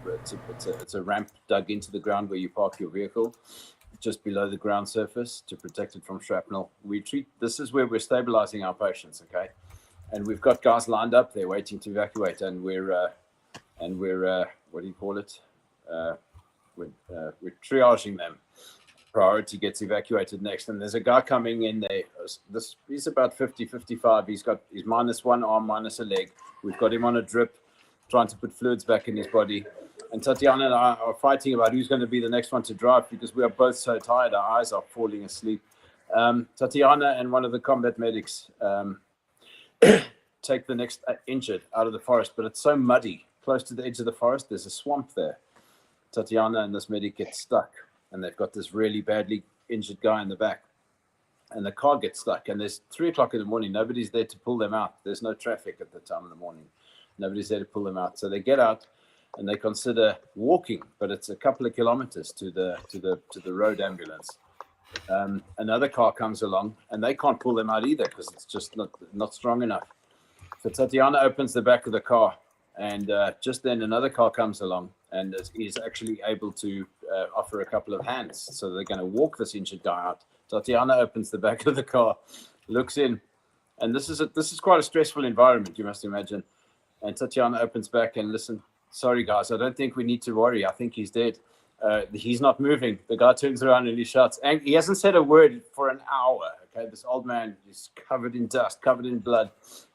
Speaker 7: It's a ramp dug into the ground where you park your vehicle, just below the ground surface to protect it from shrapnel. This is where we're stabilizing our patients, okay? And we've got guys lined up there waiting to evacuate, and we're what do you call it? We're triaging them. Priority gets evacuated next, and there's a guy coming in there. He's about 50, 55. He's minus one arm, minus a leg. We've got him on a drip, trying to put fluids back in his body. And Tatiana and I are fighting about who's going to be the next one to drive because we are both so tired. Our eyes are falling asleep. Tatiana and one of the combat medics take the next injured out of the forest, but it's so muddy close to the edge of the forest. There's a swamp there. Tatiana and this medic get stuck, and they've got this really badly injured guy in the back. And the car gets stuck, and there's 3 o'clock in the morning. Nobody's there to pull them out. There's no traffic at the time in the morning. Nobody's there to pull them out. So they get out, and they consider walking, but it's a couple of kilometers to the road ambulance. Another car comes along, and they can't pull them out either because it's just not strong enough. So Tatiana opens the back of the car, and just then another car comes along, and is actually able to offer a couple of hands. So they're going to walk this injured guy out. Tatiana opens the back of the car, looks in, and this is quite a stressful environment, you must imagine. And Tatiana opens back and listen, sorry guys, I don't think we need to worry. I think he's dead. He's not moving. The guy turns around and he shouts, and he hasn't said a word for an hour. Okay, this old man is covered in dust, covered in blood,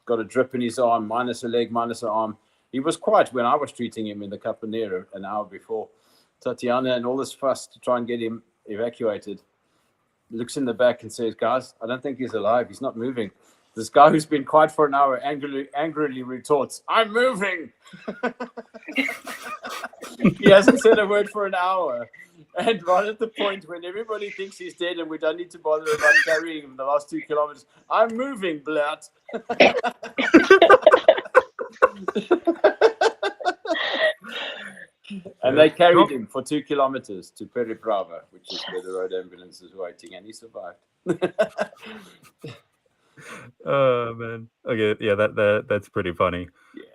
Speaker 7: got a drip in his arm, minus a leg, minus an arm. He was quiet when I was treating him in the Caponera an hour before. Tatiana, and all this fuss to try and get him evacuated, looks in the back and says, guys, I don't think he's alive. He's not moving. This guy who's been quiet for an hour angrily retorts, I'm moving. He hasn't said a word for an hour. And right at the point when everybody thinks he's dead and we don't need to bother about carrying him the last 2 kilometers, I'm moving, blood. And they carried him for 2 kilometers to Periprava, which is where the road ambulance is waiting, and he survived.
Speaker 4: Oh man. Okay, yeah, that's pretty funny.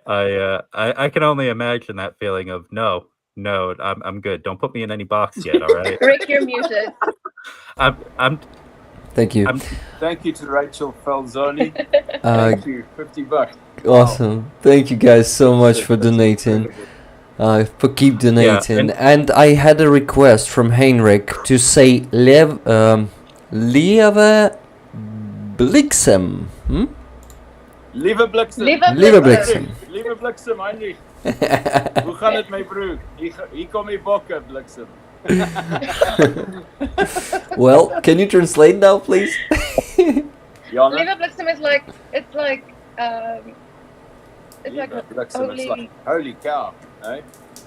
Speaker 7: Yeah.
Speaker 4: I can only imagine that feeling of no, I'm good. Don't put me in any box yet, all right?
Speaker 6: Rick, you're muted.
Speaker 4: I'm
Speaker 3: Thank you.
Speaker 7: Thank you to Rachel Falzoni. Thank you, $50.
Speaker 3: Awesome. Thank you guys so much for donating. For keep donating.
Speaker 4: Yeah,
Speaker 3: and I had a request from Heinrich to say Leve Bliksem.
Speaker 7: Lieve Bliksem.
Speaker 3: Lieve Bliksem.
Speaker 7: Lieve Bliksem, Heinrich. Hoe gaan het met broer? Hier kom je bokken, Bliksem.
Speaker 3: Well, can you translate now, please?
Speaker 7: Jana?
Speaker 6: Lieve Bliksem is like, it's like
Speaker 7: Lieve Bliksem, it's like holy cow, eh?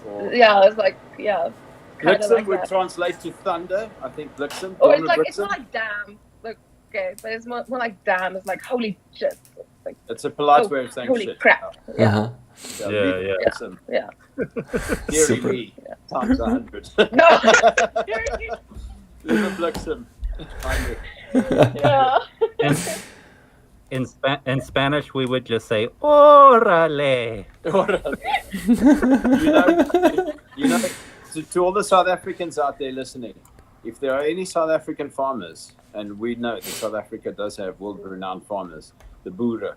Speaker 7: Or
Speaker 6: yeah, it's like, yeah.
Speaker 7: Bliksem
Speaker 6: like
Speaker 7: would
Speaker 6: that.
Speaker 7: translate to thunder, I think. Bliksem.
Speaker 6: Or it's
Speaker 7: Donna
Speaker 6: like, it's
Speaker 7: Bliksem.
Speaker 6: not like damn. Like, okay, but it's more like damn. It's like holy shit. It's like,
Speaker 7: It's a polite way of saying
Speaker 6: holy
Speaker 7: shit.
Speaker 6: crap. Yeah.
Speaker 3: Uh-huh.
Speaker 7: Lieve
Speaker 4: Yeah.
Speaker 7: Bliksem.
Speaker 6: Yeah.
Speaker 7: Deary
Speaker 3: Super.
Speaker 7: me, times 100.
Speaker 6: No.
Speaker 7: Lieve Bliksem, Heinrich.
Speaker 6: Yeah.
Speaker 4: in Spanish we would just say "Órale."
Speaker 7: You know, to all the South Africans out there listening, if there are any South African farmers, and we know that South Africa does have world-renowned farmers, the Boere.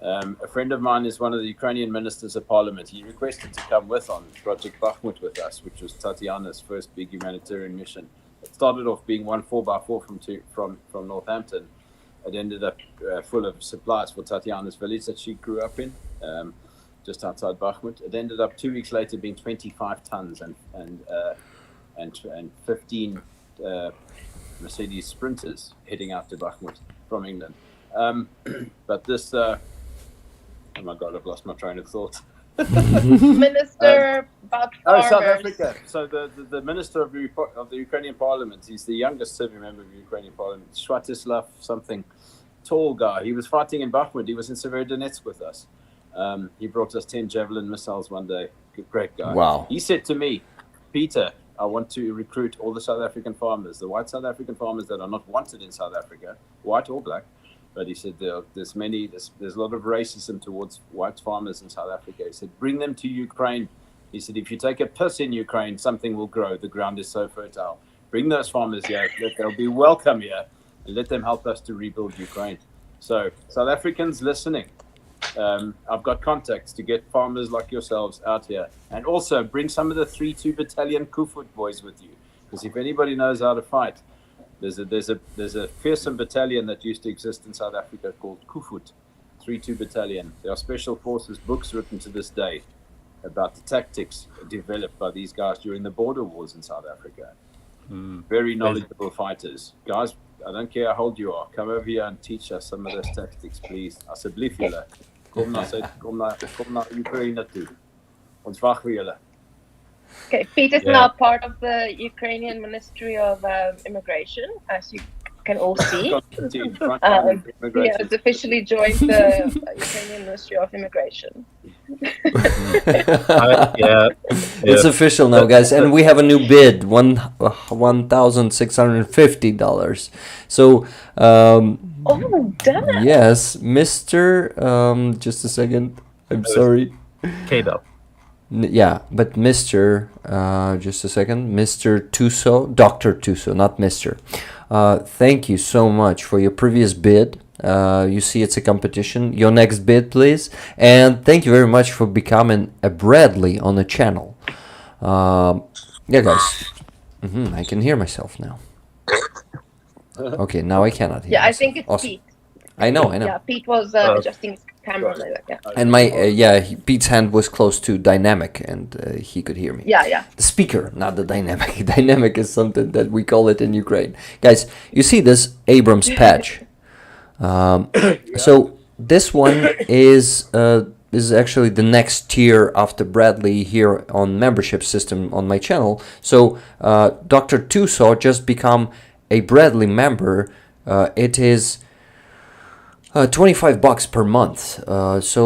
Speaker 7: A friend of mine is one of the Ukrainian ministers of parliament. He requested to come on Project Bakhmut with us, which was Tatiana's first big humanitarian mission. It started off being one 4x4 from Northampton. It ended up full of supplies for Tatiana's village that she grew up in, just outside Bakhmut. It ended up 2 weeks later being 25 tons and 15 Mercedes Sprinters heading out to Bakhmut from England. But this, oh my God, I've lost my train of thought.
Speaker 6: Minister about farmers.
Speaker 7: South Africa. So the minister of the Ukrainian parliament, he's the youngest serving member of the Ukrainian parliament, Sviatoslav something, tall guy. He was fighting in Bakhmut. He was in Severodonetsk with us. He brought us 10 Javelin missiles one day. Great guy.
Speaker 3: Wow.
Speaker 7: He said to me, Peter, I want to recruit all the South African farmers, the white South African farmers that are not wanted in South Africa, white or black. But he said there's a lot of racism towards white farmers in South Africa. He said, bring them to Ukraine. He said, if you take a piss in Ukraine, something will grow. The ground is so fertile. Bring those farmers here. They'll be welcome here. And let them help us to rebuild Ukraine. So South Africans listening, I've got contacts to get farmers like yourselves out here. And also bring some of the 3-2 Battalion Kufut boys with you. Because if anybody knows how to fight, there's a fearsome battalion that used to exist in South Africa called Kufut, 3-2 Battalion. There are special forces books written to this day about the tactics developed by these guys during the border wars in South Africa. Very knowledgeable fighters. Guys, I don't care how old you are, come over here and teach us some of those tactics, please. Asseblief julle. Kom na Ukraine toe. Ons wag vir julle.
Speaker 6: Okay, Pete is
Speaker 4: Yeah.
Speaker 6: now part of the Ukrainian Ministry of Immigration, as you can all see.
Speaker 7: Constantine, Frontline
Speaker 6: He
Speaker 7: immigration.
Speaker 6: has officially joined the Ukrainian Ministry of Immigration.
Speaker 4: Yeah.
Speaker 3: It's official now, guys, and we have a new bid, $1,650. So,
Speaker 6: Oh, damn it!
Speaker 3: yes, Mr. Just a second. I'm sorry.
Speaker 4: K-Bell.
Speaker 3: Yeah, but Mr. Just a second, Mr. Tuso, Dr. Tuso, not Mr. Thank you so much for your previous bid. You see, it's a competition. Your next bid, please. And thank you very much for becoming a Bradley on the channel. Yeah, guys. I can hear myself now. Okay, now I cannot hear
Speaker 6: Yeah, I
Speaker 3: myself.
Speaker 6: think it's
Speaker 3: Awesome.
Speaker 6: Pete.
Speaker 3: I know.
Speaker 6: Yeah, Pete was adjusting his camera like that. Yeah,
Speaker 3: And my, Pete's hand was close to dynamic, and he could hear me.
Speaker 6: yeah.
Speaker 3: The speaker, not the dynamic. Dynamic is something that we call it in Ukraine. Guys, you see this Abrams patch. So this one is actually the next tier after Bradley here on membership system on my channel. So Dr. Tuso just become a Bradley member. It is $25 per month. So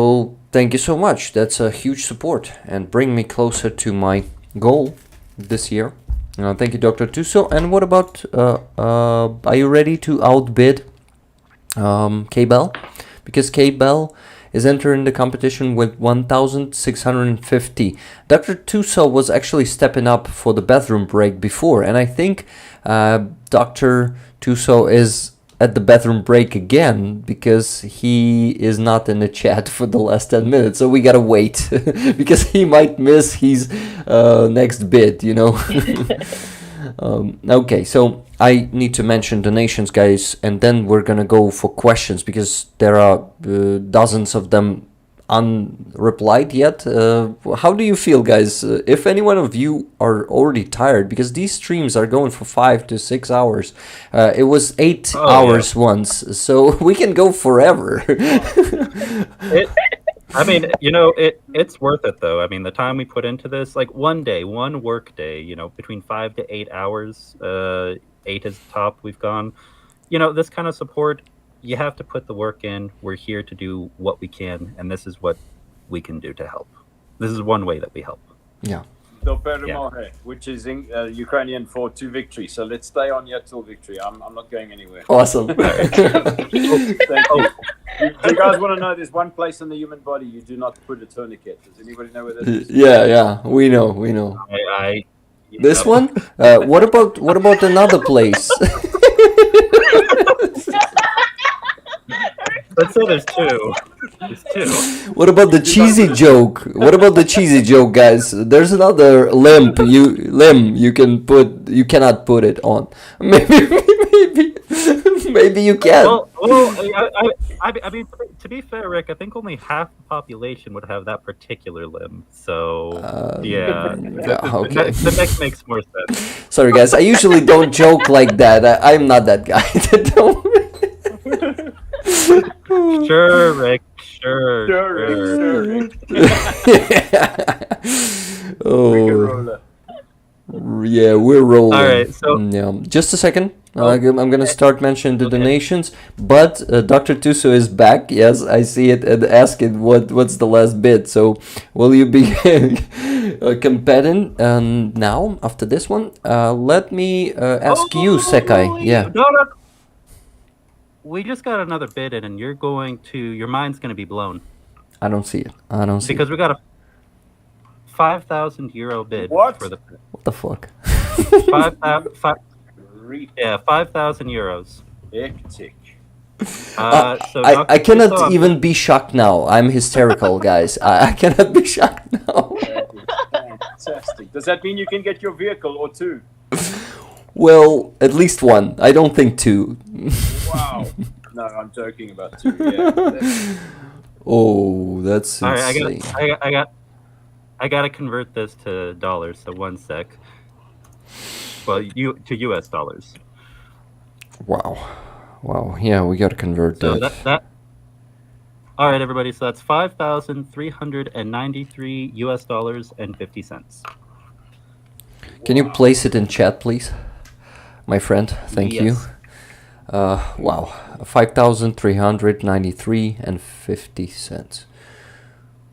Speaker 3: thank you so much. That's a huge support and bring me closer to my goal this year. Thank you, Dr. Tuso. And what about, are you ready to outbid K-Bell? Because K-Bell is entering the competition with 1,650. Dr. Tuso was actually stepping up for the bathroom break before, and I think Dr. Tuso is at the bathroom break again because he is not in the chat for the last 10 minutes, so we gotta wait because he might miss his next bid, you know. Okay, so I need to mention donations, guys, and then we're gonna go for questions because there are dozens of them unreplied yet. How do you feel, guys? If any one of you are already tired, because these streams are going for 5 to 6 hours. It was 8 hours once, so we can go forever.
Speaker 4: I mean, you know, it's worth it though. I mean, the time we put into this, like one work day, you know, between 5 to 8 hours, 8 is the top we've gone. You know, this kind of support, you have to put the work in. We're here to do what we can, and this is what we can do to help. This is one way that we help.
Speaker 3: Yeah.
Speaker 7: Do peremogę, which is in, Ukrainian for to victory. So let's stay on here till victory. I'm not going anywhere.
Speaker 3: Awesome.
Speaker 7: Thank you. Do you guys want to know there's one place in the human body you do not put a tourniquet? Does anybody know where that is?
Speaker 3: Yeah, we know. This one? What about another place?
Speaker 4: Let's say there's two. There's two.
Speaker 3: What about the cheesy joke? What about the cheesy joke, guys? There's another limb you cannot put it on. Maybe you can.
Speaker 4: Well, I mean, to be fair, Rick, I think only half the population would have that particular limb. So, yeah.
Speaker 3: Okay.
Speaker 4: The next makes more sense.
Speaker 3: Sorry, guys. I usually don't joke like that. I'm not that guy.
Speaker 4: Sure, Rick. Sure.
Speaker 3: Oh. Yeah, we're rolling.
Speaker 4: All right, so
Speaker 3: just a second. I'm gonna start mentioning the donations, but Dr. Tuso is back. Yes, I see it, and asking what's the last bid. So, will you be competing now after this one? Let me ask you, Secai. Yeah.
Speaker 4: No. We just got another bid in, and your mind's gonna be blown.
Speaker 3: I don't see it.
Speaker 4: Because we got a 5,000 euro bid.
Speaker 7: What?
Speaker 4: For the
Speaker 3: What the fuck?
Speaker 4: 5,000 euros.
Speaker 7: Hectic.
Speaker 4: So
Speaker 3: I cannot even be shocked now. I'm hysterical, guys. I cannot be shocked now.
Speaker 7: Fantastic. Does that mean you can get your vehicle or two?
Speaker 3: Well, at least one. I don't think two.
Speaker 7: Wow. No, I'm joking about two. Yeah.
Speaker 3: Oh, that's
Speaker 4: all right,
Speaker 3: insane.
Speaker 4: I gotta convert this to dollars. So 1 sec. Well, to US dollars.
Speaker 3: Wow. Yeah, we gotta convert
Speaker 4: So
Speaker 3: that.
Speaker 4: that All right, everybody. So that's $5,393 and 50 cents.
Speaker 3: Can you place it in chat, please, my friend? Thank you.
Speaker 4: Yes.
Speaker 3: Wow, 5,393 and 50 cents.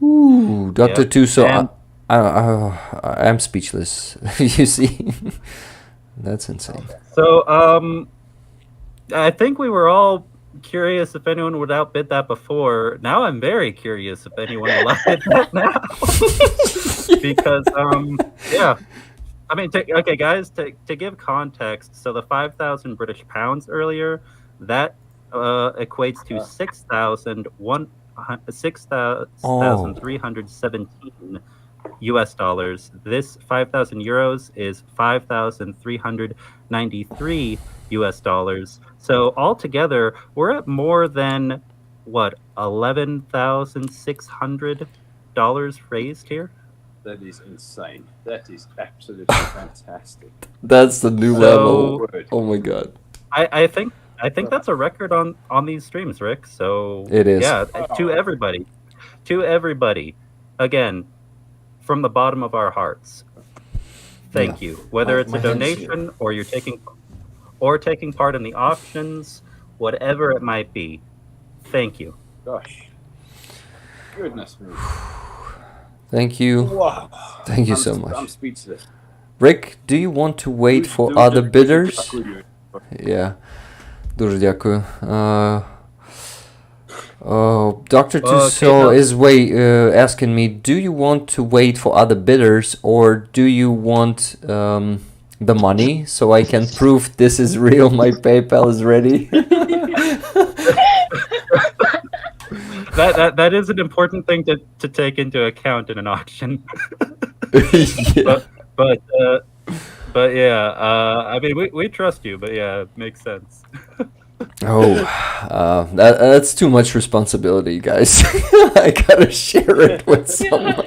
Speaker 3: Ooh, Dr.
Speaker 4: Yep.
Speaker 3: Tuso,
Speaker 4: And-
Speaker 3: I'm speechless. You see, that's insane.
Speaker 4: So, I think we were all curious if anyone would outbid that before. Now I'm very curious if anyone will outbid that now. Because, yeah. I mean, okay, guys, to give context, so the 5,000 British pounds earlier, that equates to $6,317 US dollars. This 5,000 euros is 5,393 US dollars. So altogether, we're at more than what, $11,600 raised here.
Speaker 7: That is insane. That is absolutely fantastic.
Speaker 3: That's the new
Speaker 4: So-
Speaker 3: level. Oh my god.
Speaker 4: I think that's a record on these streams, Rick. So
Speaker 3: It is.
Speaker 4: Yeah, to everybody, again, from the bottom of our hearts, thank you. Whether it's
Speaker 3: My
Speaker 4: a
Speaker 3: hands
Speaker 4: donation or you're taking part in the auctions, whatever it might be, thank you.
Speaker 7: Gosh. Goodness me.
Speaker 3: Thank you.
Speaker 7: Wow.
Speaker 3: Thank you so much.
Speaker 7: I'm speechless.
Speaker 3: Rick, do you want to wait for other bidders? Yeah. Дуже дякую. Dr. Tuso is asking me, do you want to wait for other bidders or do you want the money so I can prove this is real, my PayPal is ready?
Speaker 4: That is an important thing to take into account in an auction.
Speaker 3: Yeah.
Speaker 4: But yeah, I mean, we trust you, but yeah, it makes sense.
Speaker 3: That's too much responsibility, guys. I gotta share it with someone.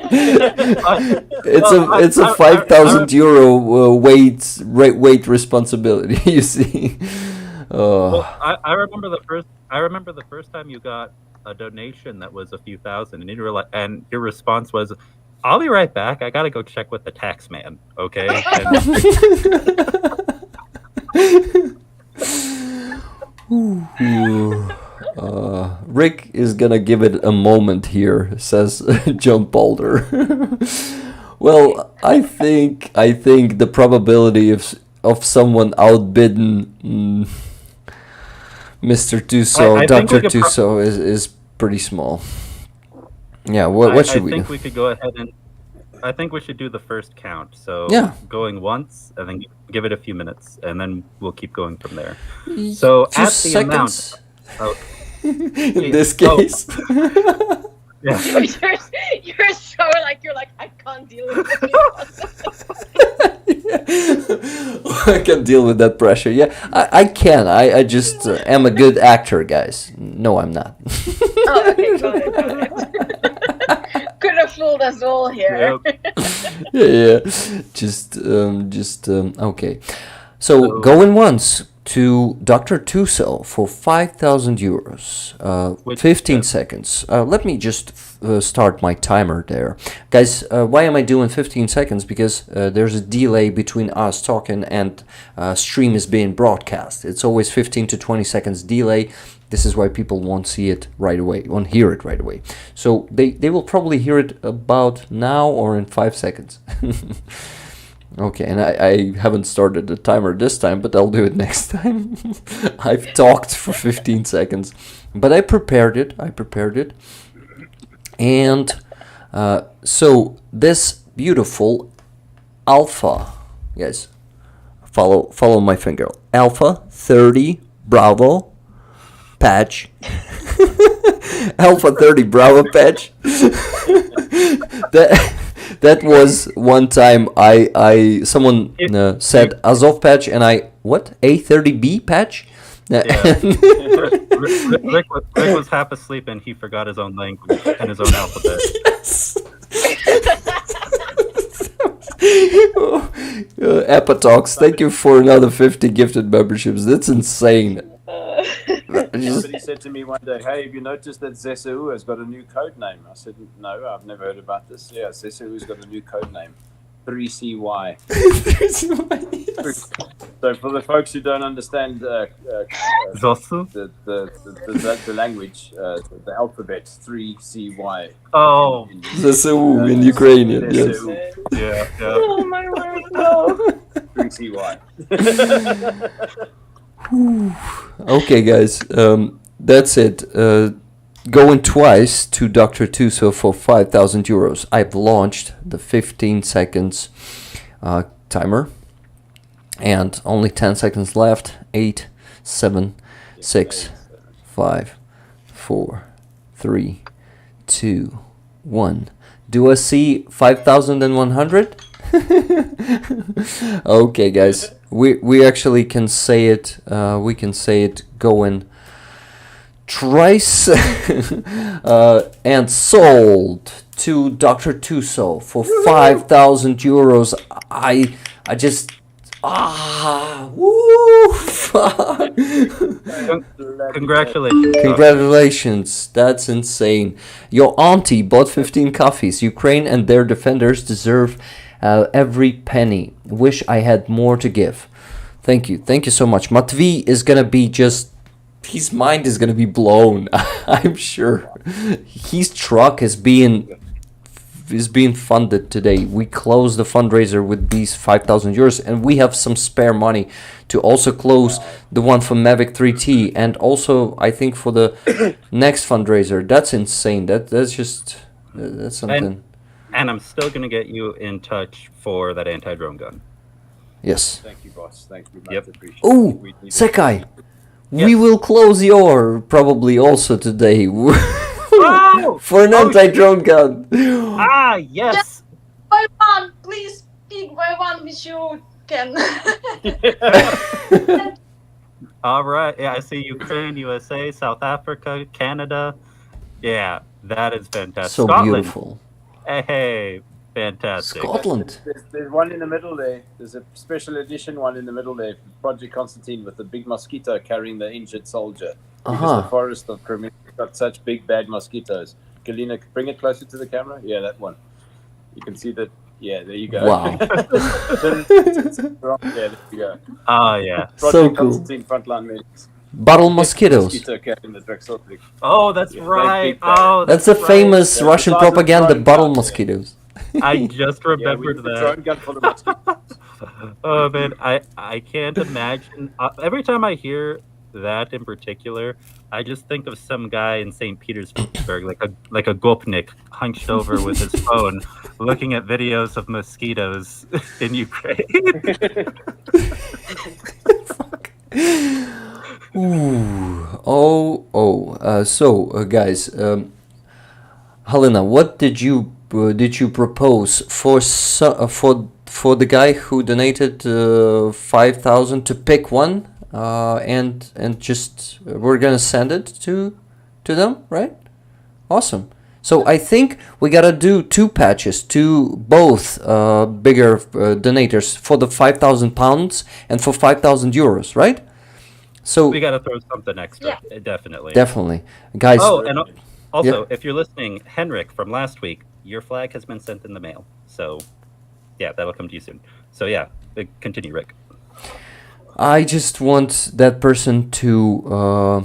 Speaker 3: It's a 5,000 euro weight responsibility. You see.
Speaker 4: Well, I remember the first time you got a donation that was a few thousand, and you were like, and your response was, "I'll be right back. I gotta go check with the tax man." Okay.
Speaker 3: Rick is gonna give it a moment here, says John Boulder. Well, I think the probability of someone outbidding Mr. Tuso, Dr. Tuso is pretty small. Yeah, what should we do?
Speaker 4: I think we could go ahead and I think we should do the first count. So
Speaker 3: Yeah.
Speaker 4: going once, and then give it a few minutes, and then we'll keep going from there. So
Speaker 3: 2
Speaker 4: at the
Speaker 3: seconds.
Speaker 4: amount,
Speaker 3: In this case.
Speaker 4: yeah.
Speaker 6: You're so you're like, I can't deal with it.
Speaker 3: I can deal with that pressure. Yeah, I can. I just am a good actor, guys. No, I'm not.
Speaker 6: Oh, okay, got it. Could have fooled us all here.
Speaker 4: Yep.
Speaker 3: Yeah. Just okay. So going once to Dr. Tuso for 5,000 euros. 15 seconds. Let me just start my timer there. Guys, why am I doing 15 seconds? Because there's a delay between us talking and stream is being broadcast. It's always 15 to 20 seconds delay. This is why people won't see it right away, won't hear it right away. So they will probably hear it about now or in 5 seconds. Okay, and I haven't started the timer this time, but I'll do it next time. I've talked for 15 seconds, but I prepared it. And so this beautiful Alpha, guys, follow my finger. Alpha 30 Bravo patch. Alpha 30 Bravo patch. That was one time someone said Azov patch and what? A30B patch?
Speaker 4: Yeah. Rick was half asleep and he forgot his own language and his own alphabet.
Speaker 3: Yes. Apatox, thank you for another 50 gifted memberships. That's insane.
Speaker 7: Somebody said to me one day, "Hey, have you noticed that ZSU has got a new code name?" I said, "No, I've never heard about this." Yeah, ZSU's got a new code name, 3CY. So for the folks who don't understand
Speaker 4: Zosu?
Speaker 7: the language, the alphabet, 3CY.
Speaker 4: Oh,
Speaker 3: ZSU in Ukrainian, yes.
Speaker 7: ZSU,
Speaker 4: yeah.
Speaker 6: Oh my word, no.
Speaker 7: 3CY.
Speaker 3: Okay, guys, that's it. Going twice to Dr. Tuso for 5,000 euros. I've launched the 15 seconds timer, and only 10 seconds left. 8, 7, 6, 5, 4, 3, 2, 1. Do I see 5,100? Okay, guys, we actually can say it. We can say it going twice. And sold to Dr. Tuso for 5,000 euros. I just woo! Fuck.
Speaker 4: Congratulations.
Speaker 3: Congratulations, that's insane. Your auntie bought 15 coffees. Ukraine and their defenders deserve every penny. Wish I had more to give. Thank you so much. Matvey is gonna be just, his mind is gonna be blown. I'm sure. His truck is being funded today. We closed the fundraiser with these 5,000 euros, and we have some spare money to also close the one for Mavic 3T, and also I think for the next fundraiser. That's insane. That's something.
Speaker 4: And I'm still going to get you in touch for that anti-drone gun.
Speaker 3: Yes.
Speaker 7: Thank you, boss. Thank you.
Speaker 4: Yep.
Speaker 7: Much appreciated.
Speaker 3: Oh,
Speaker 7: We need it.
Speaker 3: Sekai,
Speaker 4: Yes.
Speaker 3: we will close your probably also today
Speaker 4: Oh!
Speaker 3: for an anti-drone gun.
Speaker 4: Ah, yes.
Speaker 5: By one, please pick by one which you can.
Speaker 4: All right. Yeah, I see Ukraine, USA, South Africa, Canada. Yeah, that is fantastic.
Speaker 3: So
Speaker 4: Scotland.
Speaker 3: beautiful.
Speaker 4: Hey, fantastic.
Speaker 3: Scotland.
Speaker 7: There's one in the middle there. There's a special edition one in the middle there. Project Konstantin with the big mosquito carrying the injured soldier. Because the forest of Crimea has got such big bad mosquitoes. Galina, bring it closer to the camera. Yeah, that one. You can see that. Yeah, there you go.
Speaker 3: Wow.
Speaker 7: Yeah, there you go.
Speaker 4: Oh, yeah.
Speaker 3: So
Speaker 7: Project
Speaker 3: cool.
Speaker 7: Konstantin frontline medics.
Speaker 3: Battle mosquitoes.
Speaker 7: Mosquito carrying the Drexotic.
Speaker 4: Oh, that's
Speaker 7: Yeah,
Speaker 4: right.
Speaker 7: big bad.
Speaker 4: Oh,
Speaker 3: That's the
Speaker 4: right.
Speaker 3: famous
Speaker 7: That's
Speaker 3: Russian
Speaker 7: the size of
Speaker 3: propaganda,
Speaker 7: drone
Speaker 3: battle
Speaker 7: gun, yeah.
Speaker 3: mosquitoes.
Speaker 4: I just
Speaker 7: Yeah, we
Speaker 4: remembered
Speaker 7: have a
Speaker 4: that.
Speaker 7: drone gun full of mosquitoes.
Speaker 4: Oh man, I can't imagine. Every time I hear that in particular, I just think of some guy in St. Petersburg, like a gopnik, hunched over with his phone, looking at videos of mosquitoes in Ukraine.
Speaker 3: Ooh. So, guys, Halyna, what did you propose for the guy who donated 5,000 to pick one, and just we're gonna send it to them, right? Awesome. So I think we gotta do 2 patches to both bigger donators for the 5,000 pounds and for 5,000 euros, right? So
Speaker 4: We gotta throw something extra, definitely.
Speaker 3: definitely, guys.
Speaker 4: Oh, and also,
Speaker 3: Yeah.
Speaker 4: if you're listening, Henrik from last week, your flag has been sent in the mail. So, yeah, that'll come to you soon. So, yeah, continue, Rick.
Speaker 3: I just want that person to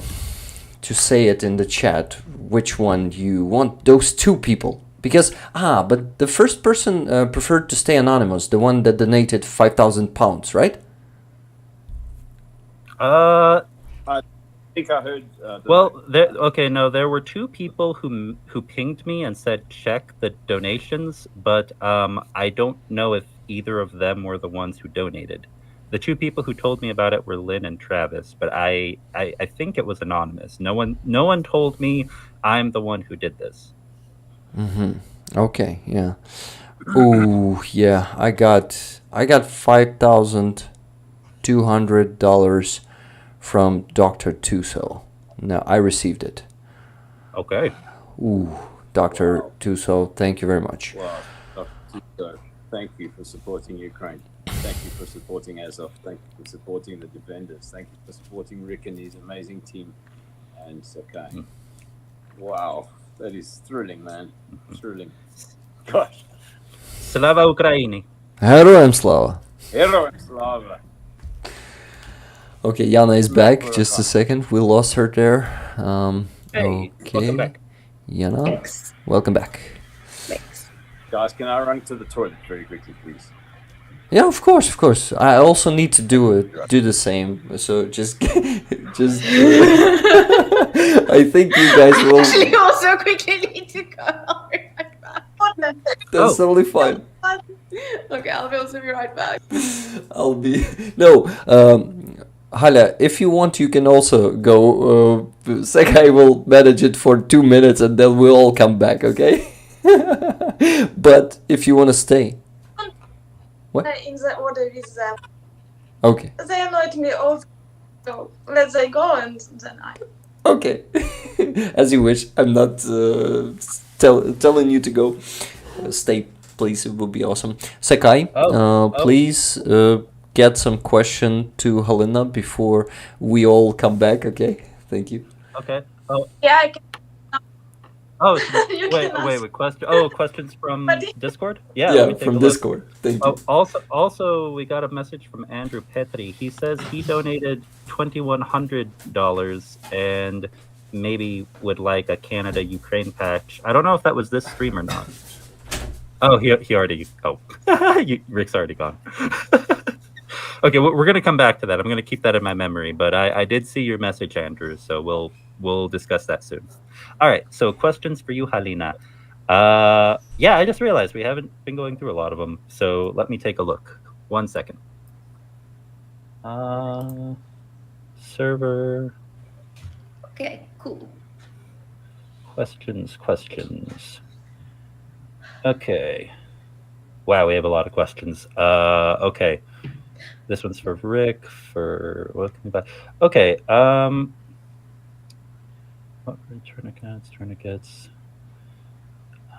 Speaker 3: say it in the chat which one you want, those 2 people, because but the first person preferred to stay anonymous, the one that donated 5,000 pounds, right?
Speaker 7: I think I heard.
Speaker 4: Well, there were 2 people who pinged me and said check the donations, but I don't know if either of them were the ones who donated. The 2 people who told me about it were Lynn and Travis, but I think it was anonymous. No one told me I'm the one who did this.
Speaker 3: Okay, yeah. Oh, yeah. I got $5,200 from Dr. Tuso. No, I received it.
Speaker 4: Okay.
Speaker 3: Ooh, Dr. Tuso, thank you very much.
Speaker 7: Wow, Dr. Tito, thank you for supporting Ukraine. Thank you for supporting Azov. Thank you for supporting the defenders. Thank you for supporting Rick and his amazing team and Secai. Wow, that is thrilling, man. Thrilling. Gosh.
Speaker 4: Slava Ukraini.
Speaker 3: Героям слава.
Speaker 7: Heroin Slava.
Speaker 3: Okay, Yana is back. Just a second. We lost her there.
Speaker 4: Hey,
Speaker 3: Okay.
Speaker 4: welcome back.
Speaker 3: Yana,
Speaker 6: Thanks.
Speaker 3: welcome back.
Speaker 6: Thanks.
Speaker 7: Guys, can I run to the toilet very quickly, please?
Speaker 3: Yeah, of course, of course. I also need to do the same. So just, I think you guys will.
Speaker 6: Actually, also quickly need to go. I'll be right back.
Speaker 3: That's totally fine.
Speaker 6: Okay, I'll also be right back.
Speaker 3: I'll be Halya, if you want, you can also go. Secai will manage it for 2 minutes, and then we'll all come back. Okay. But if you want to stay. What?
Speaker 5: In the order with them.
Speaker 3: Okay.
Speaker 5: They annoyed me all. So let's say go and then I.
Speaker 3: Okay. As you wish. I'm not telling you to go. Stay, please. It would be awesome. Secai, please get some question to Halyna before we all come back. Okay. Thank you.
Speaker 4: Okay. Oh,
Speaker 5: Yeah, I can.
Speaker 4: oh,
Speaker 5: You
Speaker 4: wait,
Speaker 5: can
Speaker 4: wait,
Speaker 5: ask.
Speaker 4: wait. Questions from Discord? Yeah,
Speaker 3: Yeah,
Speaker 4: let me take
Speaker 3: from
Speaker 4: a look.
Speaker 3: Discord. Thank you.
Speaker 4: Oh, also, we got a message from Andrew Petri. He says he donated $2,100 and maybe would like a Canada-Ukraine patch. I don't know if that was this stream or not. Oh, he already. Oh, Rick's already gone. Okay, we're gonna come back to that. I'm gonna keep that in my memory. But I did see your message, Andrew. So we'll discuss that soon. All right. So questions for you, Halyna. Yeah, I just realized we haven't been going through a lot of them. So let me take a look. 1 second. Server.
Speaker 6: Okay, cool.
Speaker 4: Questions. Okay. Wow, we have a lot of questions. Okay. This one's for Rick. For what can we buy? Okay. What were tourniquets?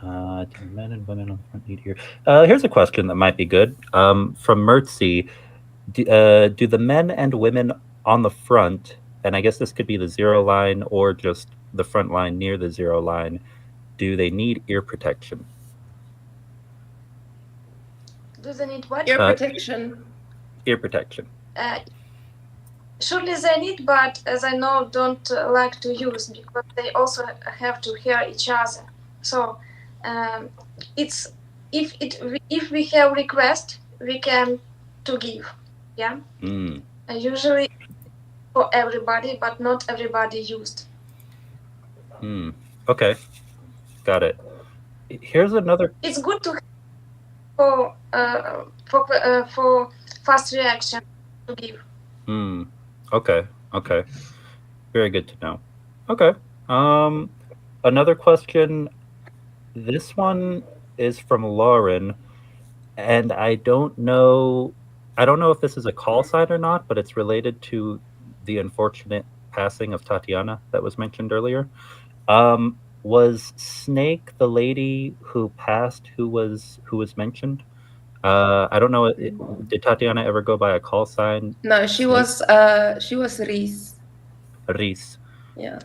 Speaker 4: Do men and women on the front need here? Here's a question that might be good. From Mertzy. Do the men and women on the front, and I guess this could be the zero line or just the front line near the zero line, do they need ear protection?
Speaker 5: Do they need what?
Speaker 6: Ear protection.
Speaker 4: Ear protection.
Speaker 5: Surely they need, but as I know, don't like to use because they also have to hear each other. So it's if we have request, we can to give. Yeah. Usually for everybody, but not everybody used.
Speaker 4: Okay, got it. Here's another.
Speaker 5: It's good to for fast reaction to give.
Speaker 4: Okay. Very good to know. Okay. Another question. This one is from Lauren, and I don't know if this is a call sign or not, but it's related to the unfortunate passing of Tatiana that was mentioned earlier. Was Snake the lady who passed who was mentioned? I don't know. Did Tatiana ever go by a call sign?
Speaker 6: No, she was Reese.
Speaker 4: Reese.
Speaker 6: Yeah.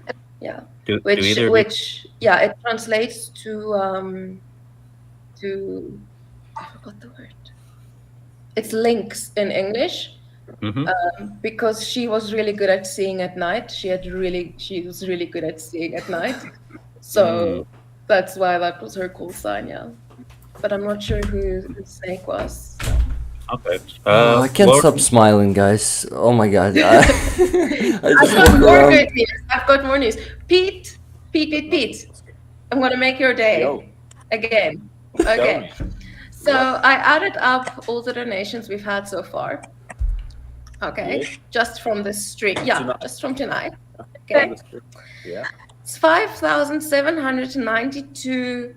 Speaker 4: Which
Speaker 6: it translates to I forgot the word. It's lynx in English. Because she was really good at seeing at night. She was really good at seeing at night. So that's why that was her call sign, yeah. But I'm not sure who the Snake was.
Speaker 4: Okay.
Speaker 3: I can't stop smiling, guys. Oh my god. I just
Speaker 6: I've got
Speaker 3: walk
Speaker 6: more
Speaker 3: around.
Speaker 6: good news. I've got more news. Pete. I'm gonna make your day.
Speaker 7: Yo.
Speaker 6: Again. Okay. So I added up all the donations we've had so far. Okay.
Speaker 7: Yes.
Speaker 6: Just from this stream. Yeah,
Speaker 7: Tonight.
Speaker 6: just from tonight. Okay.
Speaker 7: Yeah.
Speaker 6: It's 5,792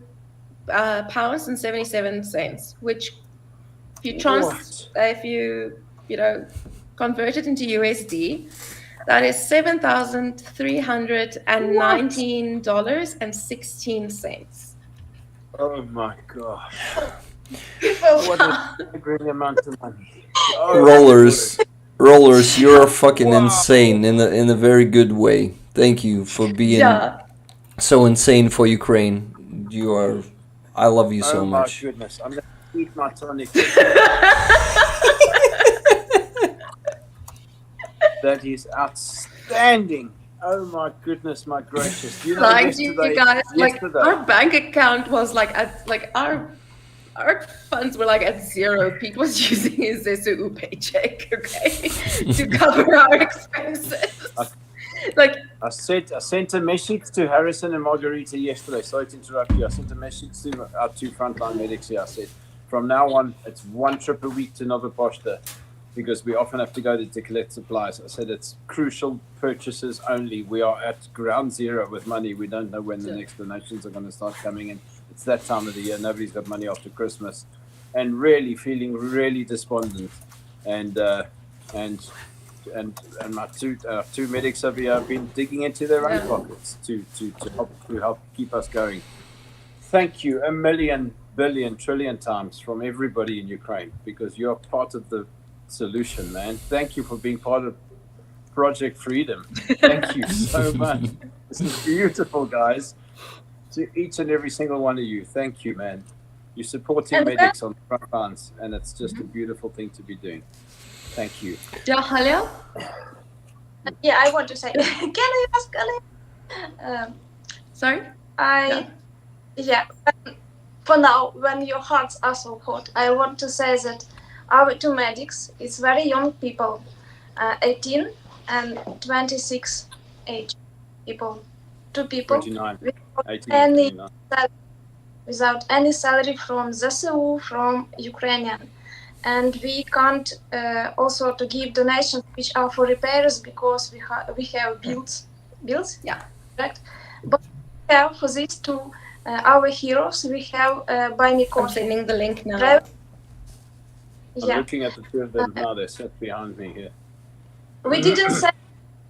Speaker 6: pounds and 77 cents, which if you convert it into USD, that is $7,319.16.
Speaker 7: Oh my gosh.
Speaker 5: People
Speaker 7: What a great amount of money.
Speaker 3: Rollers, you're fucking insane in a very good way. Thank you for being so insane for Ukraine. You are. I love you so much.
Speaker 7: Oh my goodness! I'm gonna eat my Tourniquet. That is outstanding. Oh my goodness, my gracious! You know,
Speaker 8: Like you guys, like
Speaker 7: yesterday,
Speaker 8: our bank account was like at like our funds were like at zero. Pete was using his SUU paycheck, okay, to cover our expenses. Like
Speaker 7: I sent a message to Harrison and Margarita yesterday. Sorry to interrupt you. I sent a message to our two frontline medics here. I said, from now on, it's one trip a week to Nova Poshta, because we often have to go there to collect supplies. I said it's crucial purchases only. We are at ground zero with money. We don't know when the next donations are going to start coming in. It's that time of the year. Nobody's got money after Christmas, and really feeling really despondent. And my two medics over here have been digging into their own pockets to help keep us going. Thank you a million, billion, trillion times from everybody in Ukraine, because you're part of the solution, man. Thank you for being part of Project Freedom. Thank you so much. This is beautiful, guys. To each and every single one of you, thank you, man. You're supporting medics on the front lines, and it's just a beautiful thing to be doing. Thank you.
Speaker 8: Yeah, Halia?
Speaker 5: Yeah, I want to say, can I ask Halyna?
Speaker 8: Sorry?
Speaker 5: For now, when your hearts are so hot, I want to say that our two medics, it's very young people, 18 and 26 age people, two people
Speaker 7: 29, 18,
Speaker 5: any
Speaker 7: 29.
Speaker 5: without any salary from ZSU, from Ukrainian. And we can't also to give donations which are for repairs, because we have bills, correct? But we have for these two our heroes, we have buy me coffee.
Speaker 8: I'm sending the link now.
Speaker 7: I'm looking at the two of them now. They're set behind me here.
Speaker 5: We didn't say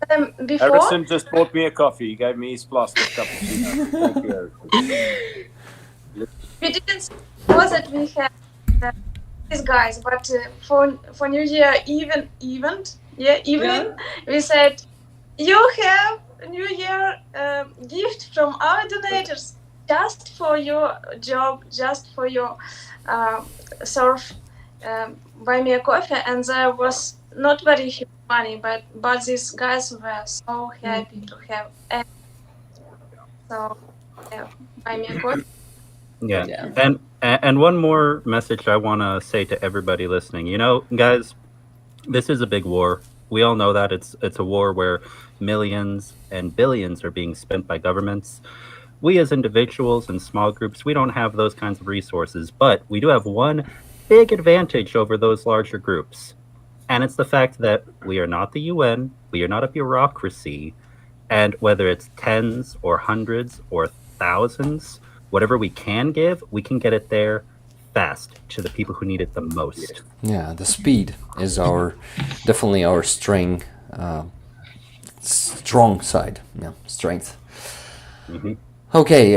Speaker 5: them before.
Speaker 7: Harrison just bought me a coffee. He gave me his plastic cappuccino. Thank you, Harrison.
Speaker 5: We didn't say before that we have these guys, but for New Year event, we said you have a New Year gift from our donators, just for your job, just for your surf. Buy me a coffee, and there was not very huge money, but these guys were so happy to have it. So buy me a coffee.
Speaker 4: Yeah. And one more message I want to say to everybody listening. You know, guys, this is a big war. We all know that it's a war where millions and billions are being spent by governments. We as individuals and small groups, we don't have those kinds of resources, but we do have one big advantage over those larger groups. And it's the fact that we are not the UN, we are not a bureaucracy, and whether it's tens or hundreds or thousands, whatever we can give, we can get it there fast to the people who need it the most.
Speaker 3: Yeah, the speed is definitely our strong side. Yeah, strength.
Speaker 4: Mm-hmm.
Speaker 3: Okay,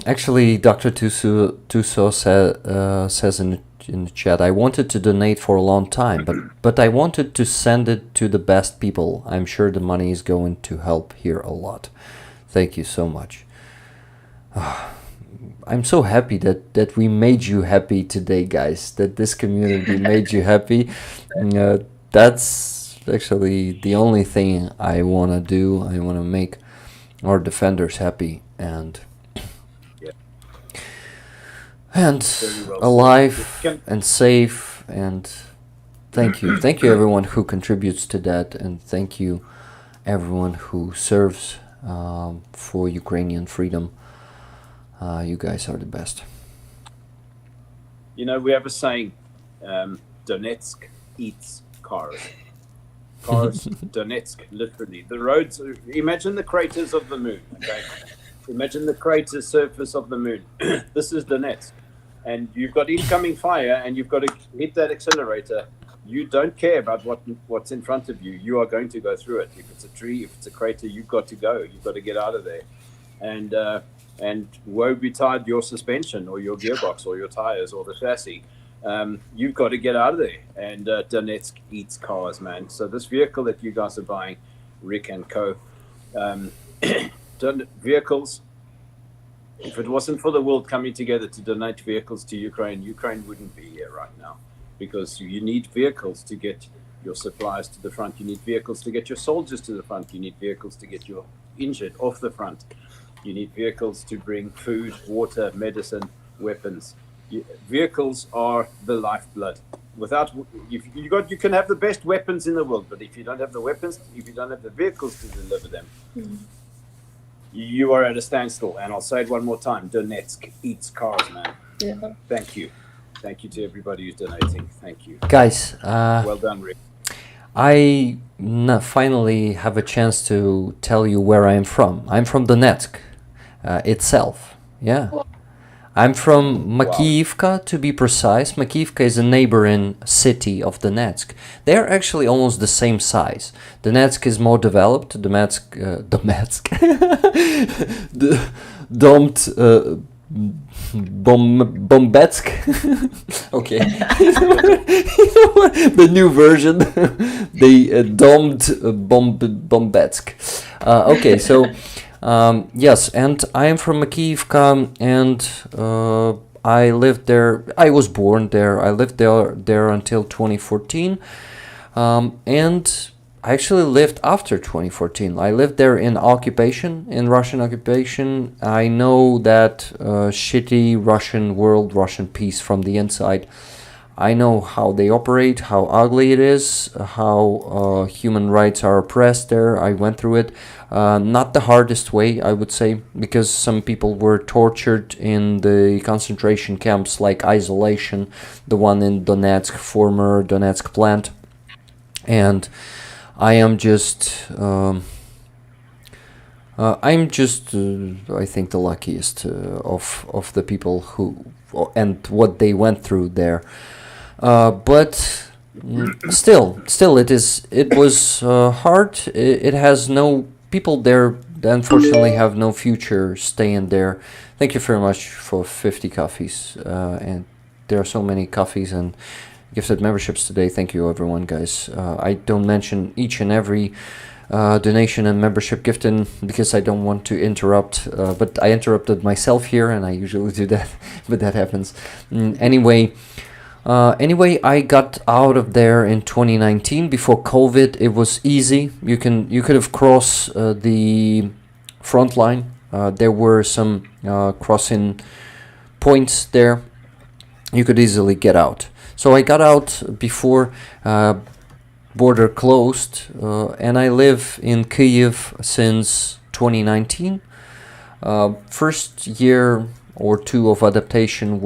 Speaker 3: actually, Dr. Tuso says in the chat, I wanted to donate for a long time, but I wanted to send it to the best people. I'm sure the money is going to help here a lot. Thank you so much. I'm so happy that we made you happy today, guys, that this community made you happy. That's actually the only thing I want to do. I want to make our defenders happy and alive and safe, and thank you everyone who contributes to that, and thank you everyone who serves for Ukrainian freedom. You guys are the best.
Speaker 7: You know, we have a saying, Donetsk eats cars. Cars, Donetsk, literally. The roads, imagine the craters of the moon, okay? Imagine the crater surface of the moon. This is Donetsk. And you've got incoming fire, and you've got to hit that accelerator. You don't care about what's in front of you. You are going to go through it. If it's a tree, if it's a crater, you've got to go. You've got to get out of there. And woe betide your suspension or your gearbox or your tires or the chassis. you've got to get out of there. And Donetsk eats cars, man. So this vehicle that you guys are buying, Rick and Co., vehicles, if it wasn't for the world coming together to donate vehicles to Ukraine, Ukraine wouldn't be here right now, because you need vehicles to get your supplies to the front. You need vehicles to get your soldiers to the front. You need vehicles to get your injured off the front. You need vehicles to bring food, water, medicine, weapons. Vehicles are the lifeblood. Without you can have the best weapons in the world, but if you don't have the weapons, if you don't have the vehicles to deliver them, you are at a standstill. And I'll say it one more time: Donetsk eats cars, man.
Speaker 6: Yeah.
Speaker 7: Thank you to everybody who's donating. Thank you,
Speaker 3: Guys,
Speaker 7: well done, Rick.
Speaker 3: I finally have a chance to tell you where I'm from. I'm from Donetsk itself. Yeah. I'm from Makiivka, to be precise. Makiivka is a neighboring city of Donetsk. They're actually almost the same size. Donetsk is more developed. Donetsk, Bombetsk. Okay. You know what? The new version. They domed Bombetsk. Okay, so yes, and I am from Makiivka, and I lived there. I was born there. I lived there until 2014, and I actually lived after 2014. I lived there in occupation, in Russian occupation. I know that shitty Russian world, Russian peace from the inside. I know how they operate, how ugly it is, how human rights are oppressed there. I went through it. Not the hardest way, I would say, because some people were tortured in the concentration camps like Isolation, the one in Donetsk, former Donetsk plant. And I am just, I think, the luckiest of the people who, and what they went through there. But still, it was hard. It has no, people there unfortunately have no future staying there. Thank you very much for 50 coffees, and there are so many coffees and gifted memberships today. Thank you, everyone, guys. I don't mention each and every donation and membership gifting because I don't want to interrupt, but I interrupted myself here, and I usually do that, but that happens. Anyway, I got out of there in 2019 before COVID. It was easy. You could have crossed the Frontline. There were some crossing points there. You could easily get out. So I got out before border closed, and I live in Kyiv since 2019. First year or two of adaptation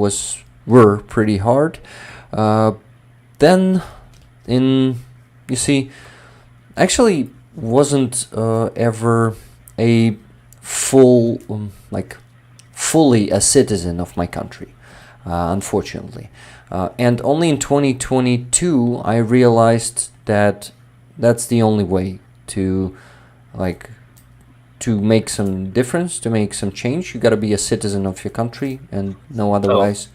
Speaker 3: were pretty hard. Then you see, actually wasn't ever a fully a citizen of my country, unfortunately. And only in 2022 I realized that that's the only way to make some difference, to make some change. You got to be a citizen of your country and no otherwise.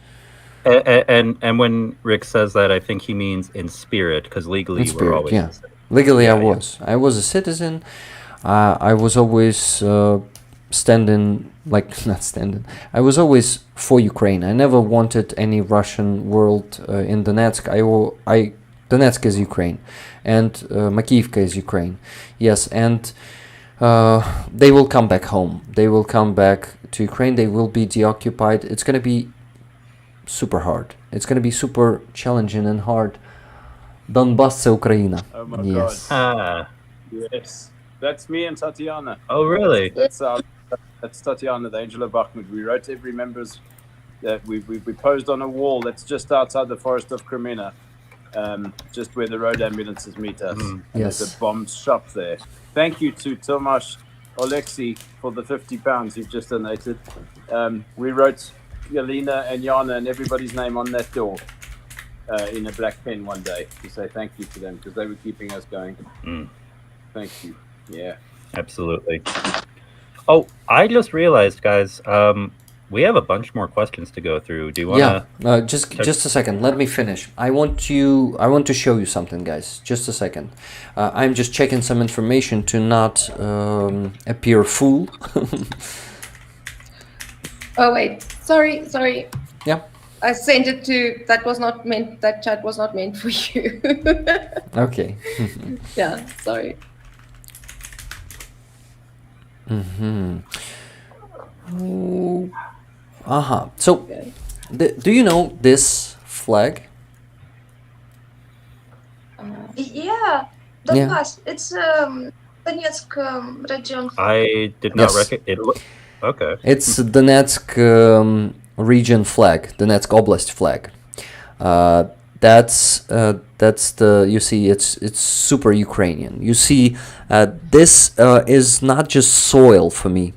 Speaker 4: And when Rick says that, I think he means in spirit, because legally you were always a citizen.
Speaker 3: Legally, I was a citizen. I was always I was always for Ukraine. I never wanted any Russian world in Donetsk. Donetsk is Ukraine, and Makiivka is Ukraine. Yes, and they will come back home. They will come back to Ukraine. They will be deoccupied. It's going to be super hard. It's going to be super challenging and hard. Donbass, Ukraine.
Speaker 7: Oh my
Speaker 3: yes.
Speaker 7: God. Yes. That's me and Tatiana.
Speaker 4: Oh, really?
Speaker 7: That's Tatiana, the Angel of Bakhmut. We wrote every member's that we posed on a wall that's just outside the forest of Kremenna, just where the road ambulances meet us.
Speaker 3: Yes.
Speaker 7: There's a bombed shop there. Thank you to Tomasz Oleksiy for the £50 you've just donated. We wrote Halyna and Yana and everybody's name on that door in a black pen one day to say thank you to them because they were keeping us going. Thank you. Yeah.
Speaker 4: Absolutely. Oh, I just realized, guys, We have a bunch more questions to go through. Do you want
Speaker 3: Yeah,
Speaker 4: to?
Speaker 3: just a second. Let me finish. I want to show you something, guys. Just a second. I'm just checking some information to not appear fool.
Speaker 8: Oh wait, sorry.
Speaker 3: Yeah.
Speaker 8: I sent it to. That was not meant. That chat was not meant for you.
Speaker 3: Okay.
Speaker 8: Yeah, sorry.
Speaker 3: So,
Speaker 8: Okay.
Speaker 3: do you know this flag?
Speaker 5: Yeah, Donbass. It's Donetsk region.
Speaker 4: I did not
Speaker 3: Yes.
Speaker 4: recognize it. Okay.
Speaker 3: It's Donetsk region flag, Donetsk Oblast flag. That's the, you see, it's super Ukrainian. You see, this is not just soil for me.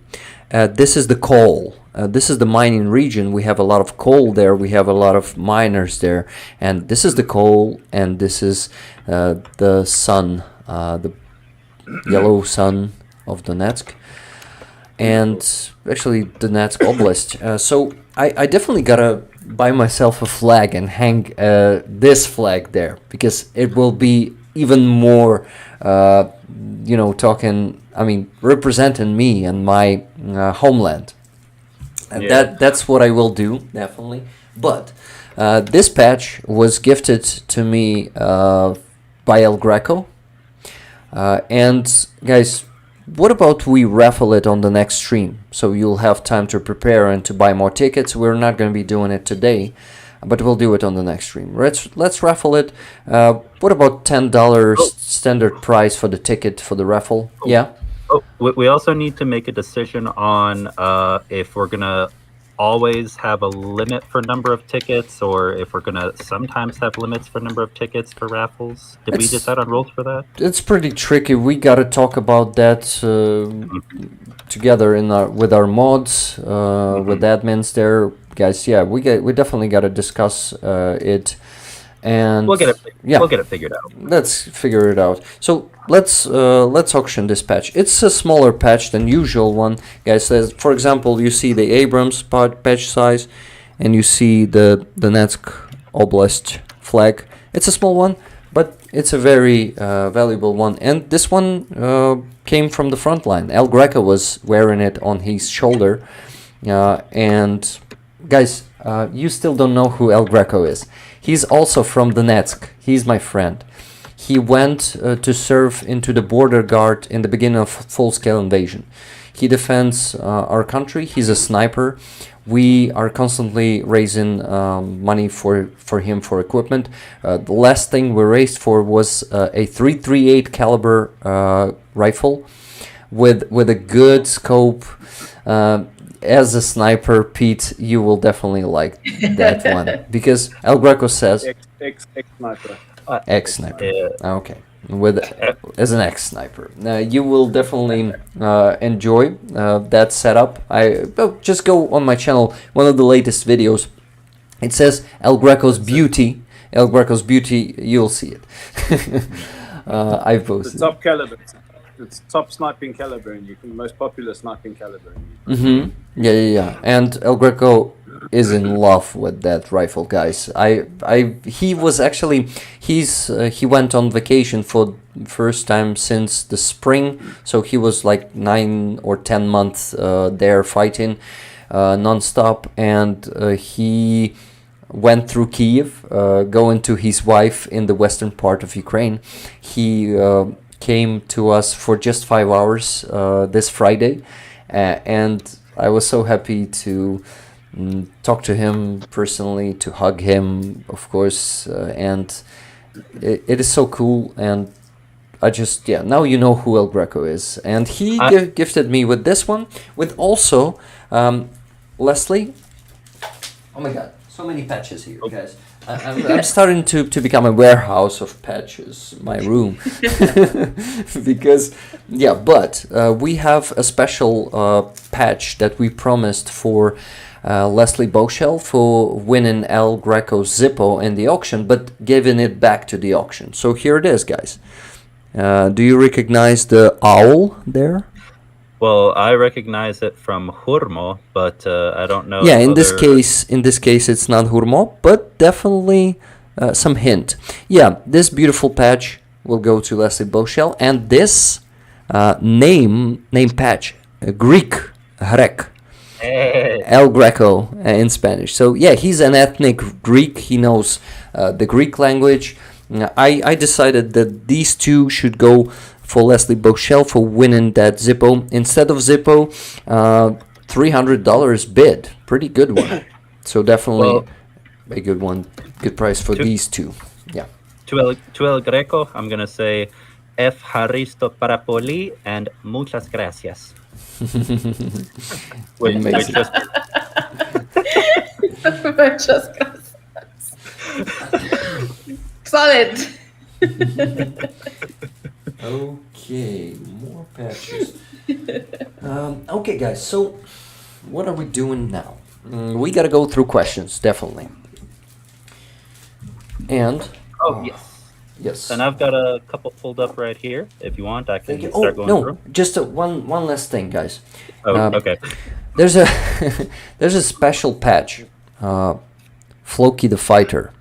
Speaker 3: This is the coal. This is the mining region. We have a lot of coal there. We have a lot of miners there, and this is the coal, and this is the sun, the yellow sun of Donetsk, and actually Donetsk Oblast. So I definitely gotta buy myself a flag and hang this flag there, because it will be even more, representing me and my homeland. And
Speaker 4: Yeah.
Speaker 3: that's what I will do, definitely. But this patch was gifted to me by El Greco. And guys, what about we raffle it on the next stream? So you'll have time to prepare and to buy more tickets. We're not going to be doing it today, but we'll do it on the next stream. Let's raffle it. What about $10 standard price for the ticket for the raffle? Yeah.
Speaker 4: Oh, we also need to make a decision on if we're gonna always have a limit for number of tickets, or if we're gonna sometimes have limits for number of tickets for raffles. Did we
Speaker 3: It's-
Speaker 4: decide on rules for that?
Speaker 3: It's pretty tricky. We gotta talk about that together with our mods, with admins there, guys. Yeah, we definitely gotta discuss it, and
Speaker 4: We'll get it.
Speaker 3: Yeah,
Speaker 4: We'll get it figured out.
Speaker 3: let's figure it out. So let's auction this patch. It's a smaller patch than usual one, guys. For example, you see the Abrams patch size, and you see the Donetsk Oblast flag. It's a small one, but it's a very valuable one. And this one came from the Frontline. El Greco was wearing it on his shoulder, and guys, you still don't know who El Greco is. He's also from Donetsk. He's my friend. He went to serve into the border guard in the beginning of full-scale invasion. He defends our country. He's a sniper. We are constantly raising money for him for equipment. The last thing we raised for was a .338 caliber rifle with a good scope. As a sniper, Pete, you will definitely like that one, because El Greco says
Speaker 7: Ex sniper.
Speaker 3: ex-sniper.
Speaker 4: Yeah.
Speaker 3: Okay, as an ex-sniper, you will definitely enjoy that setup. Just go on my channel, one of the latest videos. It says El Greco's beauty. El Greco's beauty. You'll see it. I've
Speaker 7: The
Speaker 3: posted.
Speaker 7: top caliber. It's top sniping caliber, and the most popular sniping caliber.
Speaker 3: Yeah. And El Greco is in love with that rifle, guys. He was actually he went on vacation for first time since the spring, so he was like 9 or 10 months there fighting non-stop, and he went through Kiev, going to his wife in the western part of Ukraine. He came to us for just 5 hours this Friday, and I was so happy to talk to him personally, to hug him, of course, and it is so cool. And I just, now you know who El Greco is, and he gifted me with this one, with also Leslie. Oh my god, so many patches here, guys. I'm starting to become a warehouse of patches, my room. Because, but we have a special patch that we promised for Leslie Boshell for winning El Greco's Zippo in the auction, but giving it back to the auction. So here it is, guys. Do you recognize the owl there?
Speaker 4: Well, I recognize it from Hurmo, but I don't know.
Speaker 3: Yeah,
Speaker 4: if
Speaker 3: in this
Speaker 4: other-
Speaker 3: case, it's not Hurmo, but definitely some hint. Yeah, this beautiful patch will go to Leslie Boschel, and this name patch, Greek, Hrek,
Speaker 4: Hey.
Speaker 3: El Greco in Spanish. So yeah, he's an ethnic Greek. He knows the Greek language. I decided that these two should go for Leslie Boschel for winning that Zippo. Instead of Zippo, $300 bid. Pretty good one. So definitely
Speaker 4: Well,
Speaker 3: a good one. Good price for
Speaker 4: to-
Speaker 3: these two. Yeah.
Speaker 4: To El Greco, I'm gonna say F. Haristo Parapoli and muchas gracias. which
Speaker 3: Amazing.
Speaker 4: just
Speaker 8: Muchas gracias. Solid.
Speaker 3: Okay, more patches. Okay, guys, so what are we doing now? We gotta go through questions, definitely. And
Speaker 4: yes.
Speaker 3: yes.
Speaker 4: And I've got a couple pulled up right here. If you want, I can
Speaker 3: Thank you.
Speaker 4: start
Speaker 3: Oh
Speaker 4: going
Speaker 3: no,
Speaker 4: through.
Speaker 3: just one last thing, guys.
Speaker 4: Oh, okay.
Speaker 3: There's a there's a special patch, Floki the Fighter.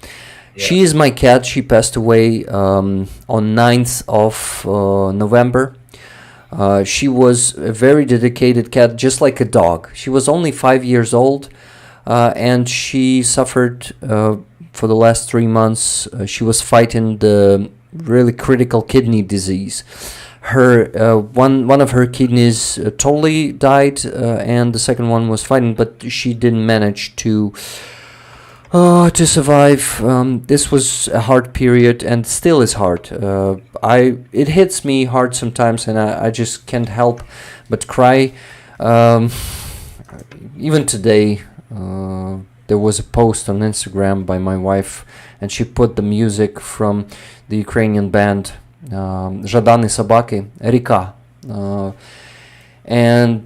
Speaker 3: She is my cat. She passed away on 9th of November. She was a very dedicated cat, just like a dog. She was only 5 years old, and she suffered for the last 3 months. She was fighting the really critical kidney disease. Her one of her kidneys totally died, and the second one was fighting, but she didn't manage to survive. This was a hard period, and still is hard. It hits me hard sometimes, and I just can't help but cry. Even today, there was a post on Instagram by my wife, and she put the music from the Ukrainian band Жаданы собаки, Rika, and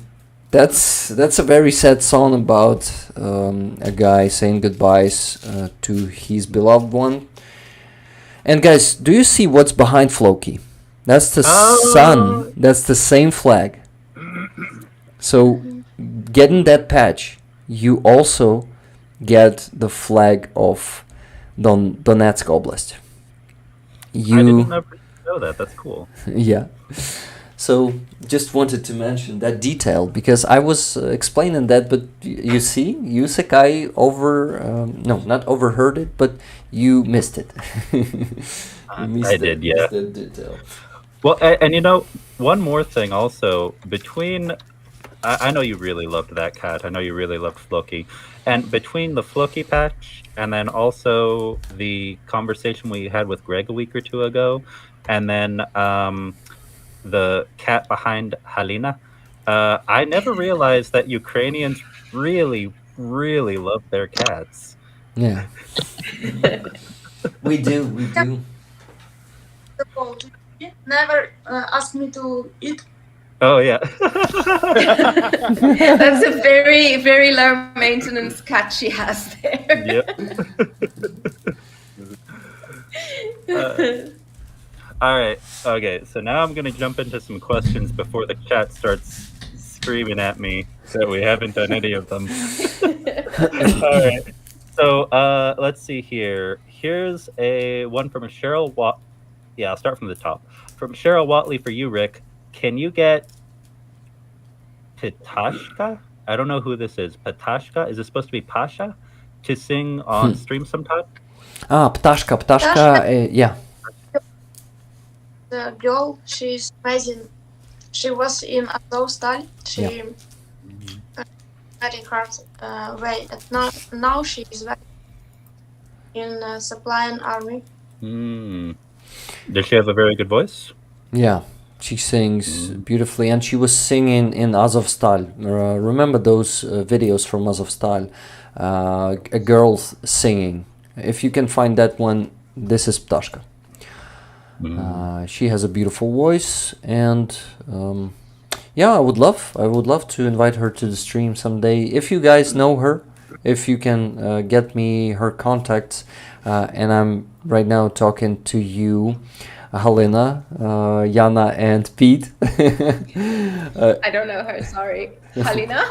Speaker 3: that's a very sad song about a guy saying goodbyes to his beloved one. And guys, do you see what's behind Floki? That's the sun. That's the same flag. So, getting that patch, you also get the flag of Donetsk Oblast.
Speaker 4: I didn't know that. That's cool.
Speaker 3: Yeah. So just wanted to mention that detail because I was explaining that, but you see, you Secai not overheard it, but you missed it.
Speaker 4: I did, yeah.
Speaker 3: Missed that detail.
Speaker 4: Well, and you know, one more thing also, I know you really loved that cat. I know you really loved Floki. And between the Floki patch and then also the conversation we had with Greg a week or two ago, and then the cat behind Halyna, I never realized that Ukrainians really, really love their cats.
Speaker 3: Yeah. We do.
Speaker 5: Never ask me to eat.
Speaker 4: Oh, yeah.
Speaker 8: That's a very, very low maintenance cat she has there.
Speaker 4: Yep. All right. Okay. So now I'm going to jump into some questions before the chat starts screaming at me that we haven't done any of them. All right. So let's see here. Here's a one from Cheryl Watt. Yeah, I'll start from the top. From Cheryl Watley for you, Rick. Can you get Pitashka? I don't know who this is. Pitashka? Is it supposed to be Pasha? To sing on stream sometime?
Speaker 3: Ptashka, yeah.
Speaker 5: The girl, she's amazing. She was in Azovstal. She very hard way. And now she is in supplying army.
Speaker 4: Does she have a very good voice?
Speaker 3: Yeah, she sings beautifully, and she was singing in Azovstal. Remember those videos from Azovstal? A girl singing. If you can find that one, this is Ptashka. She has a beautiful voice, and I would love to invite her to the stream someday. If you guys know her, if you can get me her contacts, and I'm right now talking to you. Halyna, Yana and Pete.
Speaker 8: I don't know her, sorry. Halyna?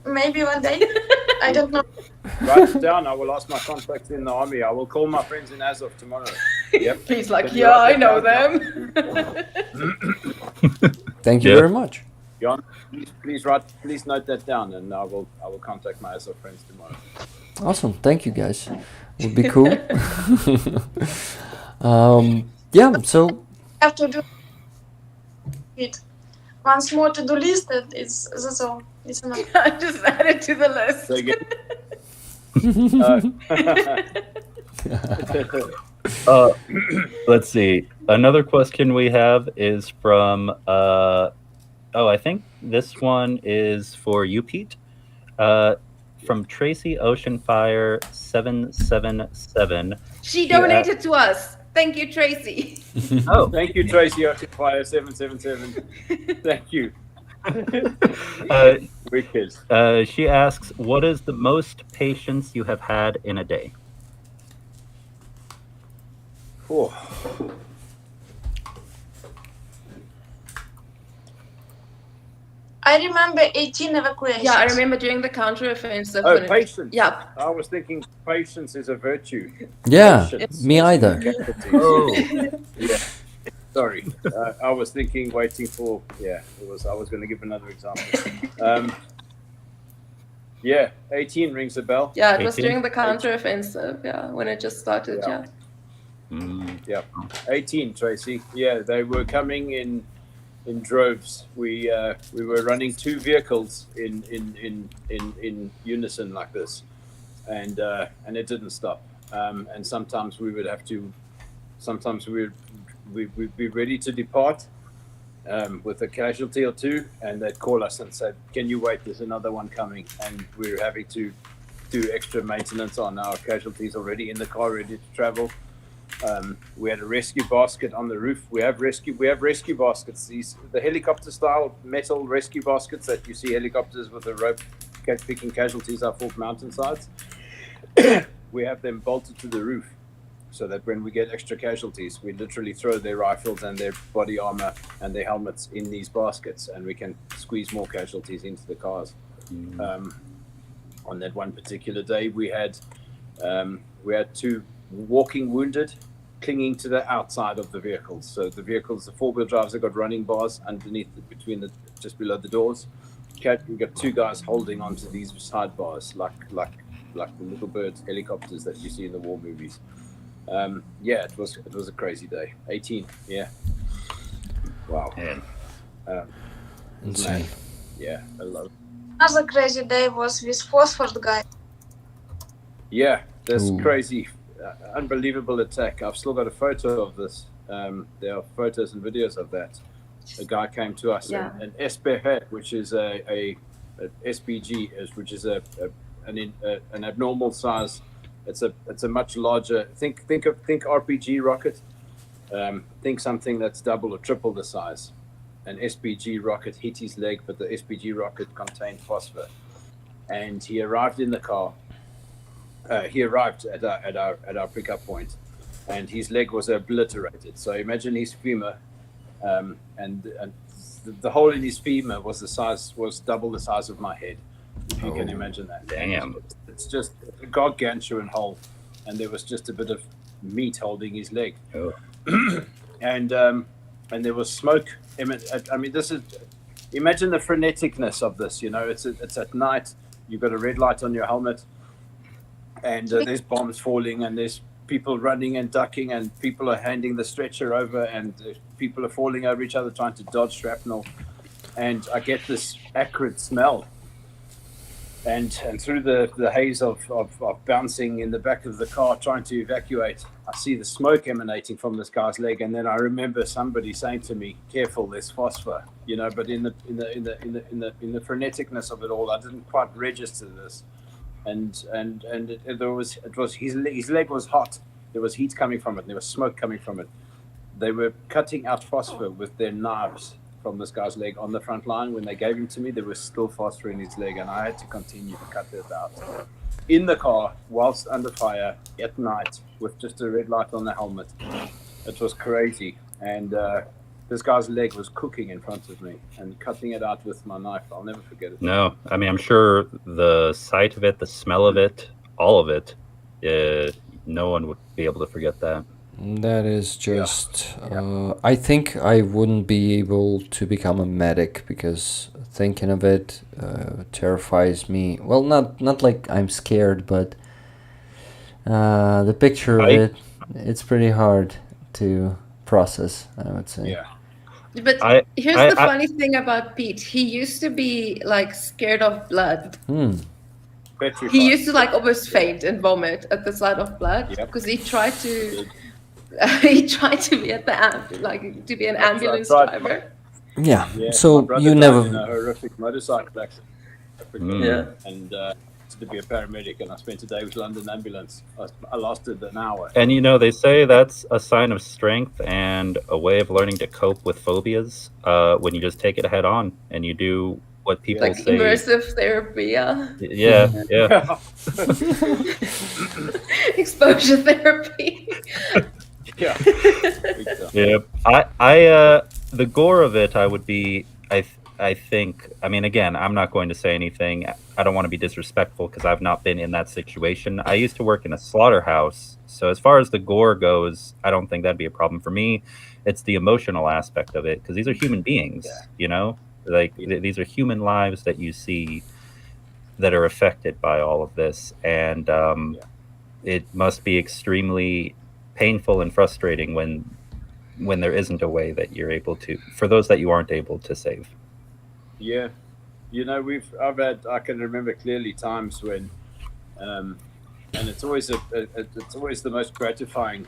Speaker 5: Maybe one day. I don't know.
Speaker 7: Write it down. I will ask my contacts in the army. I will call my friends in Azov tomorrow. Yep.
Speaker 8: He's like,
Speaker 7: Can you
Speaker 8: yeah,
Speaker 7: write
Speaker 8: I
Speaker 7: that
Speaker 8: know
Speaker 7: down?
Speaker 8: them.
Speaker 3: Thank you
Speaker 4: Yeah.
Speaker 3: very much.
Speaker 7: Jan, please note that down, and I will contact my Azov friends tomorrow.
Speaker 3: Awesome. Thank you, guys. Would be cool. Yeah, so
Speaker 5: Have to do it. Once more to do list. That's all. It's enough.
Speaker 8: I just added to the list.
Speaker 7: So again,
Speaker 4: Let's see. Another question we have is from, I think this one is for you, Pete. From Tracy Oceanfire 777.
Speaker 8: She donated to us. Thank you, Tracy.
Speaker 4: Oh,
Speaker 7: thank you, Tracy Oceanfire 777. Thank you. Wicked.
Speaker 4: She asks, what is the most patience you have had in a day?
Speaker 7: Oh.
Speaker 5: I remember 18 evacuations.
Speaker 8: Yeah, I remember during the counter-offensive.
Speaker 7: Oh,
Speaker 8: when it-
Speaker 7: patience.
Speaker 8: Yeah.
Speaker 7: I was thinking patience is a virtue.
Speaker 3: yeah,
Speaker 7: Patience.
Speaker 3: me either.
Speaker 4: Oh,
Speaker 7: Yeah. Sorry. I was thinking waiting for, I was going to give another example. Yeah, 18 rings a bell.
Speaker 8: Yeah, it was
Speaker 4: 18?
Speaker 8: during the counter-offensive. Yeah, when it just started.
Speaker 7: Yeah.
Speaker 8: Yeah.
Speaker 7: 18, Tracy. Yeah, they were coming in droves. We were running two vehicles in unison like this, and it didn't stop. And sometimes we would have to. Sometimes we'd be ready to depart with a casualty or two, and they'd call us and say, "Can you wait? There's another one coming." And we're having to do extra maintenance on our casualties already in the car, ready to travel. We had a rescue basket on the roof. We have rescue baskets. The helicopter style metal rescue baskets that you see helicopters with a rope picking casualties up off mountainsides. We have them bolted to the roof, so that when we get extra casualties, we literally throw their rifles and their body armor and their helmets in these baskets, and we can squeeze more casualties into the cars. On that one particular day, we had two walking wounded clinging to the outside of the vehicles. So the vehicles, the four-wheel drives, have got running bars underneath, just below the doors. We've got two guys holding onto these side bars, like the little bird helicopters that you see in the war movies. It was a crazy day. 18, yeah. Wow.
Speaker 4: man.
Speaker 3: Insane.
Speaker 7: Yeah, I love it.
Speaker 5: Another crazy day was with phosphor guy.
Speaker 7: Yeah, this
Speaker 3: Ooh.
Speaker 7: crazy, unbelievable attack. I've still got a photo of this. There are photos and videos of that. A guy came to us,
Speaker 8: Yeah.
Speaker 7: an SPG, which is a SPG, which is an abnormal size. It's a much larger. Think RPG rocket. Think something that's double or triple the size. An SPG rocket hit his leg, but the SPG rocket contained phosphor, and he arrived in the car. He arrived at our pickup point, and his leg was obliterated. So imagine his femur, and the hole in his femur was double the size of my head. If you can imagine that.
Speaker 4: Damn.
Speaker 7: It's just a gargantuan hole, and there was just a bit of meat holding his leg.
Speaker 4: Oh.
Speaker 7: And there was smoke. I mean, this is. Imagine the freneticness of this. You know, it's at night. You've got a red light on your helmet, and there's bombs falling, and there's people running and ducking, and people are handing the stretcher over, and people are falling over each other trying to dodge shrapnel. And I get this acrid smell. And through the haze of bouncing in the back of the car trying to evacuate, I see the smoke emanating from this guy's leg, and then I remember somebody saying to me, "Careful, there's phosphor." You know, but in the freneticness of it all, I didn't quite register this, and his leg was hot. There was heat coming from it. There was smoke coming from it. They were cutting out phosphor with their knives from this guy's leg on the front line. When they gave him to me, there was still phosphor in his leg, and I had to continue to cut that out. In the car, whilst under fire, at night, with just a red light on the helmet. It was crazy. And this guy's leg was cooking in front of me, and cutting it out with my knife, I'll never forget it.
Speaker 4: No, I mean, I'm sure the sight of it, the smell of it, all of it, no one would be able to forget that.
Speaker 3: That is just... I think I wouldn't be able to become a medic, because thinking of it terrifies me. Well, not like I'm scared, but the picture of it, it's pretty hard to process, I would say.
Speaker 7: Yeah.
Speaker 8: But here's the funny thing about Pete. He used to be like scared of blood.
Speaker 7: Petrified.
Speaker 8: He used to like almost faint and vomit at the sight of blood, because he tried to be at the to be an ambulance driver.
Speaker 3: Yeah.
Speaker 7: Yeah,
Speaker 3: So
Speaker 7: my brother
Speaker 3: you
Speaker 7: died
Speaker 3: never...
Speaker 7: in a horrific motorcycle accident.
Speaker 8: Yeah.
Speaker 7: And to be a paramedic, and I spent a day with London Ambulance. I lasted an hour.
Speaker 4: And you know, they say that's a sign of strength and a way of learning to cope with phobias when you just take it head on and you do what people
Speaker 8: Like
Speaker 4: say.
Speaker 8: immersive therapy, yeah.
Speaker 4: Yeah.
Speaker 8: Exposure therapy.
Speaker 7: Yeah.
Speaker 4: Yeah. I the gore of it, I would be, I think, I mean, again, I'm not going to say anything. I don't want to be disrespectful because I've not been in that situation. I used to work in a slaughterhouse. So as far as the gore goes, I don't think that'd be a problem for me. It's the emotional aspect of it, because these are human beings, you know, like these are human lives that you see that are affected by all of this. And it must be extremely painful and frustrating when there isn't a way that you're able to, for those that you aren't able to save.
Speaker 7: Yeah, you know, I can remember clearly times when, and it's always it's always the most gratifying.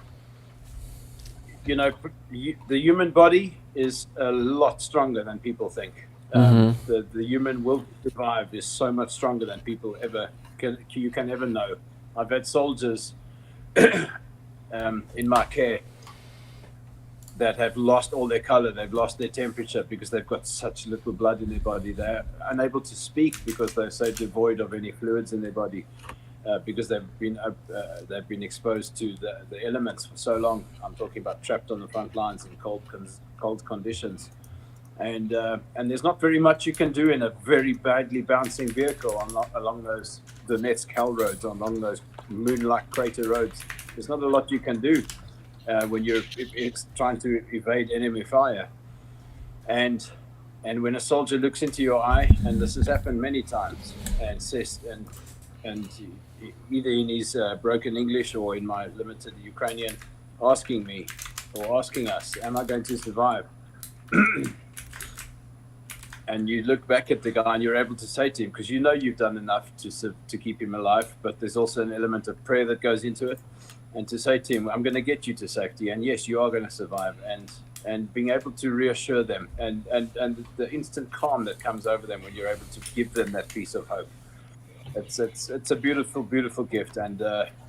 Speaker 7: You know, the human body is a lot stronger than people think. The human will to survive is so much stronger than people you can ever know. I've had soldiers in my care that have lost all their color, they've lost their temperature because they've got such little blood in their body. They're unable to speak because they're so devoid of any fluids in their body, because they've been exposed to the elements for so long. I'm talking about trapped on the front lines in cold conditions, and there's not very much you can do in a very badly bouncing vehicle along those Donetsk hell roads, along those moon-like crater roads. There's not a lot you can do when you're trying to evade enemy fire. And when a soldier looks into your eye, and this has happened many times, and says, and either in his broken English or in my limited Ukrainian, asking me or asking us, am I going to survive? And you look back at the guy and you're able to say to him, because you know you've done enough to keep him alive, but there's also an element of prayer that goes into it. And to say to him, I'm going to get you to safety, and yes, you are going to survive, and being able to reassure them, and the instant calm that comes over them when you're able to give them that piece of hope. It's a beautiful, beautiful gift, and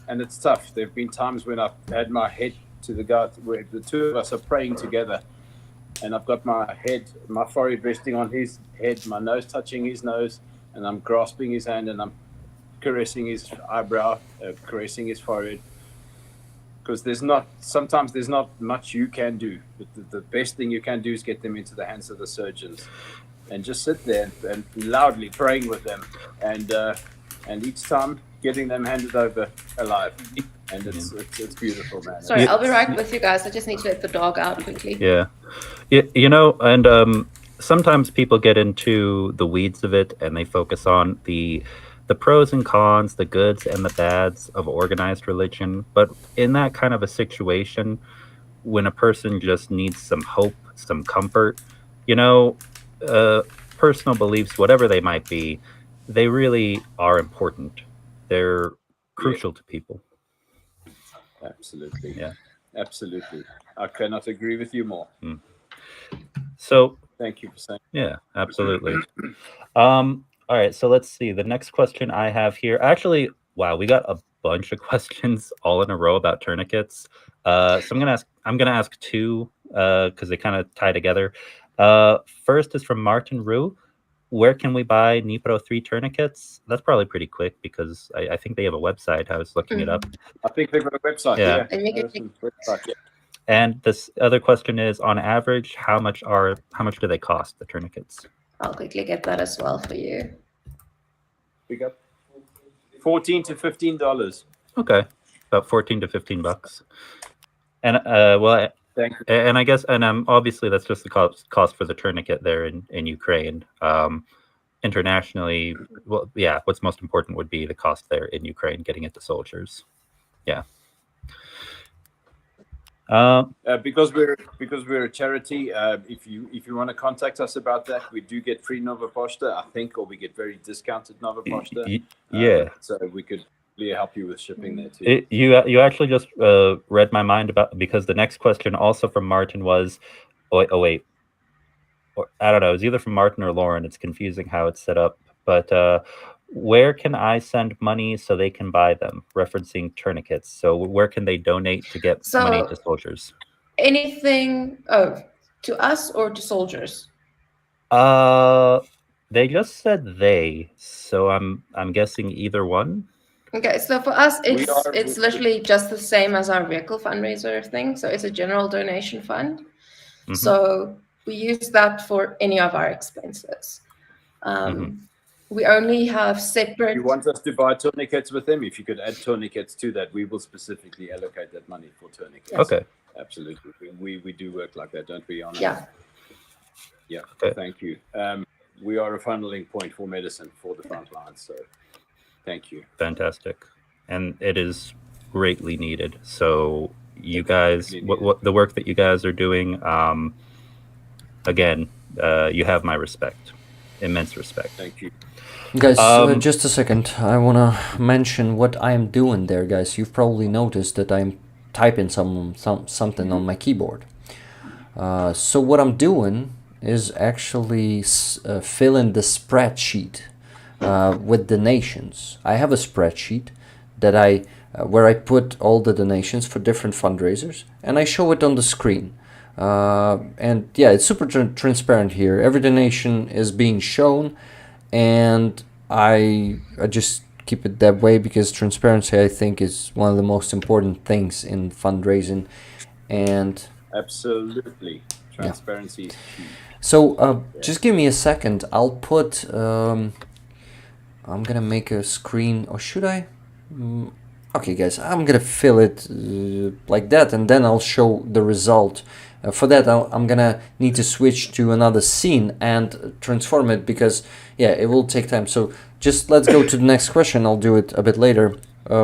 Speaker 7: it's tough. There've been times when I've had my head to the guard, where the two of us are praying together, and I've got my forehead resting on his head, my nose touching his nose, and I'm grasping his hand, and I'm caressing his eyebrow, caressing his forehead. Because sometimes there's not much you can do. The best thing you can do is get them into the hands of the surgeons, and just sit there and loudly praying with them, and each time getting them handed over alive. And it's beautiful, man.
Speaker 8: Sorry, I'll be right with you guys. I just need to let the dog out quickly.
Speaker 4: Yeah, you know, and sometimes people get into the weeds of it, and they focus on the pros and cons, the goods and the bads of organized religion. But in that kind of a situation, when a person just needs some hope, some comfort, you know, personal beliefs, whatever they might be, they really are important. They're crucial to people.
Speaker 7: Absolutely.
Speaker 4: Yeah.
Speaker 7: Absolutely. I cannot agree with you more.
Speaker 4: So
Speaker 7: thank you for saying.
Speaker 4: Yeah, absolutely. All right, so let's see. The next question I have here, actually, wow, we got a bunch of questions all in a row about tourniquets. So I'm gonna ask two because they kind of tie together. First is from Martin Rue. Where can we buy Dnipro 3 tourniquets? That's probably pretty quick because I think they have a website. I was looking it up.
Speaker 7: I think they've got a website.
Speaker 4: Yeah.
Speaker 8: And you can-
Speaker 7: Harrison's website, yeah.
Speaker 4: And this other question is, on average, how much do they cost, the tourniquets?
Speaker 8: I'll quickly get that as well for you.
Speaker 7: Pick up $14 to $15.
Speaker 4: Okay, about 14 to 15 bucks. And well,
Speaker 7: Thank you.
Speaker 4: and I guess, and obviously that's just the cost for the tourniquet there in Ukraine. Internationally, well, yeah, what's most important would be the cost there in Ukraine, getting it to soldiers. Yeah.
Speaker 7: Because we're a charity, if you want to contact us about that, we do get free Nova Posta, I think, or we get very discounted Nova Posta.
Speaker 4: Yeah.
Speaker 7: So we could really help you with shipping there too.
Speaker 4: You actually just read my mind because the next question also from Martin was, wait, or, I don't know, it's either from Martin or Lauren. It's confusing how it's set up, but where can I send money so they can buy them? Referencing tourniquets. So where can they donate to get money to soldiers?
Speaker 8: Anything to us or to soldiers?
Speaker 4: They just said they, so I'm guessing either one.
Speaker 8: Okay, so for us, it's literally just the same as our vehicle fundraiser thing. So it's a general donation fund.
Speaker 4: Mm-hmm.
Speaker 8: So we use that for any of our expenses. We only have separate.
Speaker 7: You want us to buy tourniquets with them? If you could add tourniquets to that, we will specifically allocate that money for tourniquets.
Speaker 4: Okay.
Speaker 7: Absolutely. We do work like that, don't we, Yana?
Speaker 8: Yeah.
Speaker 7: Yeah.
Speaker 4: Okay.
Speaker 7: Thank you. We are a funneling point for medicine for the front lines. So thank you.
Speaker 4: Fantastic. And it is greatly needed. So you guys, what the work that you guys are doing, again, you have my respect, immense respect.
Speaker 7: Thank you.
Speaker 3: Guys, just a second. I want to mention what I'm doing there, guys. You've probably noticed that I'm typing something on my keyboard. So what I'm doing is actually filling the spreadsheet with donations. I have a spreadsheet that where I put all the donations for different fundraisers, and I show it on the screen. And yeah, it's super transparent here. Every donation is being shown, and I just keep it that way because transparency, I think, is one of the most important things in fundraising. And
Speaker 7: absolutely, transparency is key.
Speaker 3: So just give me a second. I'll put I'm gonna make a screen, or should I? Okay, guys, I'm gonna fill it like that, and then I'll show the result. For that, I'm gonna need to switch to another scene and transform it because, yeah, it will take time. So just let's go to the next question. I'll do it a bit later.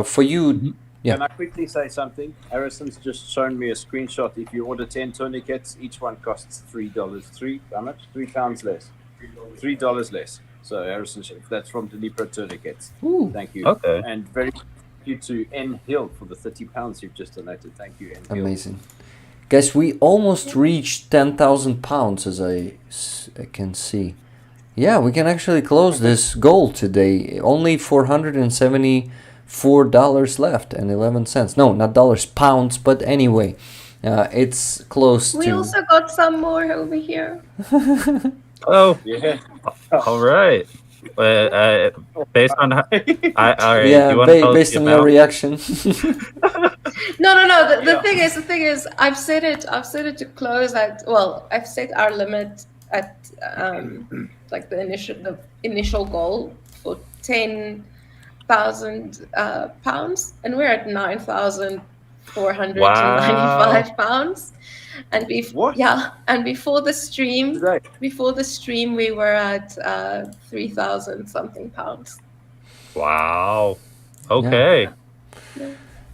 Speaker 3: For you, yeah.
Speaker 7: Can I quickly say something? Harrison's just shown me a screenshot. If you order 10 tourniquets, each one costs $3. How much? £3 less. $3 less. So Harrison, that's from Dnipro Tourniquets.
Speaker 3: Ooh.
Speaker 7: Thank you.
Speaker 4: Okay.
Speaker 7: And very thank you to N Hill for the £30 you've just donated. Thank you, N Hill.
Speaker 3: Amazing. Guys, we almost reached 10,000 pounds, as I can see. Yeah, we can actually close this goal today. Only $474 left and 11 cents. No, not dollars, pounds, but anyway, it's close
Speaker 8: We
Speaker 3: to...
Speaker 8: also got some more over here.
Speaker 4: Oh,
Speaker 7: Yeah.
Speaker 4: all right. Based on all right,
Speaker 3: Yeah,
Speaker 4: you want to tell us
Speaker 3: based
Speaker 4: the
Speaker 3: on your
Speaker 4: amount?
Speaker 3: reaction.
Speaker 8: No. The thing is, I've set it to close at. Well, I've set our limit at like the initial goal for 10,000 pounds, and we're at 9,495 pounds. And
Speaker 7: What?
Speaker 8: and before the stream,
Speaker 7: Today.
Speaker 8: we were at 3,000 something pounds.
Speaker 4: Wow. Okay.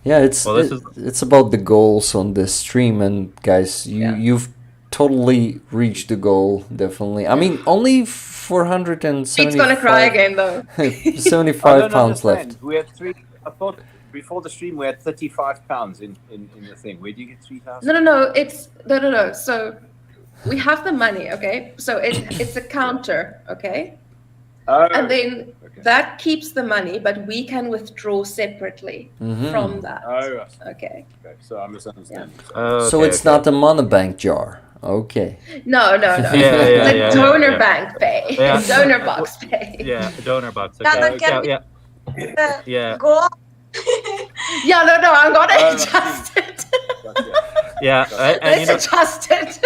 Speaker 3: Yeah,
Speaker 4: Well,
Speaker 3: it's about the goals on this stream, and guys, you've totally reached the goal, definitely. I mean, only 475.
Speaker 8: Pete's gonna cry again though.
Speaker 3: 75 pounds left.
Speaker 7: We had I thought before the stream we had 35 pounds in the thing. Where do you get 3,000?
Speaker 8: No. So we have the money, okay? So it's a counter, okay?
Speaker 7: Oh,
Speaker 8: And then
Speaker 7: okay.
Speaker 8: that keeps the money, but we can withdraw separately from that.
Speaker 7: Oh,
Speaker 8: Okay.
Speaker 7: okay. So I misunderstand.
Speaker 3: So it's not a money bank jar. Okay.
Speaker 8: No.
Speaker 4: Yeah,
Speaker 8: The donor
Speaker 4: yeah.
Speaker 8: bank pay.
Speaker 4: Yeah.
Speaker 8: Donor box pay.
Speaker 4: Yeah, donor box.
Speaker 5: Yana,
Speaker 4: Okay.
Speaker 5: can
Speaker 4: Yeah,
Speaker 5: we
Speaker 4: yeah.
Speaker 5: go?
Speaker 8: Yeah, no, I'm gonna
Speaker 7: Oh, I
Speaker 8: adjust it.
Speaker 7: Gotcha.
Speaker 4: Yeah, and
Speaker 8: Let's
Speaker 4: you know,
Speaker 8: adjust it.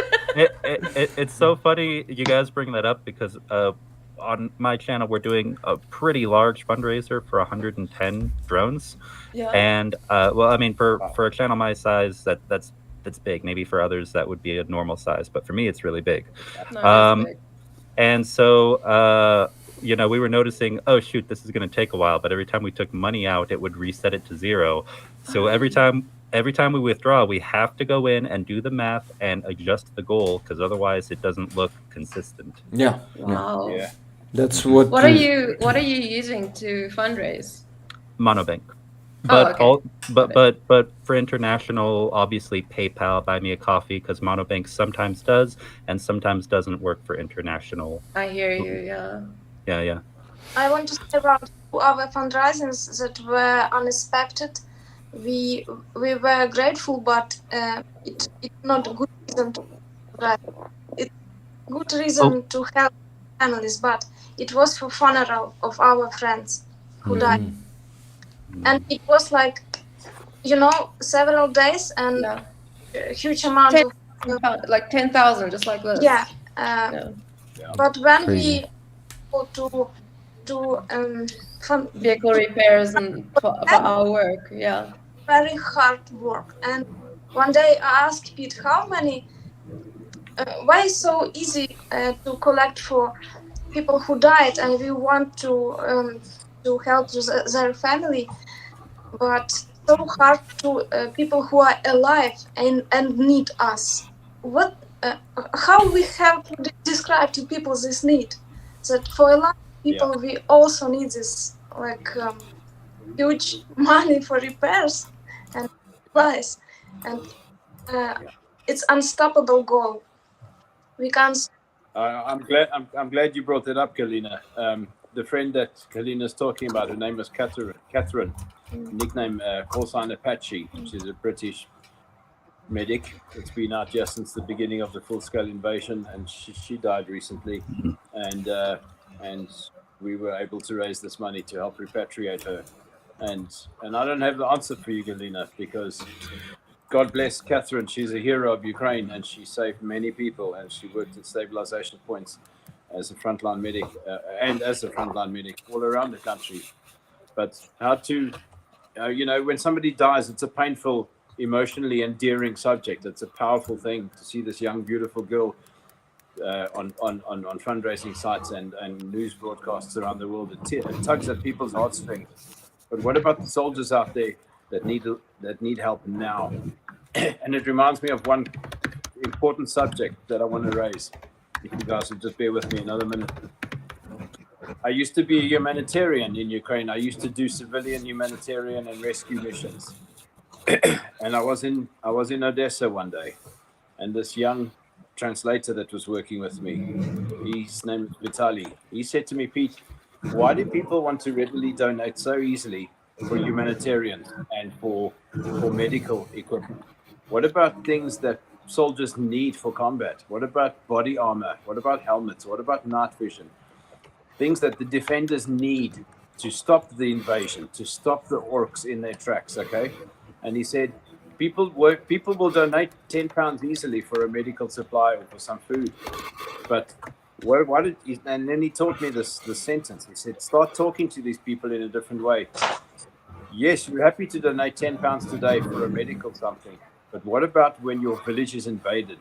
Speaker 4: it's so funny you guys bring that up because on my channel we're doing a pretty large fundraiser for 110 drones.
Speaker 8: Yeah.
Speaker 4: And well, I mean, for a channel my size, that's big. Maybe for others that would be a normal size, but for me it's really big.
Speaker 8: No, that's big.
Speaker 4: And so you know, we were noticing, oh shoot, this is going to take a while, but every time we took money out, it would reset it to 0. So every time we withdraw, we have to go in and do the math and adjust the goal, because otherwise it doesn't look consistent.
Speaker 3: Yeah.
Speaker 8: Wow.
Speaker 7: Yeah.
Speaker 3: That's what.
Speaker 8: What are you using to fundraise?
Speaker 4: Monobank. But
Speaker 8: okay.
Speaker 4: but for international, obviously PayPal, Buy Me a Coffee, because Monobank sometimes does and sometimes doesn't work for international.
Speaker 8: I hear you. Yeah.
Speaker 4: Yeah.
Speaker 5: I want to say about our fundraisings that were unexpected. We were grateful, but it's not a good reason to fundraise. It's good reason to help families, but it was for funeral of our friends who died. And it was like, you know, several days and a huge amount of
Speaker 8: like 10,000, just like this.
Speaker 5: Yeah. But when
Speaker 3: Crazy.
Speaker 5: we go to
Speaker 8: vehicle repairs and for our work,
Speaker 5: very hard work. And one day I asked Pete, how many? Why is so easy to collect for people who died, and we want to help their family, but so hard to people who are alive and need us. What? How we have to describe to people this need? That for a lot of people we also need this like huge money for repairs and supplies, and it's unstoppable goal. We can't.
Speaker 7: I'm glad you brought that up, Halyna. The friend that Halyna's talking about, her name was Catherine, nickname call sign Apache. She's a British medic. It's been out here since the beginning of the full-scale invasion, and she died recently, and we were able to raise this money to help repatriate her. And I don't have the answer for you, Halyna, because God bless Catherine. She's a hero of Ukraine, and she saved many people, and she worked at stabilization points as a frontline medic all around the country. But how to, you know, when somebody dies, it's a painful, emotionally endearing subject. It's a powerful thing to see this young, beautiful girl on fundraising sites and news broadcasts around the world. It tugs at people's heartstrings. But what about the soldiers out there that need help now? And it reminds me of one important subject that I want to raise. If you guys will just bear with me another minute. I used to be a humanitarian in Ukraine. I used to do civilian humanitarian and rescue missions. And I was in Odessa one day, and this young translator that was working with me, his name is Vitaly. He said to me, Pete, why do people want to readily donate so easily for humanitarian and for medical equipment? What about things that soldiers need for combat? What about body armor? What about helmets? What about night vision? Things that the defenders need to stop the invasion, to stop the orcs in their tracks, okay? And he said, people will donate £10 easily for a medical supply or for some food. But and then he taught me this sentence. He said, start talking to these people in a different way. Yes, you're happy to donate £10 today for a medical something. But what about when your village is invaded,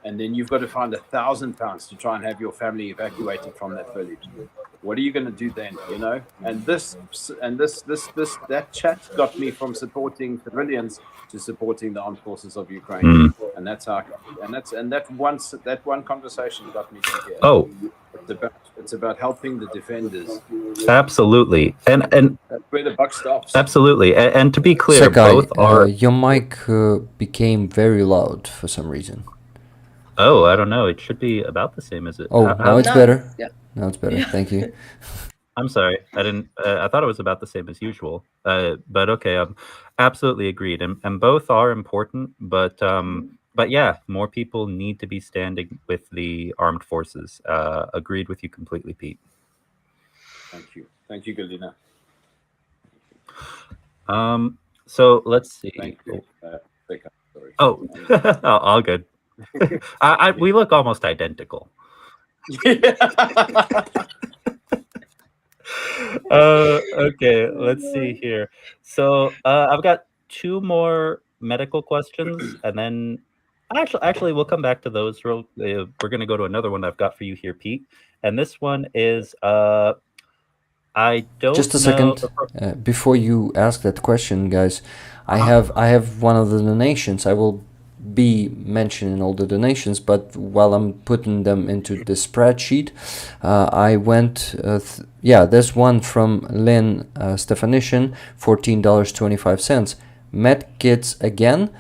Speaker 7: and then you've got to find £1,000 to try and have your family evacuated from that village? What are you going to do then? You know, and that chat got me from supporting civilians to supporting the armed forces of Ukraine, and that's how. And that one conversation got me to here.
Speaker 4: Oh,
Speaker 7: it's about helping the defenders.
Speaker 4: Absolutely, and
Speaker 7: that's where the buck stops.
Speaker 4: Absolutely, and to be clear,
Speaker 3: Secai,
Speaker 4: both are.
Speaker 3: your mic became very loud for some reason.
Speaker 4: Oh, I don't know. It should be about the same as it.
Speaker 3: Oh, now it's better.
Speaker 8: Yeah.
Speaker 3: Now it's better. Thank you.
Speaker 4: I'm sorry. I didn't. I thought it was about the same as usual. But okay. Absolutely agreed. And both are important. But but yeah, more people need to be standing with the armed forces. Agreed with you completely, Pete.
Speaker 7: Thank you, Galina.
Speaker 4: So let's see.
Speaker 7: Thank you. Sorry.
Speaker 4: Oh, all good. We look almost identical. Okay, let's see here. So I've got two more medical questions, and then actually we'll come back to those. We're going to go to another one I've got for you here, Pete. And this one is I don't
Speaker 3: Just a
Speaker 4: know.
Speaker 3: second. Before you ask that question, guys, I have one of the donations. I will be mentioning all the donations, but while I'm putting them into the spreadsheet, I went, there's one from Lynn Stefanishin, $14.25. Med kits again.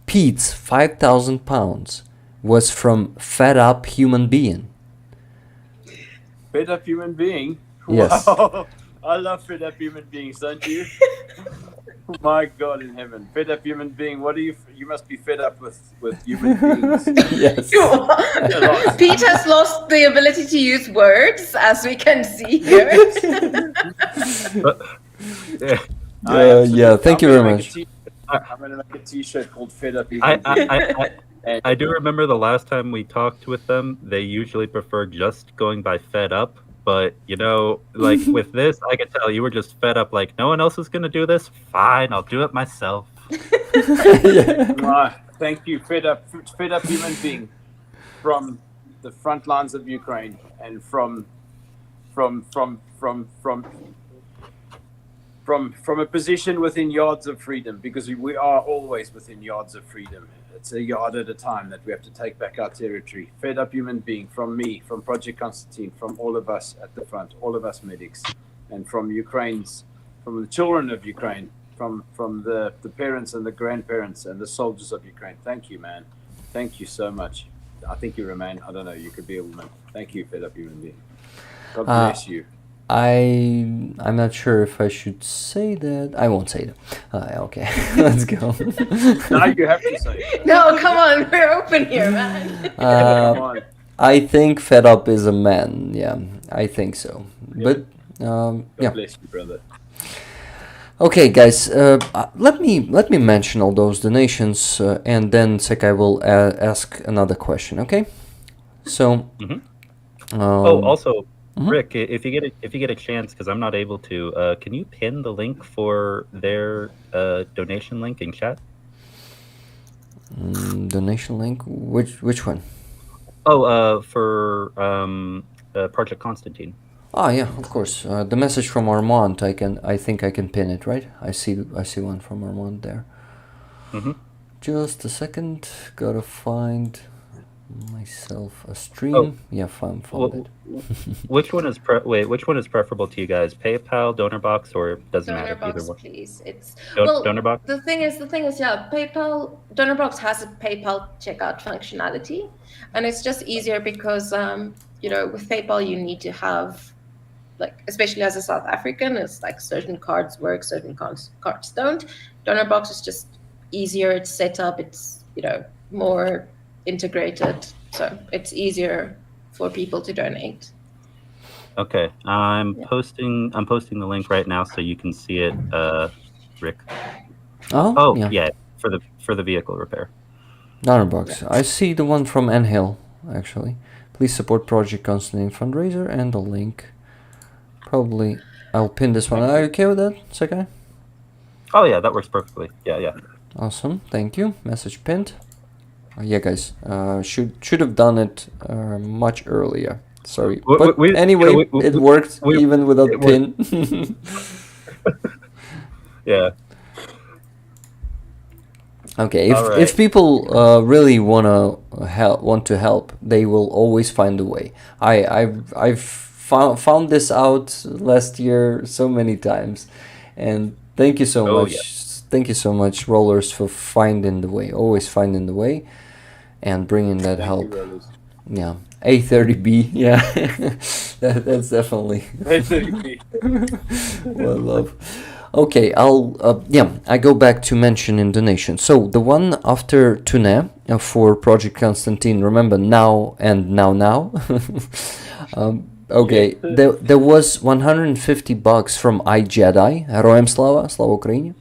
Speaker 3: Pete's 5,000 pounds was from Fed Up Human Being.
Speaker 7: Fed Up Human Being?
Speaker 3: Yes.
Speaker 7: Wow. I love fed up human beings, don't you? My God in heaven. Fed up human being. What are you? You must be fed up with human beings.
Speaker 3: Yes.
Speaker 8: Pete has lost the ability to use words, as we can see here.
Speaker 3: Thank you very much.
Speaker 7: I'm going to make a t-shirt called Fed Up Human Being.
Speaker 4: I do remember the last time we talked with them, they usually prefer just going by fed up. But, like with this, I can tell you were just fed up. Like, no one else is going to do this? Fine, I'll do it myself.
Speaker 7: Thank you, fed up human being from the front lines of Ukraine and from a position within yards of freedom, because we are always within yards of freedom. It's a yard at a time that we have to take back our territory. Fed up human being from me, from Project Konstantin, from all of us at the front, all of us medics, and from the children of Ukraine, from the parents and the grandparents and the soldiers of Ukraine. Thank you, man. Thank you so much. I think you're a man. I don't know. You could be a woman. Thank you, fed up human being. God bless you.
Speaker 3: I'm not sure if I should say that. I won't say that. Okay, let's go.
Speaker 7: No, you have to say it.
Speaker 8: No, come on, we're open here, man.
Speaker 7: Come on.
Speaker 3: I think fed up is a man. Yeah, I think so.
Speaker 7: Yeah.
Speaker 3: But
Speaker 7: God bless you, brother.
Speaker 3: Okay, guys. Let me mention all those donations, and then Secai will ask another question. Okay. So.
Speaker 4: Also. Rick, if you get a chance, because I'm not able to, can you pin the link for their donation link in chat?
Speaker 3: Donation link? Which one?
Speaker 4: Oh, for Project Konstantin.
Speaker 3: Oh yeah, of course. The message from Armand. I think I can pin it, right? I see one from Armand there. Just a second. Gotta find myself a stream.
Speaker 4: Oh.
Speaker 3: Yeah, found it.
Speaker 4: Which one is preferable to you guys? PayPal, DonorBox, or doesn't matter either
Speaker 8: DonorBox,
Speaker 4: one?
Speaker 8: please. It's
Speaker 4: DonorBox.
Speaker 8: The thing is, yeah, PayPal, DonorBox has a PayPal checkout functionality, and it's just easier because with PayPal you need to have, like, especially as a South African, it's like certain cards work, certain cards don't. DonorBox is just easier. It's set up. It's more integrated, so it's easier for people to donate.
Speaker 4: Okay, I'm posting the link right now so you can see it, Rick.
Speaker 3: Oh
Speaker 4: yeah, for the vehicle repair.
Speaker 3: DonorBox. I see the one from Hill actually. Please support Project Konstantin fundraiser and the link. Probably I'll pin this one. Are you okay with that, Secai?
Speaker 4: Oh yeah, that works perfectly. Yeah.
Speaker 3: Awesome, thank you. Message pinned. Yeah, guys, should have done it much earlier. Sorry, but anyway, it worked even without pin.
Speaker 4: Yeah.
Speaker 3: Okay, if people really want to help, they will always find a way. I've found this out last year so many times, and thank you so much.
Speaker 4: Yeah.
Speaker 3: Thank you so much, Rollers, for finding the way. Always finding the way. And bringing that help. Yeah, A30B. Yeah, that's definitely.
Speaker 7: A30B.
Speaker 3: Well, love. Okay, I go back to mentioning donation. So the one after Tourniquet for Project Konstantin, remember now and now. Okay, there was $150 from iJedi, Героям слава, слава Україні.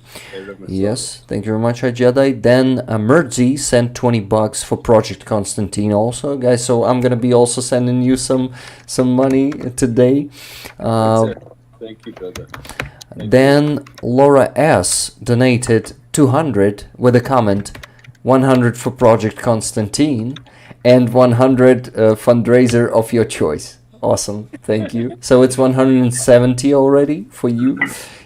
Speaker 3: Yes, thank you very much, iJedi. Then Murzi sent $20 for Project Konstantin also, guys. So I'm gonna be also sending you some money today.
Speaker 7: Thank you, brother.
Speaker 3: Then Laura S donated 200 with a comment, 100 for Project Konstantin and 100 fundraiser of your choice. Awesome, thank you. So it's 170 already for you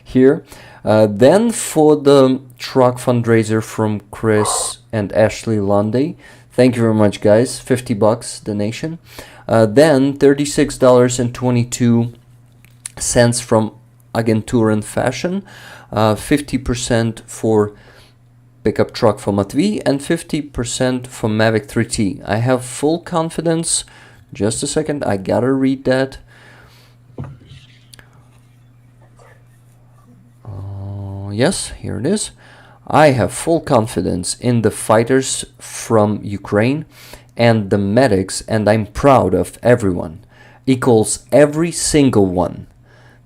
Speaker 3: here. Then for the truck fundraiser from Chris and Ashley Lundy, thank you very much, guys. $50 donation. Then $36.22 from Agenturen Fashion, 50% for pickup truck for Matvey and 50% for Mavic 3T. I have full confidence. Just a second, I gotta read that. Yes, here it is. I have full confidence in the fighters from Ukraine and the medics, and I'm proud of everyone. Equals every single one.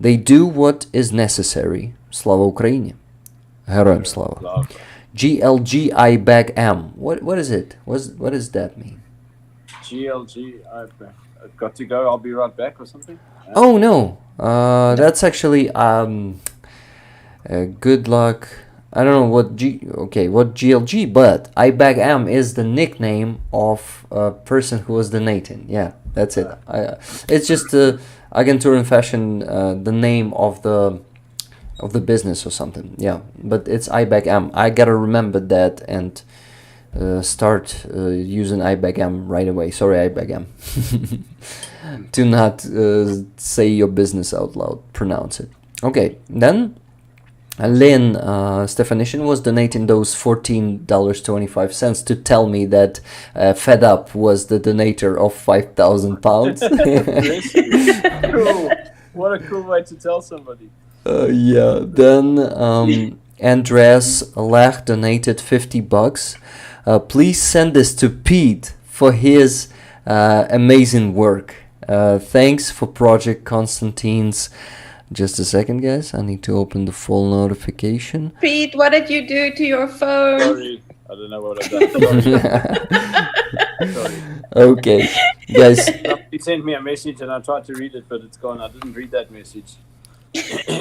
Speaker 3: They do what is necessary. Slava Ukraini. Героям слава. GLG I bag M. What is it? What does that mean?
Speaker 7: GLG, I've got to go. I'll be right back or something.
Speaker 3: Oh no. That's actually good luck. I don't know what GLG, but I bag M is the nickname of a person who was donating. Yeah, that's it. It's just Agenturen Fashion, the name of the business or something. Yeah, but it's IBAG-M. I gotta remember that and start using IBAG-M right away. Sorry, IBAG-M. Do not say your business out loud. Pronounce it. Okay, then Lynn Stefanishin was donating those $14.25 to tell me that Fed Up was the donator of £5,000.
Speaker 7: Cool. What a cool way to tell somebody.
Speaker 3: Yeah. Then Andreas Lach donated $50. Please send this to Pete for his amazing work. Thanks for Project Konstantin's. Just a second, guys. I need to open the full notification.
Speaker 8: Pete, what did you do to your phone?
Speaker 7: Sorry, I don't know what I've done. Sorry.
Speaker 3: Okay, guys.
Speaker 7: Somebody sent me a message and I tried to read it, but it's gone. I didn't read that message.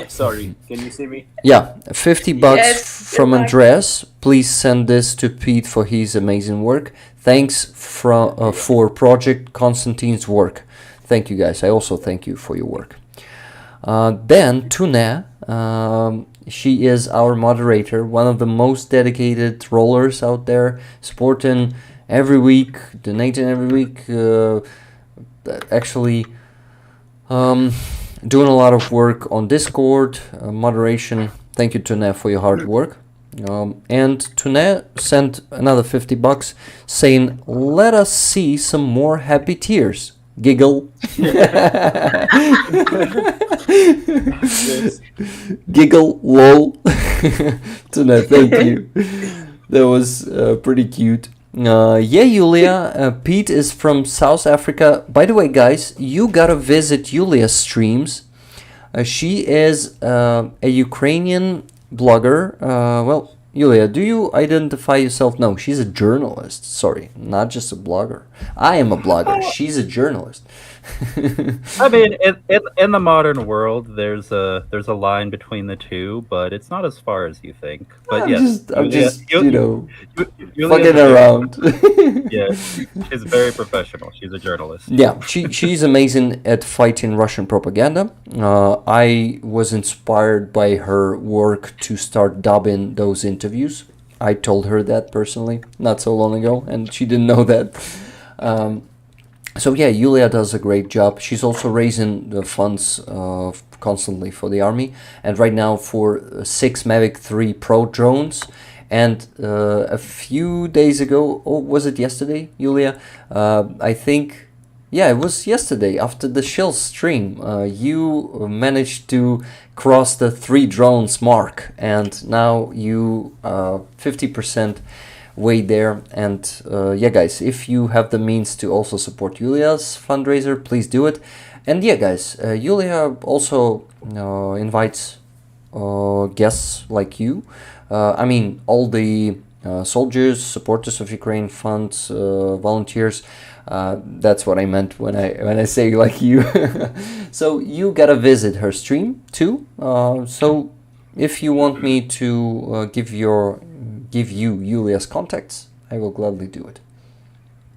Speaker 7: Sorry. Can you see me?
Speaker 3: Yeah, $50
Speaker 8: Yes,
Speaker 3: from Andreas. Please send this to Pete for his amazing work. Thanks for Project Konstantin's work. Thank you, guys. I also thank you for your work. Then Tourniquet, she is our moderator, one of the most dedicated rollers out there, supporting every week, donating every week, actually doing a lot of work on Discord, moderation. Thank you, Tourniquet, for your hard work. And Tourniquet sent another $50 saying, let us see some more happy tears. Giggle.
Speaker 7: Yes.
Speaker 3: Giggle, lol. Tourniquet, thank you. That was pretty cute. Yeah, Yulia, Pete is from South Africa. By the way, guys, you gotta visit Yulia's streams. She is a Ukrainian blogger. Well, Yulia, do you identify yourself? No, she's a journalist. Sorry, not just a blogger. I am a blogger. She's a journalist.
Speaker 4: I mean, in the modern world, there's a line between the two, but it's not as far as you think. But
Speaker 3: I'm just
Speaker 4: Yulia's
Speaker 3: fucking around.
Speaker 4: Yeah, she's very professional. She's a journalist.
Speaker 3: Yeah, she's amazing at fighting Russian propaganda. I was inspired by her work to start dubbing those interviews. I told her that personally not so long ago, and she didn't know that. So yeah, Yulia does a great job. She's also raising the funds constantly for the army, and right now for 6 Mavic 3 Pro drones. And a few days ago, or was it yesterday, Yulia? I think Yeah, it was yesterday after the Shill stream. You managed to cross the 3 drones mark, and now you 50% way there. And yeah, guys, if you have the means to also support Julia's fundraiser, please do it. And yeah, guys, Julia also invites guests like you. I mean, all the soldiers, supporters of Ukraine funds, volunteers. That's what I meant when I say like you. So you gotta visit her stream too. So if you want me to give you Julia's contacts, I will gladly do it.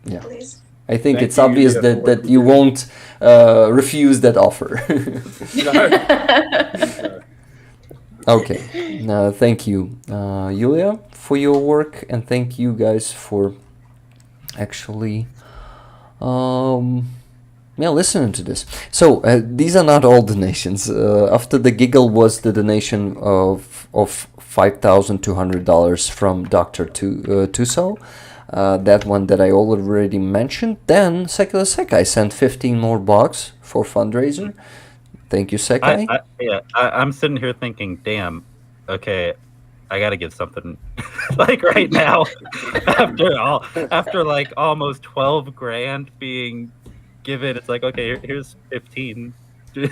Speaker 3: Yeah.
Speaker 5: Please.
Speaker 3: I think
Speaker 7: Thank
Speaker 3: it's
Speaker 7: you,
Speaker 3: obvious
Speaker 7: Julia,
Speaker 3: that
Speaker 7: for
Speaker 3: you won't refuse that offer. Okay. Thank you, Julia, for your work, and thank you guys for actually listening to this. So these are not all donations. After the giggle was the donation of $5,200 from Dr. Tuso. That one that I already mentioned. Then Secular Secai sent 15 more bucks for fundraiser. Thank you, Secai.
Speaker 4: I'm sitting here thinking, damn, okay, I gotta give something like right now. after like almost 12 grand being given, it's like, okay, here's 15.
Speaker 3: By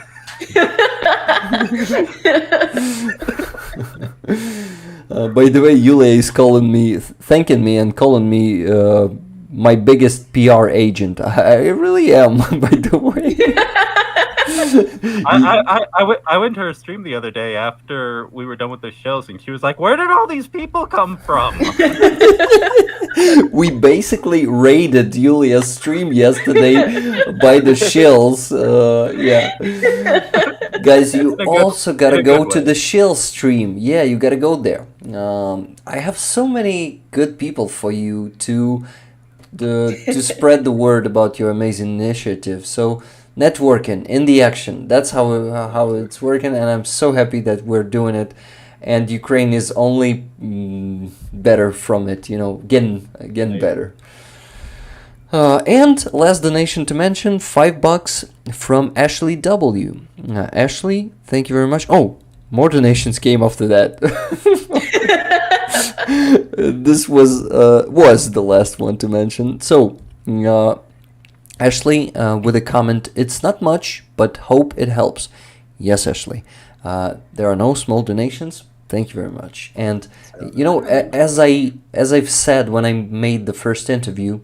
Speaker 3: the way, Yulia is thanking me and calling me my biggest PR agent. I really am, by the way.
Speaker 4: I went to her stream the other day after we were done with the shows, and she was like, "Where did all these people come from?"
Speaker 3: We basically raided Julia's stream yesterday by the shills. Yeah, guys, you also gotta go to the shill stream. Yeah, you gotta go there. I have so many good people for you to spread the word about your amazing initiative. So. Networking in the action. That's how it's working, and I'm so happy that we're doing it. And Ukraine is only better from it, getting better. And last donation to mention, $5 from Ashley W. Ashley, thank you very much. Oh, more donations came after that. This was the last one to mention. So. Ashley, with a comment, it's not much, but hope it helps. Yes, Ashley. There are no small donations. Thank you very much. And, as I've said when I made the first interview,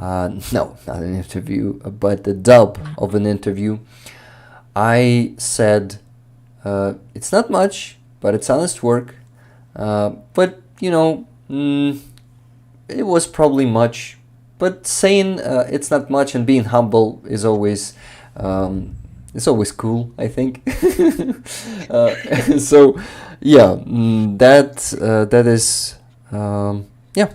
Speaker 3: no, not an interview, but the dub of an interview, I said, it's not much, but it's honest work. But, it was probably much. But saying it's not much and being humble is always cool, I think. So yeah, that is yeah.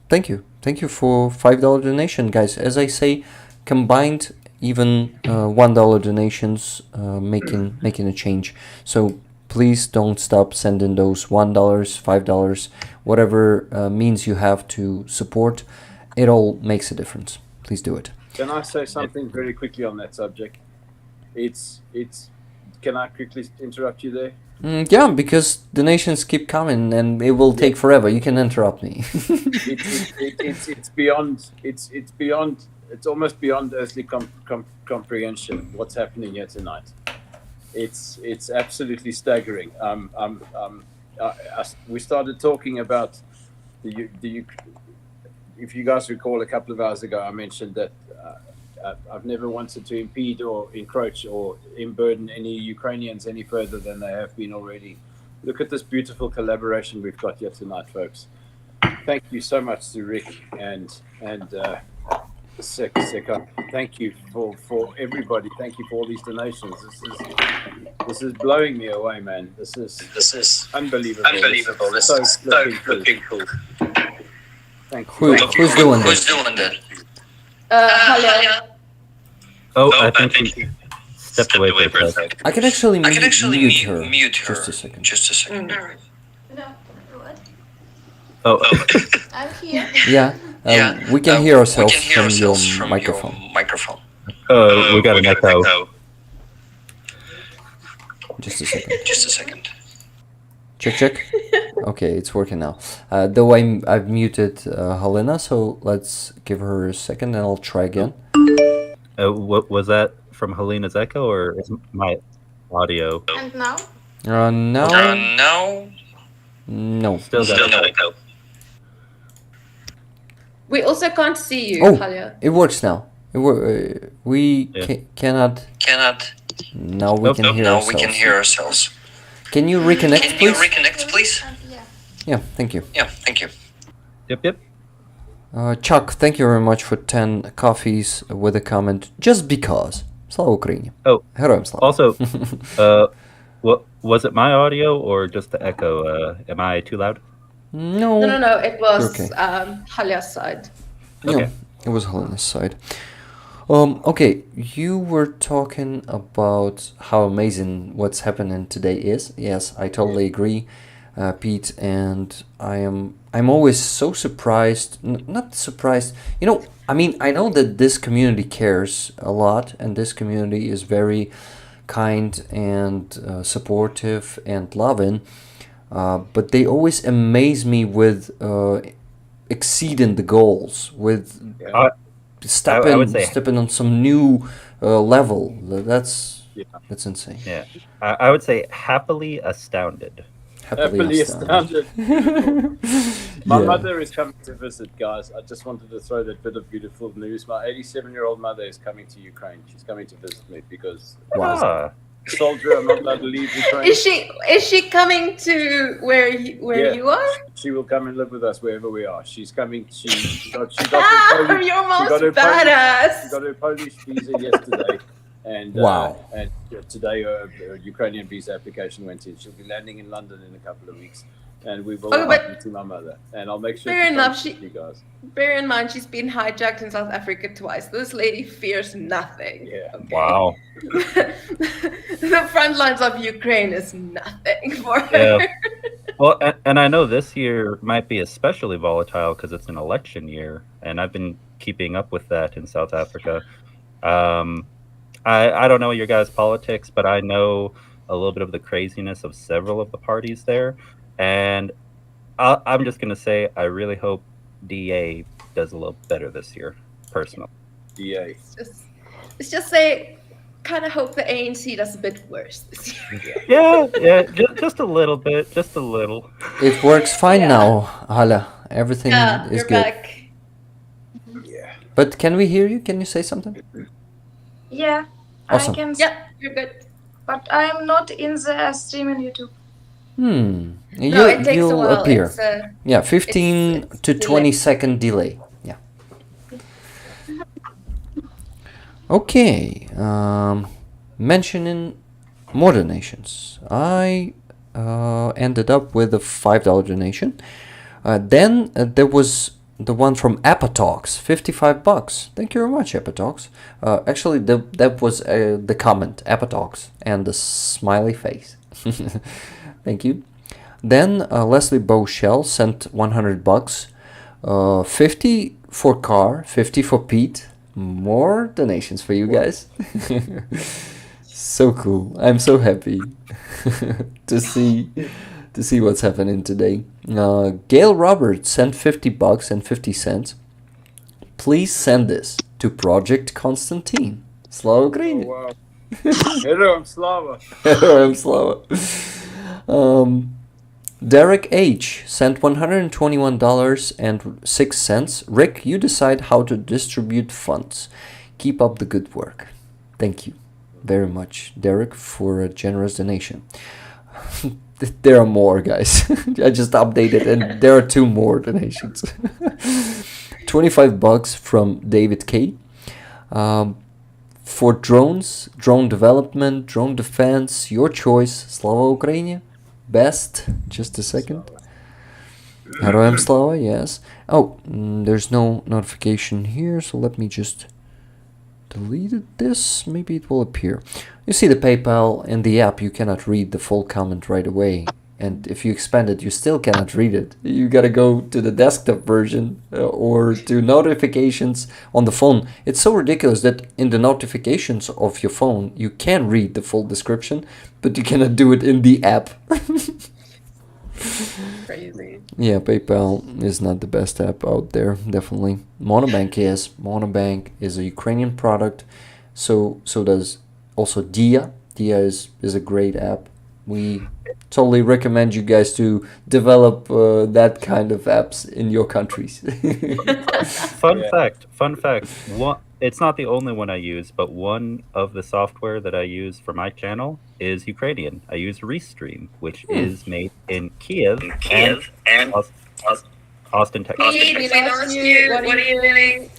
Speaker 3: Thank you for $5 donation, guys. As I say, combined even $1 donations making a change. So please don't stop sending those $1, $5, whatever means you have to support. It all makes a difference. Please do it.
Speaker 7: Can I say something very quickly on that subject? Can I quickly interrupt you there?
Speaker 3: Yeah, because donations keep coming and it will take forever. You can interrupt me.
Speaker 7: It's almost beyond earthly comprehension what's happening here tonight. It's absolutely staggering. We started talking about the if you guys recall, a couple of hours ago, I mentioned that I've never wanted to impede or encroach or burden any Ukrainians any further than they have been already. Look at this beautiful collaboration we've got here tonight, folks. Thank you so much to Rick and Secai. Thank you for everybody. Thank you for all these donations. This is blowing me away, man. This is unbelievable. This is so flipping cool.
Speaker 3: Who's doing that?
Speaker 8: Halyna.
Speaker 4: Oh, I think he stepped away for a second.
Speaker 3: I can actually mute her. Just a second.
Speaker 5: No, what?
Speaker 4: Oh.
Speaker 5: I'm here.
Speaker 3: Yeah. We can hear ourselves from your microphone.
Speaker 4: We got an echo.
Speaker 3: Just a second. Check. Okay, it's working now. Though I've muted Halyna, so let's give her a second and I'll try again.
Speaker 4: What was that from Halyna's echo or is my audio?
Speaker 5: And now?
Speaker 3: No.
Speaker 4: Still got an echo.
Speaker 8: We also can't see you,
Speaker 3: Oh,
Speaker 8: Halyna.
Speaker 3: it works now. We cannot. Now we can hear ourselves. Can you reconnect, please?
Speaker 5: Yeah.
Speaker 3: Yeah, thank you.
Speaker 4: Yep.
Speaker 3: Chuck, thank you very much for 10 coffees with a comment. Just because. Slava Ukraini.
Speaker 4: Oh,
Speaker 3: Героям слава.
Speaker 4: also, what was it? My audio or just the echo? Am I too loud?
Speaker 3: No.
Speaker 8: No. It was
Speaker 3: Okay.
Speaker 8: Halya's side.
Speaker 3: Okay. It was Helena's side. Okay, you were talking about how amazing what's happening today is. Yes, I totally agree, Pete, and I'm always so surprised, not surprised, I know that this community cares a lot, and this community is very kind and supportive and loving, but they always amaze me with exceeding the goals, with stepping on some new level. That's insane.
Speaker 4: Yeah, I would say happily astounded.
Speaker 7: Happily astounded. My mother is coming to visit, guys. I just wanted to throw that bit of beautiful news. My 87-year-old mother is coming to Ukraine. She's coming to visit me because as a soldier, I'm not allowed to leave Ukraine.
Speaker 8: Is she coming to where you are?
Speaker 7: She will come and live with us wherever we are. She's coming. She got
Speaker 8: You're most badass.
Speaker 7: She got her Polish visa yesterday. And today her Ukrainian visa application went in. She'll be landing in London in a couple of weeks, and we will to my mother. And I'll make sure.
Speaker 8: Fair enough.
Speaker 7: You guys.
Speaker 8: Bear in mind, she's been hijacked in South Africa twice. This lady fears nothing.
Speaker 7: Yeah.
Speaker 8: Okay?
Speaker 4: Wow.
Speaker 8: The front lines of Ukraine is nothing for her.
Speaker 4: Yeah. Well, and I know this year might be especially volatile because it's an election year, and I've been keeping up with that in South Africa. I don't know your guys' politics, but I know a little bit of the craziness of several of the parties there. And I'm just going to say I really hope DA does a little better this year, personally.
Speaker 7: DA.
Speaker 8: Let's just say, kind of hope the ANC does a bit worse this year.
Speaker 4: Yeah, just a little bit, just a little.
Speaker 3: It works fine now, Hala. Everything is
Speaker 8: you're
Speaker 3: good.
Speaker 8: back.
Speaker 7: Yeah.
Speaker 3: But can we hear you? Can you say something?
Speaker 5: Yeah.
Speaker 3: Awesome.
Speaker 5: I can.
Speaker 8: Yeah, you're good.
Speaker 5: But I'm not in the stream on YouTube.
Speaker 3: No,
Speaker 8: it takes a
Speaker 3: you'll
Speaker 8: while.
Speaker 3: appear.
Speaker 8: It's,
Speaker 3: 15 to 20 second delay. Yeah. Okay. Mentioning more donations. I ended up with a $5 donation. Then there was the one from Apatalks, $55. Thank you very much, Apatalks. Actually, that was the comment, Apatalks, and the smiley face. Thank you. Then Leslie Beauchelle sent $100. 50 for Car, 50 for Pete. More donations for you guys. So cool. I'm so happy to see what's happening today. Gail Roberts sent $50 and 50 cents. Please send this to Project Konstantin. Slava Ukraini.
Speaker 7: Oh, wow. Heroam Slava.
Speaker 3: Heroam Slava. Derek H sent $121.06. Rick, you decide how to distribute funds. Keep up the good work. Thank you very much, Derek, for a generous donation. There are more, guys. I just updated and there are 2 more donations. $25 from David K. For drones, drone development, drone defense, your choice. Slava Ukraini. Best. Just a second. Heroem Slava, yes. Oh, there's no notification here, so let me just delete this. Maybe it will appear. You see the PayPal in the app. You cannot read the full comment right away. and if you expand it, you still cannot read it. You gotta go to the desktop version or to notifications on the phone. It's so ridiculous that in the notifications of your phone, you can read the full description, but you cannot do it in the app.
Speaker 8: Crazy.
Speaker 3: Yeah, PayPal is not the best app out there, definitely. Monobank is. Monobank is a Ukrainian product. So does also Dia. Dia is a great app. We totally recommend you guys to develop that kind of apps in your countries.
Speaker 4: Fun fact. It's not the only one I use, but one of the software that I use for my channel is Ukrainian. I use Restream, which is made in Kiev and Austin, Texas.
Speaker 8: Pete, we lost you. What are you doing?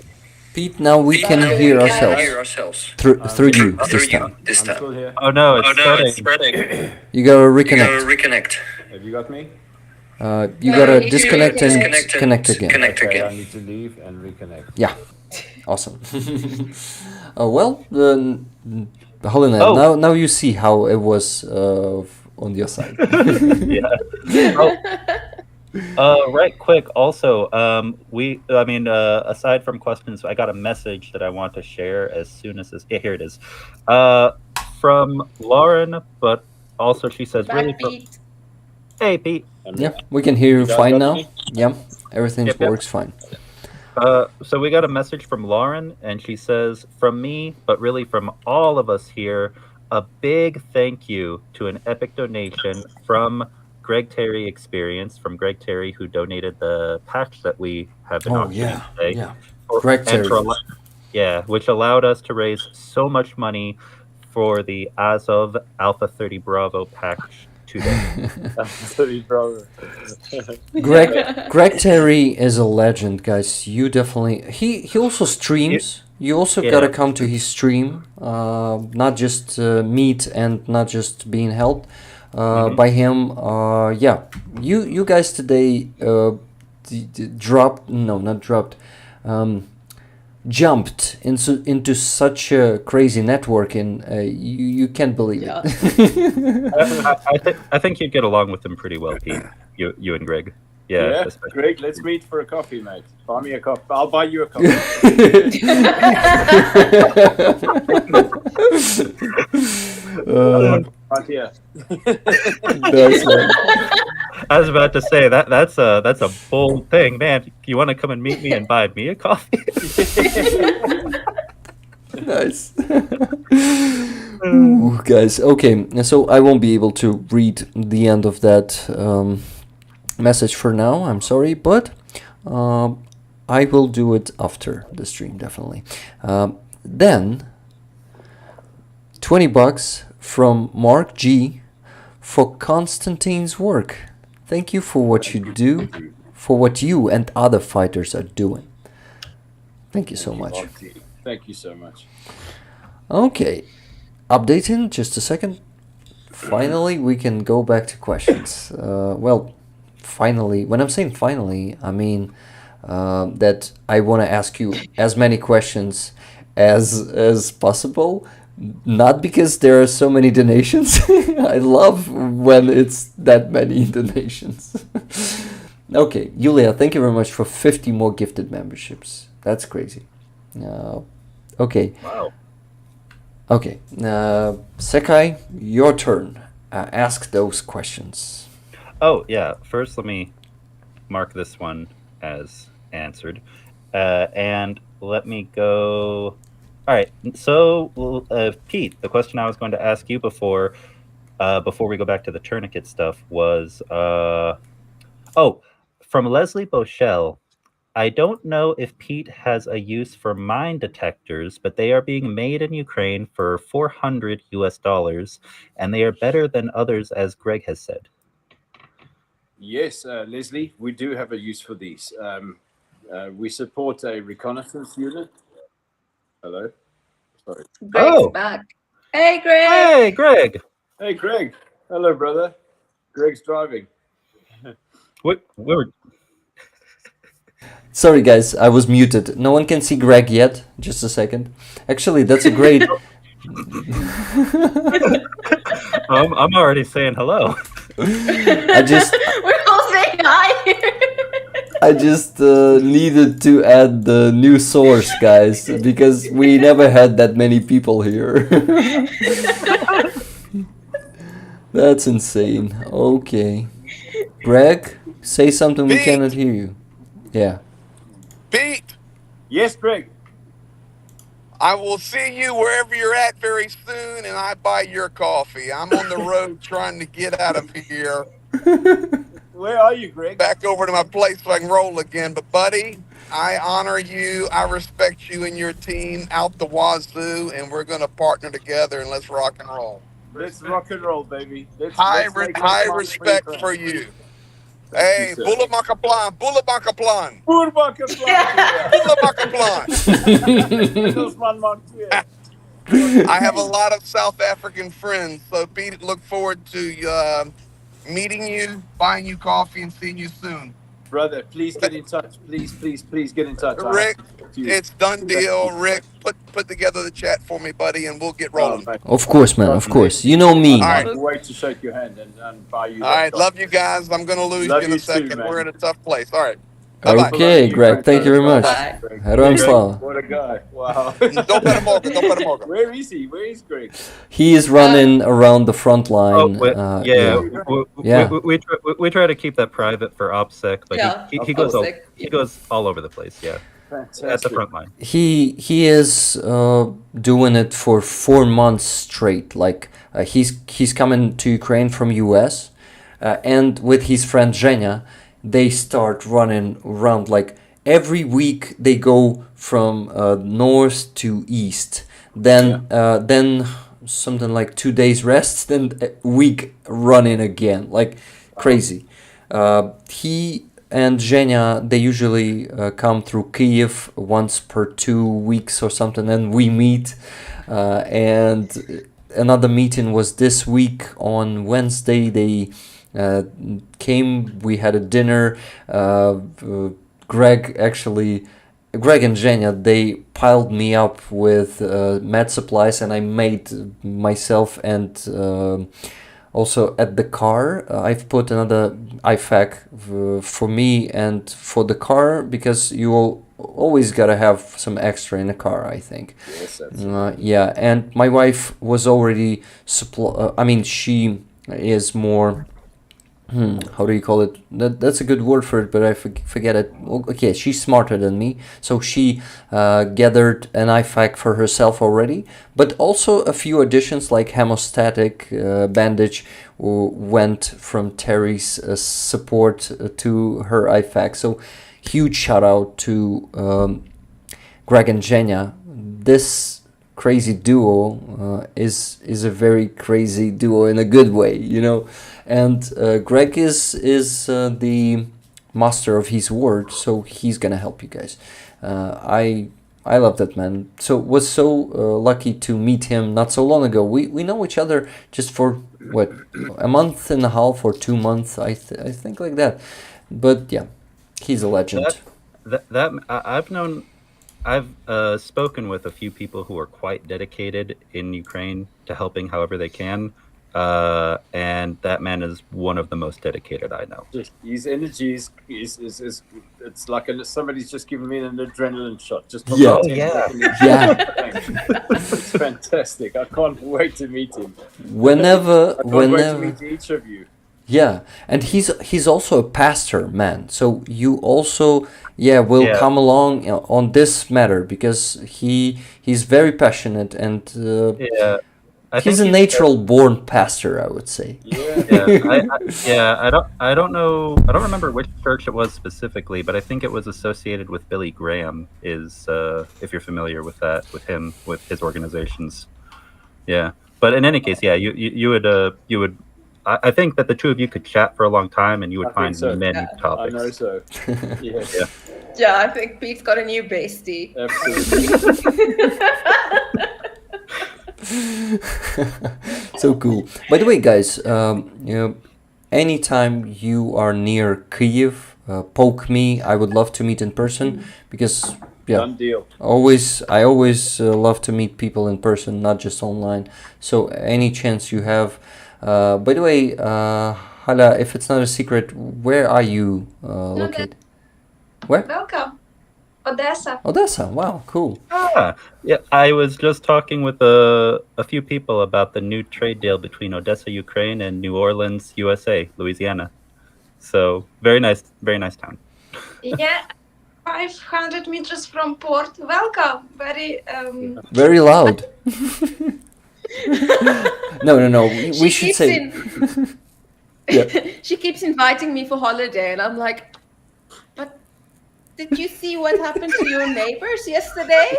Speaker 3: Pete, now we can hear ourselves through you this time.
Speaker 7: I'm still here.
Speaker 4: Oh no, it's spreading.
Speaker 3: You gotta reconnect.
Speaker 7: Have you got me?
Speaker 3: You gotta disconnect and connect again.
Speaker 7: Okay, I need to leave and reconnect.
Speaker 3: Yeah, awesome. Halyna, now you see how it was on your side.
Speaker 4: Right quick. Also, aside from questions, I got a message that I want to share as soon as this. Yeah, here it is. From Lauren, but also she says
Speaker 8: Pete.
Speaker 4: Hey, Pete.
Speaker 3: Yeah, we can hear you fine now.
Speaker 7: Me?
Speaker 3: Yeah, everything works fine.
Speaker 4: So we got a message from Lauren, and she says, from me, but really from all of us here, a big thank you to an epic donation from Greg Terry Experience, from Greg Terry, who donated the patch that we have been auctioning today.
Speaker 3: Yeah. Greg Terry.
Speaker 4: Which allowed us to raise so much money for the Azov Alpha 30 Bravo patch today.
Speaker 3: Greg Terry is a legend, guys. You definitely he also streams. You also gotta come to his stream, not just meet and not just being helped by him. You guys today jumped into such a crazy network, and you can't believe it.
Speaker 4: I think you'd get along with them pretty well, Pete. You and Greg. Yeah,
Speaker 7: Greg, let's meet for a coffee, mate. Buy me a coffee. I'll buy you a coffee. Right here.
Speaker 4: I was about to say that's a bold thing, man. You want to come and meet me and buy me a coffee?
Speaker 3: Nice. Ooh, guys, okay, so I won't be able to read the end of that message for now, I'm sorry, but I will do it after the stream, definitely. Then $20 from Mark G for Constantine's work. Thank you for what you do, for what you and other fighters are doing. Thank you so much.
Speaker 7: Thank you so much.
Speaker 3: Okay, updating just a second. Finally, we can go back to questions. Finally, when I'm saying finally, I mean that I want to ask you as many questions as possible. Not because there are so many donations. I love when it's that many donations. Okay, Yulia, thank you very much for 50 more gifted memberships. That's crazy. Okay.
Speaker 4: Wow.
Speaker 3: Okay, Secai, your turn. Ask those questions.
Speaker 4: Oh, yeah. First, let me mark this one as answered. And let me go... All right. So, Pete, the question I was going to ask you before we go back to the tourniquet stuff was... from Leslie Bochelle. I don't know if Pete has a use for mine detectors, but they are being made in Ukraine for $400 US, and they are better than others, as Greg has said.
Speaker 7: Yes, Leslie, we do have a use for these. We support a reconnaissance unit. Hello? Sorry.
Speaker 8: Greg's back. Hey, Greg.
Speaker 4: Hey, Greg.
Speaker 7: Hey, Greg. Hello, brother. Greg's driving.
Speaker 4: We were...
Speaker 3: Sorry, guys, I was muted. No one can see Greg yet. Just a second. Actually, that's a great...
Speaker 4: I'm already saying hello.
Speaker 3: I just
Speaker 8: We're all saying hi.
Speaker 3: I just needed to add the new source, guys, because we never had that many people here. That's insane. Okay. Greg, say something, we
Speaker 9: Pete.
Speaker 3: cannot hear you. Yeah.
Speaker 9: Pete,
Speaker 7: Yes, Greg.
Speaker 9: I will see you wherever you're at very soon, and I buy your coffee. I'm on the road trying to get out of here,
Speaker 7: Where are you, Greg?
Speaker 9: back over to my place so I can roll again. But, buddy, I honor you. I respect you and your team out the wazoo, and we're going to partner together and let's rock and roll.
Speaker 7: Let's rock and roll, baby. Let's
Speaker 9: High
Speaker 7: make
Speaker 9: high
Speaker 7: it
Speaker 9: respect
Speaker 7: fun
Speaker 9: for you.
Speaker 7: Thank
Speaker 9: Hey,
Speaker 7: you, sir.
Speaker 9: Bula Makaplan, Bula Makaplan,
Speaker 7: Boerbak en plaatje.
Speaker 9: Bula Makaplan.
Speaker 7: Engelsman maakt weer.
Speaker 9: I have a lot of South African friends, so Pete, look forward to meeting you, buying you coffee, and seeing you soon.
Speaker 7: Brother, please get in touch. Please get in touch.
Speaker 9: Rick,
Speaker 7: I have to talk to you.
Speaker 9: it's done deal. Rick, put together the chat for me, buddy, and we'll get
Speaker 7: Oh,
Speaker 9: rolling.
Speaker 7: mate.
Speaker 3: Of course, man, of course. You know me.
Speaker 9: All
Speaker 7: I
Speaker 9: right.
Speaker 7: can't wait to shake your hand and buy you.
Speaker 9: All
Speaker 7: that
Speaker 9: right,
Speaker 7: coffee.
Speaker 9: love you guys. I'm gonna lose
Speaker 7: Love
Speaker 9: you in a
Speaker 7: you too,
Speaker 9: second.
Speaker 7: man.
Speaker 9: We're in a tough place. All right. Bye-bye.
Speaker 3: Okay, Greg, thank you very much.
Speaker 8: Bye.
Speaker 3: Heroin slava.
Speaker 7: What a guy. Wow.
Speaker 9: Don't bet him over. Don't bet him over.
Speaker 7: Where is he? Where is Greg?
Speaker 3: He is running around the front
Speaker 4: Oh,
Speaker 3: line.
Speaker 4: but, yeah,
Speaker 3: Yeah.
Speaker 4: we try to keep that private for OPSEC, but
Speaker 8: Yeah,
Speaker 4: he goes
Speaker 8: OPSEC,
Speaker 4: he goes all over the place. Yeah,
Speaker 7: Fantastic.
Speaker 4: at the front line.
Speaker 3: He is doing it for 4 months straight. Like he's coming to Ukraine from US, and with his friend Zhenya, they start running around. Like every week they go from north to east. Then something like 2 days rest, then a week running again. Like crazy. He and Zhenya, they usually come through Kiev once per 2 weeks or something, and we meet. And another meeting was this week on Wednesday. They came, we had a dinner. Greg and Zhenya, they piled me up with med supplies, and I made myself and also at the car, I've put another IFAC for me and for the car, because you always gotta have some extra in a car, I think.
Speaker 7: Yes, that's
Speaker 3: Yeah, and my wife was already she is more. How do you call it? That's a good word for it, but I forget it. Okay, she's smarter than me, so she gathered an IFAC for herself already, but also a few additions like hemostatic bandage went from Terry's support to her IFAC. So huge shout out to Greg and Zhenya. This crazy duo is a very crazy duo in a good way, you know. And Greg is the master of his word, so he's gonna help you guys. I love that man. So was so lucky to meet him not so long ago. We know each other just for what, a month and a half or 2 months, I think like that. But yeah, he's a legend.
Speaker 4: I've spoken with a few people who are quite dedicated in Ukraine to helping however they can. And that man is one of the most dedicated I know.
Speaker 7: His energy is it's like somebody's just given me an adrenaline shot. Just from
Speaker 3: Yeah.
Speaker 7: the 10 seconds.
Speaker 3: Yeah.
Speaker 7: It's fantastic. I can't wait to meet him.
Speaker 3: Whenever
Speaker 7: I can't wait to meet each of you.
Speaker 3: Yeah, and he's also a pastor, man. So you also will come along on this matter, because he's very passionate, and he's a natural born pastor, I would say.
Speaker 4: I don't know. I don't remember which church it was specifically, but I think it was associated with Billy Graham. If you're familiar with that, with him, with his organizations. Yeah, but in any case, you would. I think that the two of you could chat for a long time, and you would find many topics.
Speaker 7: I know so. Yes.
Speaker 8: Yeah, I think Pete's got a new bestie.
Speaker 7: Absolutely.
Speaker 3: So cool. By the way, guys, anytime you are near Kyiv, poke me. I would love to meet in person, because
Speaker 7: Done deal.
Speaker 3: I always love to meet people in person, not just online. So any chance you have. By the way, Hala, if it's not a secret, where are you located? Where?
Speaker 5: Welcome, Odessa.
Speaker 3: Odessa. Wow, cool.
Speaker 4: Yeah, I was just talking with a few people about the new trade deal between Odessa, Ukraine, and New Orleans, USA, Louisiana. So very nice town.
Speaker 5: Yeah, 500 meters from port. Welcome.
Speaker 3: Very loud. No. We should say. Yeah.
Speaker 8: She keeps inviting me for holiday, and I'm like, but did you see what happened to your neighbors yesterday?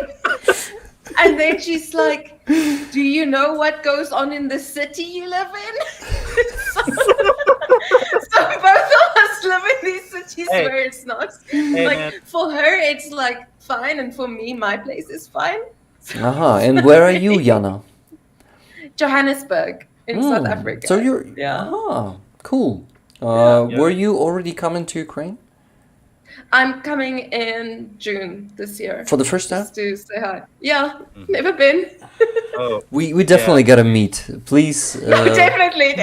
Speaker 8: And then she's like, do you know what goes on in the city you live in? so both of us live in these cities where it's not.
Speaker 4: Man.
Speaker 8: For her, it's like fine, and for me, my place is fine.
Speaker 3: And where are you, Yana?
Speaker 8: Johannesburg in South Africa.
Speaker 3: So you're cool. Were you already coming to Ukraine?
Speaker 8: I'm coming in June this year.
Speaker 3: For the first time?
Speaker 8: Just to say hi. Yeah, never been.
Speaker 4: Oh,
Speaker 3: we definitely gotta meet. Please.
Speaker 8: No, definitely.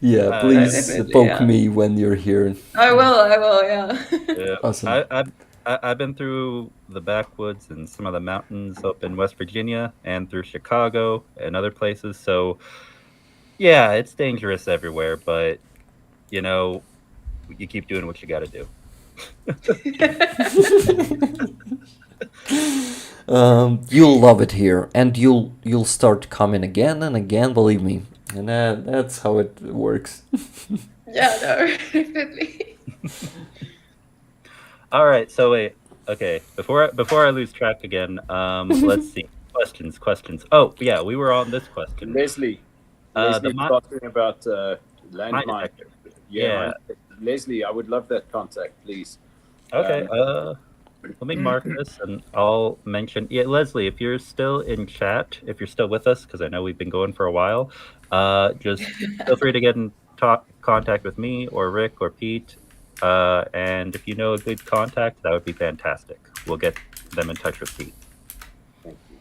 Speaker 4: Yeah.
Speaker 3: Please poke me when you're here.
Speaker 8: I will, yeah.
Speaker 3: Awesome.
Speaker 4: I've been through the backwoods and some of the mountains up in West Virginia and through Chicago and other places. So, yeah, it's dangerous everywhere, but, you know, you keep doing what you got to do.
Speaker 3: You'll love it here, and you'll start coming again and again, believe me. And that's how it works.
Speaker 8: Yeah, no, definitely.
Speaker 4: All right, so wait. Okay, before I lose track again, let's see. Questions. Oh, yeah, we were on this question.
Speaker 7: Leslie talking about landmine. Yeah. Leslie, I would love that contact, please.
Speaker 4: Okay, let me mark this, and I'll mention. Yeah, Leslie, if you're still in chat, if you're still with us, because I know we've been going for a while, just feel free to get in contact with me or Rick or Pete. And if you know a good contact, that would be fantastic. We'll get them in touch with Pete.
Speaker 7: Thank you.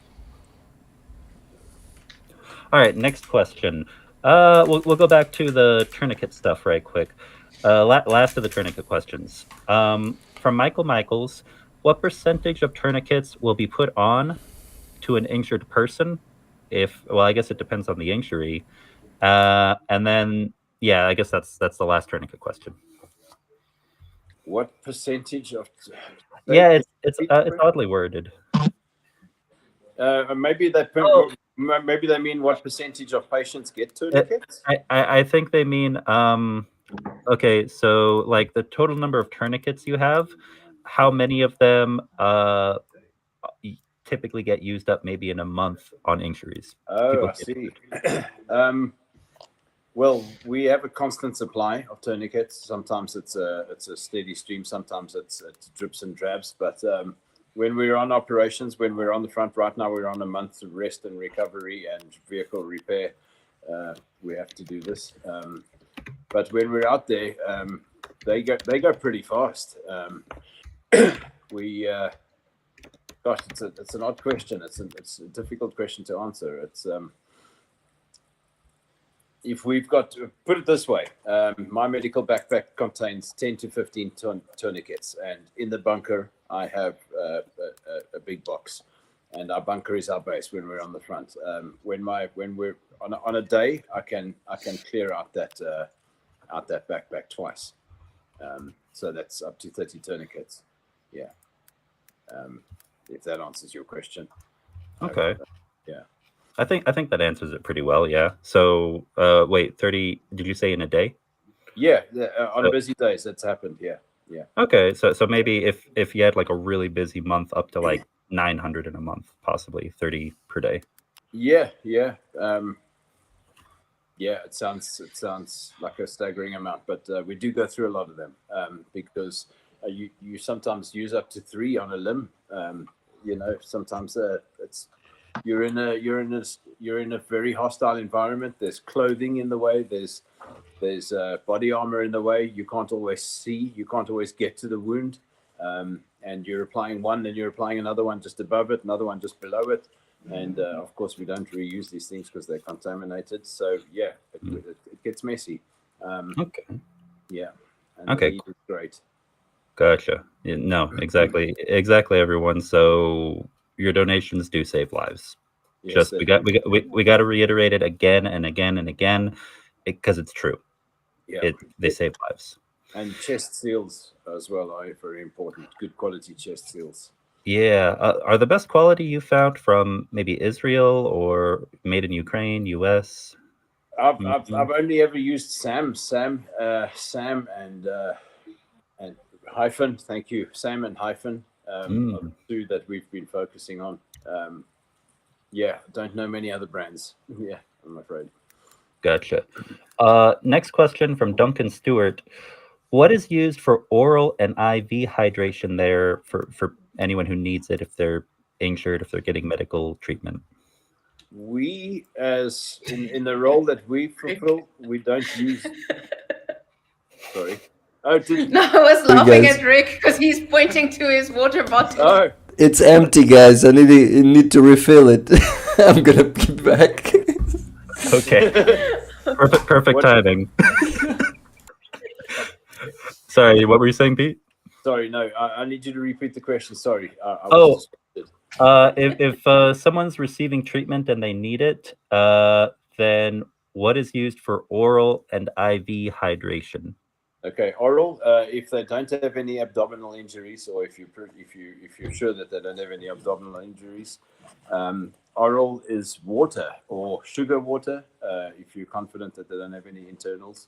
Speaker 4: All right, next question. We'll go back to the tourniquet stuff right quick. Last of the tourniquet questions. From Michael Michaels, what percentage of tourniquets will be put on to an injured person? I guess it depends on the injury. And then, I guess that's the last tourniquet question.
Speaker 7: What percentage of?
Speaker 4: Yeah, it's oddly worded.
Speaker 7: Maybe they mean what percentage of patients get tourniquets.
Speaker 4: I think they mean okay, so like the total number of tourniquets you have, how many of them typically get used up maybe in a month on injuries?
Speaker 7: I see. Well, we have a constant supply of tourniquets. Sometimes it's a steady stream. Sometimes it drips and drabs. But when we're on operations, when we're on the front, right now we're on a month of rest and recovery and vehicle repair. We have to do this. But when we're out there, they go pretty fast. Gosh, it's an odd question. It's a difficult question to answer. It's if we've got, put it this way, my medical backpack contains 10 to 15 tourniquets, and in the bunker I have a big box, and our bunker is our base when we're on the front. When we're on a day, I can clear out that backpack twice, so that's up to 30 tourniquets. Yeah, if that answers your question.
Speaker 4: Okay.
Speaker 7: Yeah.
Speaker 4: I think that answers it pretty well. Yeah. So, wait, 30? Did you say in a day?
Speaker 7: Yeah, on busy days that's happened. Yeah.
Speaker 4: Okay, so maybe if you had like a really busy month, up to like 900 in a month, possibly 30 per day.
Speaker 7: Yeah. It sounds like a staggering amount, but we do go through a lot of them because you sometimes use up to 3 on a limb. Sometimes it's. You're in a very hostile environment. There's clothing in the way. There's body armor in the way. You can't always see. You can't always get to the wound. And you're applying one, then you're applying another one just above it, another one just below it. And of course, we don't reuse these things because they're contaminated. So yeah, gets messy.
Speaker 4: Okay.
Speaker 7: Yeah. And
Speaker 4: Okay,
Speaker 7: the need is great.
Speaker 4: Gotcha. Yeah, no, exactly, everyone. So your donations do save lives.
Speaker 7: Yes,
Speaker 4: Just
Speaker 7: they
Speaker 4: we got to reiterate it again and again and again, because it's true.
Speaker 7: Yeah.
Speaker 4: They save lives.
Speaker 7: And chest seals as well are very important. Good quality chest seals.
Speaker 4: Yeah, are the best quality you found from maybe Israel or made in Ukraine, US?
Speaker 7: I've only ever used Sam and Hyphen. Thank you, Sam and Hyphen. Two that we've been focusing on. Yeah, don't know many other brands. Yeah, I'm afraid.
Speaker 4: Gotcha. Next question from Duncan Stewart. What is used for oral and IV hydration there for anyone who needs it if they're injured, if they're getting medical treatment?
Speaker 7: We, as in the role that we fulfill, we don't use. Sorry. Oh,
Speaker 8: No, I was laughing at Rick because he's pointing to his water bottle.
Speaker 7: Oh,
Speaker 3: It's empty, guys. I need to refill it. I'm gonna be back.
Speaker 4: Okay. Perfect timing. Sorry, what were you saying, Pete?
Speaker 7: Sorry, no. I need you to repeat the question. Sorry.
Speaker 4: If someone's receiving treatment and they need it, then what is used for oral and IV hydration?
Speaker 7: Okay, oral. If they don't have any abdominal injuries, or if you're sure that they don't have any abdominal injuries, oral is water or sugar water. If you're confident that they don't have any internals,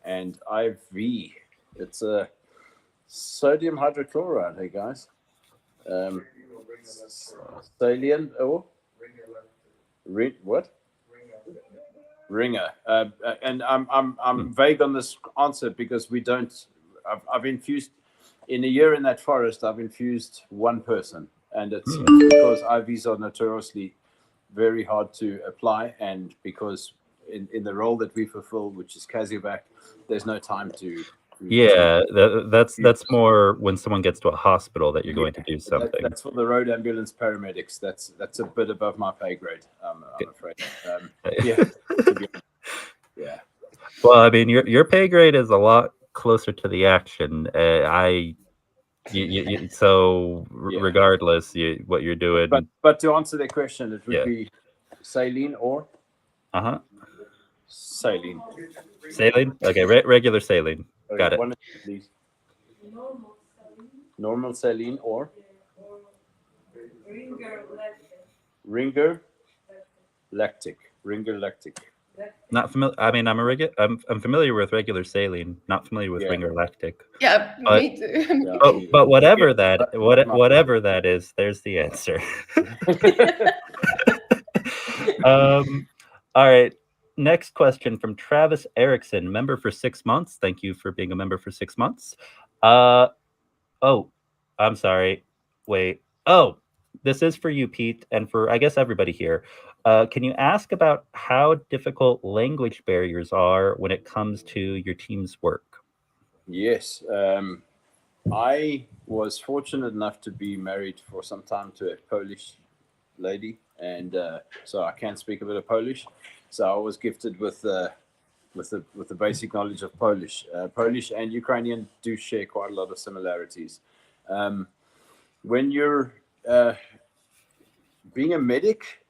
Speaker 7: and IV, it's a sodium hydrochloride. Hey guys, saline or what? Ringer, and I'm vague on this answer because we don't. I've infused in a year in that forest. I've infused one person, and it's because IVs are notoriously very hard to apply, and because in the role that we fulfill, which is Casiovac, there's no time to.
Speaker 4: Yeah, that's more when someone gets to a hospital that you're going to do something.
Speaker 7: That's for the road ambulance paramedics. That's a bit above my pay grade. I'm afraid. Yeah. Yeah.
Speaker 4: Well, I mean, your pay grade is a lot closer to the action. Regardless, what you're doing.
Speaker 7: But to answer that question, it would be saline or. Saline.
Speaker 4: Saline. Okay, regular saline. Got it.
Speaker 7: One, please. Normal saline or. Ringer lactic. Ringer lactic.
Speaker 4: Not familiar. I mean, I'm familiar with regular saline. Not familiar with Ringer lactic.
Speaker 8: Yeah, me too.
Speaker 4: But whatever that is, there's the answer. All right. Next question from Travis Erickson, member for 6 months. Thank you for being a member for 6 months. Oh, I'm sorry. Wait. Oh, this is for you, Pete, and for, I guess, everybody here. Can you ask about how difficult language barriers are when it comes to your team's work?
Speaker 7: Yes. I was fortunate enough to be married for some time to a Polish lady, and so I can speak a bit of Polish. So I was gifted with the basic knowledge of Polish. Polish and Ukrainian do share quite a lot of similarities. When you're being a medic,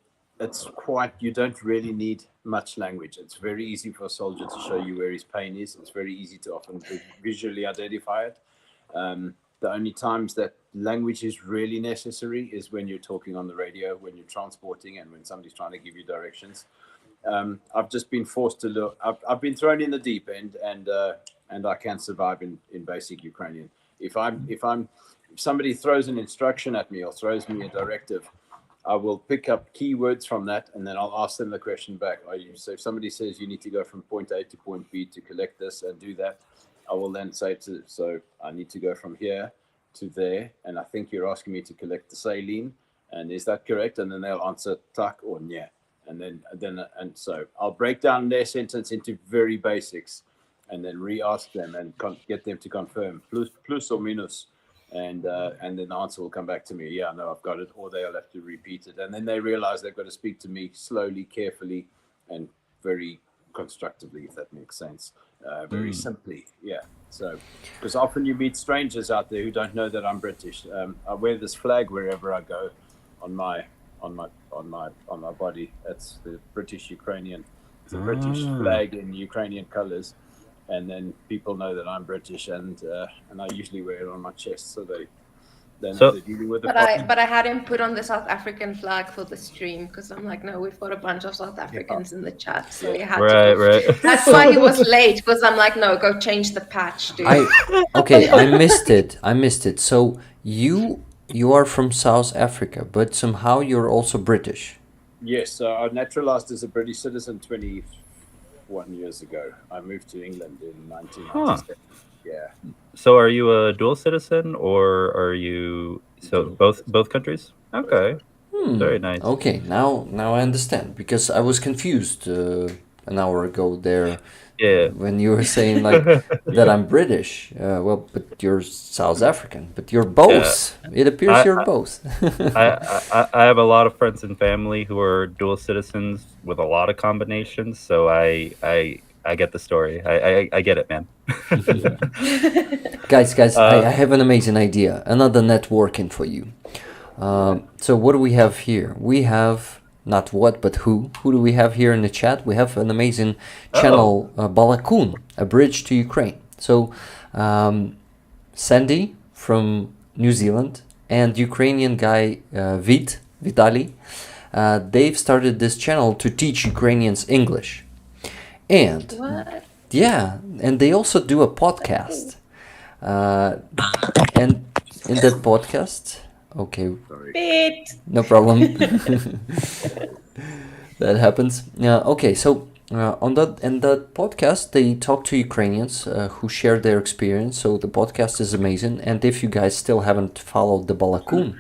Speaker 7: you don't really need much language. It's very easy for a soldier to show you where his pain is. It's very easy to often visually identify it. The only times that language is really necessary is when you're talking on the radio, when you're transporting, and when somebody's trying to give you directions. I've just been forced to look. I've been thrown in the deep end, and I can survive in basic Ukrainian. If somebody throws an instruction at me or throws me a directive, I will pick up keywords from that, and then I'll ask them the question back. So if somebody says you need to go from point A to point B to collect this and do that, I will then say so I need to go from here to there, and I think you're asking me to collect the saline, and is that correct? And then they'll answer tak or nya. And so I'll break down their sentence into very basics, and then re-ask them and get them to confirm plus or minus, and then the answer will come back to me. Yeah, no, I've got it, or they'll have to repeat it, and then they realize they've got to speak to me slowly, carefully, and very constructively, if that makes sense. Very simply, yeah. So, because often you meet strangers out there who don't know that I'm British. I wear this flag wherever I go, on my body. That's the British Ukrainian. It's a British flag in Ukrainian colors, and then people know that I'm British, and I usually wear it on my chest, so they know they're dealing with the problem.
Speaker 8: But I had him put on the South African flag for the stream because I'm like, no, we've got a bunch of South Africans in the chat, so he had to.
Speaker 4: Right.
Speaker 8: That's why he was late, because I'm like, no, go change the patch, dude.
Speaker 3: I missed it. So you are from South Africa, but somehow you're also British.
Speaker 7: Yes, so I naturalized as a British citizen 21 years ago. I moved to England in 1997. Yeah.
Speaker 4: So are you a dual citizen, or are you both countries? Okay. Very nice.
Speaker 3: Okay, now I understand, because I was confused an hour ago there.
Speaker 4: Yeah.
Speaker 3: When you were saying like that I'm British. Well, but you're South African. But you're both. It appears you're both.
Speaker 4: I have a lot of friends and family who are dual citizens with a lot of combinations, so I get the story. I get it, man.
Speaker 3: Guys, I have an amazing idea. Another networking for you. So what do we have here? We have not what, but who. Who do we have here in the chat? We have an amazing channel, Balakun, a bridge to Ukraine. So Sandy from New Zealand and Ukrainian guy Vitaly, they've started this channel to teach Ukrainians English. And
Speaker 8: What?
Speaker 3: yeah, and they also do a podcast. And in that podcast, okay,
Speaker 8: Beat.
Speaker 3: no problem. That happens. Okay, so on that podcast, they talk to Ukrainians who share their experience. So the podcast is amazing. And if you guys still haven't followed the Balakun,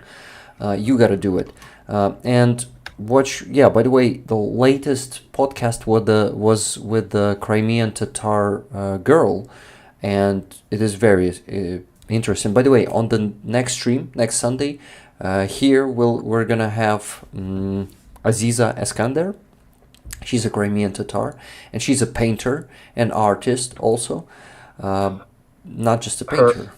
Speaker 3: you got to do it. And watch. Yeah. By the way, the latest podcast was with the Crimean Tatar girl, and it is very interesting. By the way, on the next stream next Sunday, here we're gonna have Aziza Eskander. She's a Crimean Tatar, and she's a painter and artist also, not just a painter.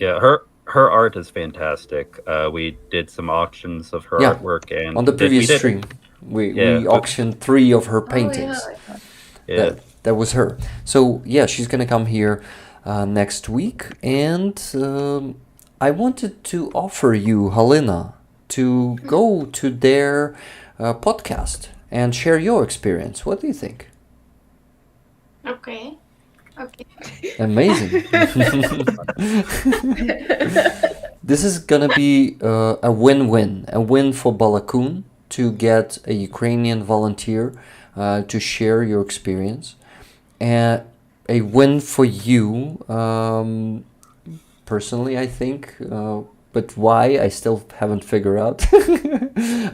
Speaker 4: Yeah, her art is fantastic. We did some auctions of her artwork, and
Speaker 3: on the previous stream, we auctioned 3 of her paintings. That was her. So yeah, she's gonna come here next week, and I wanted to offer you, Halyna, to go to their podcast and share your experience. What do you think?
Speaker 5: Okay.
Speaker 3: Amazing. This is gonna be a win-win. A win for Balakun to get a Ukrainian volunteer to share your experience, and a win for you personally, I think. But why, I still haven't figured out.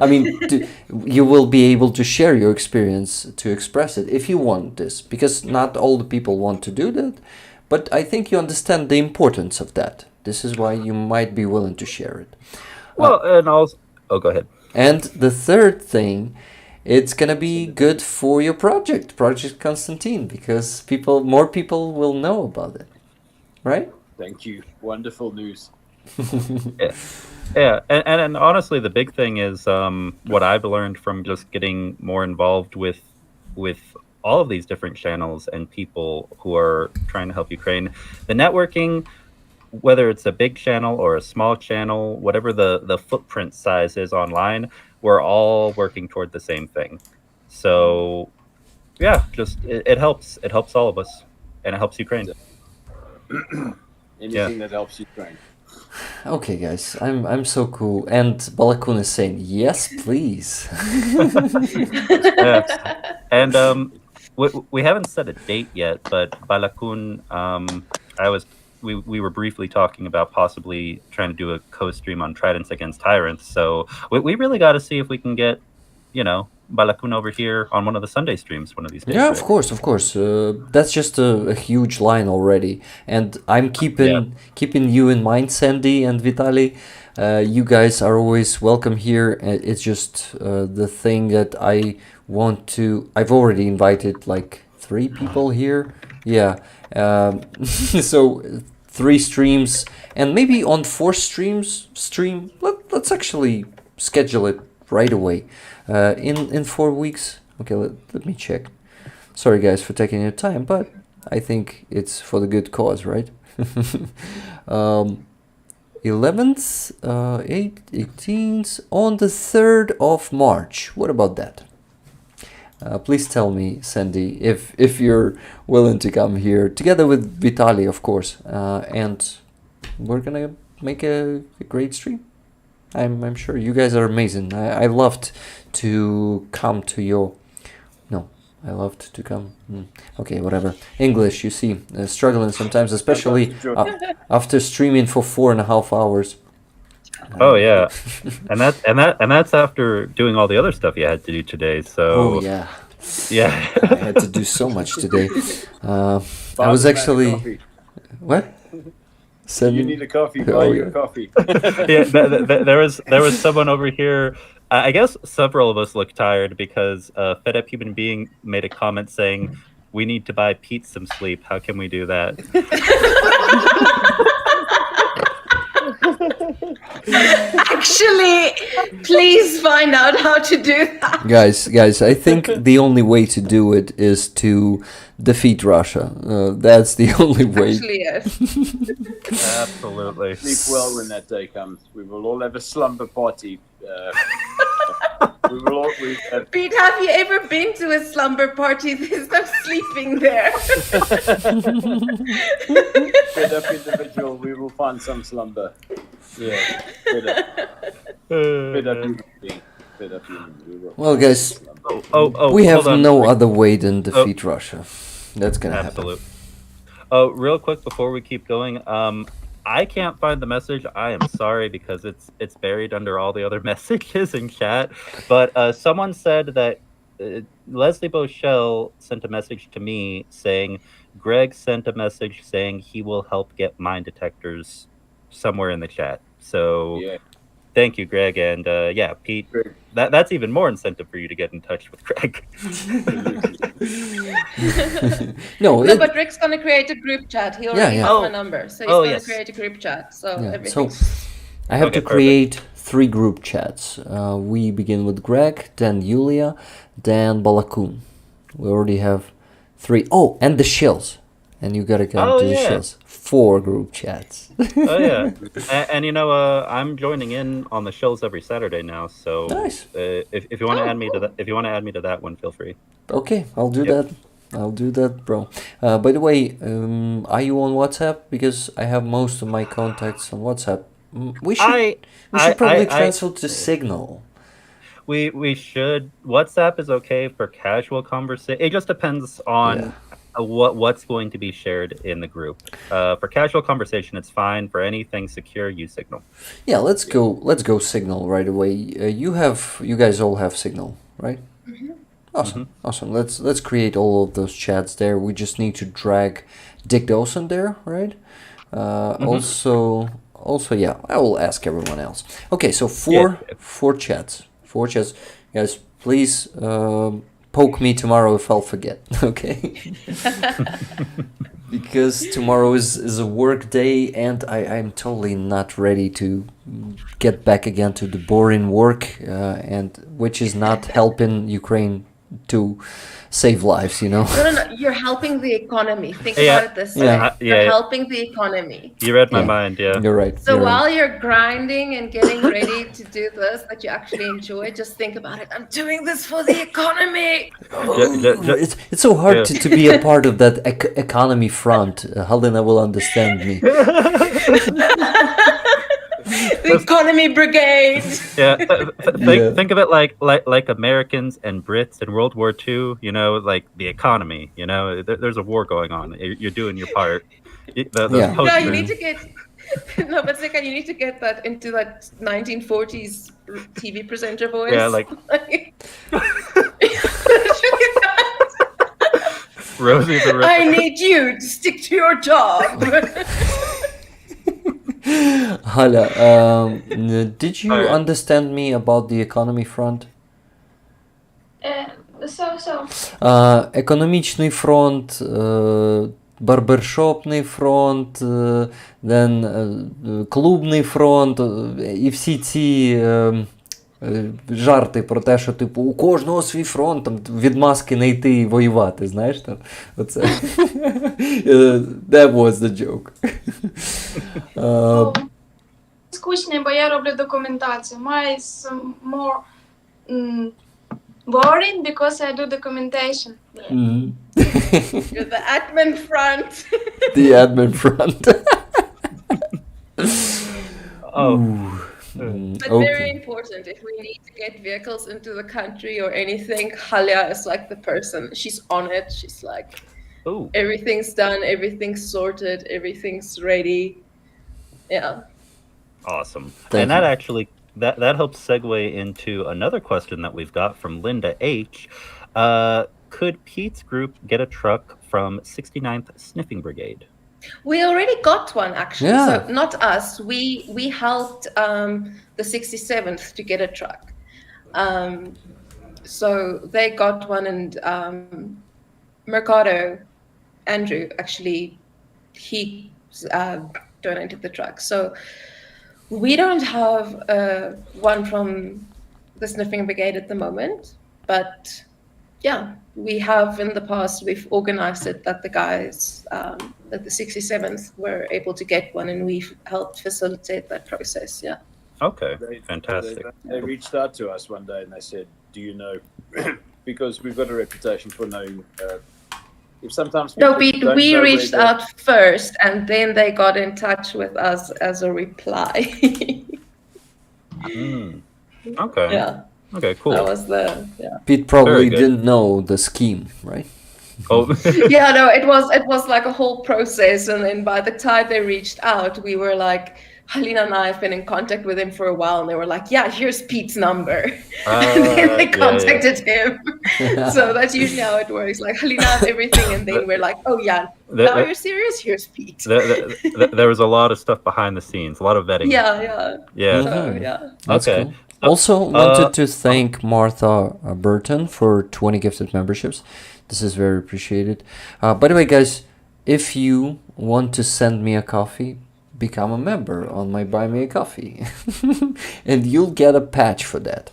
Speaker 3: I mean, you will be able to share your experience to express it if you want this, because not all the people want to do that. But I think you understand the importance of that. This is why you might be willing to share it.
Speaker 4: Well, and also... Oh, go ahead.
Speaker 3: And the third thing, it's going to be good for your project, Project Konstantin, because more people will know about it. Right?
Speaker 7: Thank you. Wonderful news.
Speaker 4: Yeah. And honestly, the big thing is what I've learned from just getting more involved with all of these different channels and people who are trying to help Ukraine. The networking, whether it's a big channel or a small channel, whatever the footprint size is online, we're all working toward the same thing. So yeah, just it helps. It helps all of us, and it helps Ukraine.
Speaker 7: Anything that helps Ukraine.
Speaker 3: Okay, guys, I'm so cool, and Balakun is saying yes, please.
Speaker 4: And we haven't set a date yet, but Balakun, we were briefly talking about possibly trying to do a co-stream on Tridents Against Tyrants. So we really got to see if we can get, Balakun over here on one of the Sunday streams one of these days.
Speaker 3: Yeah, of course. That's just a huge line already, and I'm keeping you in mind, Sandy and Vitaly. You guys are always welcome here. It's just the thing that I want to. I've already invited like 3 people here. Yeah. So 3 streams, and maybe on 4th stream. Let's actually schedule it right away. In 4 weeks. Okay, let me check. Sorry guys for taking your time, but I think it's for the good cause, right? 11th, 18th, on the 3rd of March. What about that? Please tell me, Sandy, if you're willing to come here, together with Vitaly, of course, and we're gonna make a great stream. I'm sure you guys are amazing. I loved to come to your... No, I loved to come... Okay, whatever. English, you see, struggling sometimes, especially after streaming for 4.5 hours.
Speaker 4: Oh yeah, and that's after doing all the other stuff you had to do today. So
Speaker 3: Oh yeah,
Speaker 4: yeah.
Speaker 3: I had to do so much today. I was actually...
Speaker 7: Coffee.
Speaker 3: What?
Speaker 7: You need a coffee. Buy
Speaker 3: Oh,
Speaker 7: you
Speaker 3: yeah.
Speaker 7: a coffee.
Speaker 4: Yeah, there was someone over here. I guess several of us look tired because Fed Up Human Being made a comment saying, "We need to buy Pete some sleep. How can we do that?"
Speaker 8: Actually, please find out how to do that.
Speaker 3: Guys, I think the only way to do it is to defeat Russia. That's the only way.
Speaker 8: Actually, yes.
Speaker 4: Absolutely.
Speaker 7: Sleep well when that day comes. We will all have a slumber party. We will all.
Speaker 8: Pete, have you ever been to a slumber party? There's no sleeping there.
Speaker 7: Fed up individual. We will find some slumber. Yeah. Fed up human being. Fed up human being.
Speaker 3: Well, guys,
Speaker 4: Oh,
Speaker 3: we have
Speaker 4: hold on.
Speaker 3: no other way than defeat Russia. That's gonna happen.
Speaker 4: Absolutely. Oh, real quick before we keep going, I can't find the message. I am sorry because it's buried under all the other messages in chat. But someone said that Leslie Bochelle sent a message to me saying Greg sent a message saying he will help get mine detectors somewhere in the chat. So
Speaker 7: Yeah.
Speaker 4: thank you, Greg, and yeah, Pete.
Speaker 7: Greg.
Speaker 4: That's even more incentive for you to get in touch with Greg.
Speaker 3: No,
Speaker 8: No, but Rick's gonna create a group chat. He already
Speaker 3: yeah.
Speaker 8: has
Speaker 4: Oh.
Speaker 8: my number, so he's
Speaker 4: Oh,
Speaker 8: gonna
Speaker 4: yes.
Speaker 8: create a group chat. So
Speaker 3: yeah. So
Speaker 8: everything.
Speaker 3: I have
Speaker 4: Okay,
Speaker 3: to create 3 group chats. We begin with Greg, then Yulia, then Balakun. We already have 3. Oh, and the shells. And you gotta come
Speaker 4: Oh,
Speaker 3: to the
Speaker 4: yeah.
Speaker 3: shells. 4 group chats.
Speaker 4: Oh yeah, and you know, I'm joining in on the shows every Saturday now. So
Speaker 3: Nice.
Speaker 4: if you want to add me to that, if you want to add me to that one, feel free.
Speaker 3: Okay, I'll do
Speaker 4: Yep.
Speaker 3: that. I'll do that, bro. By the way, are you on WhatsApp? Because I have most of my contacts on WhatsApp. We should probably transfer to Signal.
Speaker 4: We should. WhatsApp is okay for casual conversation. It just depends on what's going to be shared in the group. For casual conversation, it's fine. For anything secure, use Signal.
Speaker 3: Yeah, let's go Signal right away. You guys all have Signal, right? Awesome. Let's create all of those chats there. We just need to drag Dick Dawson there, right? Also, yeah, I will ask everyone else. Okay, so four chats. Guys, please poke me tomorrow if I'll forget. Okay. Because tomorrow is a work day and I'm totally not ready to get back again to the boring work, and which is not helping Ukraine to save lives, you know.
Speaker 8: No. You're helping the economy. Think
Speaker 4: Yeah.
Speaker 8: about it this way.
Speaker 3: Yeah.
Speaker 8: You're
Speaker 4: Yeah.
Speaker 8: helping the economy.
Speaker 4: You read my
Speaker 3: Yeah.
Speaker 4: mind, yeah.
Speaker 3: You're right.
Speaker 8: So
Speaker 3: you're right.
Speaker 8: while you're grinding and getting ready to do this that you actually enjoy, just think about it. I'm doing this for the economy.
Speaker 3: It's so hard
Speaker 4: Yeah.
Speaker 3: to be a part of that economy front. Halyna will understand me.
Speaker 8: The economy brigade.
Speaker 4: Yeah,
Speaker 3: Yeah.
Speaker 4: think of it like Americans and Brits in World War II. You know, like the economy. You know, there's a war going on. You're doing your part. Those
Speaker 3: Yeah.
Speaker 8: No, you
Speaker 4: posters-
Speaker 8: need to get. No, but Secai, you need to get that into that 1940s TV presenter voice.
Speaker 4: Yeah, like- Rosie the
Speaker 8: I
Speaker 4: Ripper.
Speaker 8: need you to stick to your job.
Speaker 3: Hala, did you
Speaker 4: Alright.
Speaker 3: understand me about the economy front? Економічний фронт, барбершопний фронт, клубний фронт, і всі ці жарти про те, що типу у кожного свій фронт, там від маски не йти і воювати, знаєш там. Оце. That was the joke.
Speaker 5: Скучний, бо я роблю документацію. Mine is more boring because I do documentation.
Speaker 8: You're the admin front.
Speaker 3: The admin front.
Speaker 8: But very important, if we need to get vehicles into the country or anything, Halyna is like the person. She's on it. She's like, everything's done, everything's sorted, everything's ready. Yeah.
Speaker 4: Awesome. And that actually that helps segue into another question that we've got from Linda H. Could Pete's group get a truck from 69th Sniffing Brigade?
Speaker 8: We already got one, actually.
Speaker 3: Yeah.
Speaker 8: So not us. We helped the 67th to get a truck. So they got one, and Mercado, Andrew, actually, he donated the truck. So we don't have one from the Sniffing Brigade at the moment, but yeah, we have in the past, we've organized it that the guys at the 67th were able to get one, and we've helped facilitate that process. Yeah.
Speaker 4: Okay, fantastic.
Speaker 7: They reached out to us one day and they said, do you know, because we've got a reputation for knowing, if sometimes
Speaker 8: No,
Speaker 7: people
Speaker 8: we
Speaker 7: don't know
Speaker 8: reached
Speaker 7: where
Speaker 8: out first, and then they got in touch with us as a reply.
Speaker 4: Okay.
Speaker 8: Yeah.
Speaker 4: Okay, cool.
Speaker 8: That was
Speaker 3: Pete probably didn't know the scheme, right?
Speaker 4: Oh.
Speaker 8: Yeah, no, it was like a whole process, and then by the time they reached out, we were like, Halyna and I have been in contact with him for a while, and they were like, yeah, here's Pete's number. And then they contacted him. So that's usually how it works. Like, Halyna has everything, and then we're like, oh yeah, now you're serious? Here's Pete.
Speaker 4: There was a lot of stuff behind the scenes, a lot of vetting.
Speaker 8: Yeah. So, yeah.
Speaker 3: That's cool. Also wanted to thank Martha Burton for 20 gifted memberships. This is very appreciated. By the way, guys, if you want to send me a coffee, become a member on my Buy Me a Coffee. And you'll get a patch for that.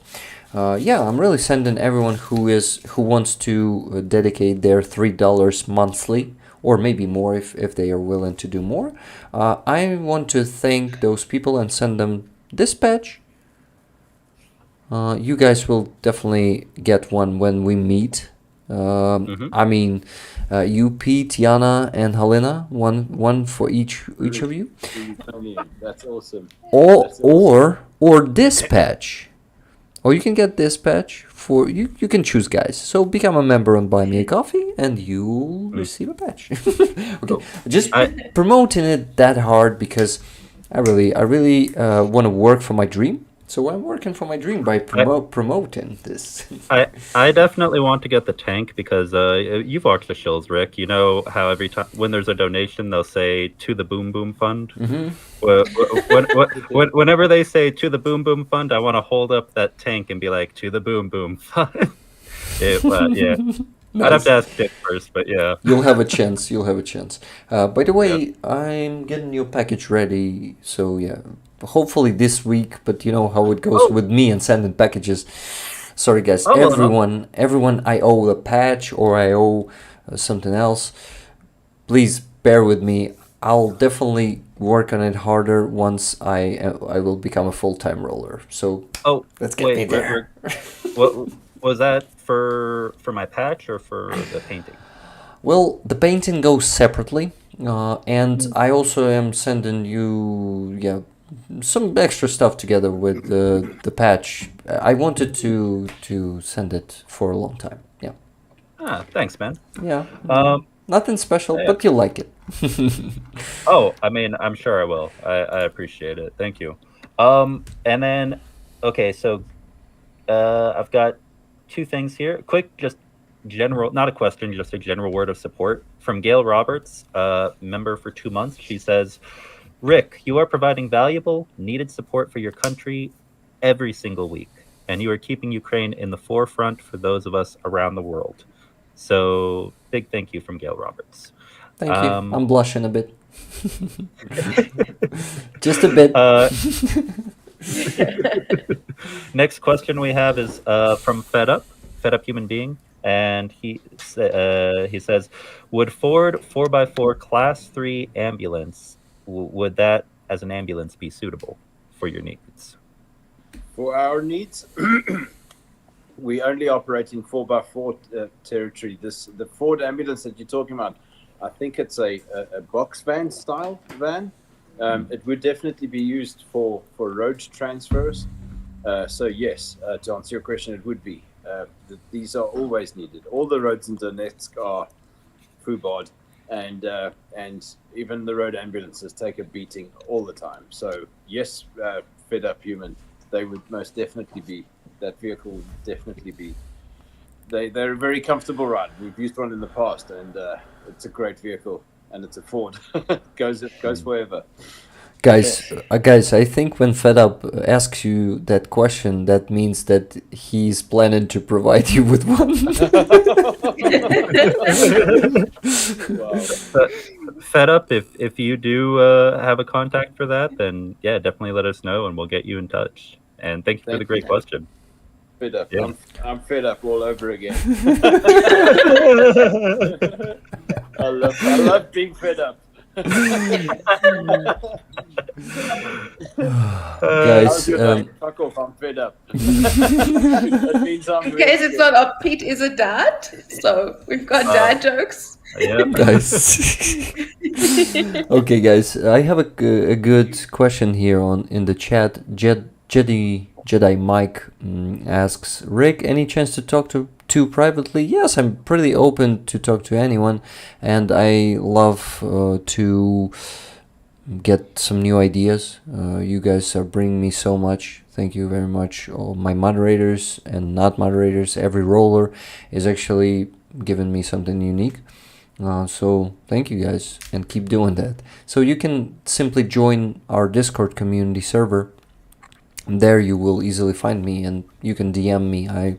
Speaker 3: Yeah, I'm really sending everyone who wants to dedicate their $3 monthly, or maybe more if they are willing to do more. I want to thank those people and send them this patch. You guys will definitely get one when we meet. I mean, you, Pete, Yana, and Halyna, one for each of you.
Speaker 7: That's awesome.
Speaker 3: Or this patch. Or you can get this patch for you can choose, guys. So become a member on Buy Me a Coffee and you'll receive a patch. Okay. Just promoting it that hard because I really want to work for my dream. So I'm working for my dream by promoting this.
Speaker 4: I definitely want to get the tank because you've watched the shows, Rick. You know how every time when there's a donation, they'll say to the Boom Boom Fund. Whenever they say to the Boom Boom Fund, I want to hold up that tank and be like, to the Boom Boom Fund. Yeah. Nice. I'd have to ask Dick first, but yeah.
Speaker 3: You'll have a chance. By the way, I'm getting your package ready, so yeah. Hopefully this week, but you know how it goes with me and sending packages. Sorry guys, everyone I owe a patch or I owe something else. Please bear with me. I'll definitely work on it harder once I will become a full-time roller. So let's get me there.
Speaker 4: What was that for my patch or for the painting?
Speaker 3: Well, the painting goes separately, and I also am sending you some extra stuff together with the patch. I wanted to send it for a long time. Yeah.
Speaker 4: Thanks, man.
Speaker 3: Yeah. Nothing special, but you'll like it.
Speaker 4: I mean, I'm sure I will. I appreciate it. Thank you. And then, okay, so I've got two things here. Quick, just general, not a question, just a general word of support from Gail Roberts, member for 2 months. She says, Rick, you are providing valuable, needed support for your country every single week. and you are keeping Ukraine in the forefront for those of us around the world. So big thank you from Gail Roberts.
Speaker 3: Thank you. I'm blushing a bit. Just a bit.
Speaker 4: Next question we have is from Fed Up Human Being, and he says, would Ford 4x4 Class 3 ambulance, would that as an ambulance be suitable for your needs?
Speaker 7: For our needs, we only operate in 4x4 territory. The Ford ambulance that you're talking about, I think it's a box van style van. It would definitely be used for road transfers. So yes, to answer your question, it would be. These are always needed. All the roads in Donetsk are FUBAR'd, and even the road ambulances take a beating all the time. So yes, Fed Up Human, they would most definitely be. That vehicle would definitely be. They're a very comfortable ride. We've used one in the past, and it's a great vehicle, and it's a Ford. goes forever.
Speaker 3: Guys, I think when Fed Up asks you that question, that means that he's planning to provide you with one.
Speaker 4: Wow. Fed Up, if you do have a contact for that, then yeah, definitely let us know, and we'll get you in touch. And thank you for the great question.
Speaker 7: Fed up.
Speaker 4: Yeah.
Speaker 7: I'm fed up all over again. I love being fed up.
Speaker 3: Guys,
Speaker 7: fuck off, I'm fed up. That means I'm
Speaker 8: In case it's not up, Pete is a dad, so we've got dad jokes.
Speaker 4: Yeah.
Speaker 3: Guys. Okay, guys, I have a good question here in the chat. Jedi Mike asks, Rick, any chance to talk to privately? Yes, I'm pretty open to talk to anyone, and I love to get some new ideas. You guys are bringing me so much. Thank you very much. All my moderators and not moderators, every roller is actually giving me something unique. So thank you guys, and keep doing that. So you can simply join our Discord community server. There you will easily find me, and you can DM me. I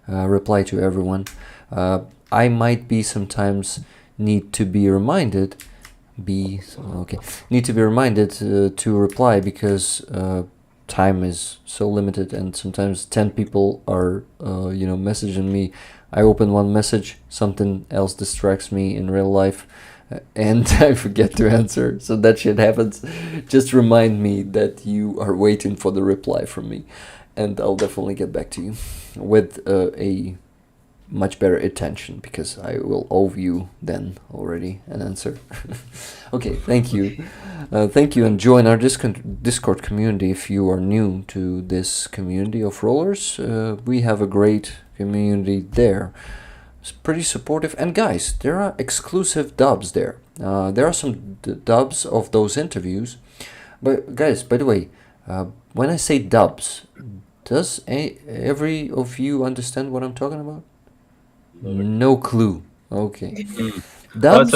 Speaker 3: reply to everyone. I might be sometimes need to be reminded to reply, because time is so limited, and sometimes 10 people are messaging me. I open one message, something else distracts me in real life, and I forget to answer. So that shit happens. Just remind me that you are waiting for the reply from me, and I'll definitely get back to you with a much better attention, because I will owe you then already an answer. Okay, thank you. Thank you, and join our Discord community if you are new to this community of rollers. We have a great community there. It's pretty supportive, and guys, there are exclusive dubs there. There are some dubs of those interviews, but guys, by the way, when I say dubs, does every of you understand what I'm talking about? No clue. Okay. Dubs.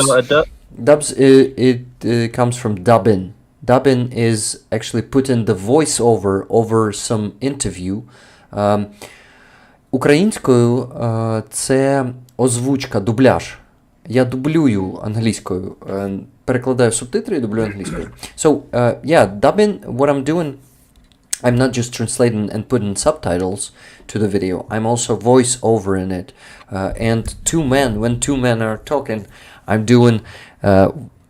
Speaker 3: Dubs. It comes from dubbing. Dubbing is actually putting the voiceover over some interview. Українською це озвучка, дубляж. Я дублюю англійською, перекладаю субтитри і дублюю англійською. So, dubbing, what I'm doing, I'm not just translating and putting subtitles to the video, I'm also voice over in it. And when two men are talking, I'm doing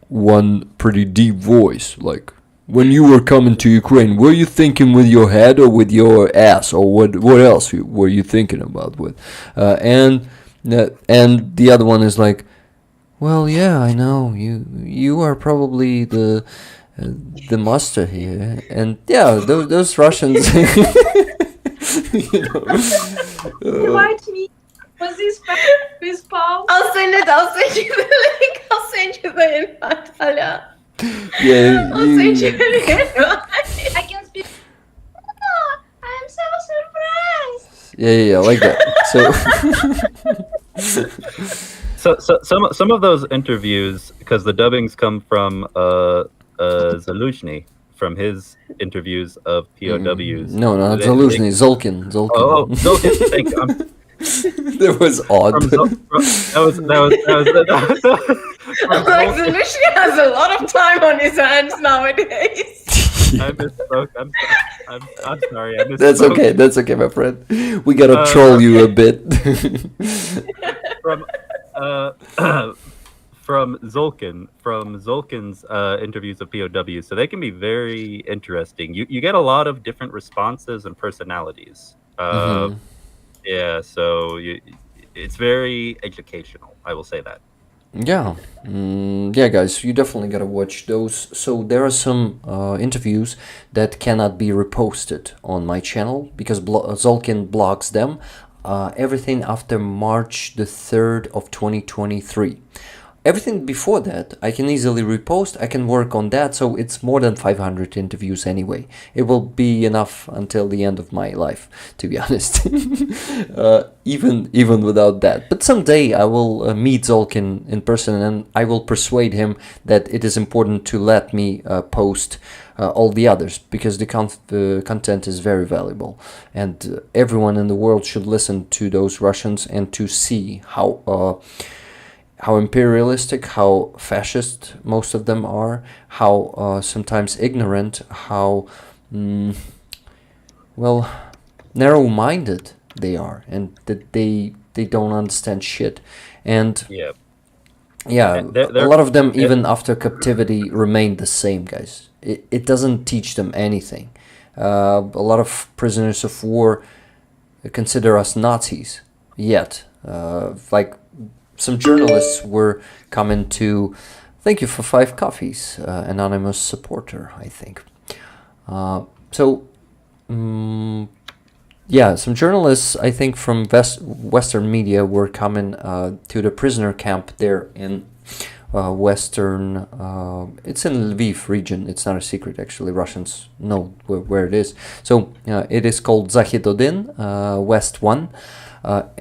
Speaker 3: one pretty deep voice, like, when you were coming to Ukraine, were you thinking with your head or with your ass, or what else were you thinking about with? And the other one is like, well, yeah, I know you are probably the master here, and yeah, those Russians.
Speaker 5: Invite me. Was this Paul?
Speaker 8: I'll send you the link. I'll send you the invite, Halyna.
Speaker 3: Yeah,
Speaker 8: I'll send you the invite.
Speaker 5: I can speak. Oh, I'm so surprised.
Speaker 3: Yeah, like that.
Speaker 4: So some of those interviews, because the dubbings come from Zaluzhny from his interviews of POWs.
Speaker 3: No, not Zaluzhny, Zolkin.
Speaker 4: Oh, Zolkin. Thank you.
Speaker 3: That was odd.
Speaker 8: Like Zaluzhny has a lot of time on his hands nowadays.
Speaker 4: I misspoke. I'm sorry. I misspoke.
Speaker 3: That's okay, my friend. We gotta troll you a bit.
Speaker 4: From Zolkin's interviews of POWs, so they can be very interesting. You get a lot of different responses and personalities. Yeah, so it's very educational. I will say that.
Speaker 3: Yeah, yeah, guys, you definitely gotta watch those. So there are some interviews that cannot be reposted on my channel because Zolkin blocks them. Everything after March the 3rd of 2023. Everything before that, I can easily repost. I can work on that, so it's more than 500 interviews anyway. It will be enough until the end of my life, to be honest. Even without that. But someday I will meet Zolkin in person, and I will persuade him that it is important to let me post all the others, because the content is very valuable, and everyone in the world should listen to those Russians and to see how imperialistic, how fascist most of them are, how sometimes ignorant, how narrow-minded they are, and that they don't understand shit. And a lot of them, even after captivity, remain the same, guys. It doesn't teach them anything. A lot of prisoners of war consider us Nazis yet. Like some journalists were coming to, thank you for 5 coffees, anonymous supporter, I think. Some journalists, I think, from Western media were coming to the prisoner camp there in Western, it's in Lviv region. It's not a secret, actually. Russians know where it is. So it is called Zakhid-Odin, West 1.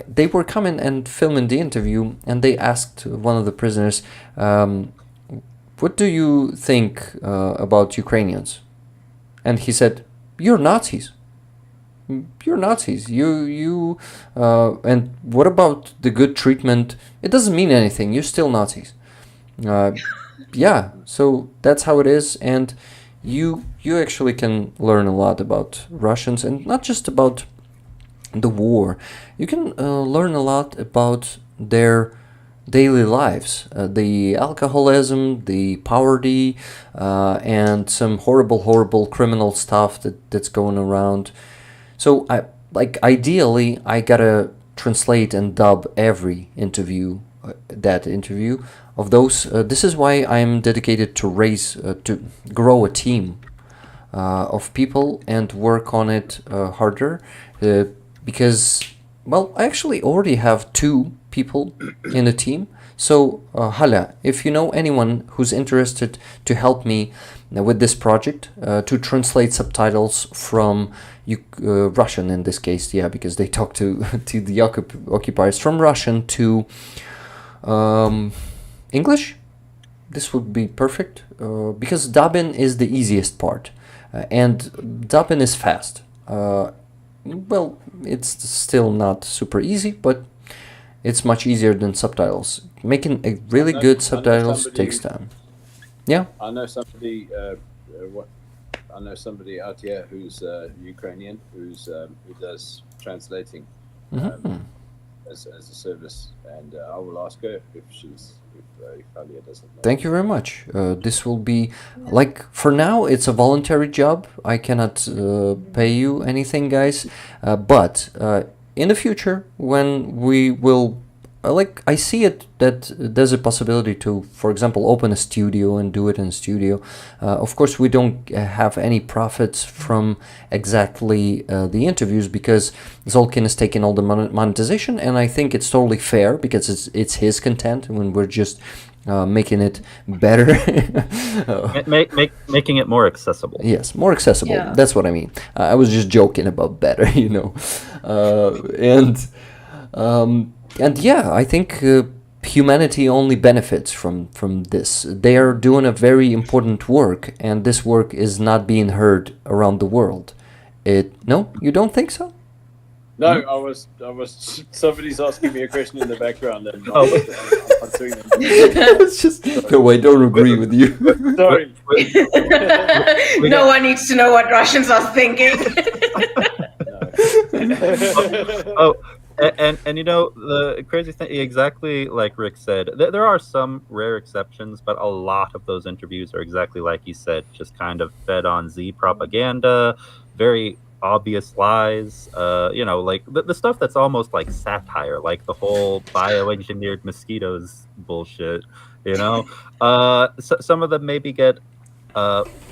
Speaker 3: They were coming and filming the interview, and they asked one of the prisoners, what do you think about Ukrainians? And he said, you're Nazis. You're Nazis. And what about the good treatment? It doesn't mean anything. You're still Nazis. Yeah, so that's how it is, and you actually can learn a lot about Russians, and not just about the war. You can learn a lot about their daily lives, the alcoholism, the poverty, and some horrible criminal stuff that's going around. So ideally I gotta translate and dub every interview, that interview of those. This is why I'm dedicated to grow a team of people and work on it harder, because, well, I actually already have 2 people in the team. So Hala, if you know anyone who's interested to help me with this project, to translate subtitles from Russian in this case, yeah, because they talk to the occupiers, from Russian to English, this would be perfect, because dubbing is the easiest part, and dubbing is fast. Well, it's still not super easy, but it's much easier than subtitles. Making a really good subtitles takes time. Yeah.
Speaker 7: I know somebody. I know somebody out here who's Ukrainian, who does translating as a service, and I will ask her if Halyna doesn't know.
Speaker 3: Thank you very much. This will be, like, for now it's a voluntary job. I cannot pay you anything, guys, but in the future, when we will, I see it that there's a possibility to, for example, open a studio and do it in a studio. Of course, we don't have any profits from exactly the interviews, because Zolkin is taking all the monetization, and I think it's totally fair, because it's his content, when we're just making it better.
Speaker 4: Making it more accessible.
Speaker 3: Yes, more accessible.
Speaker 8: Yeah.
Speaker 3: That's what I mean. I was just joking about better, you know. And yeah, I think humanity only benefits from this. They are doing a very important work, and this work is not being heard around the world. No, you don't think so?
Speaker 7: No, I was. Somebody's asking me a question in the background, and I'm answering them.
Speaker 3: It's just no, I don't agree with you.
Speaker 7: Sorry.
Speaker 8: No one needs to know what Russians are thinking.
Speaker 4: Oh, and you know, the crazy thing, exactly like Rick said, there are some rare exceptions, but a lot of those interviews are exactly like he said, just kind of fed on Z propaganda, very obvious lies, you know, like the stuff that's almost like satire, like the whole bioengineered mosquitoes bullshit, you know. So some of them maybe get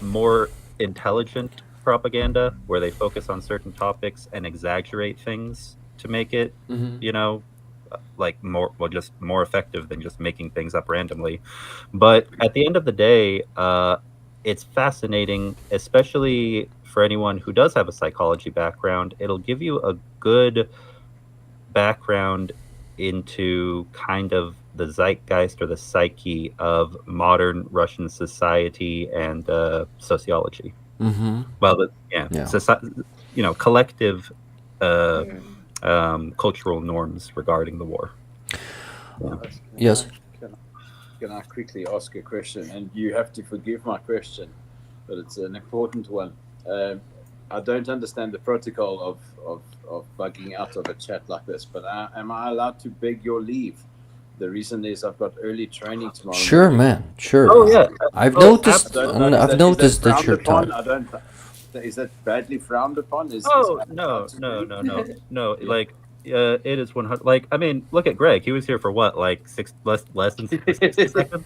Speaker 4: more intelligent propaganda where they focus on certain topics and exaggerate things to make it, you know, like just more effective than just making things up randomly. But at the end of the day, it's fascinating, especially for anyone who does have a psychology background. It'll give you a good background into kind of the zeitgeist or the psyche of modern Russian society and sociology. Well, you know, collective cultural norms regarding the war.
Speaker 3: Yes.
Speaker 7: Can I quickly ask a question? And you have to forgive my question, but it's an important one. I don't understand the protocol of bugging out of a chat like this, but am I allowed to beg your leave? The reason is I've got early training tomorrow.
Speaker 3: Sure, man. Sure.
Speaker 4: Oh yeah.
Speaker 3: I've noticed. I've noticed that you're
Speaker 7: frowned
Speaker 3: tired.
Speaker 7: upon? Is that badly frowned upon?
Speaker 4: No. Like, it is 100. Like, I mean, look at Greg. He was here for what, like less than 60 seconds.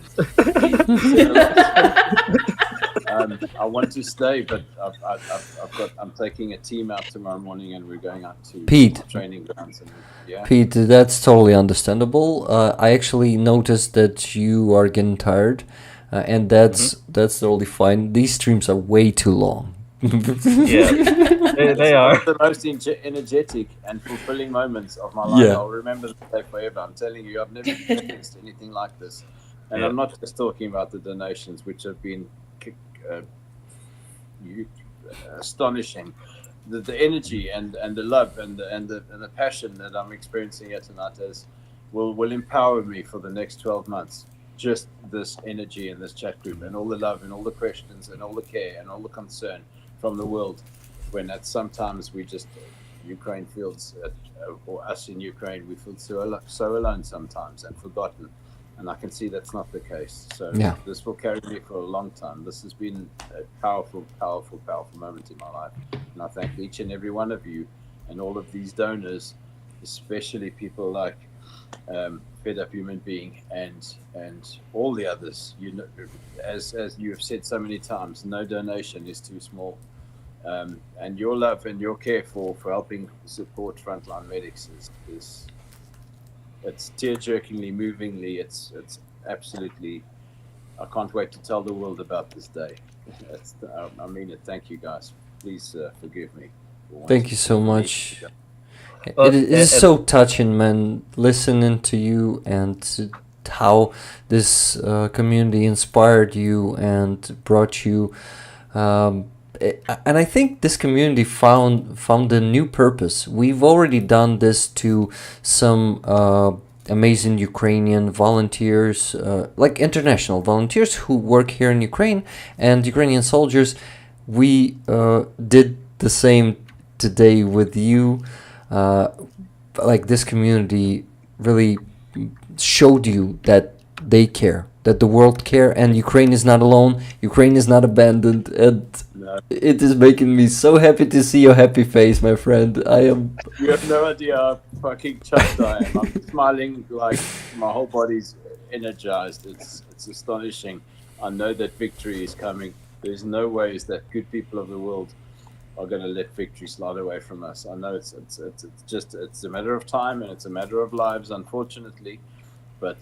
Speaker 7: I want to stay, but I'm taking a team out tomorrow morning, and we're going out to
Speaker 3: Pete.
Speaker 7: training grounds. And, yeah.
Speaker 3: Pete, that's totally understandable. I actually noticed that you are getting tired, and that's totally fine. These streams are way too long.
Speaker 4: Yeah, they are.
Speaker 7: The most energetic and fulfilling moments of my life.
Speaker 3: Yeah.
Speaker 7: I'll remember the day forever. I'm telling you, I've never experienced anything like this. And I'm not just talking about the donations, which have been astonishing. The energy and the love and the passion that I'm experiencing here tonight will empower me for the next 12 months. Just this energy in this chat group and all the love and all the questions and all the care and all the concern from the world, when at sometimes we just Ukraine feels or us in Ukraine, we feel so alone sometimes and forgotten, and I can see that's not the case. So this will carry me for a long time. This has been a powerful moment in my life, and I thank each and every one of you and all of these donors, especially people like Fed Up Human Being and all the others. You know, as you have said so many times, no donation is too small. And your love and your care for helping support frontline medics is it's tear-jerkingly, movingly. It's absolutely. I can't wait to tell the world about this day. I mean it. Thank you, guys. Please forgive me.
Speaker 3: Thank you so much. It is so touching, man, listening to you and how this community inspired you and brought you. And I think this community found a new purpose. We've already done this to some amazing Ukrainian volunteers, like international volunteers who work here in Ukraine, and Ukrainian soldiers. We did the same today with you. Like this community really showed you that they care, that the world care, and Ukraine is not alone. Ukraine is not abandoned, and it is making me so happy to see your happy face, my friend. I am.
Speaker 7: You have no idea how fucking chuffed I am. I'm smiling like my whole body's energized. It's astonishing. I know that victory is coming. There's no ways that good people of the world are going to let victory slide away from us. I know it's a matter of time and it's a matter of lives, unfortunately, but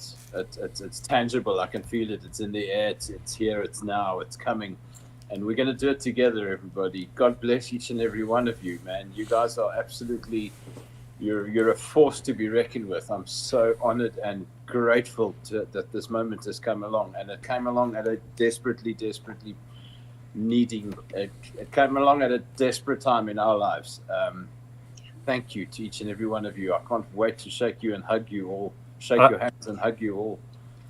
Speaker 7: it's tangible. I can feel it. It's in the air. It's here. It's now. It's coming, and we're going to do it together, everybody. God bless each and every one of you, man. You guys are absolutely you're a force to be reckoned with. I'm so honored and grateful that this moment has come along, and it came along at a desperately needing. It came along at a desperate time in our lives. Thank you to each and every one of you. I can't wait to shake you and hug you all, shake your hands and hug you all.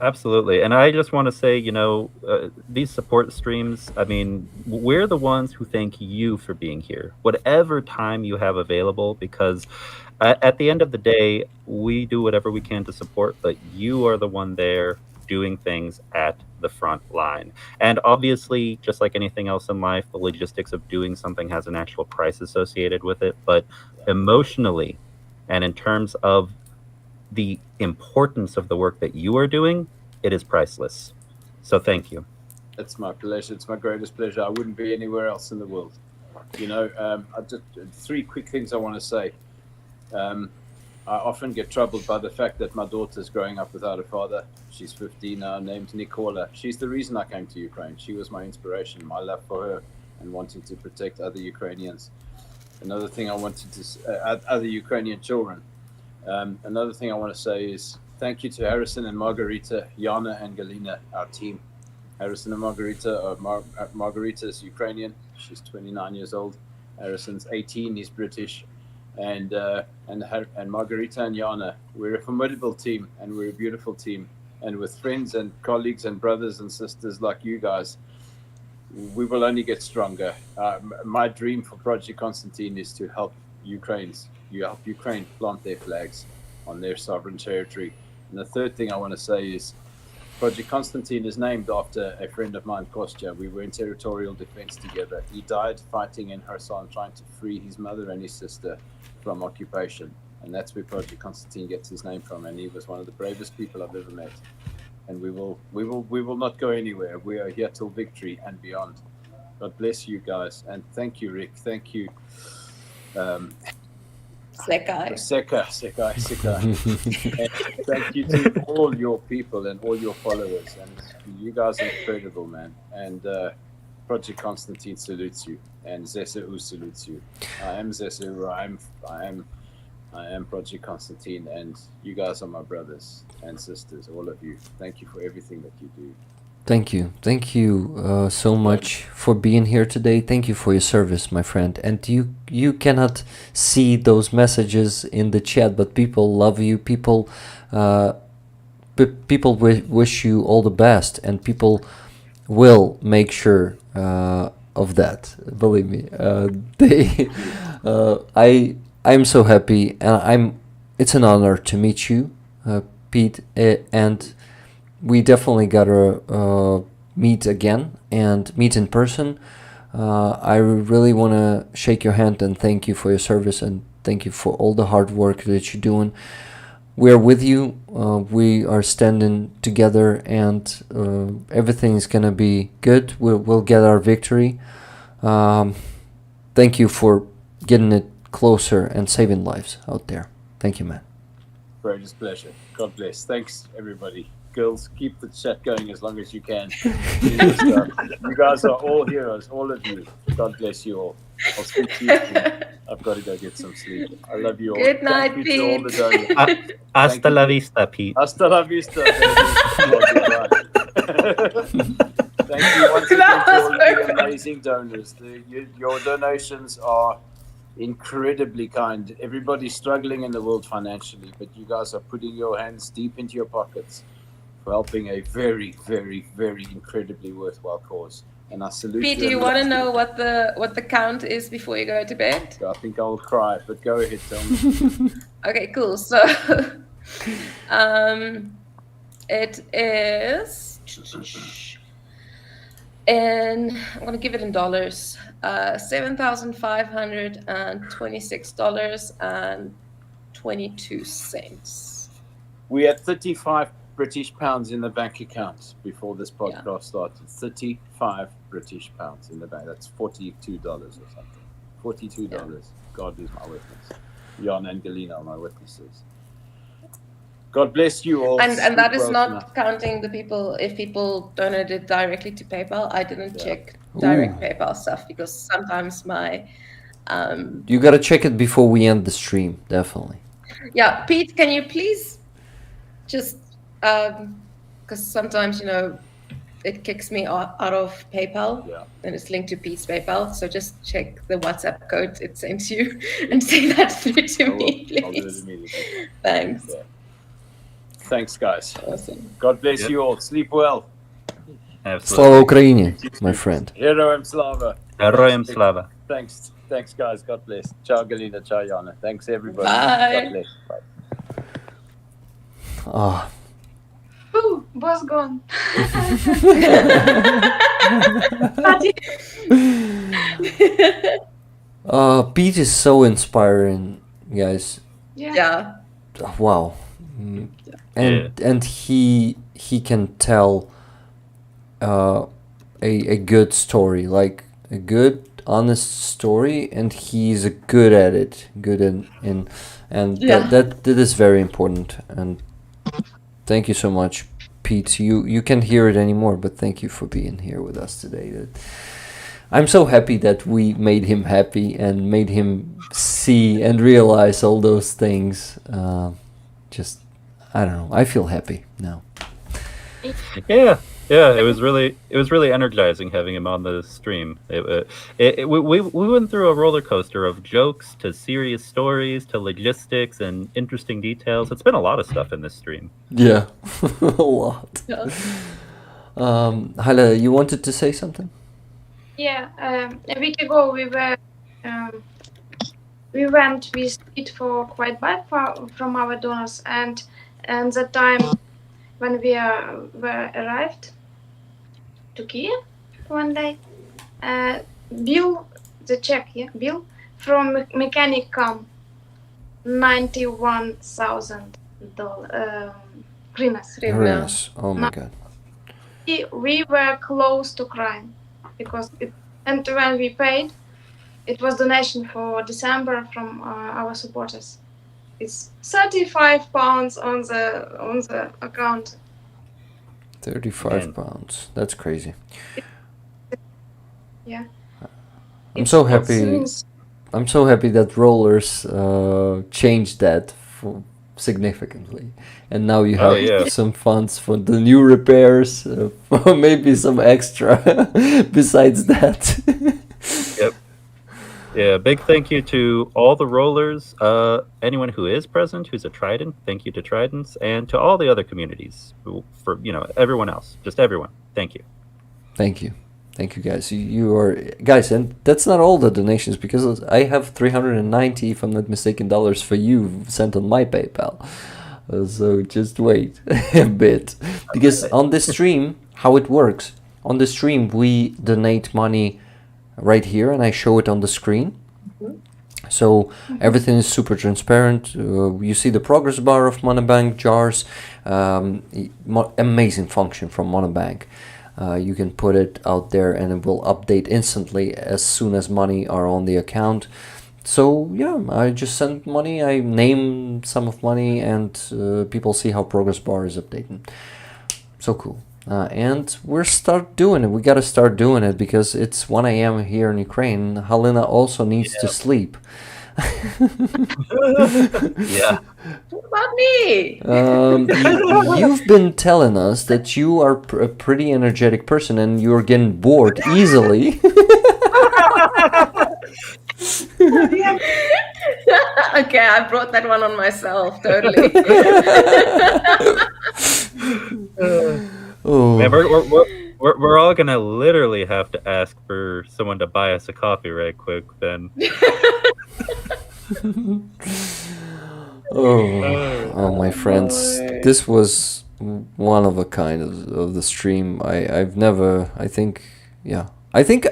Speaker 4: Absolutely. And I just want to say, these support streams, I mean, we're the ones who thank you for being here, whatever time you have available, because at the end of the day, we do whatever we can to support, but you are the one there doing things at the front line. And obviously, just like anything else in life, the logistics of doing something has an actual price associated with it. But emotionally, and in terms of the importance of the work that you are doing, it is priceless. So thank you.
Speaker 7: It's my pleasure. It's my greatest pleasure. I wouldn't be anywhere else in the world. I just 3 quick things I want to say. I often get troubled by the fact that my daughter's growing up without a father. She's 15 now, named Nicola. She's the reason I came to Ukraine. She was my inspiration, my love for her, and wanting to protect other Ukrainians. Another thing I wanted to other Ukrainian children. Another thing I want to say is thank you to Harrison and Margarita, Yana and Halyna, our team. Harrison and Margarita, Margarita's Ukrainian. She's 29 years old. Harrison's 18. He's British. And Margarita and Yana, we're a formidable team, and we're a beautiful team. And with friends and colleagues and brothers and sisters like you guys, we will only get stronger. My dream for Project Konstantin is to help Ukraine plant their flags on their sovereign territory. And the third thing I want to say is Project Konstantin is named after a friend of mine, Kostya. We were in territorial defense together. He died fighting in Kherson, trying to free his mother and his sister from occupation. And that's where Project Konstantin gets his name from. And he was one of the bravest people I've ever met. And we will not go anywhere. We are here till victory and beyond. God bless you guys. And thank you, Rick. Thank you.
Speaker 8: Secai.
Speaker 7: And thank you to all your people and all your followers. And you guys are incredible, man. And Project Konstantin salutes you. And ZSU salutes you. I am ZSU. I am Project Konstantin, and you guys are my brothers and sisters, all of you. Thank you for everything that you do.
Speaker 3: Thank you so much for being here today. Thank you for your service, my friend. And you cannot see those messages in the chat, but people love you. People wish you all the best, and people will make sure of that. Believe me, I'm so happy, and it's an honor to meet you, Pete, and we definitely gotta meet again and meet in person. I really want to shake your hand and thank you for your service, and thank you for all the hard work that you're doing. We are with you. We are standing together, and everything is gonna be good. We'll get our victory. Thank you for getting it closer and saving lives out there. Thank you, man.
Speaker 7: Greatest pleasure. God bless. Thanks, everybody. Girls, keep the chat going as long as you can. You guys are all heroes, all of you. God bless you all. I'll speak to you soon. I've got to go get some sleep. I love you all.
Speaker 8: Good night,
Speaker 7: Thank you
Speaker 8: Pete.
Speaker 7: to all the donors.
Speaker 4: Hasta la vista, Pete.
Speaker 7: Hasta la vista. Thank you once again to all the amazing donors. Your donations are incredibly kind. Everybody's struggling in the world financially, but you guys are putting your hands deep into your pockets for helping a very, very, very incredibly worthwhile cause. And I salute you.
Speaker 8: Pete, do you want to know what the count is before you go to bed?
Speaker 7: I think I'll cry, but go ahead, tell me.
Speaker 8: Okay, cool. So it is, and I'm gonna give it in dollars. $7,526.22.
Speaker 7: We had 35 British pounds in the bank account before this podcast started. 35 British pounds in the bank. That's $42 or something. $42. Yeah. God is my witness. Yana and Halyna are my witnesses. God bless you all.
Speaker 8: And that is not counting the people, if people donated directly to PayPal. I didn't check direct PayPal stuff because sometimes my
Speaker 3: You gotta check it before we end the stream, definitely.
Speaker 8: Yeah, Pete, can you please just because sometimes it kicks me out of PayPal, and it's linked to Pete's PayPal. So just check the WhatsApp code it sends you and say that through to me, please.
Speaker 7: I'll do it immediately.
Speaker 8: Thanks.
Speaker 7: Yeah. Thanks, guys.
Speaker 8: Awesome.
Speaker 7: God bless you all. Sleep well.
Speaker 3: Slava Ukraini, my friend.
Speaker 7: Heroem slava.
Speaker 4: Heroem slava.
Speaker 7: Thanks, guys. God bless. Ciao, Galina. Ciao, Yana. Thanks, everybody.
Speaker 8: Bye.
Speaker 7: God bless. Bye.
Speaker 3: Ah,
Speaker 5: Ooh, boss gone.
Speaker 3: Pete is so inspiring, guys.
Speaker 8: Yeah.
Speaker 3: Wow. And he can tell a good story, like a good honest story, and he's good at it, good in that is very important. And thank you so much, Pete. You can't hear it anymore, but thank you for being here with us today. I'm so happy that we made him happy and made him see and realize all those things. Just, I don't know. I feel happy now.
Speaker 4: Yeah, it was really energizing having him on the stream. We went through a roller coaster of jokes to serious stories to logistics and interesting details. It's been a lot of stuff in this stream.
Speaker 3: Yeah, a lot.
Speaker 8: Yeah.
Speaker 3: Halyna, you wanted to say something?
Speaker 5: Yeah, a week ago we went with it for quite back from our donors, and the time when we were arrived to Kiev one day, bill from mechanic come $91,000
Speaker 3: Hryvnias. Oh my god.
Speaker 5: We were close to crying because and when we paid, it was donation for December from our supporters. It's £35 on the account.
Speaker 3: 35 pounds. That's crazy.
Speaker 5: Yeah.
Speaker 3: I'm so happy. I'm so happy that rollers changed that significantly, and now you have some funds for the new repairs, for maybe some extra besides that.
Speaker 4: Yep. Yeah, big thank you to all the rollers, anyone who is present, who's a Trident, thank you to Tridents, and to all the other communities, for everyone else, just everyone, thank you.
Speaker 3: Thank you. Thank you, guys. You are guys, and that's not all the donations, because I have 390, if I'm not mistaken, dollars for you sent on my PayPal. So just wait a bit, because on this stream, how it works, on the stream we donate money right here, and I show it on the screen. So everything is super transparent. You see the progress bar of Monobank jars. Amazing function from Monobank. You can put it out there and it will update instantly as soon as money are on the account. So yeah, I just send money, I name sum of money, and people see how progress bar is updating. So cool. And we're start doing it. We gotta start doing it because it's 1 a.m. here in Ukraine. Halyna also needs to sleep.
Speaker 4: Yeah.
Speaker 8: What about me?
Speaker 3: You've been telling us that you are a pretty energetic person and you're getting bored easily.
Speaker 8: Okay, I brought that one on myself, totally.
Speaker 4: Man, we're all gonna literally have to ask for someone to buy us a coffee right quick then.
Speaker 3: Oh, my friends, this was one of a kind of the stream. I think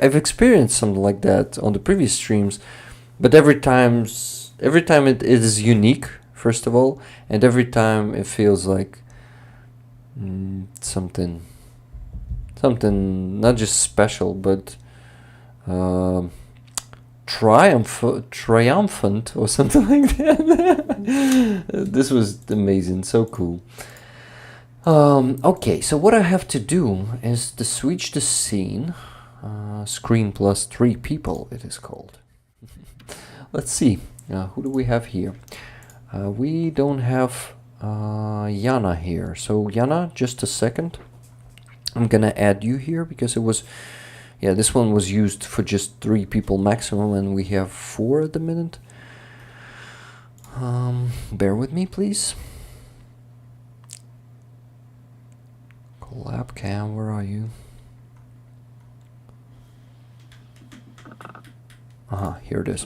Speaker 3: I've experienced something like that on the previous streams, but every time it is unique, first of all, and every time it feels like something not just special, but triumphant or something like that. This was amazing, so cool. Okay, so what I have to do is to switch the scene. Screen plus 3 people, it is called. Let's see. Who do we have here? We don't have Yana here. So Yana, just a second. I'm gonna add you here because it was, yeah, this one was used for just 3 people maximum, and we have 4 at the minute. Bear with me, please. Collab cam, where are you? Here it is.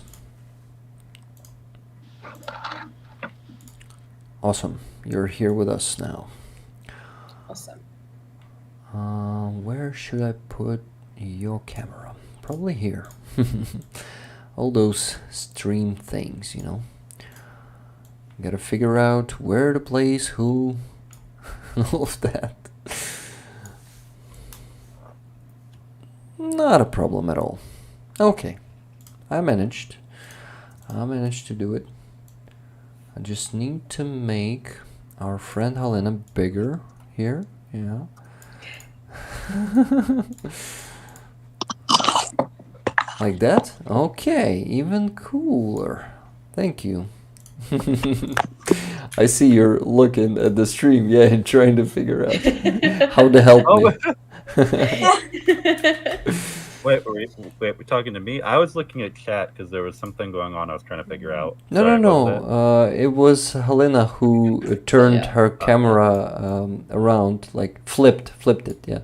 Speaker 3: Awesome, you're here with us now.
Speaker 8: Awesome.
Speaker 3: Where should I put your camera? Probably here. All those stream things, you know. Gotta figure out where to place who, all of that. Not a problem at all. Okay, I managed to do it. I just need to make our friend Halyna bigger here, yeah. Like that? Okay, even cooler. Thank you. I see you're looking at the stream, yeah, and trying to figure out how to help me.
Speaker 4: Wait, we're talking to me? I was looking at chat because there was something going on I was trying to figure out.
Speaker 3: No,
Speaker 4: Sorry,
Speaker 3: no,
Speaker 4: what was
Speaker 3: no. It was Halyna who turned her camera around, like flipped it, yeah.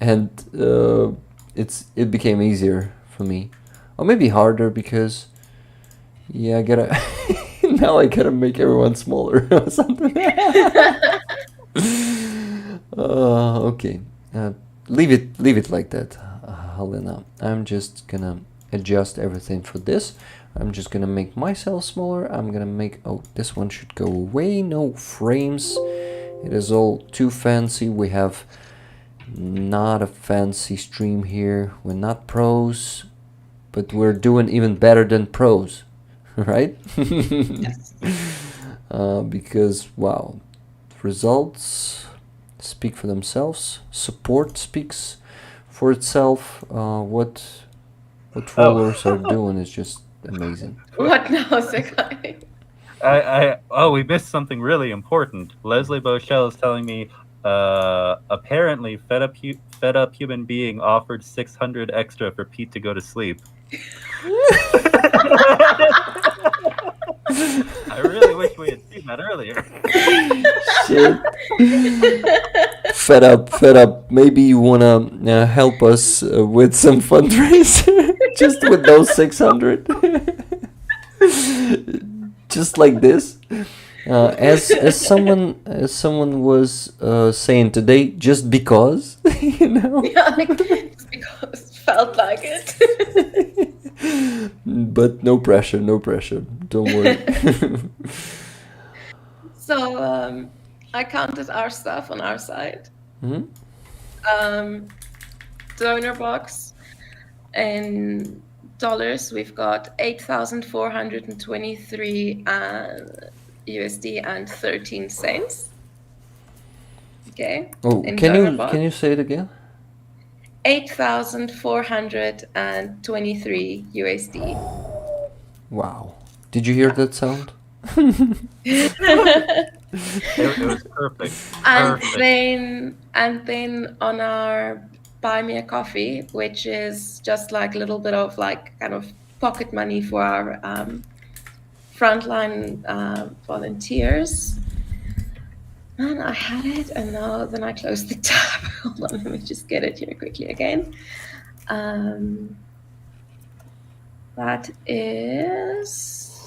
Speaker 3: And it became easier for me, or maybe harder because, yeah, I gotta now I gotta make everyone smaller or something. Okay, leave it like that, Halyna. I'm just gonna adjust everything for this. I'm just gonna make myself smaller. I'm gonna make, oh, this one should go away. No frames. It is all too fancy. We have not a fancy stream here. We're not pros, but we're doing even better than pros, right?
Speaker 8: Yes.
Speaker 3: Because, wow, results speak for themselves. Support speaks for itself. What rollers are doing is just amazing.
Speaker 8: What now, Secai?
Speaker 4: we missed something really important. Leslie Bochelle is telling me apparently fed up human being offered 600 extra for Pete to go to sleep. I really wish we had seen that earlier.
Speaker 3: Shit. Fed up. Maybe you wanna help us with some fundraiser, just with those 600, just like this. As someone was saying today, just because, you know.
Speaker 8: Yeah, just because it felt like it.
Speaker 3: But no pressure. Don't worry.
Speaker 8: So I counted our stuff on our side.
Speaker 3: Mhm.
Speaker 8: Donor box in dollars, we've got 8,423 USD and 13 cents. Okay.
Speaker 3: Oh,
Speaker 8: in
Speaker 3: can
Speaker 8: donor box.
Speaker 3: you say it again?
Speaker 8: 8,423 USD.
Speaker 3: Wow. Did you hear that sound?
Speaker 4: It was perfect.
Speaker 8: And then on our Buy Me a Coffee, which is just like a little bit of like kind of pocket money for our Frontline volunteers. And I had it, and now then I closed the tab. Hold on, let me just get it here quickly again. That is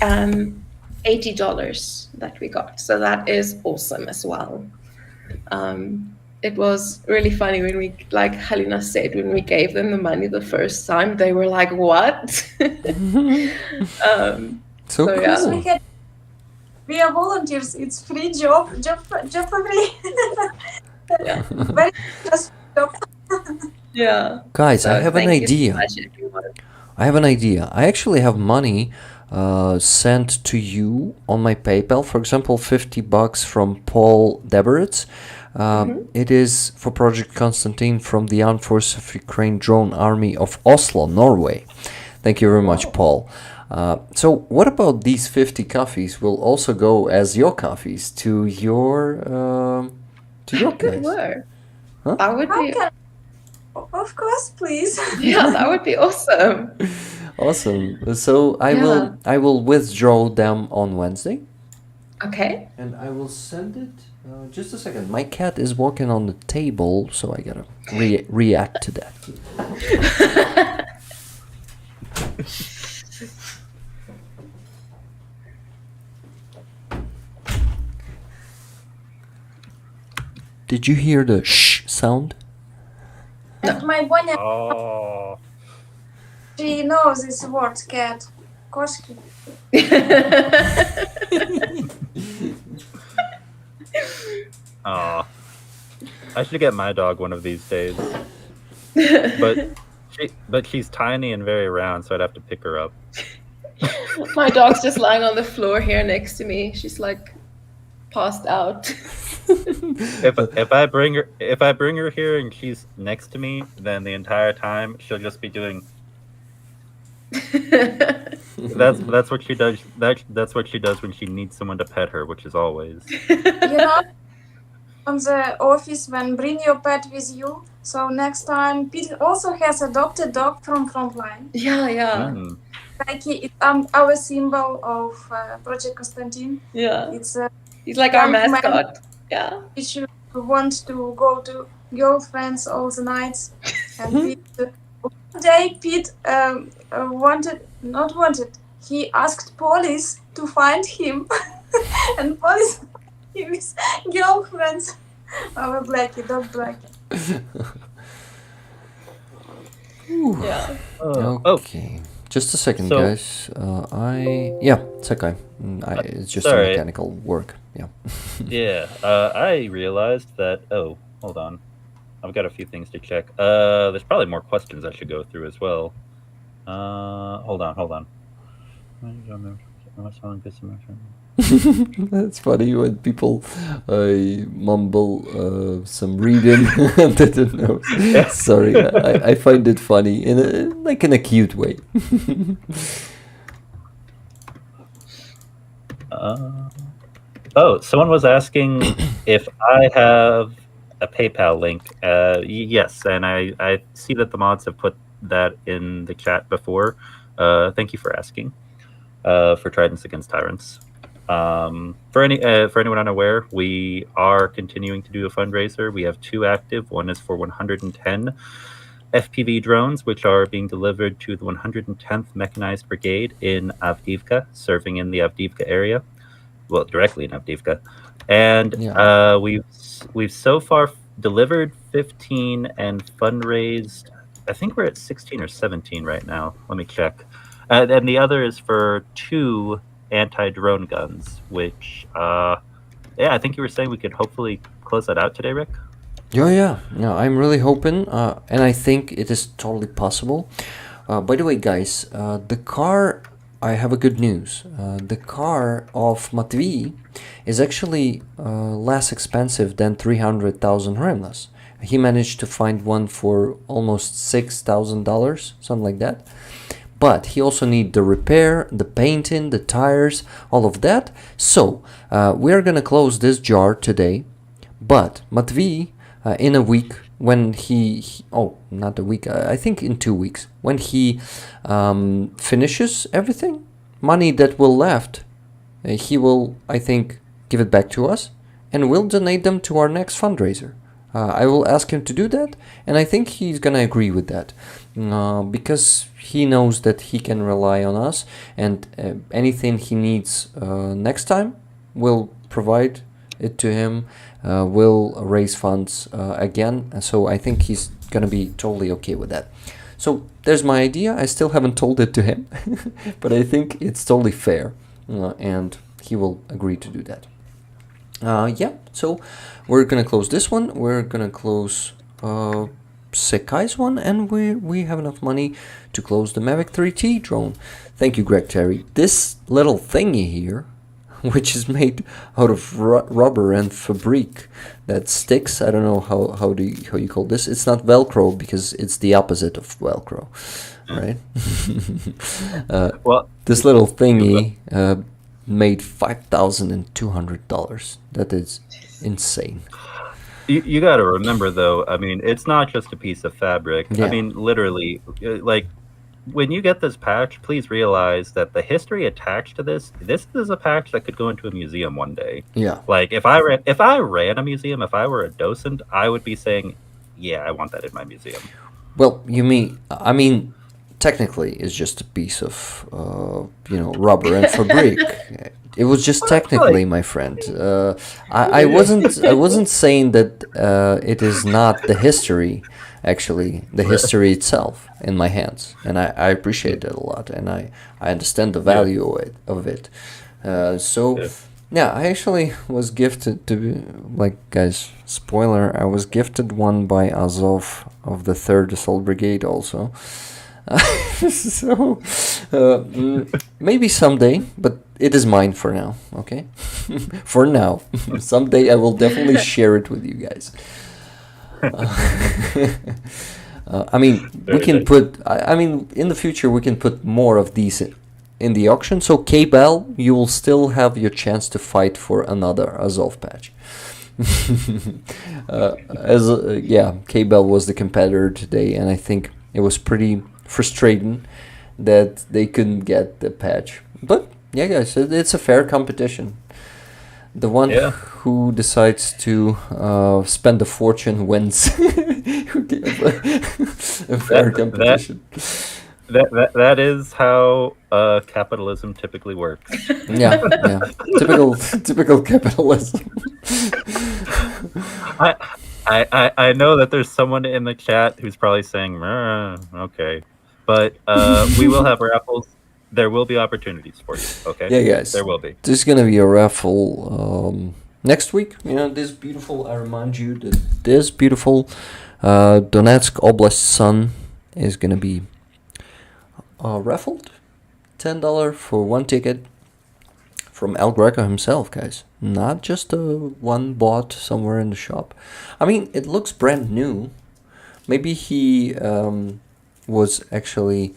Speaker 8: $80 that we got. So that is awesome as well. It was really funny when we, like Halyna said, when we gave them the money the first time, they were like, "What?"
Speaker 3: So cool.
Speaker 8: Yeah.
Speaker 5: We are volunteers. It's free job for free.
Speaker 8: Yeah.
Speaker 5: Very just job.
Speaker 8: Yeah.
Speaker 3: Guys,
Speaker 8: So
Speaker 3: I have an
Speaker 8: thank you so
Speaker 3: idea.
Speaker 8: much, everyone.
Speaker 3: I actually have money sent to you on my PayPal. For example, $50 from Paul Deberitz. It is for Project Konstantin from the Armed Forces of Ukraine Drone Army of Oslo, Norway. Thank you very much, Paul. So what about these 50 coffees will also go as your coffees to your
Speaker 8: Good
Speaker 3: guys?
Speaker 8: work.
Speaker 3: Huh?
Speaker 8: That would be,
Speaker 5: Okay. Of course, please.
Speaker 8: yeah, that would be awesome.
Speaker 3: Awesome. So I
Speaker 8: Yeah.
Speaker 3: will withdraw them on Wednesday.
Speaker 8: Okay.
Speaker 3: And I will send it. Just a second. My cat is walking on the table, so I gotta react to that. Did you hear the shh sound?
Speaker 5: And my Bonya,
Speaker 4: Oh.
Speaker 5: she knows this word, cat. Koshki.
Speaker 4: Aw. I should get my dog one of these days. But she's tiny and very round, so I'd have to pick her up.
Speaker 8: My dog's just lying on the floor here next to me. She's like passed out.
Speaker 4: If I bring her here and she's next to me, then the entire time she'll just be doing. That's what she does. That's what she does when she needs someone to pet her, which is always.
Speaker 5: You know, from the office when bring your pet with you. So next time, Pete also has adopted dog from Frontline.
Speaker 8: Yeah, yeah,
Speaker 4: Mm.
Speaker 5: Like it's our symbol of Project Konstantin.
Speaker 8: yeah.
Speaker 5: It's
Speaker 8: He's like our
Speaker 5: young man.
Speaker 8: mascot. Yeah.
Speaker 5: which you want to go to girlfriends all the nights. And one day Pete not wanted. He asked police to find him, and police found him with girlfriends. Our Blackie, dog Blackie.
Speaker 8: Yeah.
Speaker 3: Okay. Just a second,
Speaker 4: So-
Speaker 3: guys. Secai. It's just
Speaker 4: sorry.
Speaker 3: mechanical work. Yeah.
Speaker 4: Yeah, I realized that. Oh, hold on. I've got a few things to check. There's probably more questions I should go through as well. Hold on.
Speaker 3: That's funny when people mumble some reading and they don't know. Sorry, I find it funny in a cute way.
Speaker 4: Someone was asking if I have a PayPal link. Yes, and I see that the mods have put that in the chat before. Thank you for asking. For Tridents Against Tyrants. For anyone unaware, we are continuing to do a fundraiser. We have 2 active. One is for 110 FPV drones, which are being delivered to the 110th Mechanized Brigade in Avdiivka, serving in the Avdiivka area. Well, directly in Avdiivka. And
Speaker 3: Yeah.
Speaker 4: we've so far delivered 15 and fundraised. I think we're at 16 or 17 right now. Let me check. And the other is for 2 anti-drone guns, which, I think you were saying we could hopefully close that out today, Rick?
Speaker 3: Yeah. I'm really hoping, and I think it is totally possible. By the way, guys, the car. I have a good news. The car of Matvey is actually less expensive than 300,000 hryvnias. He managed to find one for almost $6,000, something like that. But he also needs the repair, the painting, the tires, all of that. So we are gonna close this jar today. But Matvey, in a week, when not a week, I think in 2 weeks, when he finishes everything, money that will left, he will, I think, give it back to us, and we'll donate them to our next fundraiser. I will ask him to do that, and I think he's gonna agree with that, because he knows that he can rely on us, and anything he needs next time, we'll provide it to him. We'll raise funds again, so I think he's gonna be totally okay with that. So there's my idea. I still haven't told it to him, but I think it's totally fair, and he will agree to do that. So we're gonna close this one. We're gonna close Secai's one, and we have enough money to close the Mavic 3T drone. Thank you, Greg Terry. This little thingy here, which is made out of rubber and fabric that sticks. I don't know how you call this. It's not Velcro because it's the opposite of Velcro. right?
Speaker 4: Well,
Speaker 3: This little thingy made $5,200. That is insane.
Speaker 4: you got to remember, though, I mean, it's not just a piece of fabric.
Speaker 3: Yeah.
Speaker 4: I mean, literally, like, when you get this patch, please realize that the history attached to this is a patch that could go into a museum one day.
Speaker 3: Yeah.
Speaker 4: Like, if I ran a museum, if I were a docent, I would be saying, yeah, I want that in my museum.
Speaker 3: Well, I mean, technically, it's just a piece of, rubber and fabric. It was just technically, my friend. I wasn't saying that it is not the history. Actually, the history itself in my hands, and I appreciate it a lot, and I understand the value of it. Yeah, I actually was gifted guys, spoiler, I was gifted one by Azov of the 3rd Assault Brigade also. Maybe someday, but it is mine for now, okay? For now. Someday I will definitely share it with you guys. I mean, we can put, in the future we can put more of these in the auction. So K-Bell, you will still have your chance to fight for another Azov patch. K-Bell was the competitor today, and I think it was pretty frustrating that they couldn't get the patch. But yeah, guys, it's a fair competition. The one who decides to spend a fortune wins. A fair competition.
Speaker 4: That is how capitalism typically works.
Speaker 3: Yeah. Typical capitalism.
Speaker 4: I know that there's someone in the chat who's probably saying, okay, but we will have raffles. There will be opportunities for you, okay?
Speaker 3: Yeah, guys.
Speaker 4: There will be.
Speaker 3: There's going to be a raffle next week. I remind you that this beautiful Donetsk Oblast Sun is going to be raffled. $10 for one ticket from El Greco himself, guys. Not just one bought somewhere in the shop. I mean, it looks brand new. Maybe he was actually...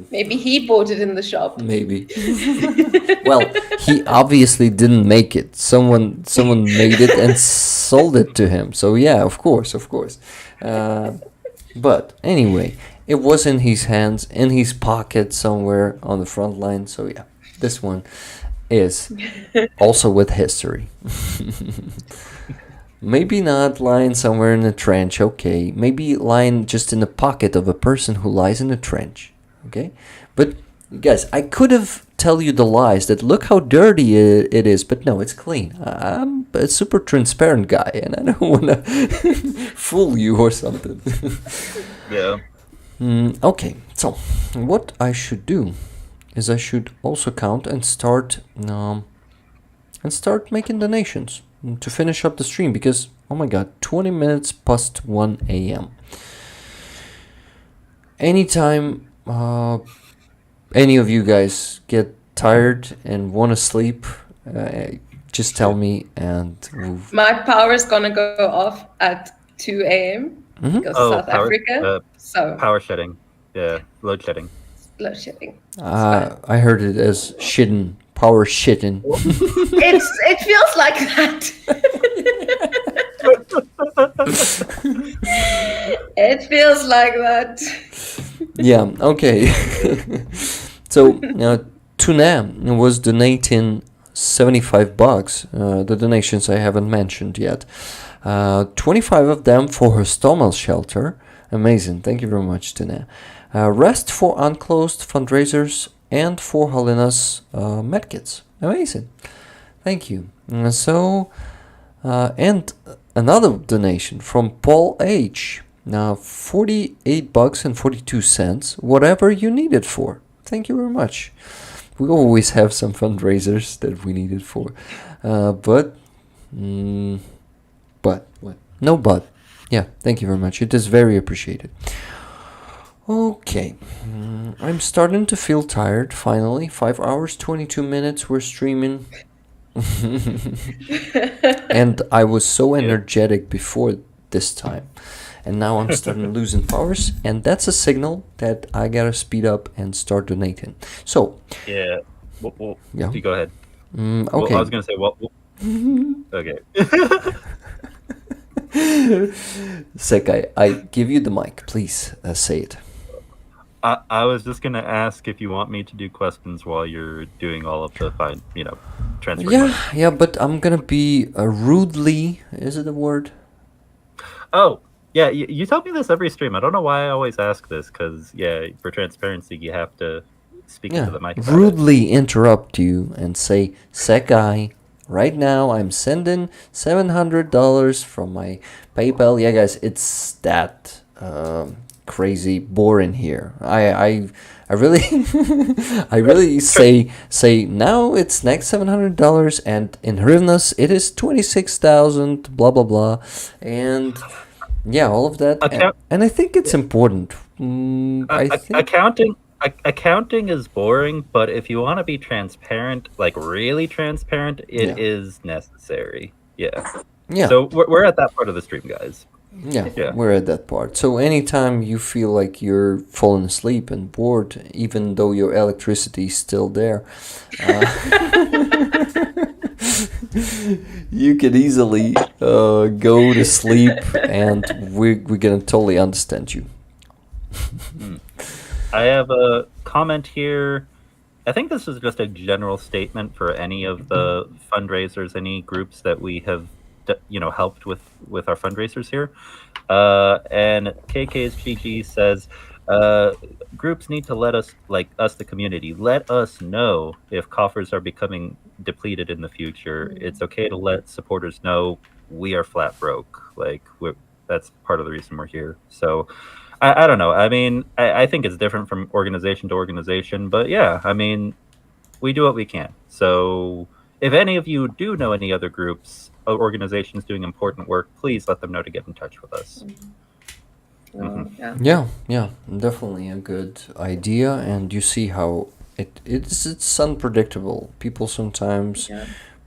Speaker 8: maybe he bought it in the shop.
Speaker 3: Maybe. Well, he obviously didn't make it. Someone made it and sold it to him. So yeah, of course. But anyway, it was in his hands, in his pocket somewhere on the front line. So yeah, this one is also with history. Maybe not lying somewhere in a trench, okay. Maybe lying just in the pocket of a person who lies in a trench. Okay, but guys, I could have tell you the lies that look how dirty it is, but no, it's clean. I'm a super transparent guy, and I don't want to fool you or something.
Speaker 4: Yeah.
Speaker 3: Okay, so what I should do is I should also count and start making donations to finish up the stream, because oh my god, 20 minutes past 1 a.m. Anytime any of you guys get tired and want to sleep, just tell me and
Speaker 8: my power is gonna go off at 2 a.m. because South Africa. So
Speaker 4: power shedding, load shedding.
Speaker 8: Load shedding.
Speaker 3: I heard it as shitting, power shitting.
Speaker 8: It feels like that. It feels like that.
Speaker 3: Yeah, okay. So Tuna was donating $75. The donations I haven't mentioned yet. 25 of them for her stomach shelter. Amazing. Thank you very much, Tuna. Rest for unclosed fundraisers and for Halyna's medkits. Amazing. Thank you. And another donation from Paul H. Now, $48.42, whatever you need it for. Thank you very much. We always have some fundraisers that we need it for. But what? No but. Yeah, thank you very much. It is very appreciated. Okay. I'm starting to feel tired, finally. 5 hours, 22 minutes we're streaming. And I was so energetic before this time. And now I'm starting losing powers, and that's a signal that I gotta speed up and start donating. So,
Speaker 4: Yeah.
Speaker 3: Yeah.
Speaker 4: You go ahead.
Speaker 3: okay.
Speaker 4: Well, I was gonna say, okay.
Speaker 3: Secai, I give you the mic. Please say it.
Speaker 4: I was just gonna ask if you want me to do questions while you're doing all of the transfer.
Speaker 3: Yeah, but I'm gonna be rudely. Is it a word?
Speaker 4: Oh, yeah. You tell me this every stream. I don't know why I always ask this, because for transparency, you have to speak into the mic. about it.
Speaker 3: Rudely interrupt you and say, Secai, right now I'm sending $700 from my PayPal. Yeah, guys, it's that crazy boring here. I really I really say now it's next $700 and in hryvnias it is 26,000 blah blah blah, and yeah, all of that. And I think it's important. I think
Speaker 4: Accounting is boring, but if you want to be transparent, like really transparent, it is necessary. Yeah. So we're at that part of the stream, guys.
Speaker 3: Yeah, we're at that part. So anytime you feel like you're falling asleep and bored, even though your electricity is still there, you can easily go to sleep, and we're gonna totally understand you.
Speaker 4: I have a comment here. I think this is just a general statement for any of the fundraisers, any groups that we have helped with our fundraisers here. And KK's GG says, groups need to let us, like us, the community, let us know if coffers are becoming depleted in the future. It's okay to let supporters know we are flat broke. Like, that's part of the reason we're here. So I don't know. I mean, I think it's different from organization to organization, but yeah, I mean, we do what we can. So if any of you do know any other groups, organizations doing important work, please let them know to get in touch with us.
Speaker 3: Yeah, definitely a good idea. And you see how it's unpredictable. People sometimes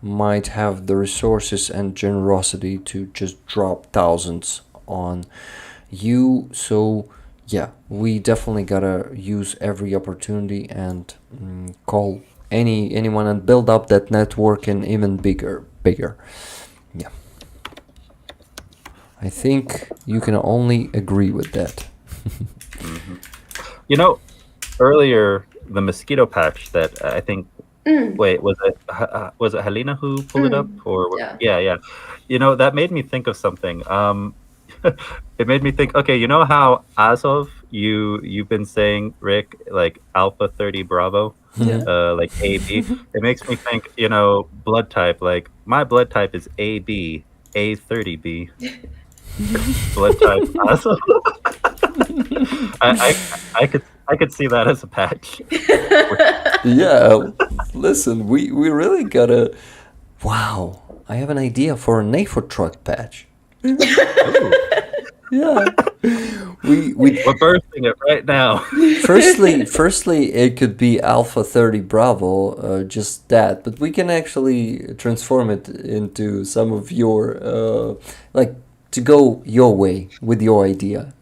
Speaker 3: might have the resources and generosity to just drop thousands on you. So yeah, we definitely gotta use every opportunity and call anyone and build up that network and even bigger. Yeah, I think you can only agree with that.
Speaker 4: Earlier the mosquito patch that I think wait, was it Halyna who pulled it up, or yeah. That made me think of something. It made me think, okay, you know how Azov, you've been saying, Rick, like Alpha 30 Bravo, like AB. It makes me think, blood type. Like my blood type is AB, A30B. Blood type Azov. I could see that as a patch.
Speaker 3: Yeah, listen, we really gotta. Wow, I have an idea for a NAFO truck patch. Yeah,
Speaker 4: we're bursting it right now.
Speaker 3: Firstly, it could be Alpha 30 Bravo, just that. But we can actually transform it into some of your, to go your way with your idea.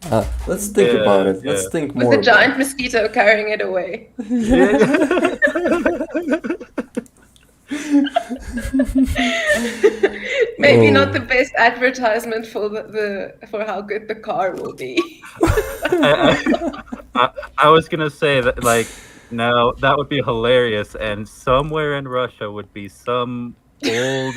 Speaker 3: Let's think about it. Let's think more.
Speaker 8: With a giant mosquito carrying it away. Maybe not the best advertisement for for how good the car will be.
Speaker 4: I was gonna say that, like, no, that would be hilarious, and somewhere in Russia would be some old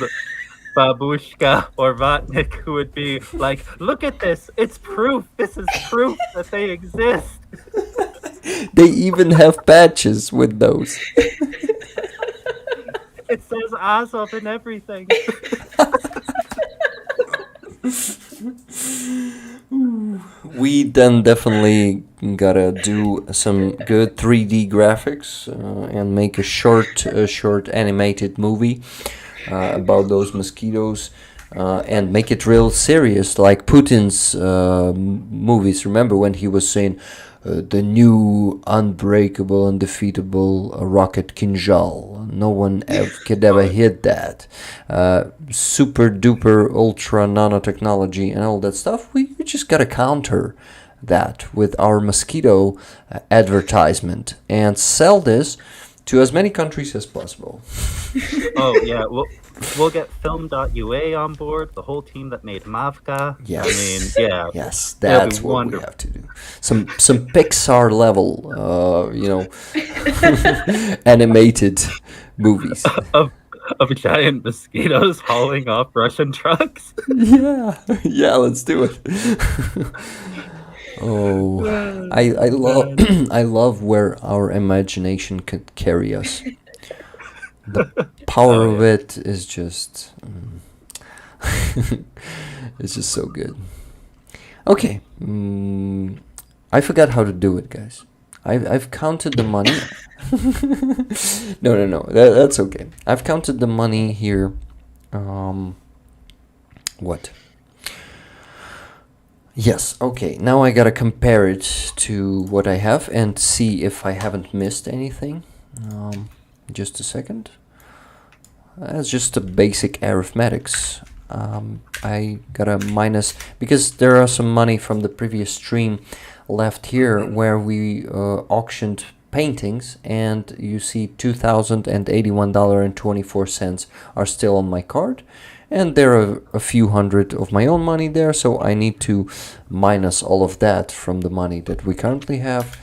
Speaker 4: babushka or vatnik who would be like, "Look at this! It's proof. This is proof that they exist."
Speaker 3: They even have patches with those.
Speaker 4: It says Azov and everything.
Speaker 3: We then definitely gotta do some good 3D graphics and make a short animated movie about those mosquitoes and make it real serious, like Putin's movies. Remember when he was saying, the new unbreakable, undefeatable rocket Kinjal. No one could ever hit that. Super duper ultra nanotechnology and all that stuff. We just gotta counter that with our mosquito advertisement and sell this to as many countries as possible.
Speaker 4: Oh yeah, we'll get Film.ua on board, the whole team that made Mavka.
Speaker 3: Yes.
Speaker 4: I mean, yeah.
Speaker 3: Yes,
Speaker 4: That'll
Speaker 3: that's
Speaker 4: be
Speaker 3: what
Speaker 4: wonderful.
Speaker 3: we have to do. Some Pixar level, animated movies.
Speaker 4: Of giant mosquitoes hauling off Russian trucks.
Speaker 3: Yeah, let's do it. Oh, I love I love where our imagination could carry us. The power of it is just it's just so good. Okay, I forgot how to do it, guys. I've counted the money. No, that's okay. I've counted the money here. What? Yes, okay. Now I gotta compare it to what I have and see if I haven't missed anything. Just a second. That's just a basic arithmetics. I gotta minus, because there are some money from the previous stream left here where we auctioned paintings, and you see $2,081.24 are still on my card, and there are a few hundred of my own money there, so I need to minus all of that from the money that we currently have.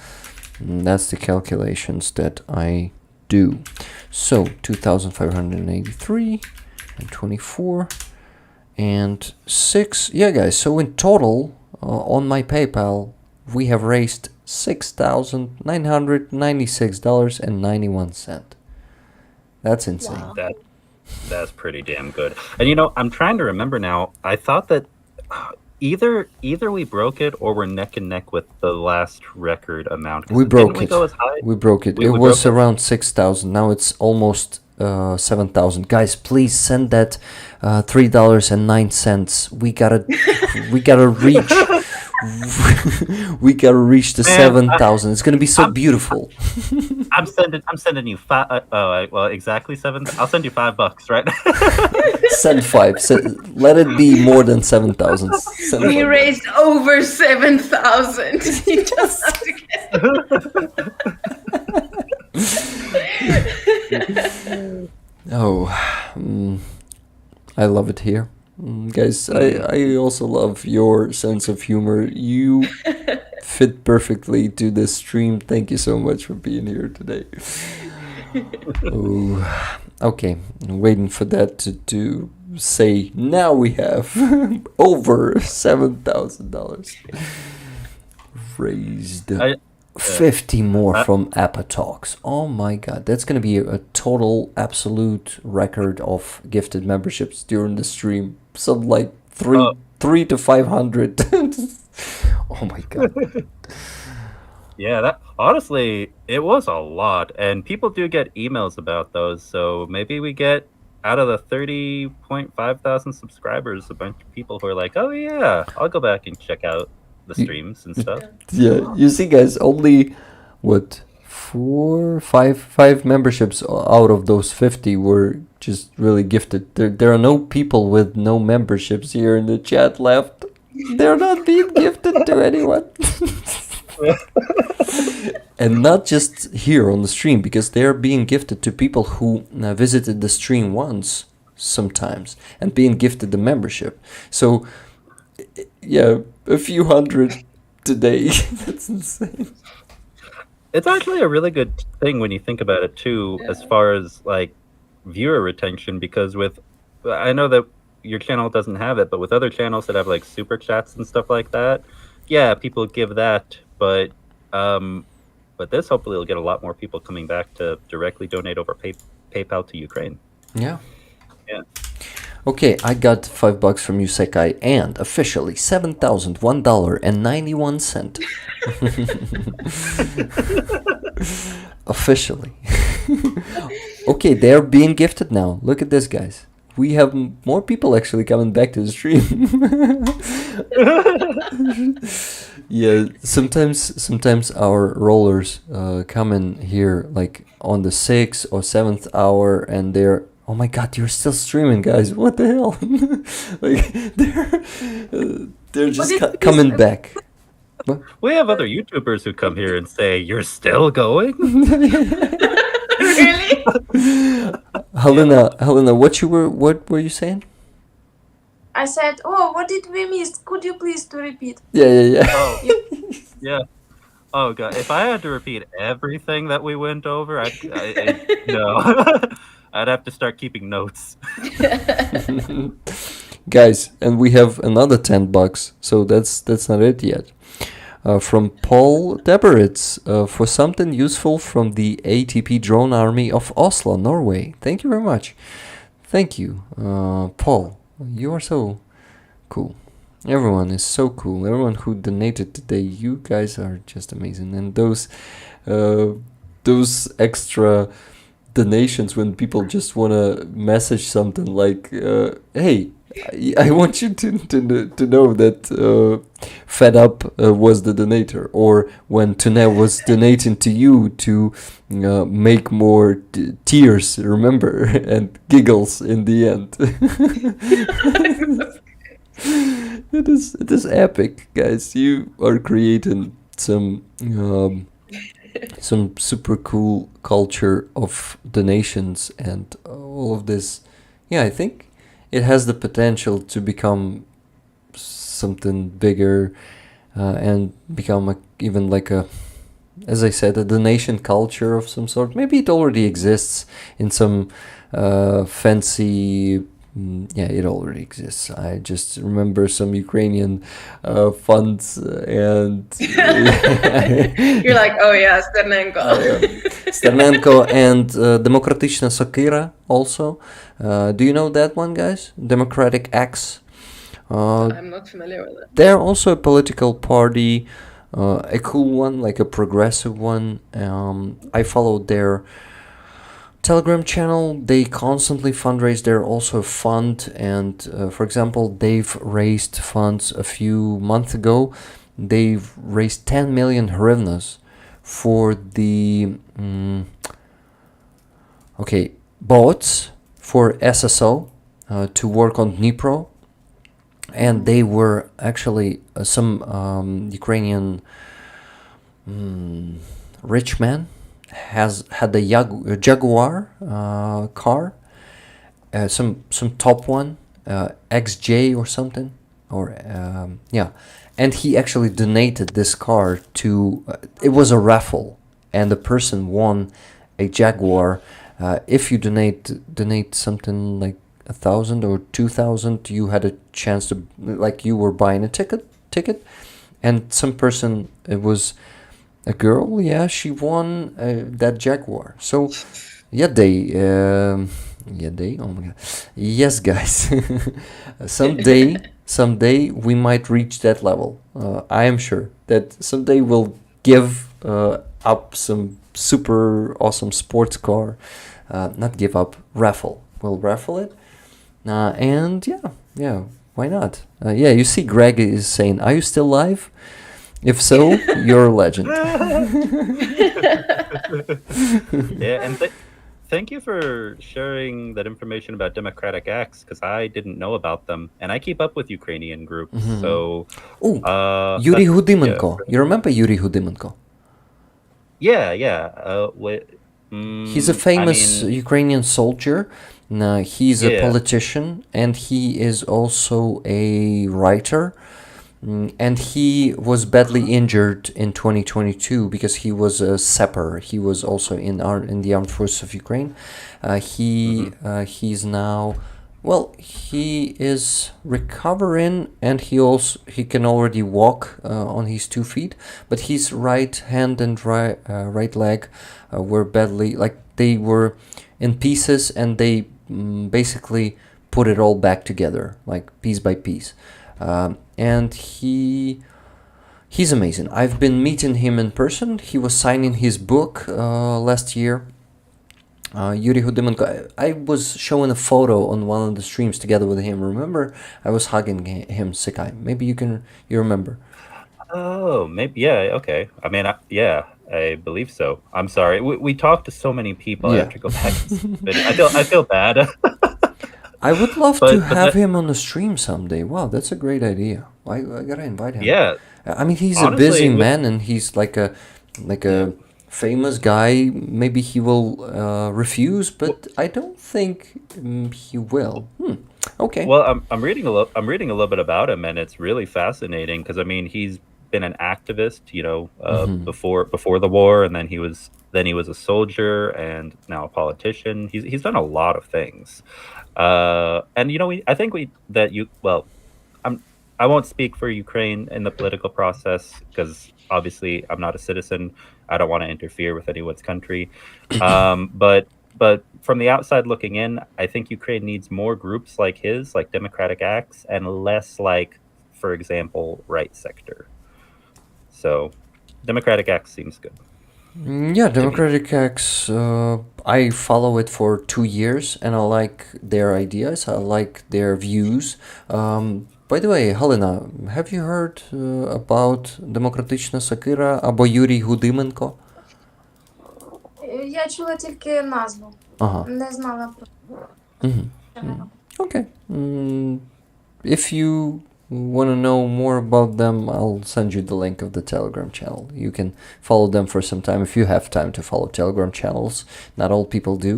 Speaker 3: And that's the calculations that I do. So 2,583 and 24 and 6. Yeah, guys, so in total on my PayPal we have raised $6,996.91. That's insane.
Speaker 6: Wow.
Speaker 4: That's pretty damn good. And I'm trying to remember now. I thought that either we broke it or we're neck and neck with the last record amount.
Speaker 3: We broke it.
Speaker 4: Go as high?
Speaker 3: We broke it. It was around 6,000. Now it's almost 7,000. Guys, please send that $3.09. We gotta reach. We gotta reach the 7,000. It's gonna be so beautiful.
Speaker 4: I'm sending you five. Exactly seven. I'll send you $5, right?
Speaker 3: Send 5. Let it be more than 7,000.
Speaker 8: We raised over 7,000. You just have to get.
Speaker 3: I love it here. Guys, I also love your sense of humor. You fit perfectly to this stream. Thank you so much for being here today. Okay, I'm waiting for that to say now we have over $7,000 raised. 50 more from Appa Talks. Oh my god, that's gonna be a total absolute record of gifted memberships during the stream. Some like 3 to 500. Oh my god.
Speaker 4: Yeah, that honestly, it was a lot, and people do get emails about those. So maybe we get out of the 30.5 thousand subscribers, a bunch of people who are like, "Oh yeah, I'll go back and check out the streams and stuff."
Speaker 3: Yeah, you see, guys, only what 5 memberships out of those 50 were just really gifted. There are no people with no memberships here in the chat left. They're not being gifted to anyone. And not just here on the stream, because they're being gifted to people who visited the stream once sometimes and being gifted the membership. So yeah, a few hundred today. That's insane.
Speaker 4: It's actually a really good thing when you think about it too, as far as like viewer retention, because I know that your channel doesn't have it, but with other channels that have like super chats and stuff like that, yeah, people give that, but this hopefully will get a lot more people coming back to directly donate over PayPal to Ukraine.
Speaker 3: Yeah.
Speaker 4: Yeah.
Speaker 3: Okay, I got $5 from you, Secai, and officially $7,001.91. Officially. Okay, they're being gifted now. Look at this, guys. we have more people actually coming back to the stream. Yeah, sometimes our rollers come in here like on the 6th or 7th hour, and they're, oh my god, you're still streaming, guys! What the hell? Like they're just coming back.
Speaker 4: We have other YouTubers who come here and say, "You're still going?"
Speaker 8: Really?
Speaker 3: Halyna, what were you saying?
Speaker 5: I said, oh, what did we miss? Could you please to repeat?
Speaker 3: Yeah.
Speaker 4: Oh, yeah. Oh god, if I had to repeat everything that we went over, no, I'd have to start keeping notes.
Speaker 3: Guys, and we have another $10, so that's not it yet. From Paul Deberitz, for something useful from the ATP drone army of Oslo, Norway. Thank you very much. Thank you, Paul. You are so cool. Everyone is so cool. Everyone who donated today, you guys are just amazing. And those extra donations when people just wanna message something like, "Hey, I want you to know that Fed Up was the donator," or when Tourniquet was donating to you to make more tears, remember, and giggles in the end. It is epic, guys. You are creating some super cool culture of donations and all of this. Yeah, I think it has the potential to become something bigger and become even like a, as I said, a donation culture of some sort. Maybe it already exists in some fancy. Yeah, it already exists. I just remember some Ukrainian funds and
Speaker 8: You're like, oh yeah, Sternenko.
Speaker 3: Sternenko and Demokratyczna Sokira also. Do you know that one, guys? Democratic X.
Speaker 8: I'm not familiar with it.
Speaker 3: They're also a political party, a cool one, like a progressive one. I followed their Telegram channel. They constantly fundraise. They're also a fund, and for example, they've raised funds a few months ago. They've raised 10 million hryvnias for the boats for SSO to work on Dnipro, and they were actually some Ukrainian rich man had a Jaguar car, some top one, XJ or something, or and he actually donated this car to. It was a raffle, and the person won a Jaguar. If you donate something like 1,000 or 2,000, you had a chance to, like, you were buying a ticket, and some person, it was a girl, yeah, she won that Jaguar. So, oh my god, yes, guys, someday we might reach that level. I am sure that someday we'll give up some super awesome sports car, not give up, raffle. We'll raffle it, and yeah, why not? You see, Greg is saying, "Are you still live? If so, you're a legend."
Speaker 4: Yeah, and thank you for sharing that information about Democratic Acts, because I didn't know about them, and I keep up with Ukrainian groups.
Speaker 3: Mm-hmm.
Speaker 4: So,
Speaker 3: Yuri Hudimenko. You remember Yuri Hudimenko?
Speaker 4: Yeah.
Speaker 3: He's a famous Ukrainian soldier. He's a politician, and he is also a writer. And he was badly injured in 2022 because he was a sapper. He was also in the armed forces of Ukraine. He's now, he is recovering, and he can already walk on his 2 feet. But his right hand and right leg were badly, like, they were in pieces, and they basically put it all back together, like piece by piece. And he's amazing. I've been meeting him in person. He was signing his book last year, Yuri Hudimenko. I was showing a photo on one of the streams together with him. Remember, I was hugging him, Secai. Maybe you remember.
Speaker 4: Oh, maybe. Yeah. Okay. I mean, yeah, I believe so. I'm sorry. We talked to so many people. I
Speaker 3: Yeah.
Speaker 4: have to go back. I feel bad.
Speaker 3: I would love
Speaker 4: But-
Speaker 3: to
Speaker 4: but
Speaker 3: have
Speaker 4: that-
Speaker 3: him on the stream someday. Wow, that's a great idea. I gotta invite him.
Speaker 4: Yeah.
Speaker 3: I mean, he's
Speaker 4: Honestly,
Speaker 3: a busy
Speaker 4: with-
Speaker 3: man, and he's like a famous guy. Maybe he will refuse, but I don't think he will. Okay.
Speaker 4: Well, I'm reading a little bit about him, and it's really fascinating because I mean he's been an activist, before the war, and then he was a soldier, and now a politician. He's done a lot of things, and I won't speak for Ukraine in the political process because obviously I'm not a citizen. I don't want to interfere with anyone's country, but from the outside looking in, I think Ukraine needs more groups like his, like Democratic Acts, and less like, for example, Right Sector. So, Democratic Acts seems good.
Speaker 3: Yeah, Democratic Acts, I follow it for 2 years, and I like their ideas, I like their views. By the way, Halyna, have you heard about Демократична Сокира або Юрій Гудименко?
Speaker 5: Я чула тільки назву,
Speaker 3: Ага.
Speaker 5: не знала про
Speaker 3: Okay. If you want to know more about them, I'll send you the link of the Telegram channel. You can follow them for some time if you have time to follow Telegram channels. Not all people do.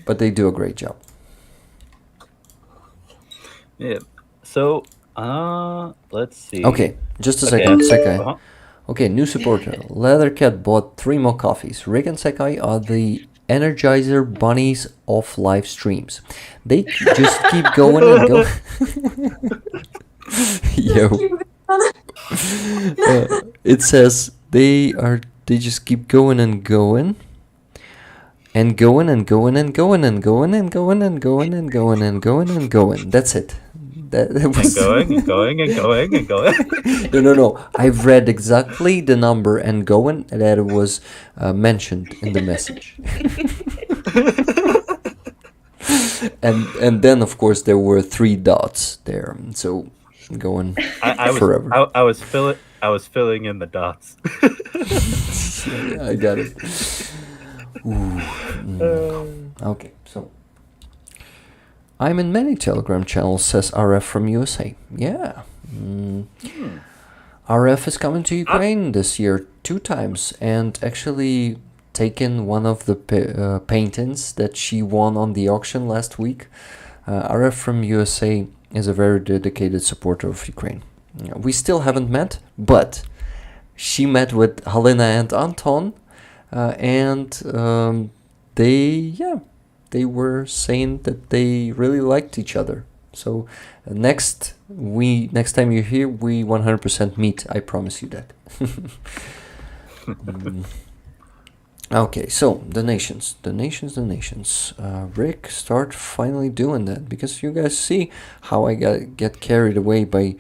Speaker 3: But they do a great job.
Speaker 4: Yeah. So, let's see.
Speaker 3: Okay, just a
Speaker 4: Okay.
Speaker 3: second, Secai.
Speaker 4: Uh-huh.
Speaker 3: Okay, new supporter. Leathercat bought 3 more coffees. Rick and Secai are the energizer bunnies of live streams. They just keep going and going. Yo. It says they just keep going and going. And going and going and going and going and going and going and going and going and going. That's it. That was
Speaker 4: And going and going and going.
Speaker 3: No. I've read exactly the number and going that was mentioned in the message. and then of course there were 3 dots there. So going forever.
Speaker 4: I was filling in the dots.
Speaker 3: Yeah, I got it. Okay, so I'm in many Telegram channels, says RF from USA. Yeah. RF is coming to Ukraine this year 2 times and actually taken one of the paintings that she won on the auction last week. RF from USA is a very dedicated supporter of Ukraine. We still haven't met, but she met with Halyna and Anton, and they were saying that they really liked each other. So next time you're here, we 100% meet. I promise you that. Okay, so donations. Rick, start finally doing that, because you guys see how I get carried away by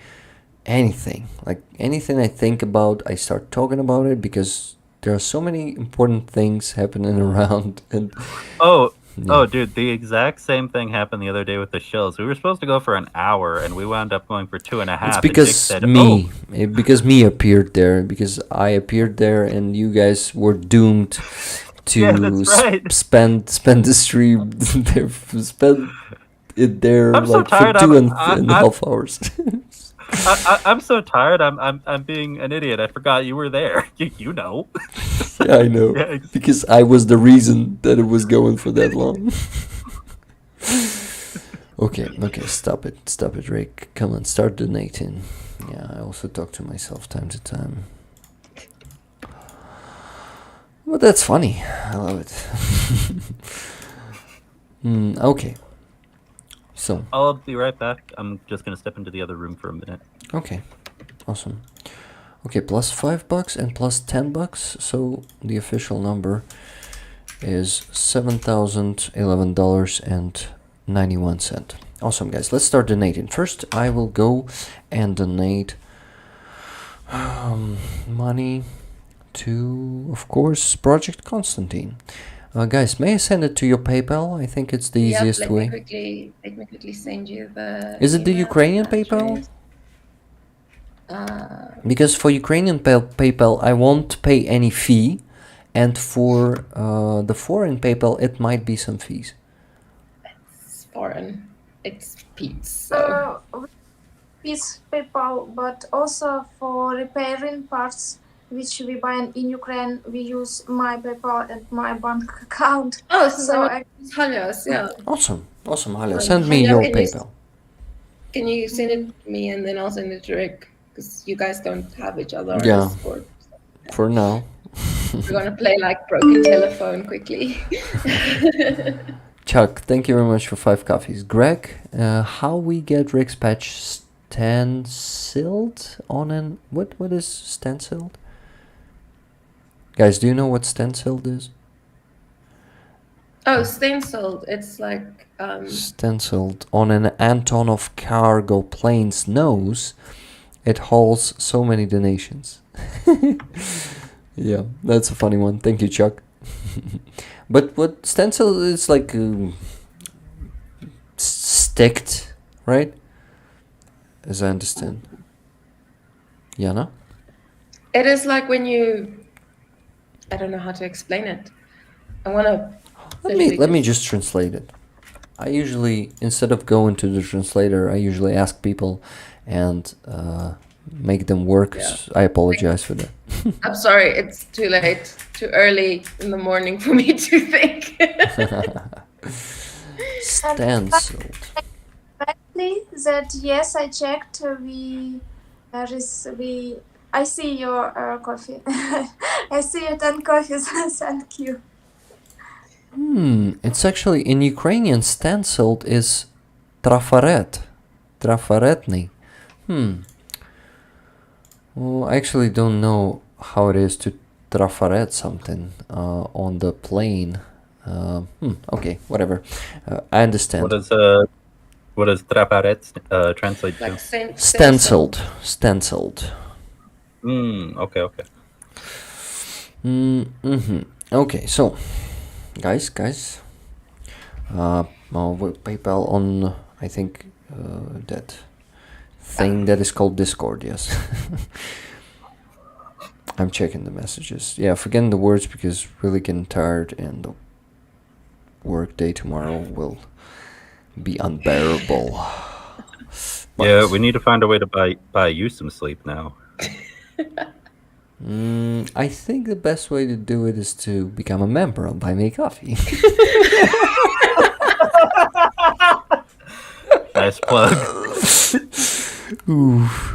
Speaker 3: anything. Like anything I think about, I start talking about it because there are so many important things happening around. And
Speaker 4: Oh, dude, the exact same thing happened the other day with the shells. We were supposed to go for an hour, and we wound up going for 2.5.
Speaker 3: it's
Speaker 4: and
Speaker 3: because
Speaker 4: Jake said,
Speaker 3: because me appeared there, because I appeared there, and you guys were doomed to
Speaker 4: Yeah, that's right.
Speaker 3: spend the stream there, spend it there
Speaker 4: I'm so
Speaker 3: like for
Speaker 4: tired,
Speaker 3: 2.5 hours.
Speaker 4: I'm so tired. I'm being an idiot. I forgot you were there. You know.
Speaker 3: Yeah, I know.
Speaker 4: Yeah,
Speaker 3: Because I was the reason that it was going for that long. Okay, stop it, Rick. Come on, start donating. Yeah, I also talk to myself time to time. But that's funny. I love it. Okay. So.
Speaker 4: I'll be right back. I'm just gonna step into the other room for a minute.
Speaker 3: Okay, awesome. Okay, plus $5 and plus $10. So the official number is $7,011.91. Awesome, guys. Let's start donating. First, I will go and donate money to, of course, Project Konstantin. Guys, may I send it to your PayPal? I think it's the easiest
Speaker 8: let
Speaker 3: way.
Speaker 8: Let me quickly send you the.
Speaker 3: Is it the
Speaker 8: email
Speaker 3: Ukrainian
Speaker 8: address.
Speaker 3: PayPal? Because for Ukrainian PayPal, I won't pay any fee, and for the foreign PayPal, it might be some fees.
Speaker 8: It's foreign. It's Pete's. So.
Speaker 5: It's PayPal, but also for repairing parts which we buy in Ukraine, we use my PayPal and my bank account.
Speaker 8: Oh,
Speaker 5: So
Speaker 8: it's Halya's, yeah.
Speaker 3: Awesome, Halyna.
Speaker 8: Um,
Speaker 3: Send me
Speaker 8: Halyna,
Speaker 3: your
Speaker 8: can you
Speaker 3: PayPal.
Speaker 8: Can you send it to me and then I'll send it to Rick? Because you guys don't have each other on
Speaker 3: Yeah.
Speaker 8: Discord.
Speaker 3: For now.
Speaker 8: We're gonna play like broken telephone quickly.
Speaker 3: Chuck, thank you very much for 5 coffees. Greg, how we get Rick's patch stenciled on an... What is stenciled? Guys, do you know what stenciled is?
Speaker 8: Oh, stenciled. It's like
Speaker 3: Stenciled on an Antonov cargo plane's nose. It holds so many donations. Yeah, that's a funny one. Thank you, Chuck. But what stencil is like sticked, right? As I understand. Yana?
Speaker 8: it is like when you. I don't know how to explain it. I wanna.
Speaker 3: Let me just translate it. I usually, instead of going to the translator, I usually ask people and make them work.
Speaker 8: Yeah.
Speaker 3: I apologize for that.
Speaker 8: I'm sorry, it's too late, too early in the morning for me to think.
Speaker 3: Stenciled.
Speaker 5: correctly that yes, I checked. I see your coffee. I see your 10 coffees. Thank you.
Speaker 3: It's actually in Ukrainian stenciled is trafaret. Trafaretny. Well, I actually don't know how it is to trafaret something on the plane. Okay, whatever. I understand.
Speaker 4: What does traparet translate to?
Speaker 8: Like
Speaker 3: Stenciled. Stenciled.
Speaker 4: Okay.
Speaker 3: Okay, so guys, PayPal on, I think, that thing that is called Discord. Yes. I'm checking the messages. Yeah, forgetting the words because really getting tired, and the work day tomorrow will be unbearable.
Speaker 4: Yeah, we need to find a way to buy you some sleep now.
Speaker 3: I think the best way to do it is to become a member on Buy Me a Coffee.
Speaker 4: Nice plug.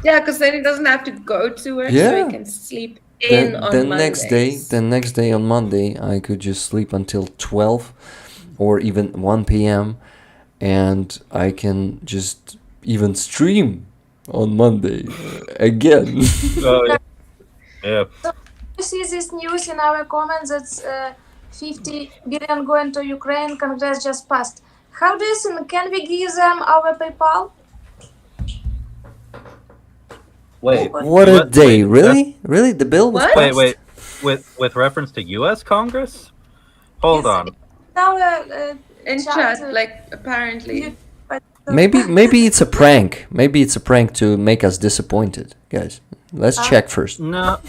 Speaker 8: Yeah, because then he doesn't have to go to work, so
Speaker 3: Yeah.
Speaker 8: he can sleep in on
Speaker 3: the
Speaker 8: Mondays.
Speaker 3: next day on Monday, I could just sleep until 12 or even 1 p.m. and I can just even stream on Monday again.
Speaker 4: Oh, yeah.
Speaker 5: You see this news in our comments that 50 billion going to Ukraine. Congress just passed. How do you think? Can we give them our PayPal?
Speaker 4: Wait.
Speaker 3: What a day! Really? The bill was
Speaker 8: What?
Speaker 3: passed?
Speaker 4: Wait. With reference to U.S. Congress? Hold
Speaker 8: Yes,
Speaker 4: on.
Speaker 5: Now,
Speaker 8: In chat, like apparently.
Speaker 3: Maybe it's a prank. Maybe it's a prank to make us disappointed, guys. Let's check first.
Speaker 4: No.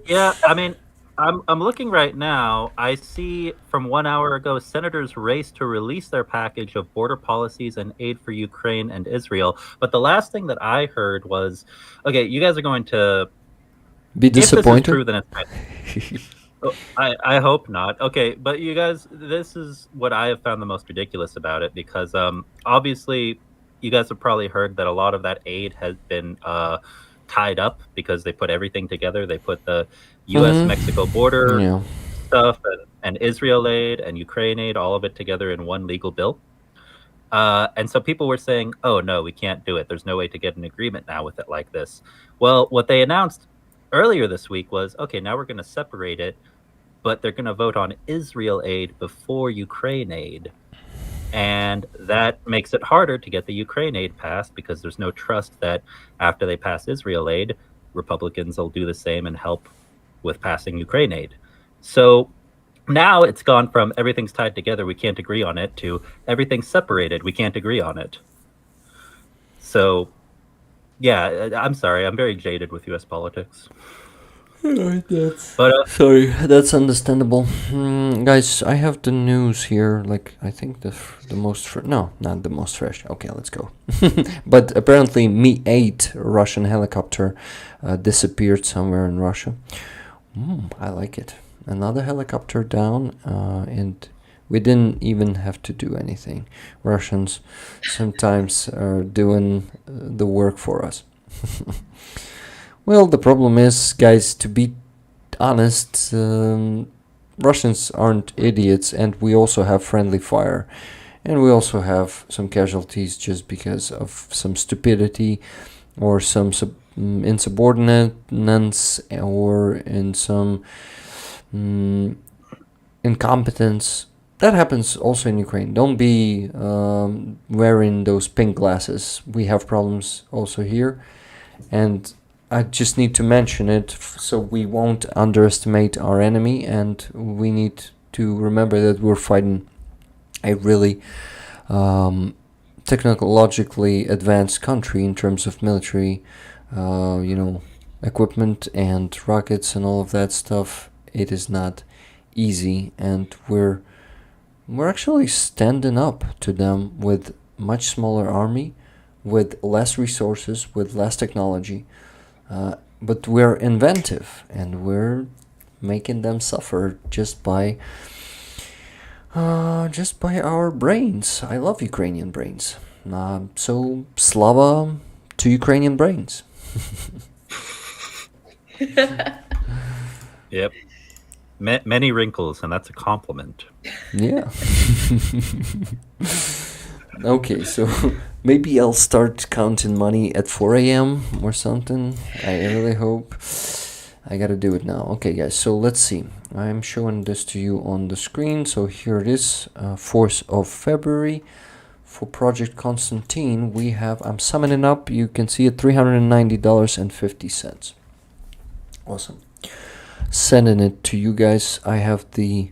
Speaker 4: Yeah. I mean, I'm looking right now. I see from 1 hour ago, senators race to release their package of border policies and aid for Ukraine and Israel. But the last thing that I heard was, okay, you guys are going to
Speaker 3: Be disappointed.
Speaker 4: If this is true, then it's I hope not. Okay, but you guys, this is what I have found the most ridiculous about it, because obviously you guys have probably heard that a lot of that aid has been tied up because they put everything together. They put the U.S.-Mexico border
Speaker 3: Yeah.
Speaker 4: stuff and Israel aid and Ukraine aid, all of it together in one legal bill. And so people were saying, oh, no, we can't do it. There's no way to get an agreement now with it like this. Well, what they announced earlier this week was, okay, now we're going to separate it, but they're going to vote on Israel aid before Ukraine aid. And that makes it harder to get the Ukraine aid passed because there's no trust that after they pass Israel aid, Republicans will do the same and help with passing Ukraine aid. So now it's gone from everything's tied together, we can't agree on it, to everything's separated, we can't agree on it. So, yeah, I'm sorry, I'm very jaded with U.S. politics. But
Speaker 3: Sorry, that's understandable. Guys, I have the news here. Like, I think the most no, not the most fresh. Okay, let's go. But apparently, Mi-8 Russian helicopter disappeared somewhere in Russia. I like it. Another helicopter down, and we didn't even have to do anything. Russians sometimes are doing the work for us. Well, the problem is, guys, to be honest, Russians aren't idiots, and we also have friendly fire. And we also have some casualties just because of some stupidity or some insubordinateness or in some incompetence. That happens also in Ukraine. Don't be wearing those pink glasses. We have problems also here. And I just need to mention it so we won't underestimate our enemy, and we need to remember that we're fighting a really technologically advanced country in terms of military, equipment and rockets and all of that stuff. It is not easy, and we're actually standing up to them with much smaller army, with less resources, with less technology. But we're inventive, and we're making them suffer just by our brains. I love Ukrainian brains. So slava to Ukrainian brains.
Speaker 4: Yep. Many wrinkles, and that's a compliment.
Speaker 3: Yeah. Okay, so maybe I'll start counting money at 4 a.m. or something. I really hope. I gotta do it now. Okay, guys, so let's see. I'm showing this to you on the screen. So here it is, 4th of February. For Project Konstantin, I'm summing it up. You can see it, $390.50. Awesome. Sending it to you guys. I have the...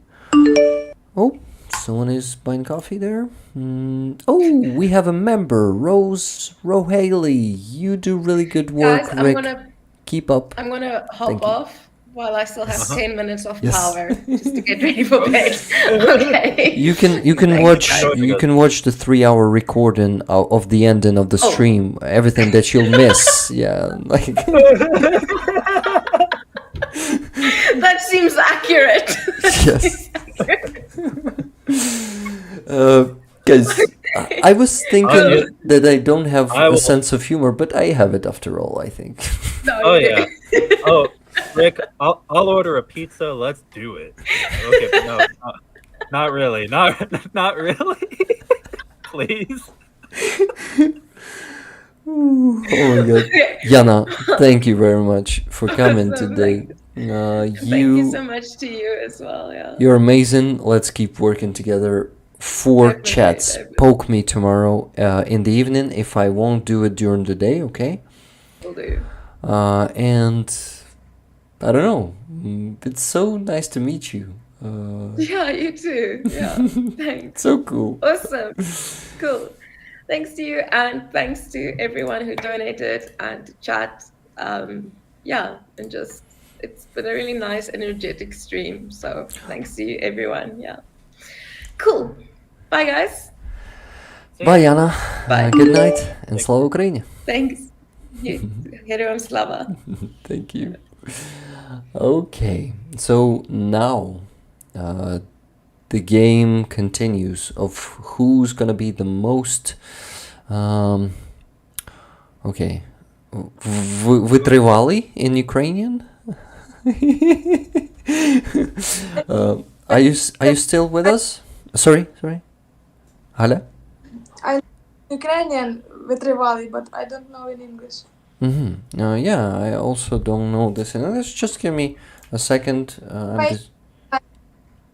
Speaker 3: Oh, someone is buying coffee there. We have a member, Rose Rohaley. You do really good work,
Speaker 8: Guys,
Speaker 3: Rick. Keep up.
Speaker 8: I'm gonna
Speaker 3: Thank
Speaker 8: hop
Speaker 3: you.
Speaker 8: off while I still have 10 minutes of
Speaker 3: Yes.
Speaker 8: power just to get ready for bed. Okay.
Speaker 3: You can watch the 3-hour recording of the ending of the stream. Everything that you'll miss. Yeah, like
Speaker 8: That seems accurate.
Speaker 3: yes. Guys, I was thinking that I don't have a sense of humor, but I have it after all, I think.
Speaker 8: No,
Speaker 4: Oh
Speaker 8: you
Speaker 4: yeah.
Speaker 8: didn't.
Speaker 4: Oh, Rick, I'll order a pizza. Let's do it. Okay, but no, not really. Not really. Please.
Speaker 3: Oh my god. Yana, thank you very much for coming
Speaker 8: Awesome,
Speaker 3: today.
Speaker 8: Thank you so much to you as well. Yeah.
Speaker 3: You're amazing. Let's keep working together. 4
Speaker 8: Definitely,
Speaker 3: chats.
Speaker 8: definitely.
Speaker 3: Poke me tomorrow in the evening if I won't do it during the day, okay?
Speaker 8: Will do.
Speaker 3: And I don't know. It's so nice to meet you.
Speaker 8: Yeah, you too. Yeah. Thanks.
Speaker 3: So cool.
Speaker 8: Awesome. Cool. Thanks to you, and thanks to everyone who donated and to chat. And just it's been a really nice, energetic stream. So thanks to you, everyone. Yeah. Cool. Bye, guys.
Speaker 3: Bye, Yana.
Speaker 8: Bye.
Speaker 3: Good night and Slava Ukraini.
Speaker 8: Thanks. You. Heroam Slava.
Speaker 3: Thank you. Okay, so now the game continues of who's gonna be the most Витривалий in Ukrainian. Are you still with us? Sorry. Haля?
Speaker 5: I'm Ukrainian витривалий, but I don't know in English.
Speaker 3: Yeah, I also don't know this in English. Just give me a second.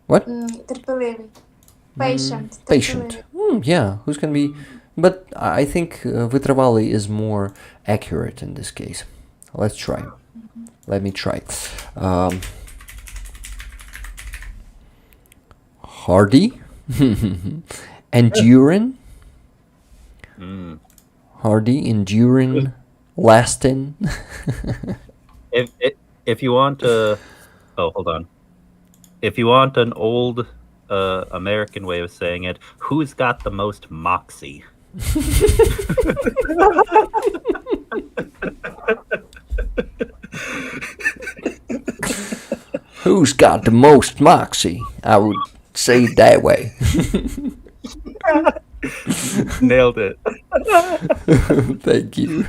Speaker 3: What?
Speaker 5: Терпеливий. Patient.
Speaker 3: Patient. Yeah, who's gonna be... But I think Витривалий is more accurate in this case. Let's try. Let me try. Hardy, enduring, hardy, enduring, lasting.
Speaker 4: If you want hold on. If you want an old American way of saying it, who's got the most moxie?
Speaker 3: Who's got the most moxie? I would say it that way.
Speaker 4: Nailed it.
Speaker 3: Thank you.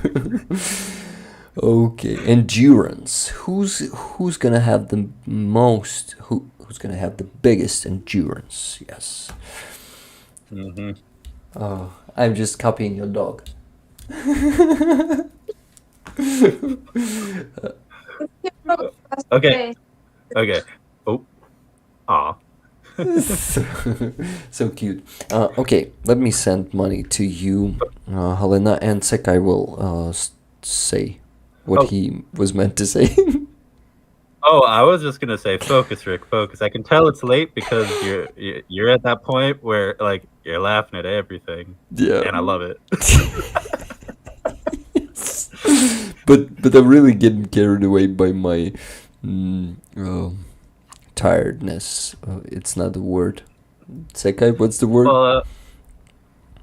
Speaker 3: Okay, endurance. Who's gonna have the most? Who's gonna have the biggest endurance? Yes.
Speaker 4: Mm-hmm.
Speaker 3: Oh, I'm just copying your dog.
Speaker 4: Okay. Okay. Oh. Aw.
Speaker 3: So cute. Okay, let me send money to you, Halyna, and Secai will say what he was meant to say.
Speaker 4: Oh, I was just gonna say, focus, Rick, focus. I can tell it's late because you're at that point where like you're laughing at everything.
Speaker 3: Yeah,
Speaker 4: and I love it.
Speaker 3: but I'm really getting carried away by my tiredness. It's not the word. Secai, what's the word?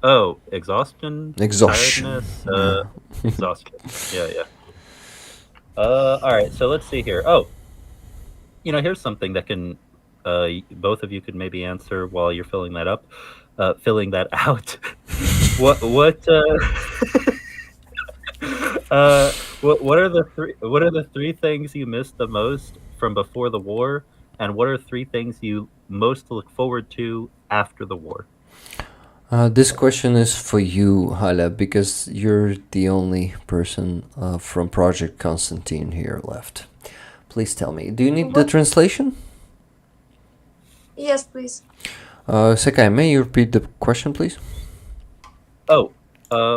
Speaker 4: Well, exhaustion.
Speaker 3: Exhaustion.
Speaker 4: Tiredness. Exhaustion. Yeah. All right. So let's see here. Oh, here's something that can both of you could maybe answer while you're filling that up, filling that out. What are the three things you missed the most from before the war, and what are three things you most look forward to after the war?
Speaker 3: This question is for you, Hala, because you're the only person from Project Konstantin here left. Please tell me, do you need the translation?
Speaker 5: Yes, please.
Speaker 3: Secai, may you repeat the question, please?
Speaker 4: Oh,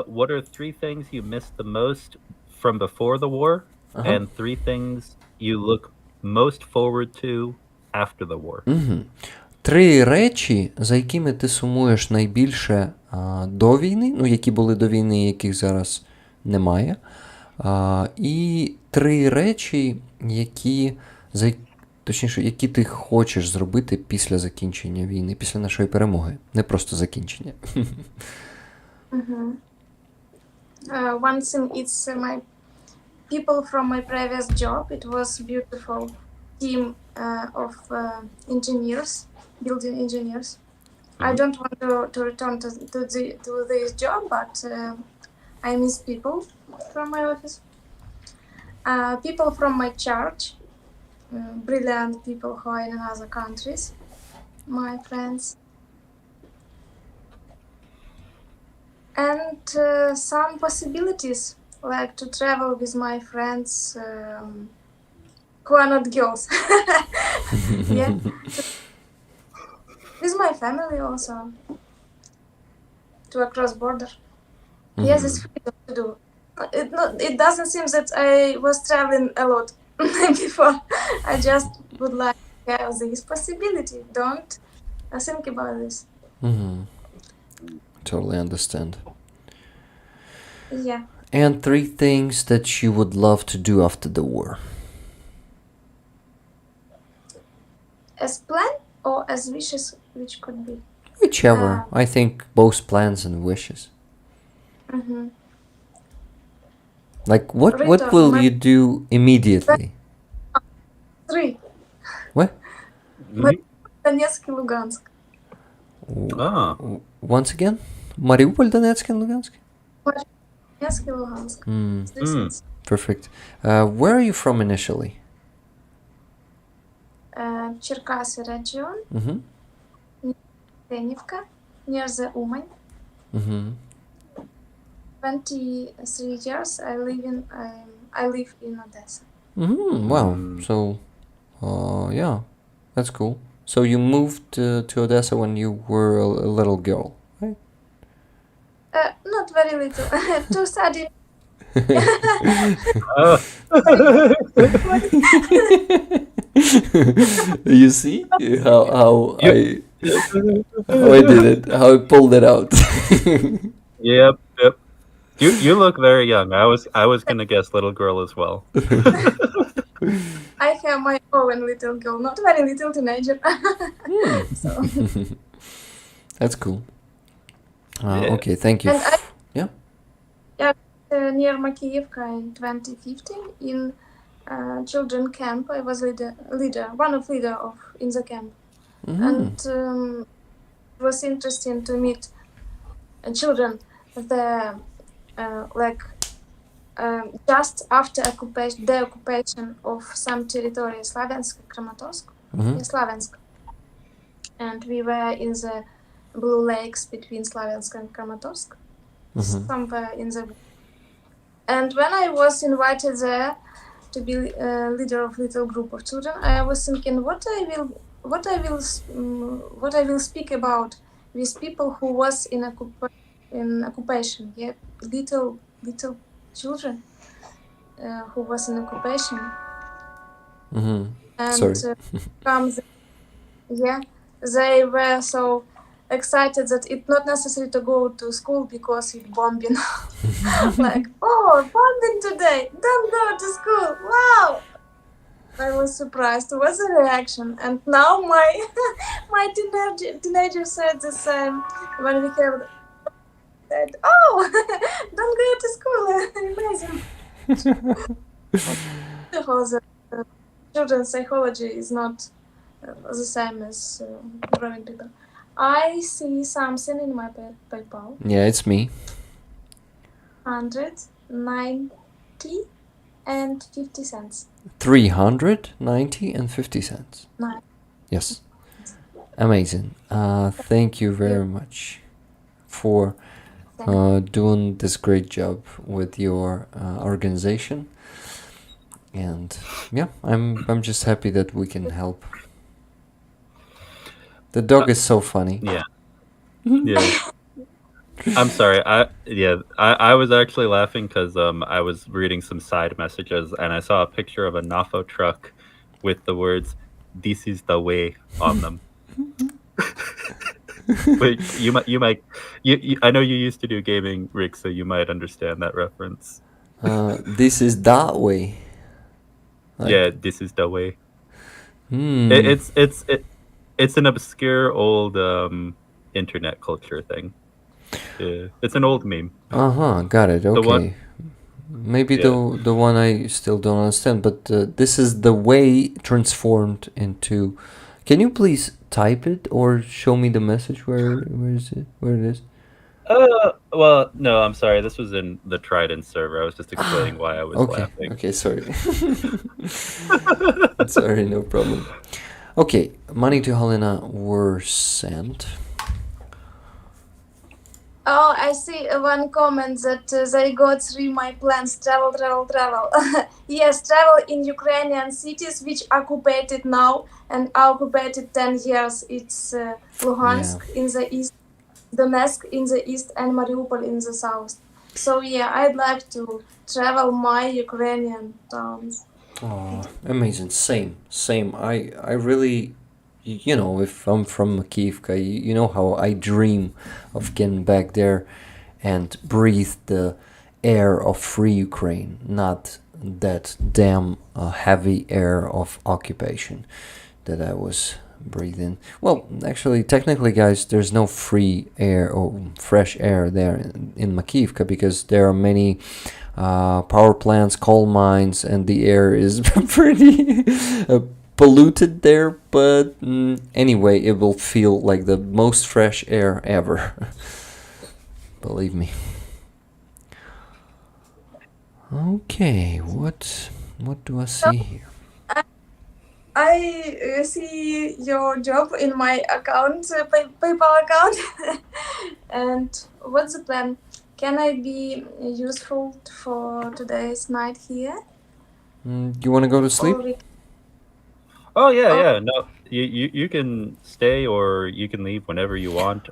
Speaker 4: what are three things you missed the most from before the war, and three things you look most forward to after the war?
Speaker 3: Три речі, за якими ти сумуєш найбільше до війни, які були до війни, яких зараз немає. І три речі, які ти хочеш зробити після закінчення війни, після нашої перемоги. Не просто закінчення.
Speaker 5: One thing is my people from my previous job. It was beautiful team of engineers, building engineers. I don't want to return to this job, but I miss people from my office. People from my church, brilliant people who are in other countries, my friends. And some possibilities, like to travel with my friends who are not girls. Yeah. With my family also. To across border. Yes, it's freedom to do. It doesn't seem that I was traveling a lot before. I just would like to have this possibility. Don't think about this.
Speaker 3: Totally understand.
Speaker 5: Yeah.
Speaker 3: And three things that you would love to do after the war.
Speaker 5: As plan or as wishes, which could be?
Speaker 3: Whichever. I think both plans and wishes. Like what will you do immediately?
Speaker 5: Three.
Speaker 3: What?
Speaker 5: Donetsk and Lugansk.
Speaker 3: Once again? Mariupol, Donetsk and Lugansk?
Speaker 5: Donetsk and Lugansk.
Speaker 3: Perfect. Where are you from initially?
Speaker 5: Черкасy region. Tenivka, near the Uman. 23 years I live in Odessa.
Speaker 3: Wow. So, yeah, that's cool. So you moved to Odessa when you were a little girl, right?
Speaker 5: Not very little. To study
Speaker 4: Oh.
Speaker 3: You see how I did it, how I pulled it out.
Speaker 4: Yep. You look very young. I was gonna guess little girl as well.
Speaker 5: I have my own little girl, not very little teenager. So,
Speaker 3: That's cool.
Speaker 4: Yeah.
Speaker 3: Okay, thank you.
Speaker 5: and I
Speaker 3: Yeah.
Speaker 5: near Makiivka in 2015 in children camp. I was one of leader of in the camp, and it was interesting to meet children. Like just after the occupation of some territory, Slaviansk, Kramatorsk, Slaviansk, and we were in the blue lakes between Slaviansk and Kramatorsk, somewhere in the. And when I was invited there to be leader of little group of children, I was thinking what I will speak about with people who was in occupation. Yeah, little children who was in occupation. And
Speaker 3: Sorry.
Speaker 5: they were so excited that it's not necessary to go to school because it's bombing. Like, oh, bombing today, don't go to school, wow. I was surprised. It was a reaction, and now my teenager said the same when we have said, "Oh, don't go to school." Amazing. Because children's psychology is not the same as grown people. I see something in my PayPal.
Speaker 3: Yeah, it's me.
Speaker 5: 190 and 50 cents.
Speaker 3: 390 and 50 cents.
Speaker 5: Nine.
Speaker 3: Yes. Amazing. Thank you very much for doing this great job with your organization. And yeah, I'm just happy that we can help. The dog is so funny.
Speaker 4: Yeah. Yeah. I'm sorry. I was actually laughing because I was reading some side messages and I saw a picture of a NAFO truck with the words "This is the way" on them. But you might I know you used to do gaming, Rick, so you might understand that reference.
Speaker 3: This is that way.
Speaker 4: Yeah, this is the way. It's an obscure old internet culture thing. Yeah, it's an old meme.
Speaker 3: Got it. Okay. Maybe the one I still don't understand, but this is the way transformed into. Can you please type it or show me the message? Where is it? Where it is?
Speaker 4: Well, no, I'm sorry. This was in the Trident server. I was just explaining why I was laughing.
Speaker 3: Okay, sorry. Sorry, no problem. Okay, money to Halyna were sent.
Speaker 5: Oh, I see one comment that they got through my plans. Travel. Yes, travel in Ukrainian cities which occupied now and occupied 10 years. It's Luhansk in the east, Donetsk in the east, and Mariupol in the south. So yeah, I'd like to travel my Ukrainian towns.
Speaker 3: Oh, amazing. Same. I really, you know, if I'm from Makiivka, you know how I dream of getting back there and breathe the air of free Ukraine, not that damn heavy air of occupation that I was breathing. Well, actually, technically, guys, there's no free air or fresh air there in Makiivka because there are many power plants, coal mines, and the air is pretty polluted there, but anyway, it will feel like the most fresh air ever. Believe me. Okay, what do I see here?
Speaker 5: I see your job in my account, PayPal account. And what's the plan? Can I be useful for today's night here?
Speaker 3: You want to go to sleep?
Speaker 4: Oh yeah. No, you can stay or you can leave whenever you want.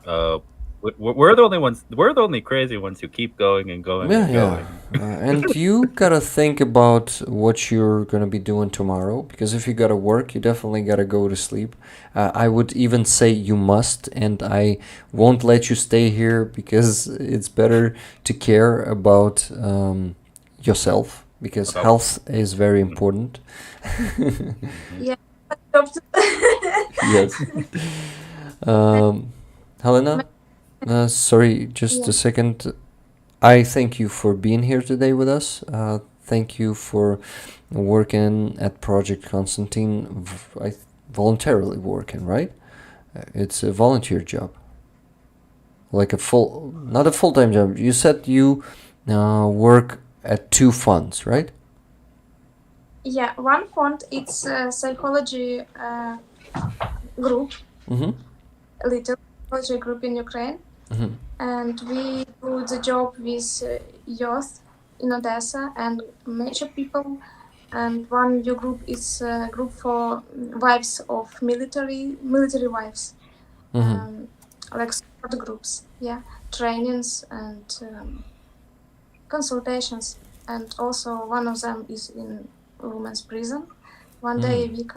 Speaker 4: we're the only ones. We're the only crazy ones who keep going and going
Speaker 3: Yeah,
Speaker 4: and
Speaker 3: yeah.
Speaker 4: going.
Speaker 3: And you gotta think about what you're gonna be doing tomorrow, because if you gotta work, you definitely gotta go to sleep. I would even say you must, and I won't let you stay here because it's better to care about yourself, because
Speaker 4: About-
Speaker 3: health is very important.
Speaker 5: Yeah.
Speaker 3: Yes. Helena, sorry, just
Speaker 5: Yeah.
Speaker 3: a second. I thank you for being here today with us. Thank you for working at Project Konstantin, voluntarily working, right? It's a volunteer job, like not a full-time job. You said you work at 2 funds, right?
Speaker 5: Yeah, one fund, it's a psychology group,
Speaker 3: Mm-hmm.
Speaker 5: a little psychology group in Ukraine.
Speaker 3: Mm-hmm.
Speaker 5: And we do the job with youth in Odessa and major people. And one new group is a group for wives of military wives,
Speaker 3: Mm-hmm.
Speaker 5: like support groups, yeah, trainings and consultations. And also one of them is in women's prison. One day a week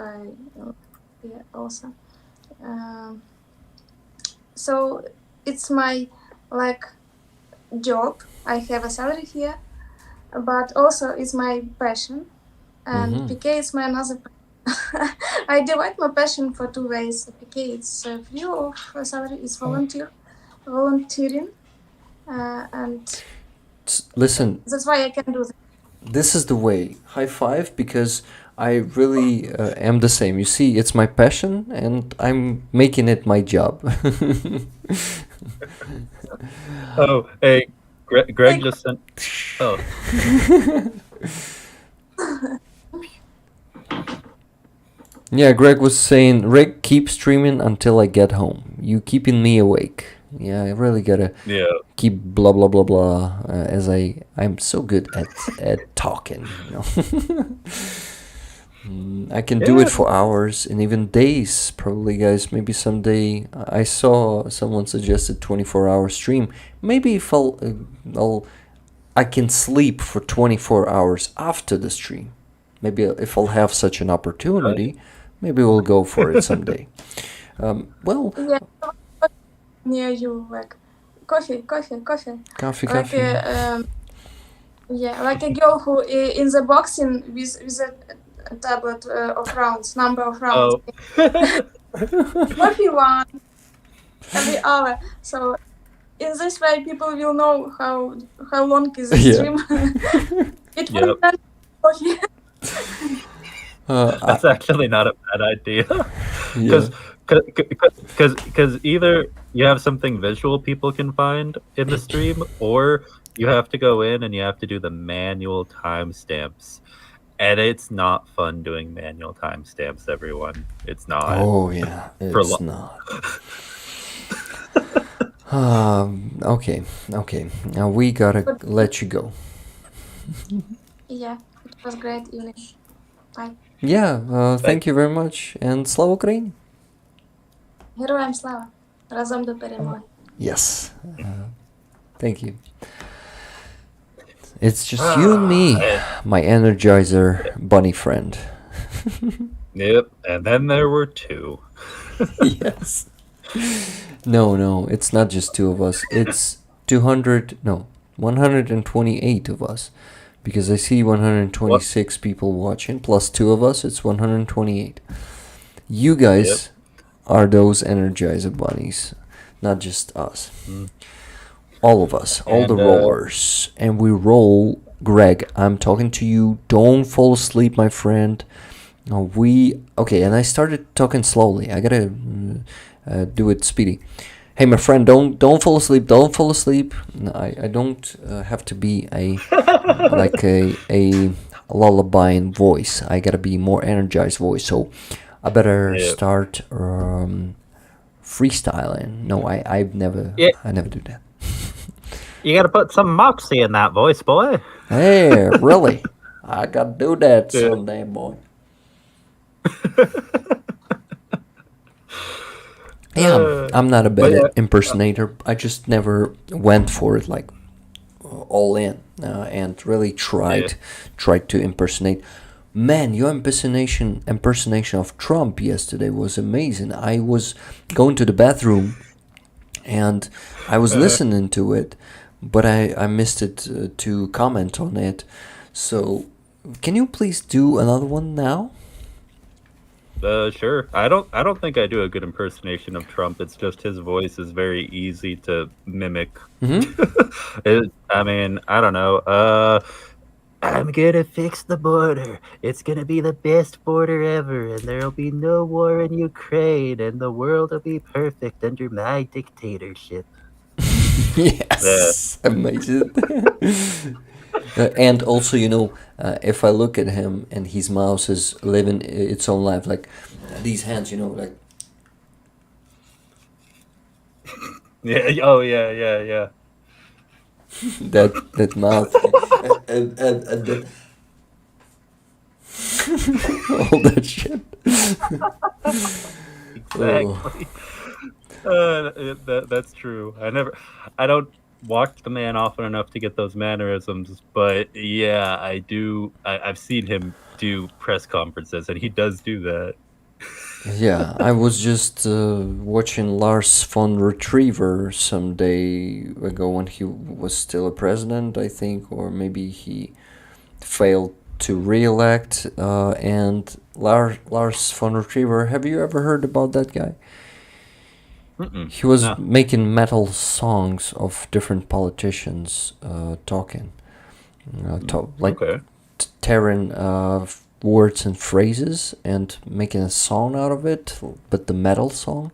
Speaker 5: yeah, also. So it's my like job. I have a salary here, but also it's my passion, and
Speaker 3: Mm-hmm.
Speaker 5: PK is my another. I divide my passion for 2 ways. PK it's free of salary, it's volunteering, and
Speaker 3: Listen,
Speaker 5: that's why I can do that.
Speaker 3: this is the way. High five, because I really am the same. You see, it's my passion, and I'm making it my job.
Speaker 4: Oh, hey, Greg just sent. Oh,
Speaker 3: Yeah, Greg was saying, Rick, keep streaming until I get home. You keeping me awake. Yeah, I really gotta
Speaker 4: yeah.
Speaker 3: keep blah blah blah blah. As I'm so good at talking. You know, I can do it
Speaker 4: Yeah.
Speaker 3: for hours and even days. Probably, guys. Maybe someday. I saw someone suggested 24-hour stream. Maybe if I can sleep for 24 hours after the stream. Maybe if I'll have such an opportunity, maybe we'll go for it someday. Well,
Speaker 5: Yeah, near you, like coffee.
Speaker 3: coffee,
Speaker 5: Like
Speaker 3: coffee.
Speaker 5: yeah, like a girl who in the boxing with a tablet of rounds, number of rounds.
Speaker 4: Oh.
Speaker 5: Coffee one every hour. So in this way, people will know how long is the
Speaker 3: Yeah.
Speaker 5: stream. It will
Speaker 4: Yep.
Speaker 5: coffee.
Speaker 4: That's actually not a bad idea.
Speaker 3: Yeah.
Speaker 4: Because either you have something visual people can find in the stream, or you have to go in and you have to do the manual timestamps. And it's not fun doing manual timestamps, everyone. It's not.
Speaker 3: Oh yeah,
Speaker 4: For
Speaker 3: it's not. Okay. Now we gotta let you go.
Speaker 5: Yeah, it was great evening. Bye.
Speaker 3: Yeah. Thank you very much, and Slava Ukraini.
Speaker 5: Героям слава! Разом до перемоги.
Speaker 3: Yes. Thank you. It's just you and me, my Energizer bunny friend.
Speaker 4: Yep. And then there were 2.
Speaker 3: Yes. No, it's not just 2 of us. It's 128 of us. Because I see 126 people watching, plus 2 of us, it's 128. You guys are those Energizer bunnies, not just us. All of us, all the rollers. And we roll. Greg, I'm talking to you. Don't fall asleep, my friend. Okay, and I started talking slowly. I gotta do it speedy. Hey, my friend, don't fall asleep. Don't fall asleep. No, I don't have to be a lullabying voice. I gotta be more energized voice. So I better start freestyling. No, I never do that.
Speaker 4: You gotta put some moxie in that voice, boy.
Speaker 3: Hey, really? I gotta do that someday, boy. Yeah, I'm not a bad
Speaker 4: yeah.
Speaker 3: impersonator. I just never went for it like all in and really tried to impersonate. Man, your impersonation of Trump yesterday was amazing. I was going to the bathroom and I was listening to it, but I missed it to comment on it. So, can you please do another one now?
Speaker 4: Sure. I don't think I do a good impersonation of Trump. It's just his voice is very easy to mimic. I mean, I don't know. I'm gonna fix the border. It's gonna be the best border ever, and there'll be no war in Ukraine, and the world will be perfect under my dictatorship.
Speaker 3: Yes, amazing. And also, if I look at him and his mouse is living its own life, like these hands, like
Speaker 4: Yeah. Oh, yeah, yeah, yeah.
Speaker 3: that mouth and that all that shit.
Speaker 4: Exactly. That's true. I don't watch the man often enough to get those mannerisms, but yeah, I do. I've seen him do press conferences, and he does do that.
Speaker 3: Yeah, I was just watching Lars von Retriever some day ago when he was still a president, I think, or maybe he failed to re-elect. And Lars von Retriever, have you ever heard about that guy? He was
Speaker 4: No.
Speaker 3: making metal songs of different politicians talking, like
Speaker 4: Okay.
Speaker 3: tearing words and phrases and making a song out of it, but the metal song.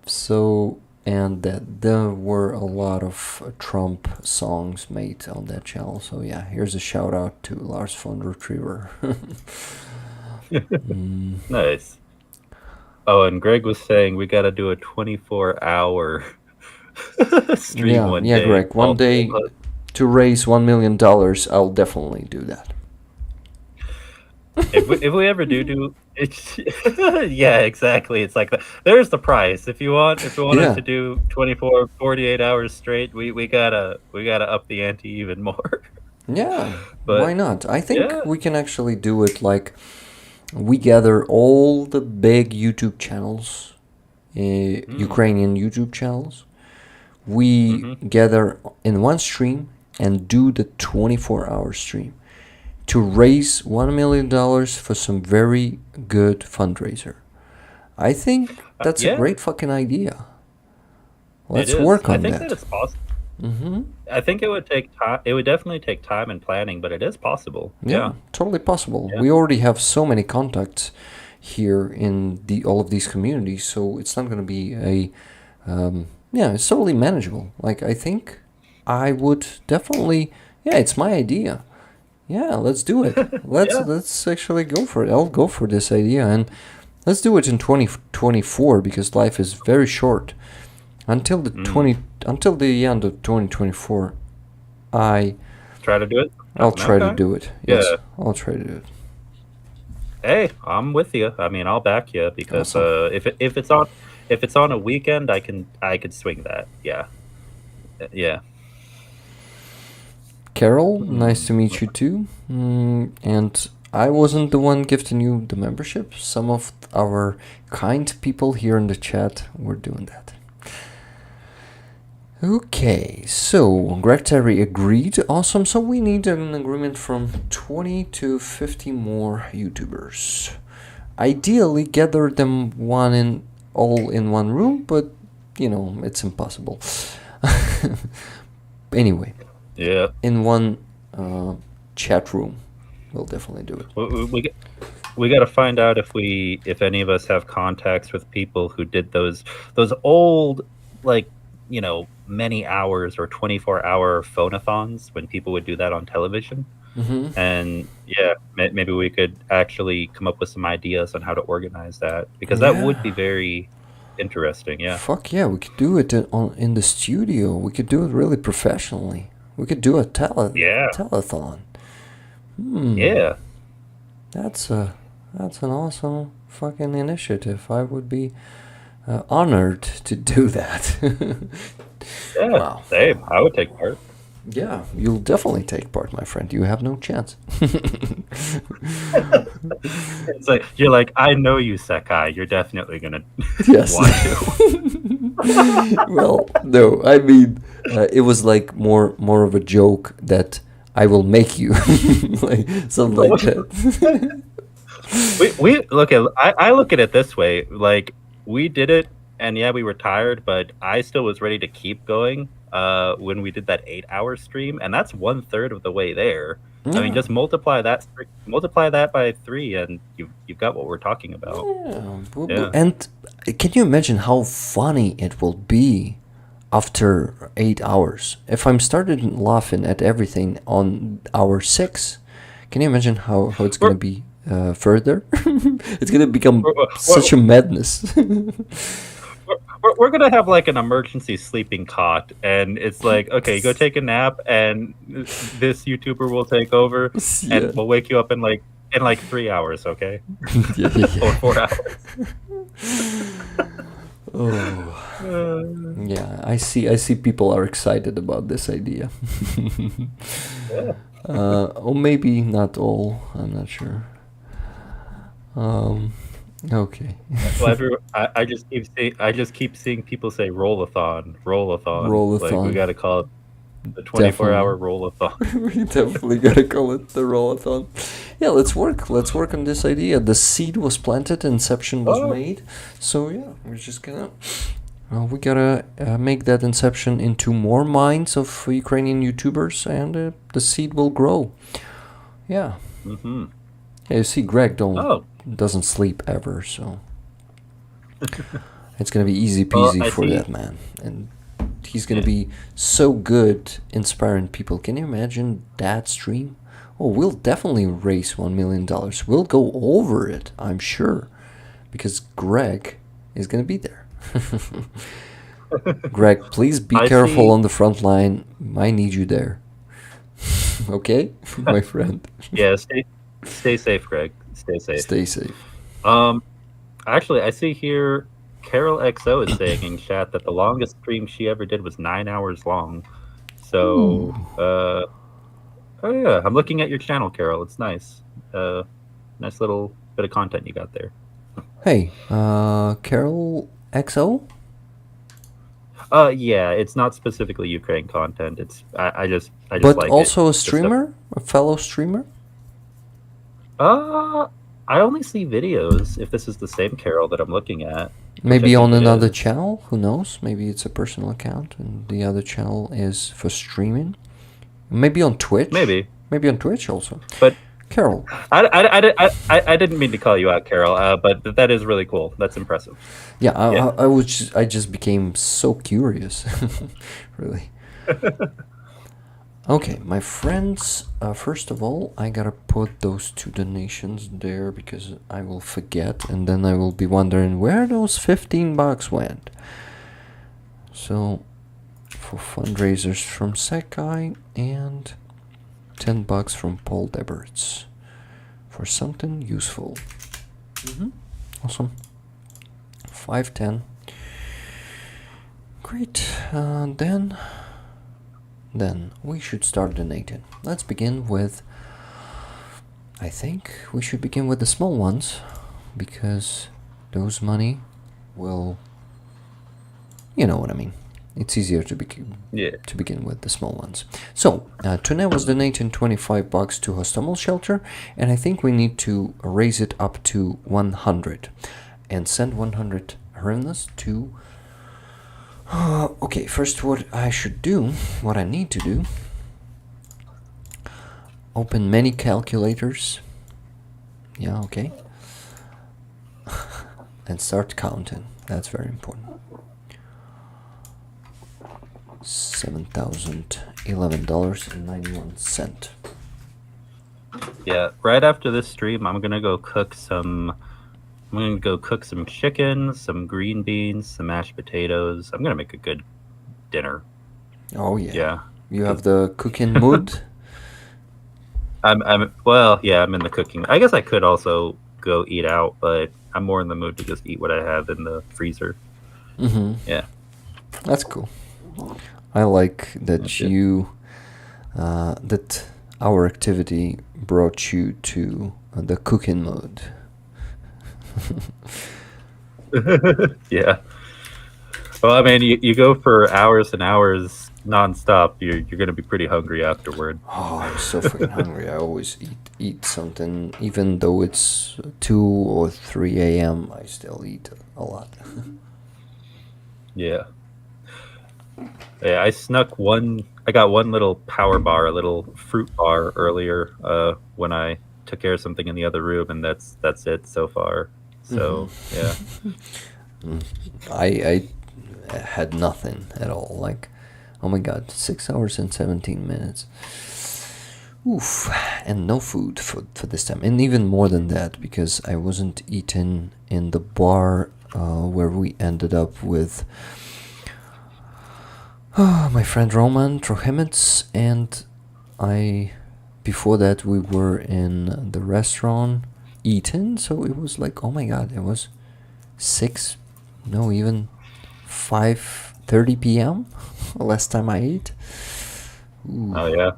Speaker 3: So, and there were a lot of Trump songs made on that channel. So yeah, here's a shout out to Lars von Retriever.
Speaker 4: Nice. Oh, and Greg was saying we got to do a 24-hour stream one
Speaker 3: yeah,
Speaker 4: day.
Speaker 3: Greg. One day to raise $1 million, I'll definitely do that.
Speaker 4: If we ever do it, yeah, exactly. It's like there's the price. If you want us to do 24, 48 hours straight, we gotta up the ante even more.
Speaker 3: Yeah,
Speaker 4: But
Speaker 3: why not? I think we can actually do it like we gather all the big YouTube channels, Ukrainian YouTube channels. We gather in one stream and do the 24-hour stream to raise $1 million for some very good fundraiser. I think that's a great fucking idea. Let's work on that.
Speaker 4: I think that it's possible. I think it would take time. It would definitely take time and planning, but it is possible. Yeah.
Speaker 3: Totally possible.
Speaker 4: Yeah.
Speaker 3: We already have so many contacts here in all of these communities, so it's not going to be it's totally manageable. Like, I think I would definitely, it's my idea. Yeah, let's do it. Let's actually go for it. I'll go for this idea, and let's do it in 2024 because life is very short. Until the end of 2024, I
Speaker 4: try to do it.
Speaker 3: I'll try to do it. Yes,
Speaker 4: Yeah.
Speaker 3: I'll try to do it.
Speaker 4: Hey, I'm with you. I mean, I'll back you because if it's on a weekend, I could swing that. Yeah. Yeah.
Speaker 3: Carol, nice to meet you too. And I wasn't the one gifting you the membership. Some of our kind people here in the chat were doing that. Okay, so Greg Terry agreed. Awesome. So we need an agreement from 20 to 50 more YouTubers. Ideally, gather them all in one room, but it's impossible. Anyway.
Speaker 4: Yeah.
Speaker 3: In one chat room, we'll definitely do it.
Speaker 4: We got to find out if any of us have contacts with people who did those old many hours or 24-hour phone-a-thons when people would do that on television. And maybe we could actually come up with some ideas on how to organize that because that would be very interesting. Yeah.
Speaker 3: Fuck yeah, we could do it in the studio. We could do it really professionally. We could do a telethon.
Speaker 4: Yeah.
Speaker 3: That's an awesome fucking initiative. I would be honored to do that.
Speaker 4: Yeah,
Speaker 3: Wow.
Speaker 4: same. I would take part.
Speaker 3: Yeah, you'll definitely take part, my friend. You have no chance.
Speaker 4: It's like you're like, I know you, Secai. You're definitely gonna
Speaker 3: Yes.
Speaker 4: want to.
Speaker 3: Well, no, I mean, it was like more of a joke that I will make you, like something like that.
Speaker 4: We look at. I look at it this way. Like we did it, and yeah, we were tired, but I still was ready to keep going. When we did that 8-hour stream, and that's 1/3 of the way there. I mean, just multiply that by 3, and you've got what we're talking about. Yeah.
Speaker 3: And can you imagine how funny it will be after 8 hours? If I'm started laughing at everything on hour 6, can you imagine how it's gonna be further? It's gonna become such a madness.
Speaker 4: We're gonna have like an emergency sleeping cot, and it's like, okay, go take a nap, and this YouTuber will take over, and we'll wake you up in like 3 hours, okay? Or 4 hours.
Speaker 3: Yeah, I see people are excited about this idea. Or maybe not all, I'm not sure. Okay.
Speaker 4: Well, I just keep seeing people say roll-a-thon.
Speaker 3: Roll-a-thon.
Speaker 4: Like we gotta call it the 24-hour roll-a-thon.
Speaker 3: We definitely gotta call it the roll-a-thon. Yeah, let's work on this idea. The seed was planted, inception was made. So yeah, we're just gonna we gotta make that inception into more minds of Ukrainian YouTubers, and the seed will grow. Yeah.
Speaker 4: Mm-hmm.
Speaker 3: Yeah, you see, Greg doesn't sleep ever, so it's gonna be easy peasy for that man, and he's gonna be so good inspiring people. Can you imagine that stream? Oh, we'll definitely raise $1 million. We'll go over it, I'm sure, because Greg is gonna be there. Greg, please be careful on the front line. I need you there. Okay, my friend.
Speaker 4: Yeah, stay safe, Greg. Stay safe.
Speaker 3: Stay safe.
Speaker 4: Actually, I see here Carol XO is saying in chat that the longest stream she ever did was 9 hours long. So, oh yeah, I'm looking at your channel, Carol. It's nice. Nice little bit of content you got there.
Speaker 3: Hey, Carol XO?
Speaker 4: Yeah, it's not specifically Ukraine content. It's I just
Speaker 3: but
Speaker 4: like
Speaker 3: also
Speaker 4: it.
Speaker 3: A streamer, a fellow streamer.
Speaker 4: I only see videos. If this is the same Carol that I'm looking at,
Speaker 3: Maybe on another channel. Who knows? Maybe it's a personal account, and the other channel is for streaming. Maybe on Twitch. Maybe on Twitch also.
Speaker 4: But
Speaker 3: Carol,
Speaker 4: I didn't mean to call you out, Carol. But that is really cool. That's impressive.
Speaker 3: Yeah, I just became so curious, really. Okay, my friends. First of all, I gotta put those 2 donations there because I will forget, and then I will be wondering where those $15 went. So, for fundraisers from Secai and $10 from Paul Deberts for something useful. Awesome. 510. Great. Then we should start donating. Let's begin with. I think we should begin with the small ones, because those money will. You know what I mean. It's easier to begin with the small ones. So, Tourniquet was donating $25 to Hostomel Shelter, and I think we need to raise it up to 100 and send 100 hryvnias to. Okay, first what I need to do, open many calculators. Yeah, okay. And start counting. That's very important. $7,011.91.
Speaker 4: Yeah, right after this stream, I'm gonna go cook some chicken, some green beans, some mashed potatoes. I'm gonna make a good dinner.
Speaker 3: Oh yeah.
Speaker 4: Yeah.
Speaker 3: You have the cooking mood?
Speaker 4: I'm in the cooking. I guess I could also go eat out, but I'm more in the mood to just eat what I have in the freezer.
Speaker 3: Mm-hmm.
Speaker 4: Yeah.
Speaker 3: That's cool. I like that
Speaker 4: That's good.
Speaker 3: you that our activity brought you to the cooking mode.
Speaker 4: Yeah. Well, I mean, you go for hours and hours nonstop. You're gonna be pretty hungry afterward.
Speaker 3: Oh, I'm so fucking hungry. I always eat something, even though it's 2 or 3 a.m. I still eat a lot.
Speaker 4: Yeah. Yeah, I got one little power bar, a little fruit bar earlier when I took care of something in the other room, and that's it so far. So yeah.
Speaker 3: I had nothing at all. Like, oh my god, 6 hours and 17 minutes. Oof, and no food for this time, and even more than that, because I wasn't eating in the bar where we ended up with my friend Roman Trochimets, and before that we were in the restaurant eating, so it was like, oh my god, it was 5:30 p.m. last time I ate. Ooh.
Speaker 4: Oh yeah.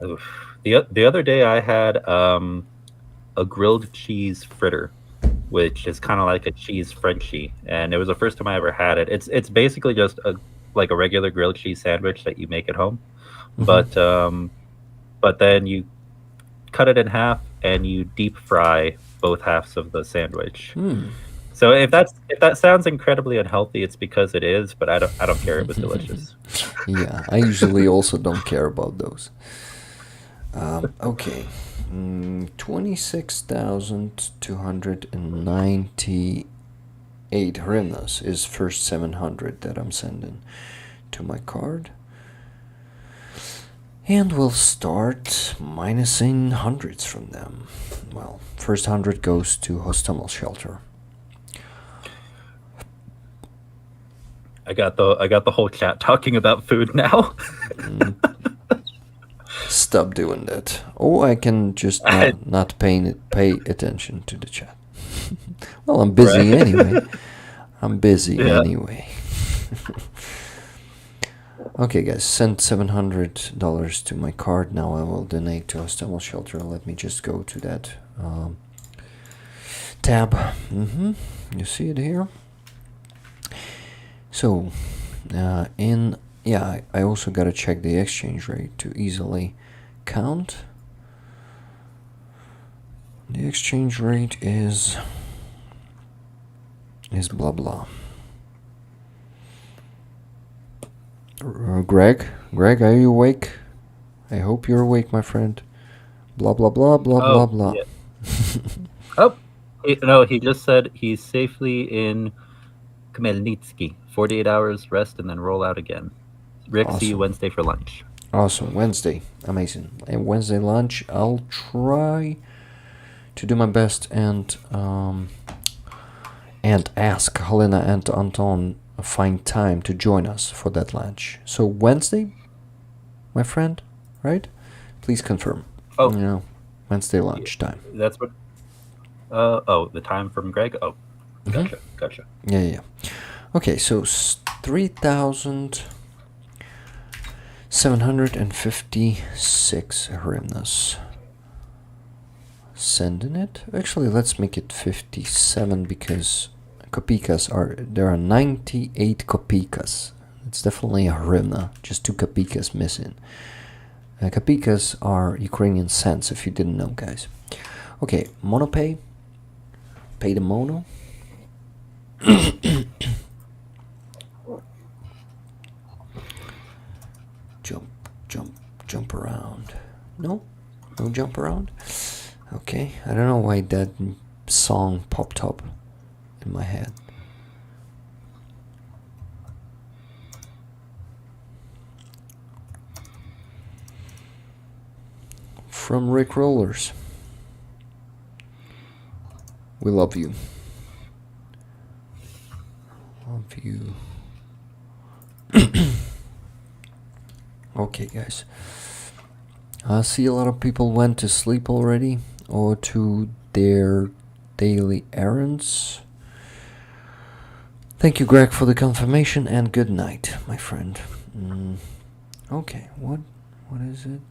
Speaker 4: Oof. The other day I had a grilled cheese fritter, which is kind of like a cheese Frenchie, and it was the first time I ever had it. It's basically just like a regular grilled cheese sandwich that you make at home, but then you cut it in half and you deep fry both halves of the sandwich. So if that sounds incredibly unhealthy, it's because it is, but I don't care. It was delicious.
Speaker 3: Yeah, I usually also don't care about those. Okay, 26,298 hryvnias is first 700 that I'm sending to my card. And we'll start minusing hundreds from them. Well, first 100 goes to Hostomel shelter.
Speaker 4: I got the whole chat talking about food now.
Speaker 3: Stop doing that. Oh, I can just not pay attention to the chat. Well, I'm busy anyway. I'm busy anyway. Okay, guys, send $700 to my card. Now I will donate to Hostomel shelter. Let me just go to that tab. You see it here? So, I also gotta check the exchange rate to easily count. The exchange rate is blah blah. Greg, are you awake? I hope you're awake, my friend. Blah blah blah blah blah blah.
Speaker 4: Yeah. Oh, no, he just said he's safely in Khmelnytsky. 48 hours rest and then roll out again. Rick, see you Wednesday for lunch.
Speaker 3: Awesome, Wednesday, amazing. And Wednesday lunch, I'll try to do my best and ask Halyna and Anton find time to join us for that lunch. So Wednesday, my friend, right? Please confirm.
Speaker 4: Oh,
Speaker 3: Wednesday lunch time.
Speaker 4: That's what. The time from Greg. Oh, gotcha.
Speaker 3: Yeah. Okay, so 3,756 hryvnias. Sending it. Actually, let's make it 57 because there are 98 kopikas. It's definitely a hryvnia, just 2 kopikas missing. Kopikas are Ukrainian cents, if you didn't know, guys. Okay, monopay. Pay the mono. Jump around. No jump around. Okay, I don't know why that song popped up in my head. From Rick Rollers. We love you. Love you. Okay, guys. I see a lot of people went to sleep already or to their daily errands. Thank you, Greg, for the confirmation, and good night, my friend. Okay, what is it?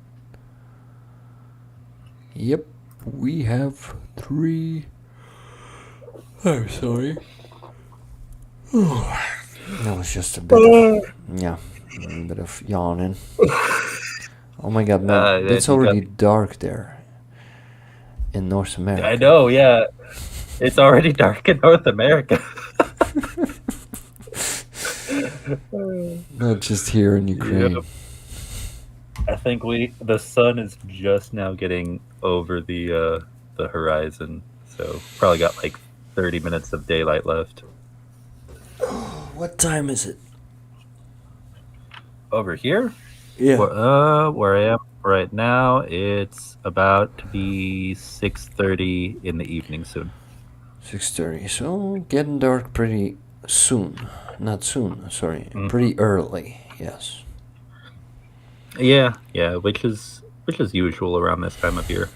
Speaker 3: Yep, we have 3. I'm sorry. That was just a bit of yawning. Oh my god, man, it's already dark there in North America.
Speaker 4: I know, yeah. It's already dark in North America.
Speaker 3: Not just here in Ukraine.
Speaker 4: Yep. I think the sun is just now getting over the horizon, so probably got like 30 minutes of daylight left.
Speaker 3: What time is it?
Speaker 4: Over here?
Speaker 3: Yeah.
Speaker 4: Where I am right now, it's about to be 6:30 in the evening soon.
Speaker 3: 6:30. So getting dark pretty soon. Not soon, sorry. Pretty early, yes.
Speaker 4: Yeah, which is usual around this time of year.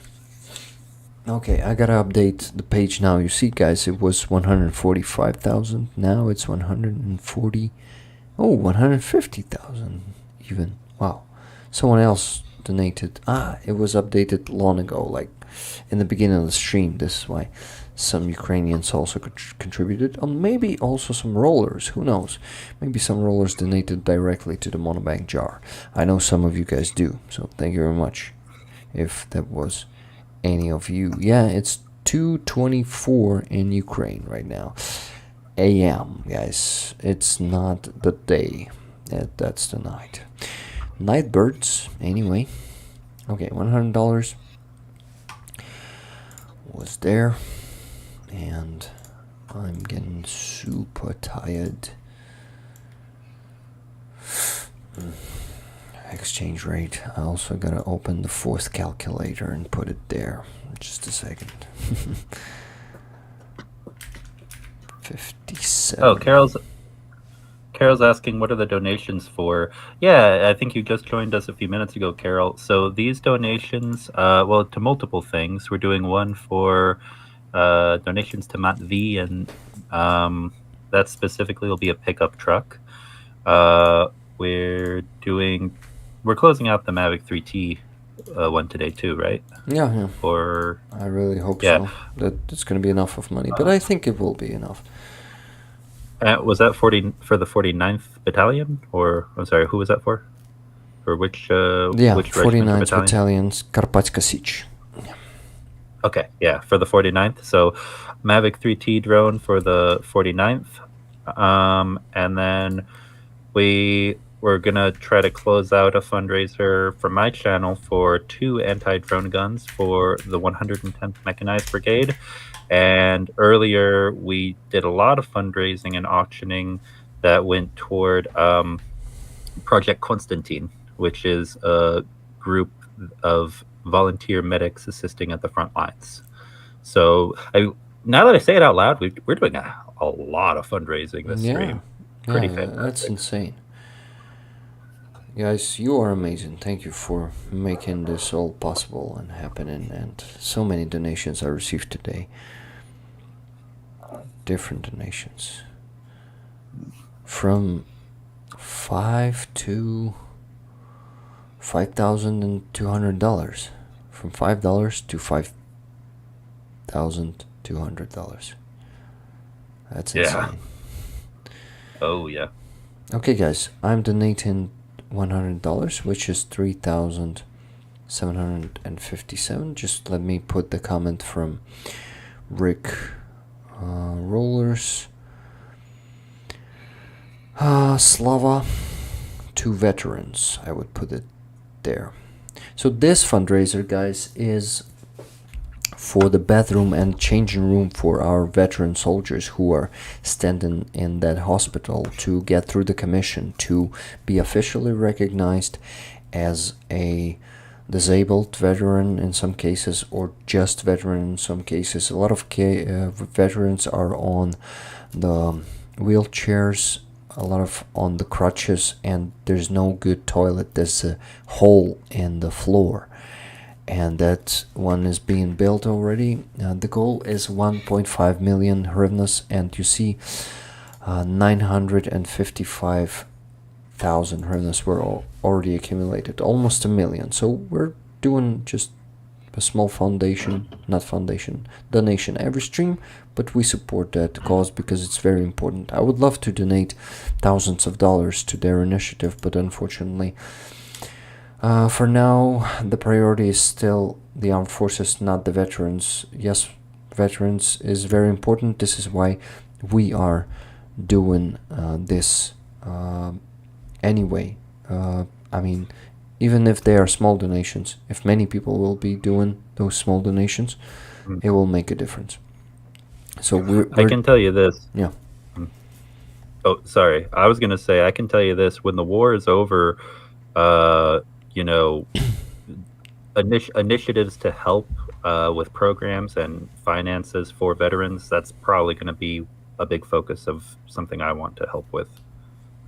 Speaker 3: Okay, I gotta update the page now. You see, guys, it was 145,000. Now it's 140. Oh, 150,000 even. Wow. Someone else donated. It was updated long ago, like in the beginning of the stream. This is why some Ukrainians also contributed. Maybe also some rollers. Who knows? Maybe some rollers donated directly to the monobank jar. I know some of you guys do. So thank you very much. If that was any of you. Yeah, it's 2:24 in Ukraine right now. AM, guys. It's not the day. That's the night. Night birds, anyway. Okay, $100 was there. And I'm getting super tired. Exchange rate. I also gotta open the fourth calculator and put it there. Just a second. 57.
Speaker 4: Oh, Carol's asking, what are the donations for? Yeah, I think you just joined us a few minutes ago, Carol. So these donations, well, to multiple things. We're doing one for donations to Matt V, and that specifically will be a pickup truck. We're closing out the Mavic 3T one today too, right?
Speaker 3: Yeah.
Speaker 4: Or
Speaker 3: I really hope so. That it's going to be enough of money, but I think it will be enough.
Speaker 4: Was that for the 49th Battalion, or I'm sorry, who was that for? For which? Which
Speaker 3: 49th Battalion's Karpatska Sich.
Speaker 4: Okay, yeah, for the 49th. So Mavic 3T drone for the 49th. And then we're going to try to close out a fundraiser for my channel for 2 anti-drone guns for the 110th Mechanized Brigade. And earlier we did a lot of fundraising and auctioning that went toward Project Konstantin, which is a group of volunteer medics assisting at the front lines. So now that I say it out loud, we're doing a lot of fundraising this stream. Pretty fantastic.
Speaker 3: That's insane. Guys, you are amazing. Thank you for making this all possible and happening, and so many donations I received today. Different donations. From $5,000 to $5,200. From $5 to $5,200. That's insane.
Speaker 4: Oh yeah.
Speaker 3: Okay, guys, I'm donating $100, which is $3,757. Just let me put the comment from Rick Rollers. Slava, 2 veterans. I would put it there. So this fundraiser, guys, is for the bathroom and changing room for our veteran soldiers who are standing in that hospital to get through the commission to be officially recognized as a disabled veteran in some cases, or just veteran in some cases. A lot of veterans are on the wheelchairs, a lot of on the crutches, and there's no good toilet. There's a hole in the floor, and that one is being built already. The goal is 1.5 million hryvnias, and you see 955,000 hryvnias were already accumulated, almost 1 million. So we're doing just a small donation every stream, but we support that cause because it's very important. I would love to donate thousands of dollars to their initiative, but unfortunately, for now, the priority is still the armed forces, not the veterans. Yes, veterans is very important. This is why we are doing this anyway. I mean, even if they are small donations, if many people will be doing those small donations, it will make a difference. So
Speaker 4: I can tell you this.
Speaker 3: Yeah.
Speaker 4: Oh, sorry. I was going to say, I can tell you this. When the war is over, initiatives to help with programs and finances for veterans, that's probably going to be a big focus of something I want to help with.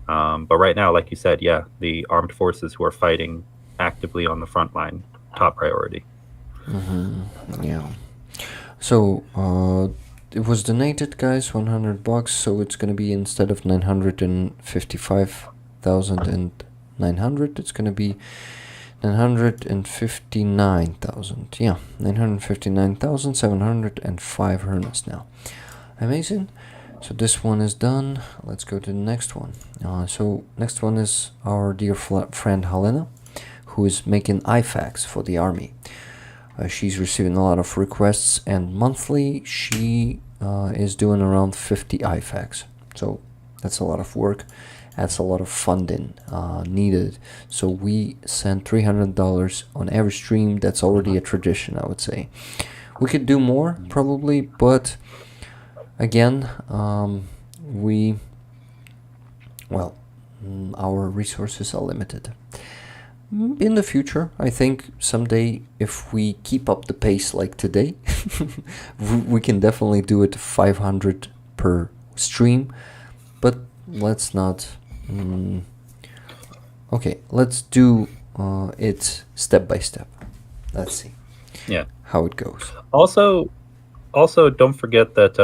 Speaker 4: But right now, like you said, yeah, the armed forces who are fighting actively on the front line, top priority.
Speaker 3: Yeah. So it was donated, guys, $100. So it's gonna be, instead of 955,900, it's gonna be 959,000. Yeah, 959,705 hryvnias now. Amazing. So this one is done. Let's go to the next one. So next one is our dear friend Halyna, who is making IFACs for the army. She's receiving a lot of requests, and monthly she is doing around 50 IFACs. So that's a lot of work. That's a lot of funding needed. So we send $300 on every stream. That's already a tradition, I would say. We could do more, probably, but again, our resources are limited. In the future, I think someday, if we keep up the pace like today, we can definitely do it 500 per stream, but let's not. Okay, let's do it step by step. Let's see.
Speaker 4: Yeah.
Speaker 3: How it goes.
Speaker 4: Also, don't forget that,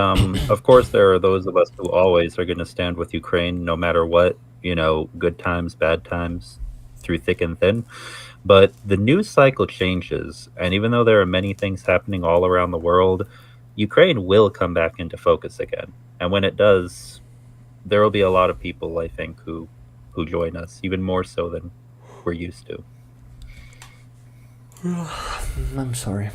Speaker 4: of course, there are those of us who always are going to stand with Ukraine, no matter what, good times, bad times, through thick and thin. But the news cycle changes, and even though there are many things happening all around the world, Ukraine will come back into focus again. And when it does, there will be a lot of people, I think, who join us, even more so than we're used to.
Speaker 3: I'm sorry.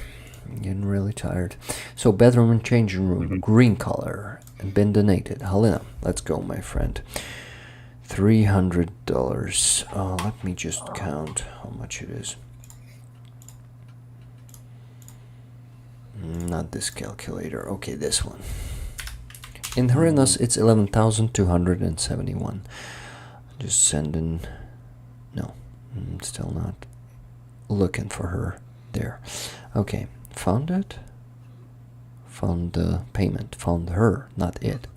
Speaker 3: I'm getting really tired. So, bedroom and changing room, green color, and been donated. Halyna, let's go, my friend. $300. Let me just count how much it is. Not this calculator. Okay, this one. In hryvnias, it's 11,271. Just sending. No, I'm still not looking for her there. Okay, found it. Found the payment. Found her, not it.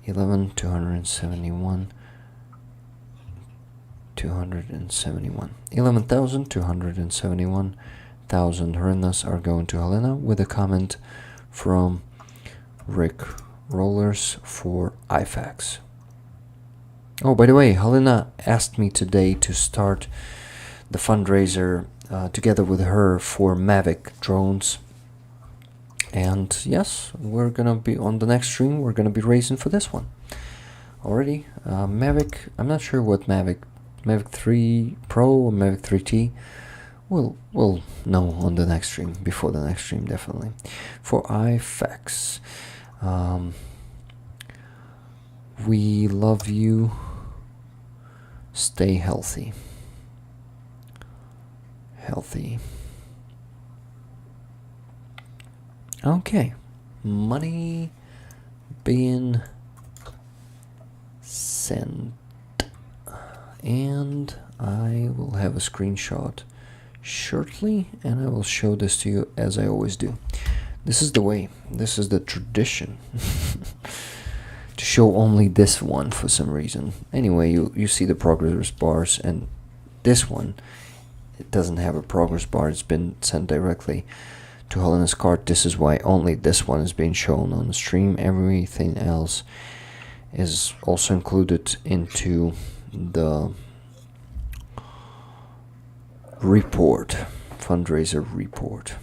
Speaker 3: 11,271. 11,271,000 hryvnias are going to Halyna, with a comment from Rick Rollers for IFACs. Oh, by the way, Halyna asked me today to start the fundraiser together with her for FPV-drones. And yes, we're gonna be on the next stream. We're gonna be raising for this one already. Mavic, I'm not sure what Mavic 3 Pro or Mavic 3T. We'll know on the next stream, before the next stream, definitely. For IFACs, we love you. Stay healthy. Okay, money being sent, and I will have a screenshot shortly, and I will show this to you as I always do. This is the way, this is the tradition to show only this one for some reason. Anyway, you see the progress bars, and this one, it doesn't have a progress bar. It's been sent directly to Halyna's card. This is why only this one is being shown on the stream. Everything else is also included into the report, fundraiser report.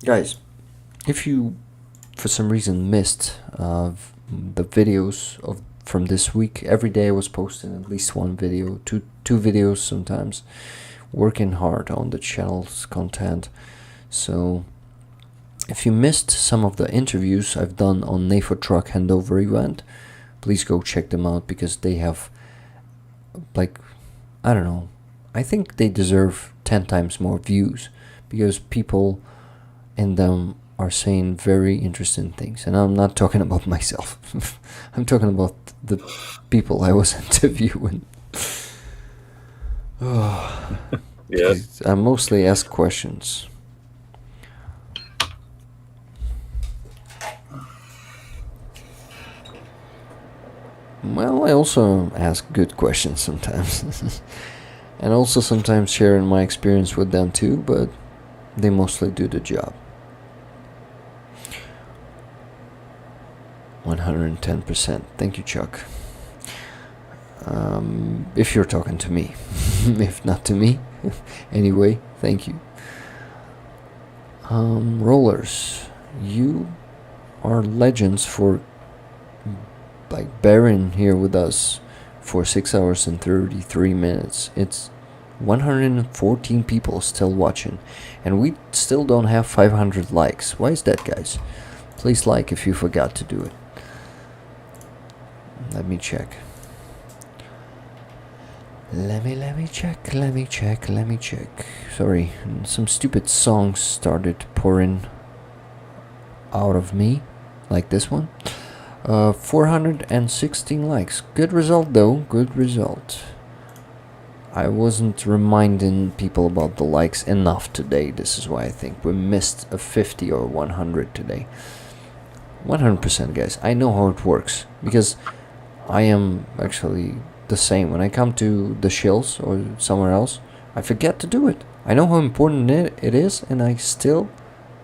Speaker 3: Guys, if you for some reason missed the videos from this week, every day I was posting at least one video, two videos sometimes, working hard on the channel's content. So if you missed some of the interviews I've done on NAFO truck handover event, please go check them out, because they have, like, I don't know, I think they deserve 10 times more views, because people in them are saying very interesting things. And I'm not talking about myself. I'm talking about the people I was interviewing.
Speaker 4: Yeah.
Speaker 3: I mostly ask questions. Well, I also ask good questions sometimes. And also sometimes sharing my experience with them too, but they mostly do the job. 110%. Thank you, Chuck. If you're talking to me. If not to me. Anyway, thank you. Rollers, you are legends for like bearing here with us for 6 hours and 33 minutes. It's 114 people still watching, and we still don't have 500 likes. Why is that, guys? Please like if you forgot to do it. Let me check. Let me check. Sorry, some stupid songs started pouring out of me, like this one. 416 likes. Good result though, good result. I wasn't reminding people about the likes enough today. This is why I think we missed a 50 or 100 today. 100%, guys. I know how it works, because I am actually the same. When I come to the shills or somewhere else, I forget to do it. I know how important it is, and I still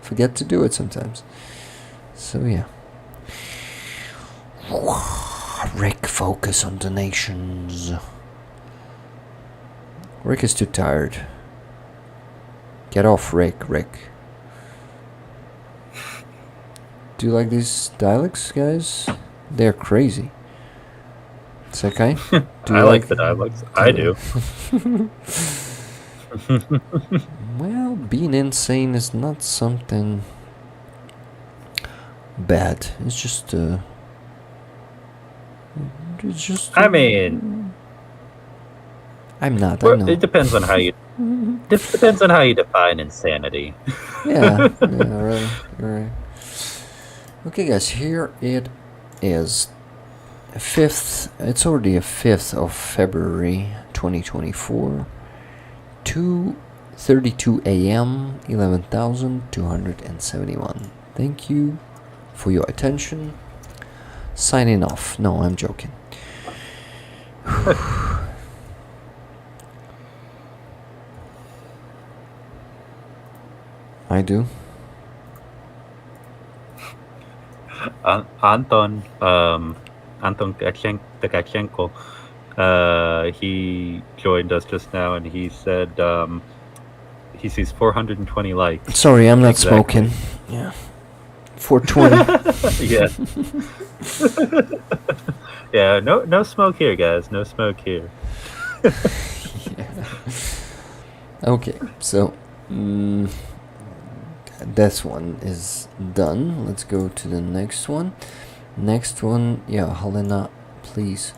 Speaker 3: forget to do it sometimes. So yeah. Rick, focus on donations. Rick is too tired. Get off, Rick. Do you like these dialects, guys? They're crazy. Secai?
Speaker 4: I like the dialects. I do.
Speaker 3: Well, being insane is not something bad. It's just
Speaker 4: I mean,
Speaker 3: I'm not. I know.
Speaker 4: it depends on how you. Depends on how you define insanity.
Speaker 3: Yeah, right. Okay, guys, here it is. 5th. It's already a 5th of February, 2024. 2:32 a.m. 11,271. Thank you for your attention. Signing off. No, I'm joking. I do.
Speaker 4: Anton Tkachenko, he joined us just now, and he said he sees 420 likes.
Speaker 3: Sorry, I'm not smoking. Yeah. 420.
Speaker 4: Yeah. Yeah, no smoke here, guys. No smoke here.
Speaker 3: Yeah. Okay, so this one is done. Let's go to the next one. Next one, yeah, Halyna, please.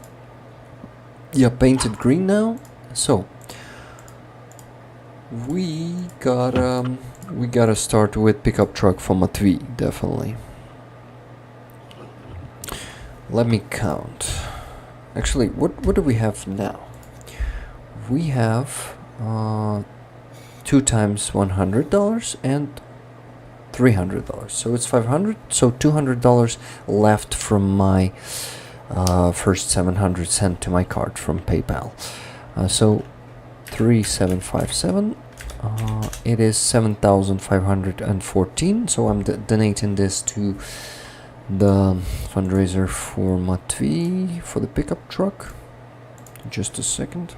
Speaker 3: Yeah, painted green now. So we gotta start with pickup truck for Matvey, definitely. Let me count. Actually, what do we have now? We have 2 times $100 and $300. So it's $500. So $200 left from my first 700 sent to my card from PayPal. So 3757. It is 7,514. So I'm donating this to the fundraiser for Matvey for the pickup truck. Just a second.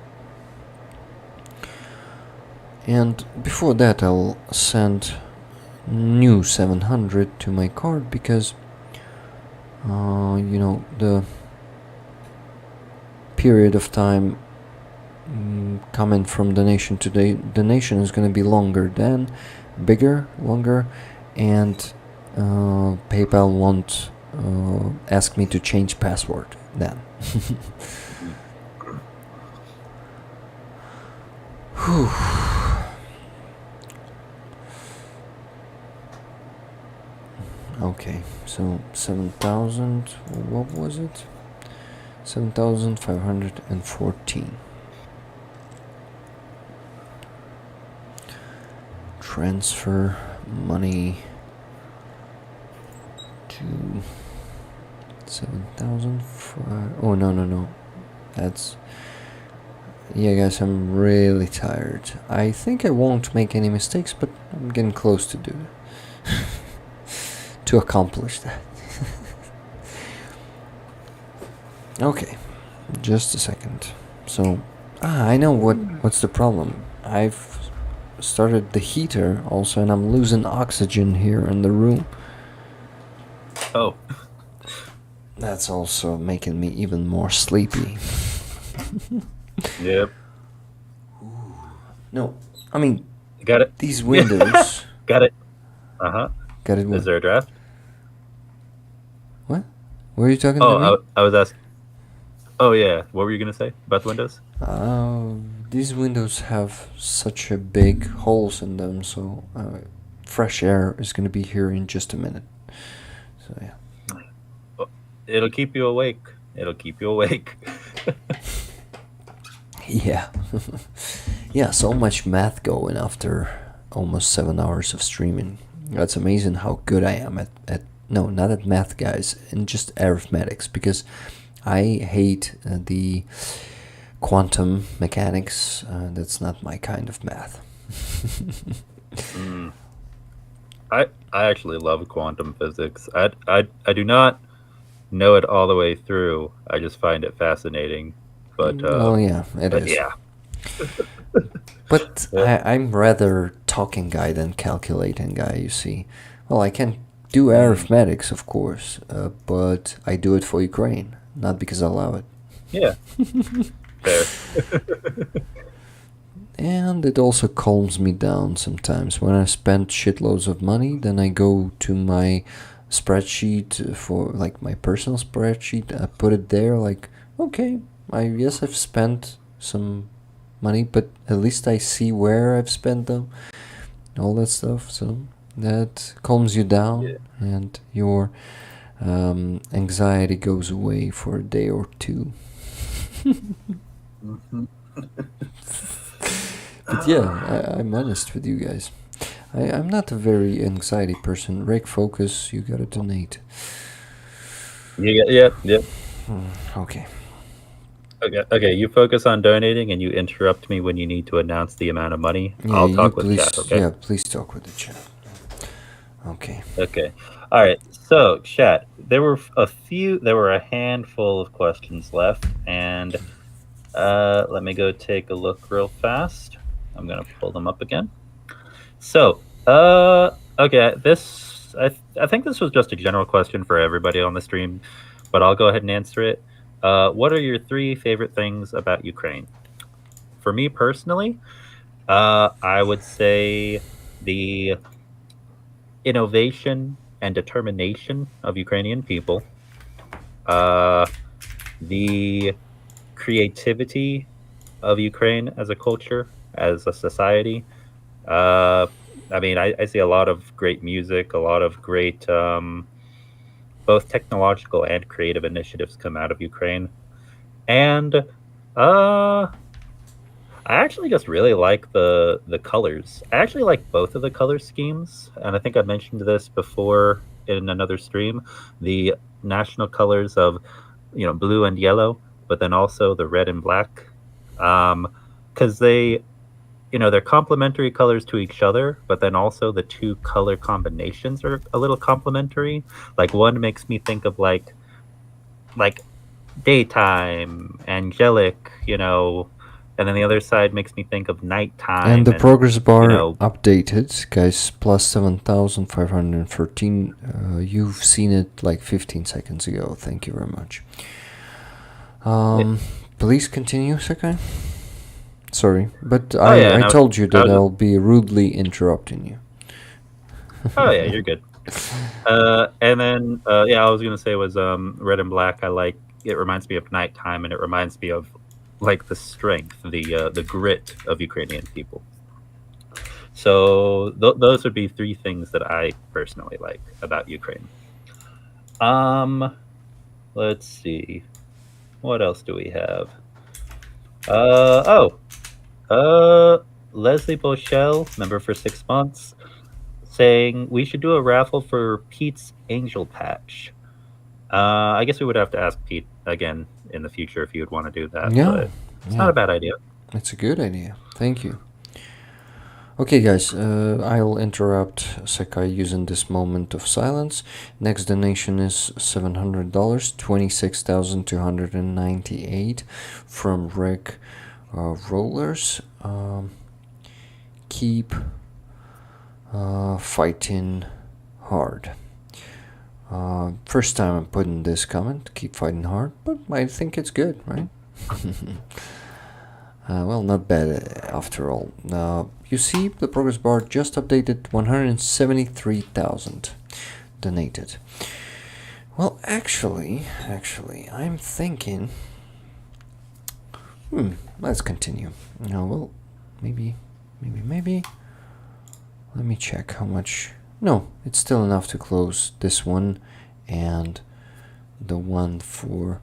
Speaker 3: And before that, I'll send new 700 to my card because, you know, the period of time coming from donation to donation is going to be longer, and PayPal won't ask me to change password then. Whew. Okay, so 7,000, what was it? 7,514. Transfer money to 7,000. Oh, no. That's... Yeah, guys, I'm really tired. I think I won't make any mistakes, but I'm getting close to do it. To accomplish that. Okay, just a second. So, I know what's the problem. I've started the heater also, and I'm losing oxygen here in the room.
Speaker 4: Oh.
Speaker 3: That's also making me even more sleepy.
Speaker 4: Yep.
Speaker 3: No, I mean,
Speaker 4: Got it.
Speaker 3: these windows.
Speaker 4: Got it. Uh-huh.
Speaker 3: Got it.
Speaker 4: Is there a draft?
Speaker 3: What? Were you talking to me?
Speaker 4: Oh, I was asking. Oh, yeah. What were you going to say about the windows?
Speaker 3: These windows have such a big holes in them, so fresh air is going to be here in just a minute. So, yeah.
Speaker 4: It'll keep you awake. It'll keep you awake.
Speaker 3: Yeah. Yeah, so much math going after almost 7 hours of streaming. That's amazing how good I am at no, not at math, guys, and just arithmetics, because I hate the quantum mechanics. That's not my kind of math.
Speaker 4: I actually love quantum physics. I do not know it all the way through. I just find it fascinating. But
Speaker 3: oh yeah, it is.
Speaker 4: Yeah.
Speaker 3: But I'm rather talking guy than calculating guy, you see. Well, I can do arithmetics, of course, but I do it for Ukraine, not because I love it.
Speaker 4: Yeah. Fair.
Speaker 3: And it also calms me down sometimes. When I spend shitloads of money, then I go to my spreadsheet for, like, my personal spreadsheet. I put it there, like, okay, yes, I've spent some money, but at least I see where I've spent them, all that stuff. So that calms you down,
Speaker 4: Yeah.
Speaker 3: and your anxiety goes away for a day or two. But yeah, I'm honest with you guys. I'm not a very anxiety person. Rick, focus, you gotta donate.
Speaker 4: Yeah.
Speaker 3: Okay.
Speaker 4: Okay, you focus on donating and you interrupt me when you need to announce the amount of money.
Speaker 3: Yeah,
Speaker 4: I'll talk with
Speaker 3: please,
Speaker 4: chat, okay?
Speaker 3: Yeah, please talk with the chat. Okay.
Speaker 4: Okay. All right. So, chat, there were a handful of questions left, and let me go take a look real fast. I'm going to pull them up again. So, okay, I think this was just a general question for everybody on the stream, but I'll go ahead and answer it. What are your 3 favorite things about Ukraine? For me personally, I would say the innovation and determination of Ukrainian people, the creativity of Ukraine as a culture, as a society. I mean, I see a lot of great music, a lot of great both technological and creative initiatives come out of Ukraine. And I actually just really like the colors. I actually like both of the color schemes, and I think I mentioned this before in another stream. The national colors of, blue and yellow, but then also the red and black, because they they're complementary colors to each other, but then also the two color combinations are a little complementary. Like one makes me think of like daytime, angelic, and then the other side makes me think of nighttime.
Speaker 3: And the progress bar
Speaker 4: know,
Speaker 3: updated, guys, plus 7,513. You've seen it like 15 seconds ago. Thank you very much. Please continue, Secai. Sorry, but I told you that I'll be rudely interrupting you.
Speaker 4: Oh yeah, you're good. And then I was gonna say was red and black. It reminds me of nighttime, and it reminds me of like the strength, the grit of Ukrainian people. So those would be three things that I personally like about Ukraine. Let's see, what else do we have? Leslie Bochelle, member for 6 months, saying we should do a raffle for Pete's Angel Patch. I guess we would have to ask Pete again in the future if he would want to do that.
Speaker 3: Yeah,
Speaker 4: but it's not a bad idea.
Speaker 3: It's a good idea. Thank you. Okay, guys, I'll interrupt Secai using this moment of silence. Next donation is $700, $26,298 from Rick Rollers. Keep fighting hard. First time I'm putting this comment, keep fighting hard, but I think it's good, right? Well, not bad after all. You see, the progress bar just updated, 173,000 donated. Well, actually, I'm thinking, let's continue. Well, maybe. Let me check how much. No, it's still enough to close this one and the one for.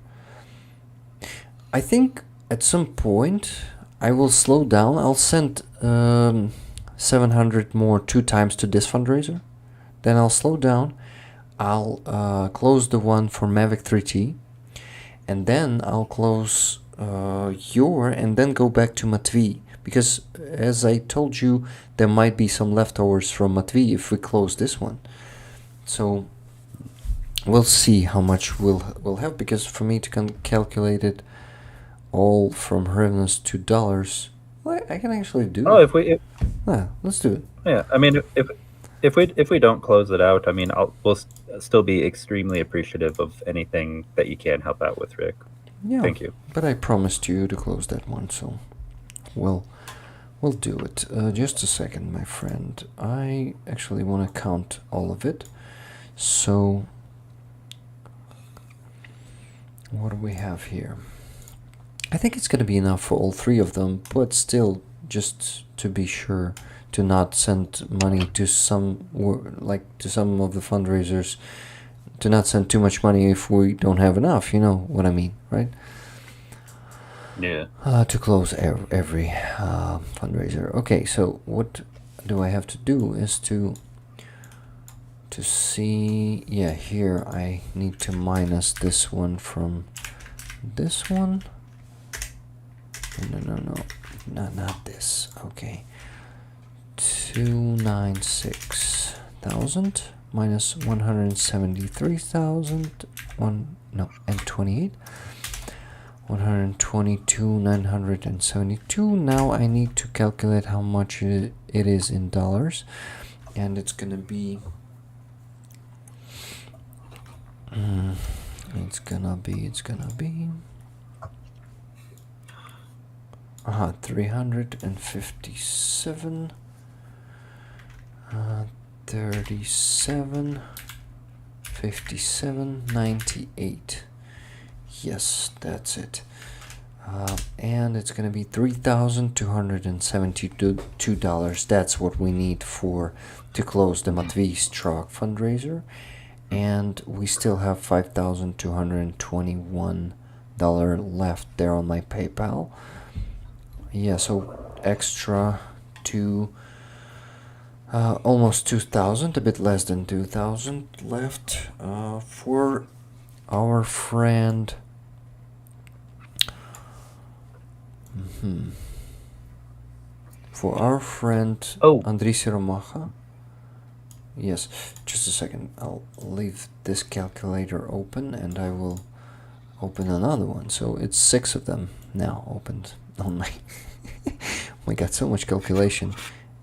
Speaker 3: I think at some point I will slow down. I'll send 700 more 2 times to this fundraiser. Then I'll slow down. I'll close the one for Mavic 3T. And then I'll close and then go back to Matvey. Because as I told you, there might be some leftovers from Matvey if we close this one. So we'll see how much we'll have, because for me to calculate it all from hryvnias to dollars, well, I can actually do it. Let's do it.
Speaker 4: Yeah, I mean, if we don't close it out, I mean, we'll still be extremely appreciative of anything that you can help out with, Rick.
Speaker 3: Yeah,
Speaker 4: thank you.
Speaker 3: But I promised you to close that one, so we'll do it. Just a second, my friend. I actually want to count all of it. So what do we have here? I think it's going to be enough for all 3 of them, but still, just to be sure to not send money to some of the fundraisers, to not send too much money if we don't have enough, you know what I mean, right?
Speaker 4: Yeah.
Speaker 3: To close every fundraiser. Okay, so what do I have to do is to see, yeah, here I need to minus this one from this one. No, not this. Okay, 296,000 minus 173,000 and 28, 122,972. Now I need to calculate how much it is in dollars, and it's gonna be it's gonna be 357 37 57 98. Yes, that's it. And it's gonna be $3,272. That's what we need to close the Matvey Struck fundraiser, and we still have $5,221 left there on my PayPal. Yeah, so extra to almost 2,000, a bit less than 2,000 left for our friend. for our friend
Speaker 4: Oh.
Speaker 3: Andriy Siromacha. Yes, just a second. I'll leave this calculator open and I will open another one. So it's 6 of them now opened on my. Oh my god, so much calculation.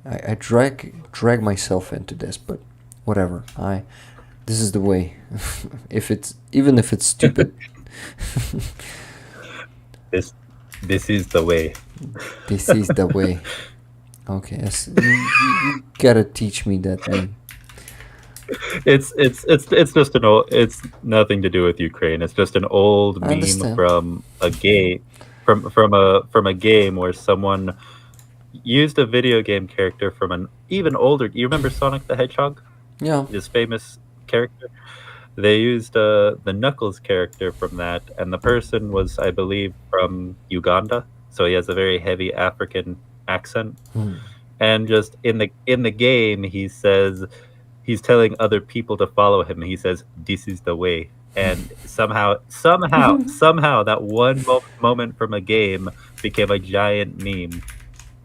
Speaker 3: I drag myself into this, but whatever. This is the way. Even if it's stupid.
Speaker 4: This is the way.
Speaker 3: This is the way. Okay, yes, you gotta teach me that name.
Speaker 4: It's just an old. It's nothing to do with Ukraine. It's just an old
Speaker 3: I
Speaker 4: meme
Speaker 3: understand.
Speaker 4: from a game, from a game where someone used a video game character from an even older. You remember Sonic the Hedgehog?
Speaker 3: Yeah.
Speaker 4: His famous character. They used the Knuckles character from that, and the person was, I believe, from Uganda, so he has a very heavy African accent. And just in the game, he says he's telling other people to follow him. He says, "This is the way." And somehow, that one moment from a game became a giant meme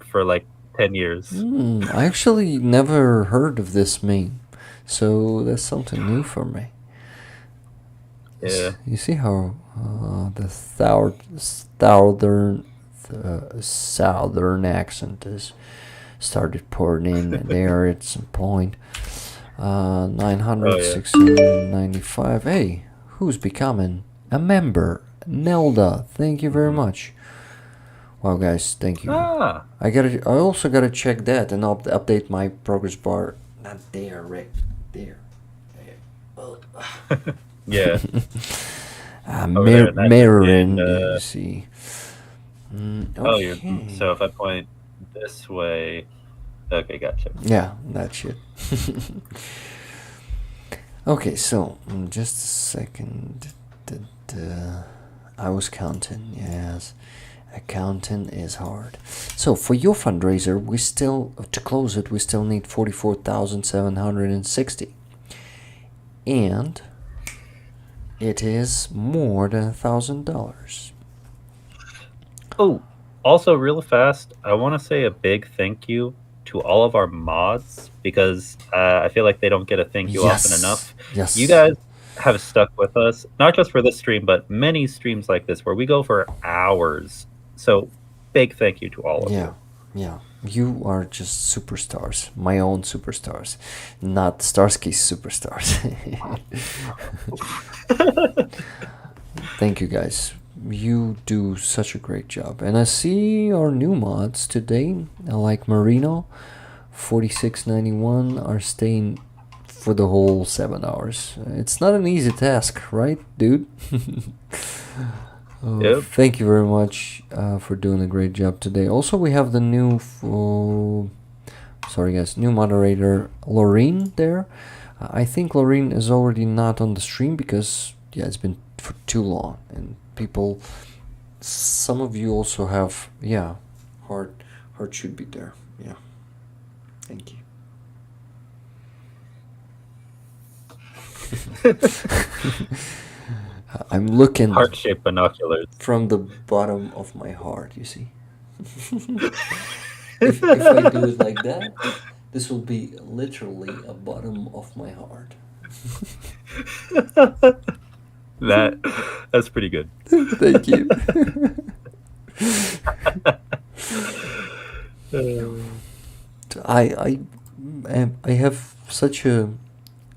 Speaker 4: for like 10 years.
Speaker 3: I actually never heard of this meme, so that's something new for me.
Speaker 4: Yeah.
Speaker 3: You see how the southern accent is started pouring in there at some point. 900, 695. Hey, who's becoming a member? Nelda, thank you very much. Wow, guys, thank you. I also gotta check that and update my progress bar. Not there, Rick. There.
Speaker 4: Yeah.
Speaker 3: Mirroring, you see. Okay.
Speaker 4: So if I point this way, okay, gotcha.
Speaker 3: Yeah, that shit. Okay, so just a second. I was counting. Yes, accounting is hard. So for your fundraiser, to close it, we still need 44,760, and it is more than $1,000.
Speaker 4: Oh, also real fast, I want to say a big thank you to all of our mods, because I feel like they don't get a thank you often enough.
Speaker 3: Yes.
Speaker 4: You guys have stuck with us, not just for this stream, but many streams like this where we go for hours. So big thank you to all of you.
Speaker 3: Yeah. You are just superstars. My own superstars. Not Starsky's superstars. Thank you, guys. You do such a great job. And I see our new mods today, like Marino, 4691, are staying for the whole 7 hours. It's not an easy task, right, dude?
Speaker 4: Yep.
Speaker 3: Thank you very much for doing a great job today. Also, we have the new, new moderator, Laureen, there. I think Laureen is already not on the stream because, it's been for too long. And some of you also have, heart should be there. Yeah. Thank you. I'm looking
Speaker 4: Heart-shaped binoculars
Speaker 3: from the bottom of my heart, you see. if I do it like that, this will be literally a bottom of my heart.
Speaker 4: That's pretty good.
Speaker 3: Thank you. I have such a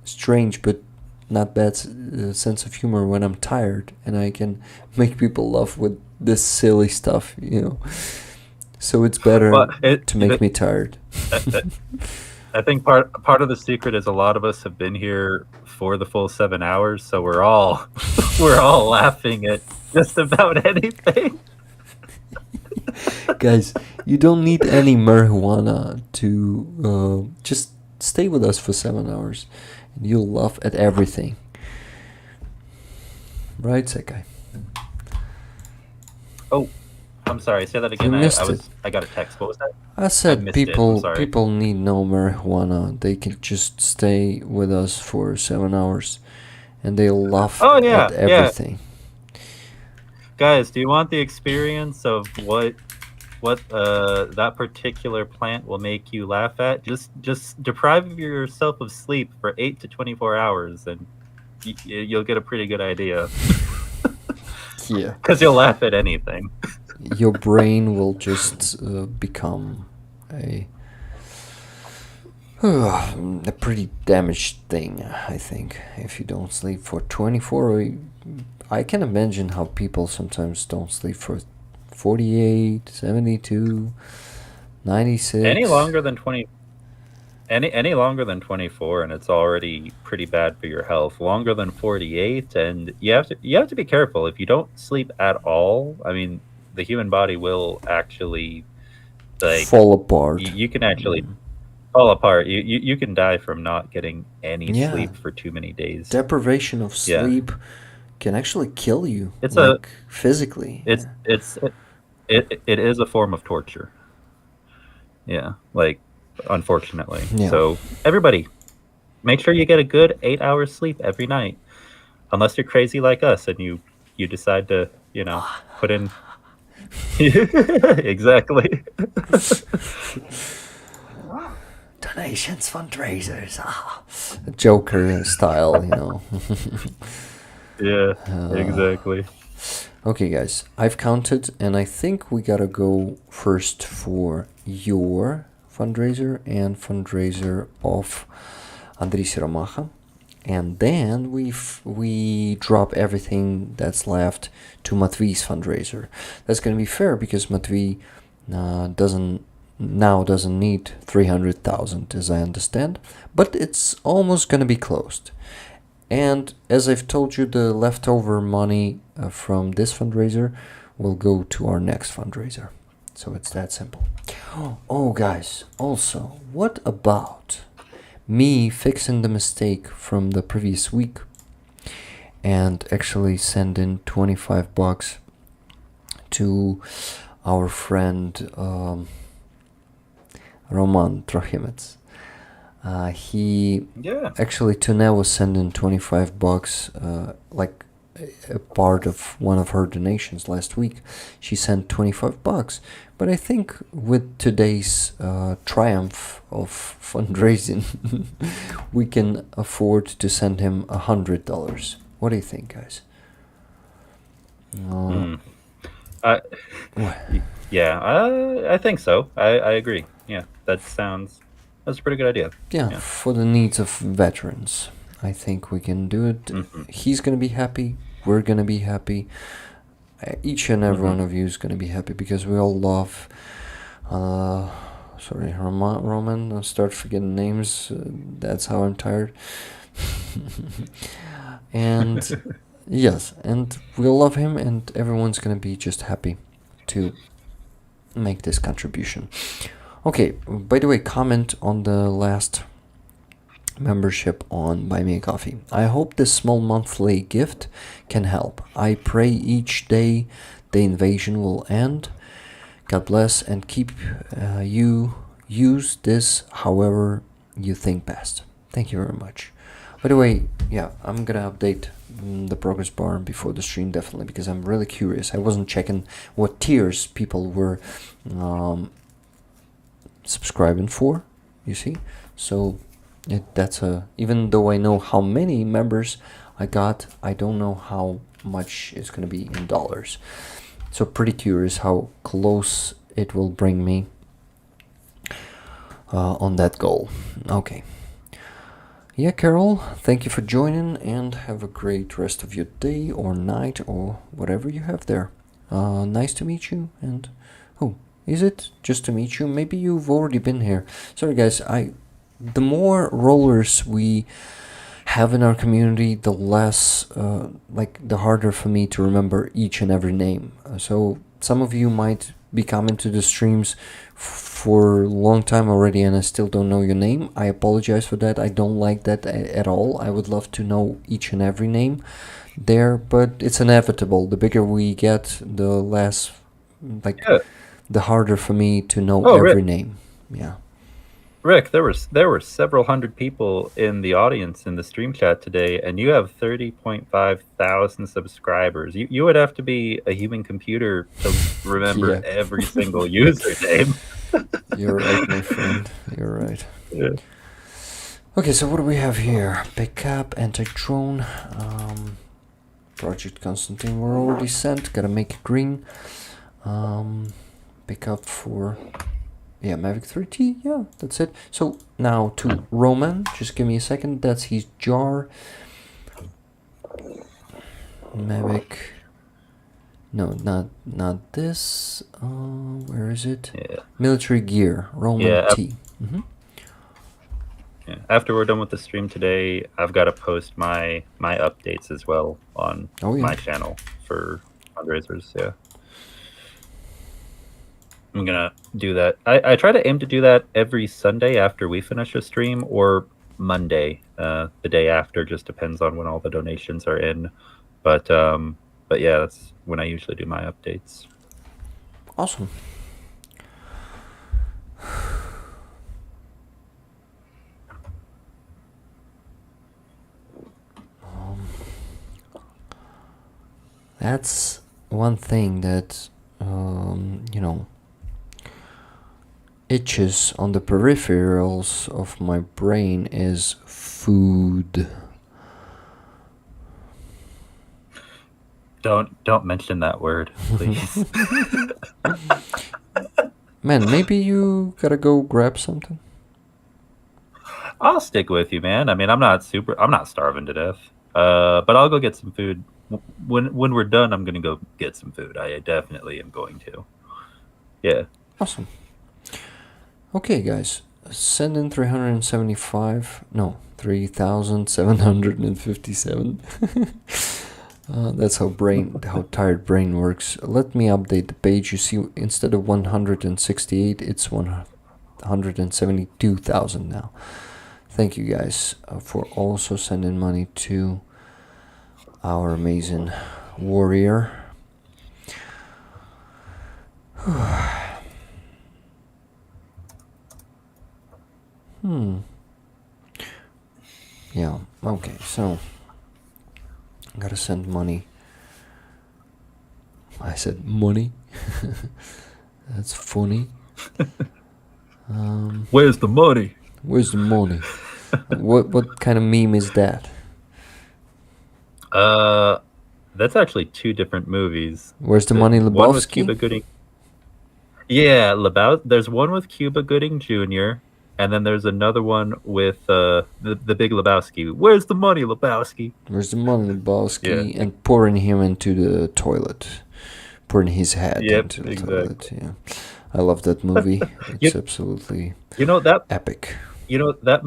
Speaker 3: strange but not bad sense of humor when I'm tired, and I can make people laugh with this silly stuff, So it's better to make me tired.
Speaker 4: I think part of the secret is a lot of us have been here for the full 7 hours, so we're all laughing at just about anything.
Speaker 3: Guys, you don't need any marijuana to just stay with us for 7 hours, and you'll laugh at everything. Right, Secai?
Speaker 4: Oh, I'm sorry. Say that again. I got a text. What was that?
Speaker 3: I said people need no marijuana. They can just stay with us for 7 hours, and they'll laugh at everything.
Speaker 4: Guys, do you want the experience of what what that particular plant will make you laugh at, just deprive yourself of sleep for 8 to 24 hours, and you'll get a pretty good idea.
Speaker 3: Yeah.
Speaker 4: Because you'll laugh at anything.
Speaker 3: Your brain will just become a pretty damaged thing, I think, if you don't sleep for 24. I can imagine how people sometimes don't sleep for 48, 72, 96.
Speaker 4: Any longer than 20. Any longer than 24, and it's already pretty bad for your health. Longer than 48, and you have to be careful. If you don't sleep at all, I mean, the human body will actually
Speaker 3: fall apart.
Speaker 4: You can actually fall apart. You can die from not getting any sleep for too many days.
Speaker 3: Deprivation of sleep can actually kill you.
Speaker 4: It's
Speaker 3: physically.
Speaker 4: It is a form of torture. Yeah, unfortunately.
Speaker 3: Yeah.
Speaker 4: So everybody, make sure you get a good 8 hours sleep every night, unless you're crazy like us and you decide to put in. Exactly.
Speaker 3: Donations, fundraisers, Joker style,
Speaker 4: Yeah, exactly.
Speaker 3: Okay, guys, I've counted, and I think we gotta go first for your fundraiser and fundraiser of Andriy Siromacha, and then we drop everything that's left to Matvey's fundraiser. That's gonna be fair because Matvey doesn't need 300,000, as I understand, but it's almost gonna be closed. And as I've told you, the leftover money from this fundraiser will go to our next fundraiser. So it's that simple. Oh, guys, also, what about me fixing the mistake from the previous week and actually sending $25 to our friend Roman Trochimets? Actually, Tourniquet was sending $25, like a part of one of her donations last week. She sent $25, but I think with today's triumph of fundraising, we can afford to send him $100. What do you think, guys?
Speaker 4: I think so. I agree. Yeah, that's a pretty good idea.
Speaker 3: Yeah, for the needs of veterans, I think we can do it.
Speaker 4: Mm-hmm.
Speaker 3: He's gonna be happy. We're gonna be happy. Each and every one of you is gonna be happy because we all love. Roman. I'll start forgetting names. That's how I'm tired. And yes, and we'll love him, and everyone's gonna be just happy to make this contribution. Okay, by the way, comment on the last membership on Buy Me a Coffee. I hope this small monthly gift can help. I pray each day the invasion will end. God bless and keep you use this however you think best. Thank you very much. By the way, I'm gonna update the progress bar before the stream, definitely, because I'm really curious. I wasn't checking what tiers people were subscribing for, you see. So even though I know how many members I got, I don't know how much it's gonna be in dollars. So pretty curious how close it will bring me on that goal. Okay. Yeah, Carol, thank you for joining, and have a great rest of your day or night or whatever you have there. Nice to meet you. And is it just to meet you? Maybe you've already been here. Sorry, guys. The more rollers we have in our community, the less, the harder for me to remember each and every name. So some of you might be coming to the streams for a long time already, and I still don't know your name. I apologize for that. I don't like that at all. I would love to know each and every name there, but it's inevitable. The bigger we get, the less, the harder for me to know every name. Yeah.
Speaker 4: Rick, there were several hundred people in the audience in the stream chat today, and you have 30.5 thousand subscribers. You would have to be a human computer to remember
Speaker 3: Yeah.
Speaker 4: every single username.
Speaker 3: You're right, my friend. You're right.
Speaker 4: Yeah.
Speaker 3: Okay, so what do we have here? Backup, anti-drone, Project Konstantin were already sent. Gotta make it green. Backup for, yeah, Mavic 3T. Yeah, that's it. So now to Roman. Just give me a second. That's his jar. Mavic. No, not this. Where is it?
Speaker 4: Yeah.
Speaker 3: Military gear. Roman
Speaker 4: Yeah,
Speaker 3: T. Mm-hmm.
Speaker 4: Yeah. After we're done with the stream today, I've got to post my updates as well on my channel for fundraisers. Yeah, I'm gonna do that. I try to aim to do that every Sunday after we finish a stream, or Monday, the day after. Just depends on when all the donations are in. But yeah, that's when I usually do my updates.
Speaker 3: Awesome. That's one thing that, you know, itches on the peripherals of my brain is food.
Speaker 4: Don't mention that word, please.
Speaker 3: Man, maybe you gotta go grab something.
Speaker 4: I'll stick with you, man. I mean, I'm not starving to death. But I'll go get some food. When we're done, I'm gonna go get some food. I definitely am going to. Yeah.
Speaker 3: Awesome. Okay, guys, send in 3,757. That's how tired brain works. Let me update the page. You see, instead of 168, it's 172,000 now. Thank you guys for also sending money to our amazing warrior. Yeah, okay, so I gotta send money. I said money. That's funny.
Speaker 4: Where's the money?
Speaker 3: Where's the money? What kind of meme is that?
Speaker 4: That's actually two different movies.
Speaker 3: Where's the money, Lebowski?
Speaker 4: One with Cuba Gooding. Yeah, there's one with Cuba Gooding Jr., and then there's another one with the Big Lebowski. Where's the money, Lebowski?
Speaker 3: Where's the money, Lebowski?
Speaker 4: Yeah.
Speaker 3: And pouring him into the toilet. Pouring his head into the
Speaker 4: exactly.
Speaker 3: toilet. Yeah, I love that movie. It's absolutely epic.
Speaker 4: You know that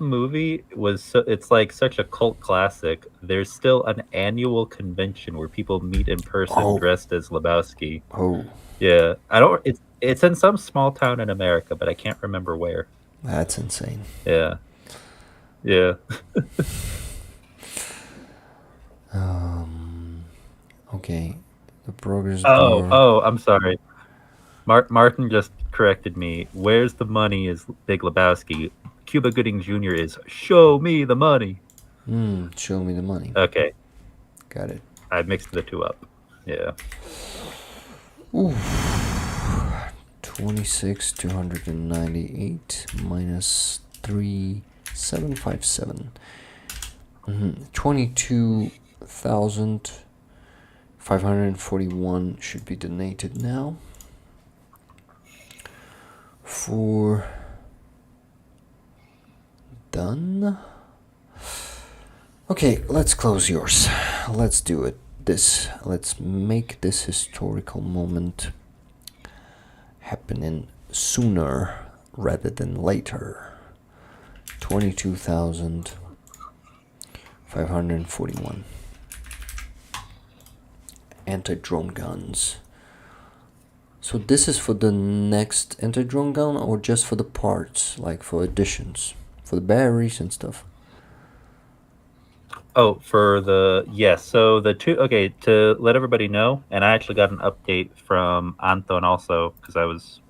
Speaker 4: movie was it's like such a cult classic. There's still an annual convention where people meet in person dressed as Lebowski.
Speaker 3: Oh.
Speaker 4: Yeah, it's in some small town in America, but I can't remember where.
Speaker 3: That's insane.
Speaker 4: Yeah. Yeah.
Speaker 3: Okay. The progress
Speaker 4: bar.
Speaker 3: Oh,
Speaker 4: I'm sorry. Martin just corrected me. Where's the money is Big Lebowski. Cuba Gooding Jr. is show me the money.
Speaker 3: Show me the money.
Speaker 4: Okay.
Speaker 3: Got it.
Speaker 4: I mixed the two up. Yeah.
Speaker 3: Ooh. 26,298 minus 3,757. 22,541 should be donated now. For done. Okay, let's close yours. Let's do it. Let's make this historical moment happening sooner rather than later. 22,541. Anti-drone guns. So this is for the next anti-drone gun, or just for the parts, like for additions, for the batteries and stuff?
Speaker 4: Oh, yes. So the two, okay, to let everybody know, and I actually got an update from Anton also, because I was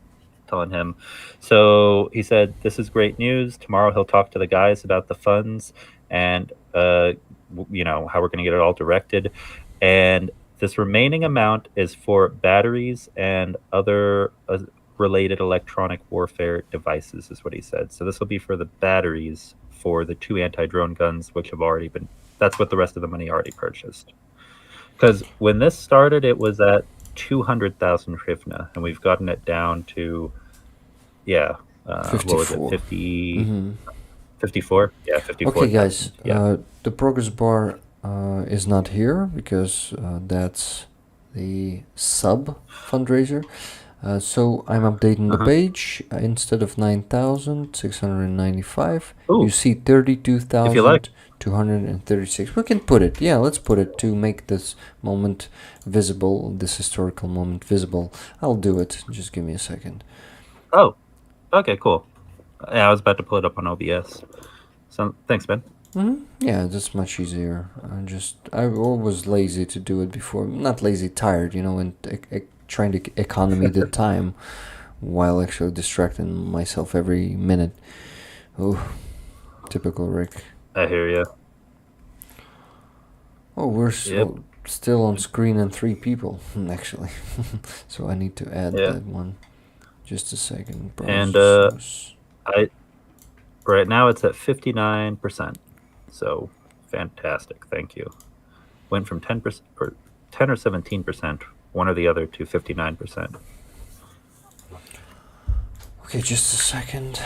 Speaker 4: telling him. So he said, "This is great news. Tomorrow he'll talk to the guys about the funds and you know, how we're going to get it all directed. And this remaining amount is for batteries and other related electronic warfare devices," is what he said. So this will be for the batteries for the 2 anti-drone guns, which have already been. That's what the rest of the money already purchased. Because when this started, it was at 200,000 hryvnia, and we've gotten it down to, what was it, 50, 54? Yeah, 54.
Speaker 3: Okay, guys,
Speaker 4: Yeah.
Speaker 3: the progress bar is not here because that's the sub fundraiser. So I'm updating the page. Instead of 9,695, you see 32,236. We can put it. Yeah, let's put it to make this moment visible, this historical moment visible. I'll do it. Just give me a second.
Speaker 4: Oh, okay, cool. Yeah, I was about to pull it up on OBS. So thanks, Ben.
Speaker 3: Yeah, that's much easier. I was lazy to do it before. Not lazy, tired, you know, and trying to economy the time while actually distracting myself every minute. Oh, typical Rick.
Speaker 4: I hear you.
Speaker 3: Oh, we're still on screen and 3 people, actually. So I need to add that one. Just a second.
Speaker 4: And right now it's at 59%. So fantastic. Thank you. Went from 10% or 10 or 17%, one or the other, to 59%.
Speaker 3: Okay, just a second.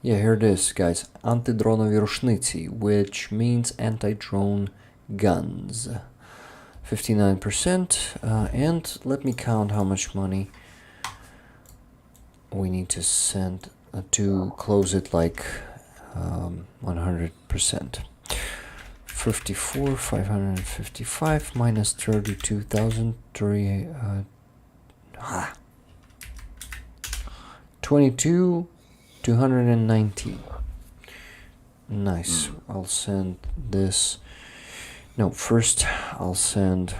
Speaker 3: Yeah, here it is, guys. Anti-dronovi rushnici, which means anti-drone guns. 59%. And let me count how much money we need to send to close it like 100%. 555 minus 32,003. 22,219. Nice. I'll send this. No, first I'll send.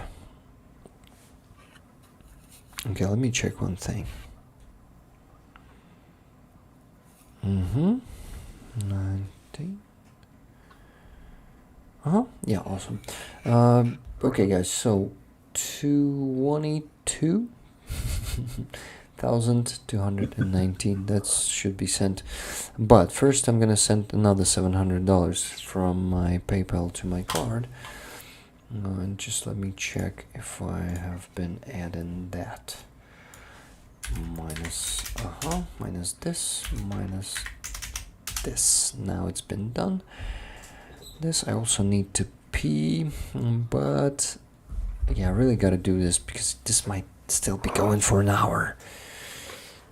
Speaker 3: Okay, let me check one thing. 19. Yeah, awesome. Okay, guys, so 22,219. That should be sent. But first, I'm gonna send another $700 from my PayPal to my card. And just let me check if I have been adding that. Minus this, minus this. Now it's been done. This I also need to pee, but yeah, I really gotta do this because this might still be going for an hour.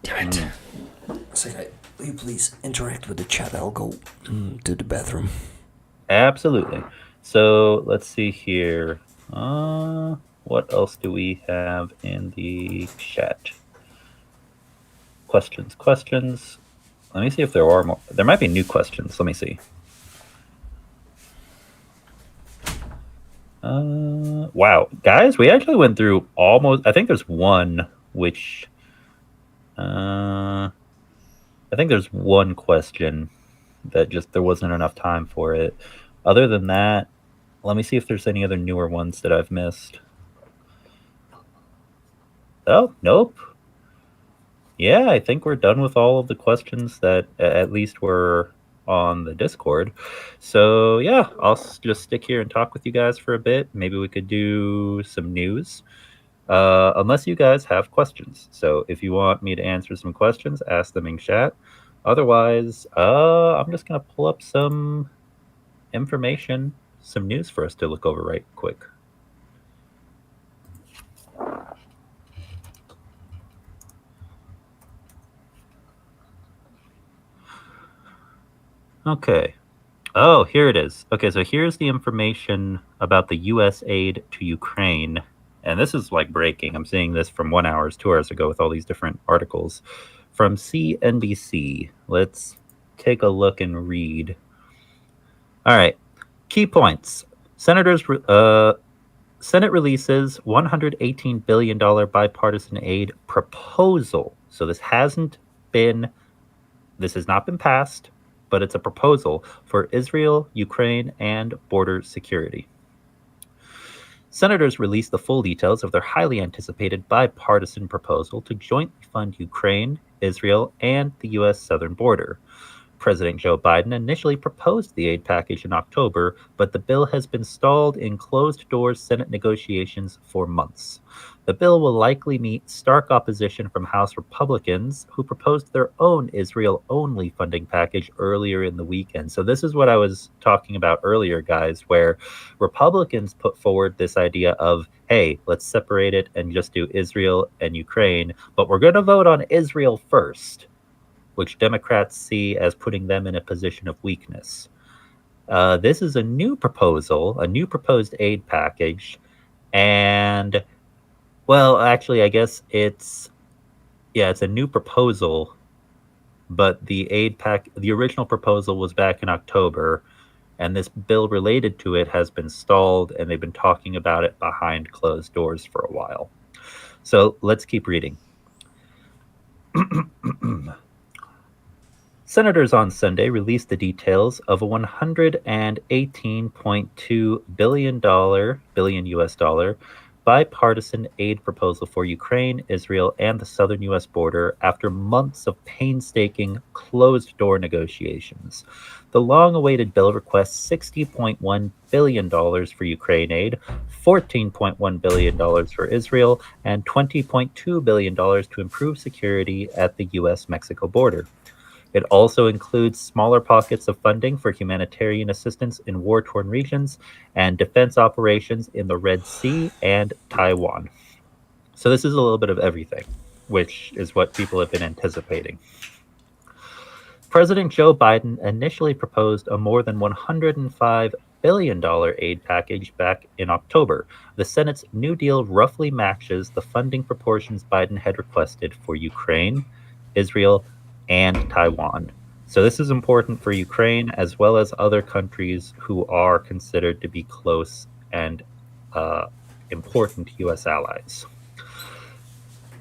Speaker 3: Damn it. Secai, will you please interact with the chat? I'll go to the bathroom.
Speaker 4: Absolutely. So let's see here. What else do we have in the chat? Questions. Let me see if there are more. There might be new questions. Let me see. Wow, guys, we actually went through almost. I think there's one which. I think there's one question that just there wasn't enough time for it. Other than that, let me see if there's any other newer ones that I've missed. Oh, nope. Yeah, I think we're done with all of the questions that at least were on the Discord. So yeah, I'll just stick here and talk with you guys for a bit. Maybe we could do some news. Unless you guys have questions. So if you want me to answer some questions, ask them in chat. Otherwise, I'm just going to pull up some information, some news for us to look over right quick. Okay. Oh, here it is. Okay, so here's the information about the U.S. aid to Ukraine. And this is like breaking. I'm seeing this from 1 hour, 2 hours ago with all these different articles from CNBC. Let's take a look and read. All right. Key points. Senate releases $118 billion bipartisan aid proposal. So this has not been passed, but it's a proposal for Israel, Ukraine, and border security. Senators released the full details of their highly anticipated bipartisan proposal to jointly fund Ukraine, Israel, and the U.S. southern border. President Joe Biden initially proposed the aid package in October, but the bill has been stalled in closed-door Senate negotiations for months. The bill will likely meet stark opposition from House Republicans, who proposed their own Israel-only funding package earlier in the weekend. So this is what I was talking about earlier, guys, where Republicans put forward this idea of, hey, let's separate it and just do Israel and Ukraine, but we're going to vote on Israel first, which Democrats see as putting them in a position of weakness. This is a new proposal, a new proposed aid package, and, well, actually, I guess it's a new proposal, but the original proposal was back in October, and this bill related to it has been stalled, and they've been talking about it behind closed doors for a while. So let's keep reading. Senators on Sunday released the details of a $118.2 billion US dollar bipartisan aid proposal for Ukraine, Israel, and the southern U.S. border after months of painstaking closed-door negotiations. The long-awaited bill requests $60.1 billion for Ukraine aid, $14.1 billion for Israel, and $20.2 billion to improve security at the U.S.-Mexico border. It also includes smaller pockets of funding for humanitarian assistance in war-torn regions and defense operations in the Red Sea and Taiwan. So this is a little bit of everything, which is what people have been anticipating. President Joe Biden initially proposed a more than $105 billion aid package back in October. The Senate's New Deal roughly matches the funding proportions Biden had requested for Ukraine, Israel, and Taiwan. So this is important for Ukraine as well as other countries who are considered to be close and important U.S. allies.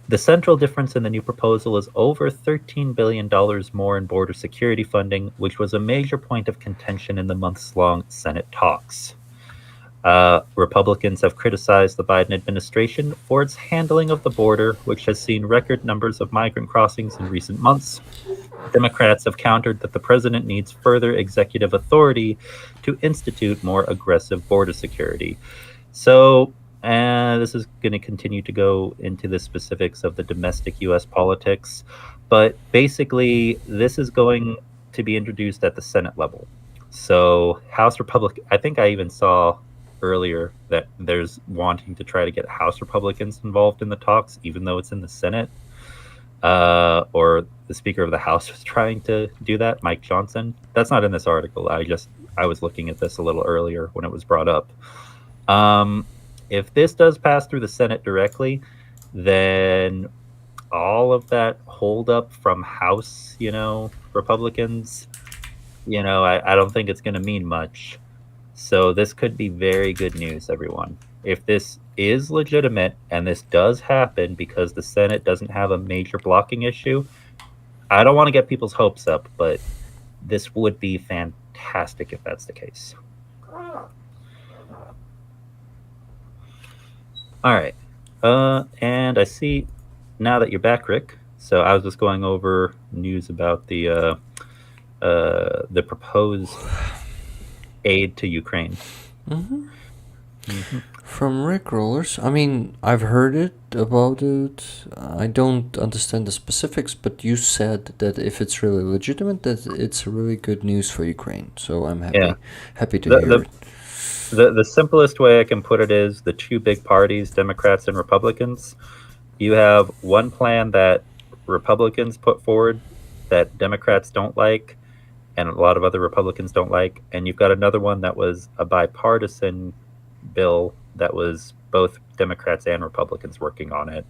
Speaker 4: The central difference in the new proposal is over $13 billion more in border security funding, which was a major point of contention in the months-long Senate talks. Republicans have criticized the Biden administration for its handling of the border, which has seen record numbers of migrant crossings in recent months. Democrats have countered that the president needs further executive authority to institute more aggressive border security. So, this is going to continue to go into the specifics of the domestic U.S. politics, but basically, this is going to be introduced at the Senate level. So, House Republican, I think I even saw earlier that there's wanting to try to get House Republicans involved in the talks, even though it's in the Senate, or the Speaker of the House was trying to do that, Mike Johnson. That's not in this article. I was looking at this a little earlier when it was brought up. If this does pass through the Senate directly, then all of that holdup from House, Republicans, I don't think it's going to mean much. So this could be very good news, everyone. If this is legitimate and this does happen because the Senate doesn't have a major blocking issue, I don't want to get people's hopes up, but this would be fantastic if that's the case. All right. And I see now that you're back, Rick. So I was just going over news about the proposed aid to Ukraine.
Speaker 3: From Rick Rollers. I mean, I've heard it about it. I don't understand the specifics, but you said that if it's really legitimate, that it's really good news for Ukraine. So I'm happy to hear it.
Speaker 4: The simplest way I can put it is the two big parties, Democrats and Republicans. You have one plan that Republicans put forward that Democrats don't like, and a lot of other Republicans don't like, and you've got another one that was a bipartisan bill that was both Democrats and Republicans working on it.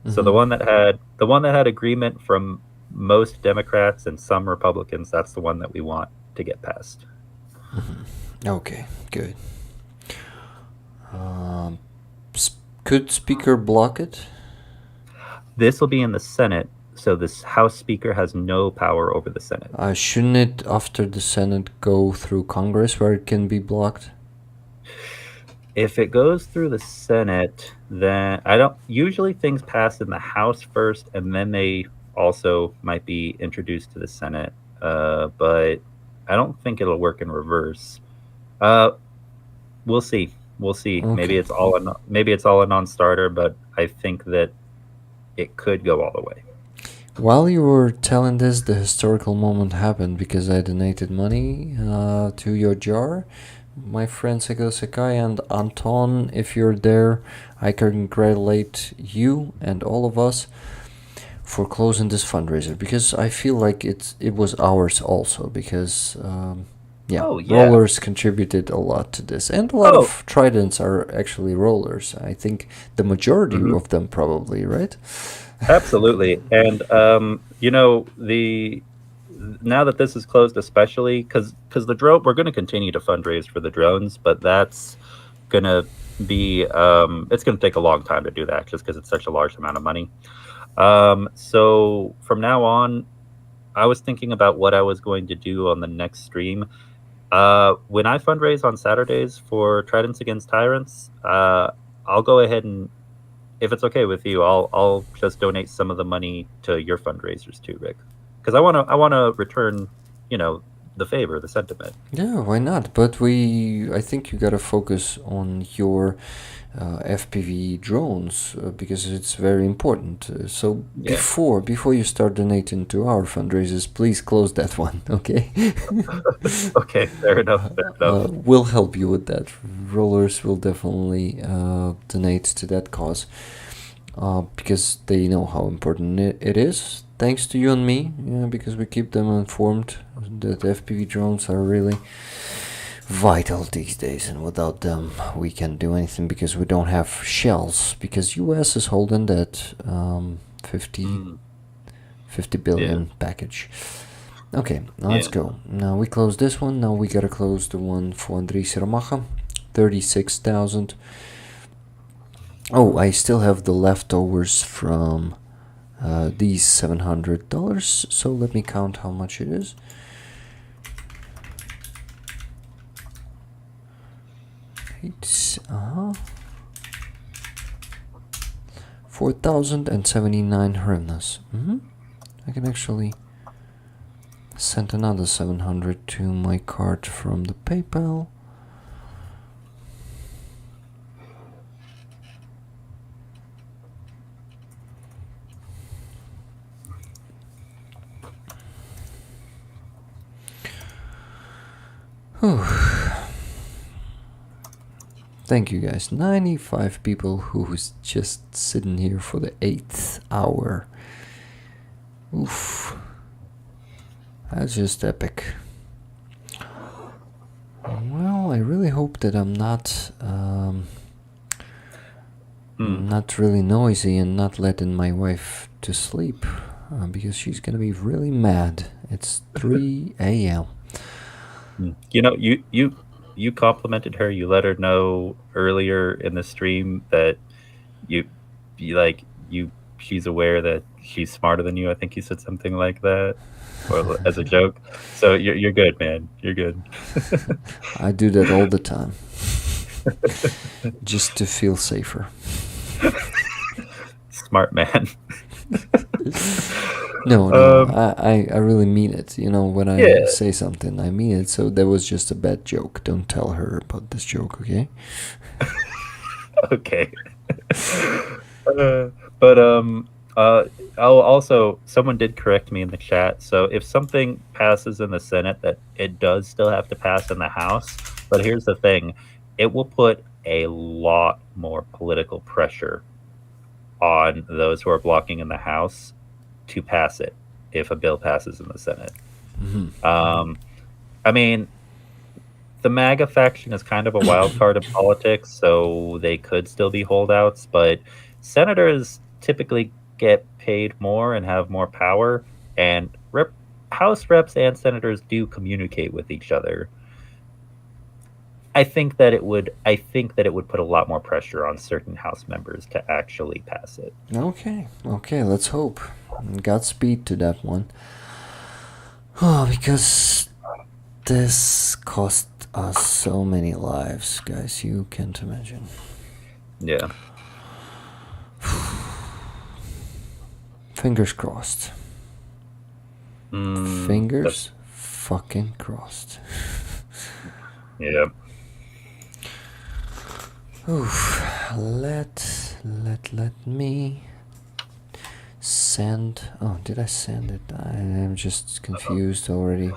Speaker 4: So the one that had agreement from most Democrats and some Republicans, that's the one that we want to get passed.
Speaker 3: Okay, good. Could Speaker block it?
Speaker 4: This will be in the Senate, so this House Speaker has no power over the Senate.
Speaker 3: Shouldn't it, after the Senate, go through Congress where it can be blocked?
Speaker 4: If it goes through the Senate, then I don't. Usually things pass in the House first, and then they also might be introduced to the Senate. But I don't think it'll work in reverse. We'll see. We'll see.
Speaker 3: Okay.
Speaker 4: Maybe it's all a non-starter, but I think that it could go all the way.
Speaker 3: While you were telling this, the historical moment happened because I donated money to your jar. My friend Secai and Anton, if you're there, I congratulate you and all of us for closing this fundraiser, because I feel like it was ours also, because rollers contributed a lot to this, and a lot of tridents are actually rollers. I think the majority of them probably, right?
Speaker 4: Absolutely. And now that this is closed, especially because the drone, we're going to continue to fundraise for the drones, but that's going to be it's going to take a long time to do that, just because it's such a large amount of money. So from now on, I was thinking about what I was going to do on the next stream. When I fundraise on Saturdays for Tridents Against Tyrants, I'll go ahead and, if it's okay with you, I'll just donate some of the money to your fundraisers too, Rick, because I want to return, the favor, the sentiment.
Speaker 3: Yeah, why not? But I think you gotta focus on your FPV drones, because it's very important. So before you start donating to our fundraisers, please close that one, okay?
Speaker 4: Okay, fair enough.
Speaker 3: We'll help you with that. Rollers will definitely donate to that cause, because they know how important it is. Thanks to you and me, because we keep them informed that FPV drones are really vital these days, and without them we can't do anything, because we don't have shells, because US is holding that 50 billion package. Okay, now let's go. Now we close this one. Now we gotta close the one for Andrei Sirmacha, 36,000. Oh, I still have the leftovers from these $700, so let me count how much it is. It's 4,079 hryvnias. I can actually send another 700 to my card from the PayPal. Thank you guys. 95 people who's just sitting here for the 8th hour. Oof. That's just epic. Well, I really hope that I'm not not really noisy and not letting my wife to sleep, because she's gonna be really mad. It's 3 a.m.
Speaker 4: You complimented her. You let her know earlier in the stream that she's aware that she's smarter than you. I think you said something like that, or as a joke. So you're good, man. You're good.
Speaker 3: I do that all the time, just to feel safer.
Speaker 4: Smart man.
Speaker 3: No, I really mean it. When I say something, I mean it. So that was just a bad joke. Don't tell her about this joke, okay?
Speaker 4: Okay. I'll also, someone did correct me in the chat. So if something passes in the Senate, that it does still have to pass in the House. But here's the thing: it will put a lot more political pressure on those who are blocking in the House to pass it if a bill passes in the Senate. I mean, the MAGA faction is kind of a wild card in politics, so they could still be holdouts, but senators typically get paid more and have more power, and House reps and senators do communicate with each other. I think that it would. I think that it would put a lot more pressure on certain House members to actually pass it.
Speaker 3: Okay, let's hope. Godspeed to that one. Oh, because this cost us so many lives, guys. You can't imagine.
Speaker 4: Yeah.
Speaker 3: Fingers crossed. Fingers fucking crossed.
Speaker 4: Yeah.
Speaker 3: Oof. Let me send. Oh, did I send it? I am just confused already.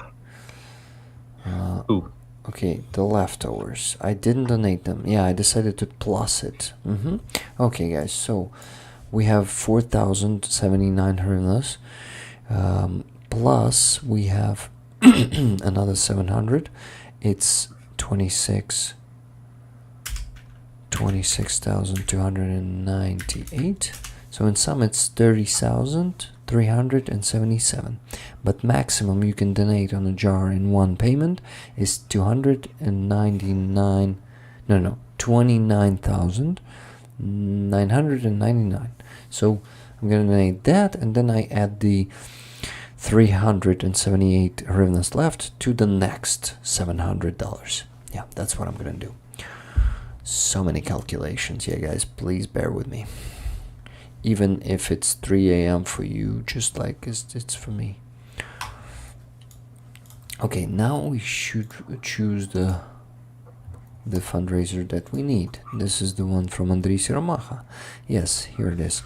Speaker 4: Ooh.
Speaker 3: Okay, the leftovers. I didn't donate them. Yeah, I decided to plus it. Okay, guys. So we have 4,079 hryvnias. Plus we have another 700. It's 26,298. So in sum it's 30,377. But maximum you can donate on a jar in one payment is 29,999. So I'm gonna donate that, and then I add the 378 hryvnias left to the next $700. Yeah, that's what I'm gonna do. So many calculations. Yeah, guys, please bear with me. Even if it's 3 a.m. for you, just like it's for me. Okay, now we should choose the fundraiser that we need. This is the one from Andriy Siramaha. Yes, here it is.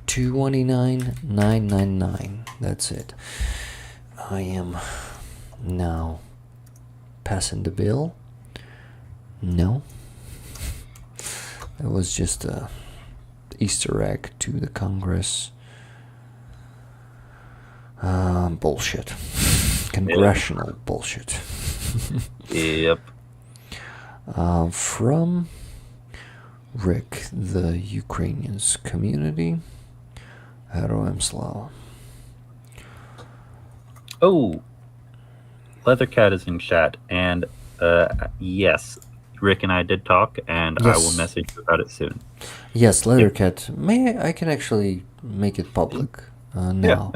Speaker 3: 229,999. That's it. I am now passing the bill. No, that was just a Easter egg to the Congress. Bullshit. Congressional bullshit.
Speaker 4: Yep.
Speaker 3: From Rick, the Ukrainians community. Heroem Slava.
Speaker 4: Oh, Leathercat is in chat, and yes, Rick and I did talk, and I will
Speaker 3: Yes.
Speaker 4: message you about it soon.
Speaker 3: Yes, Leathercat. I can actually make it public now.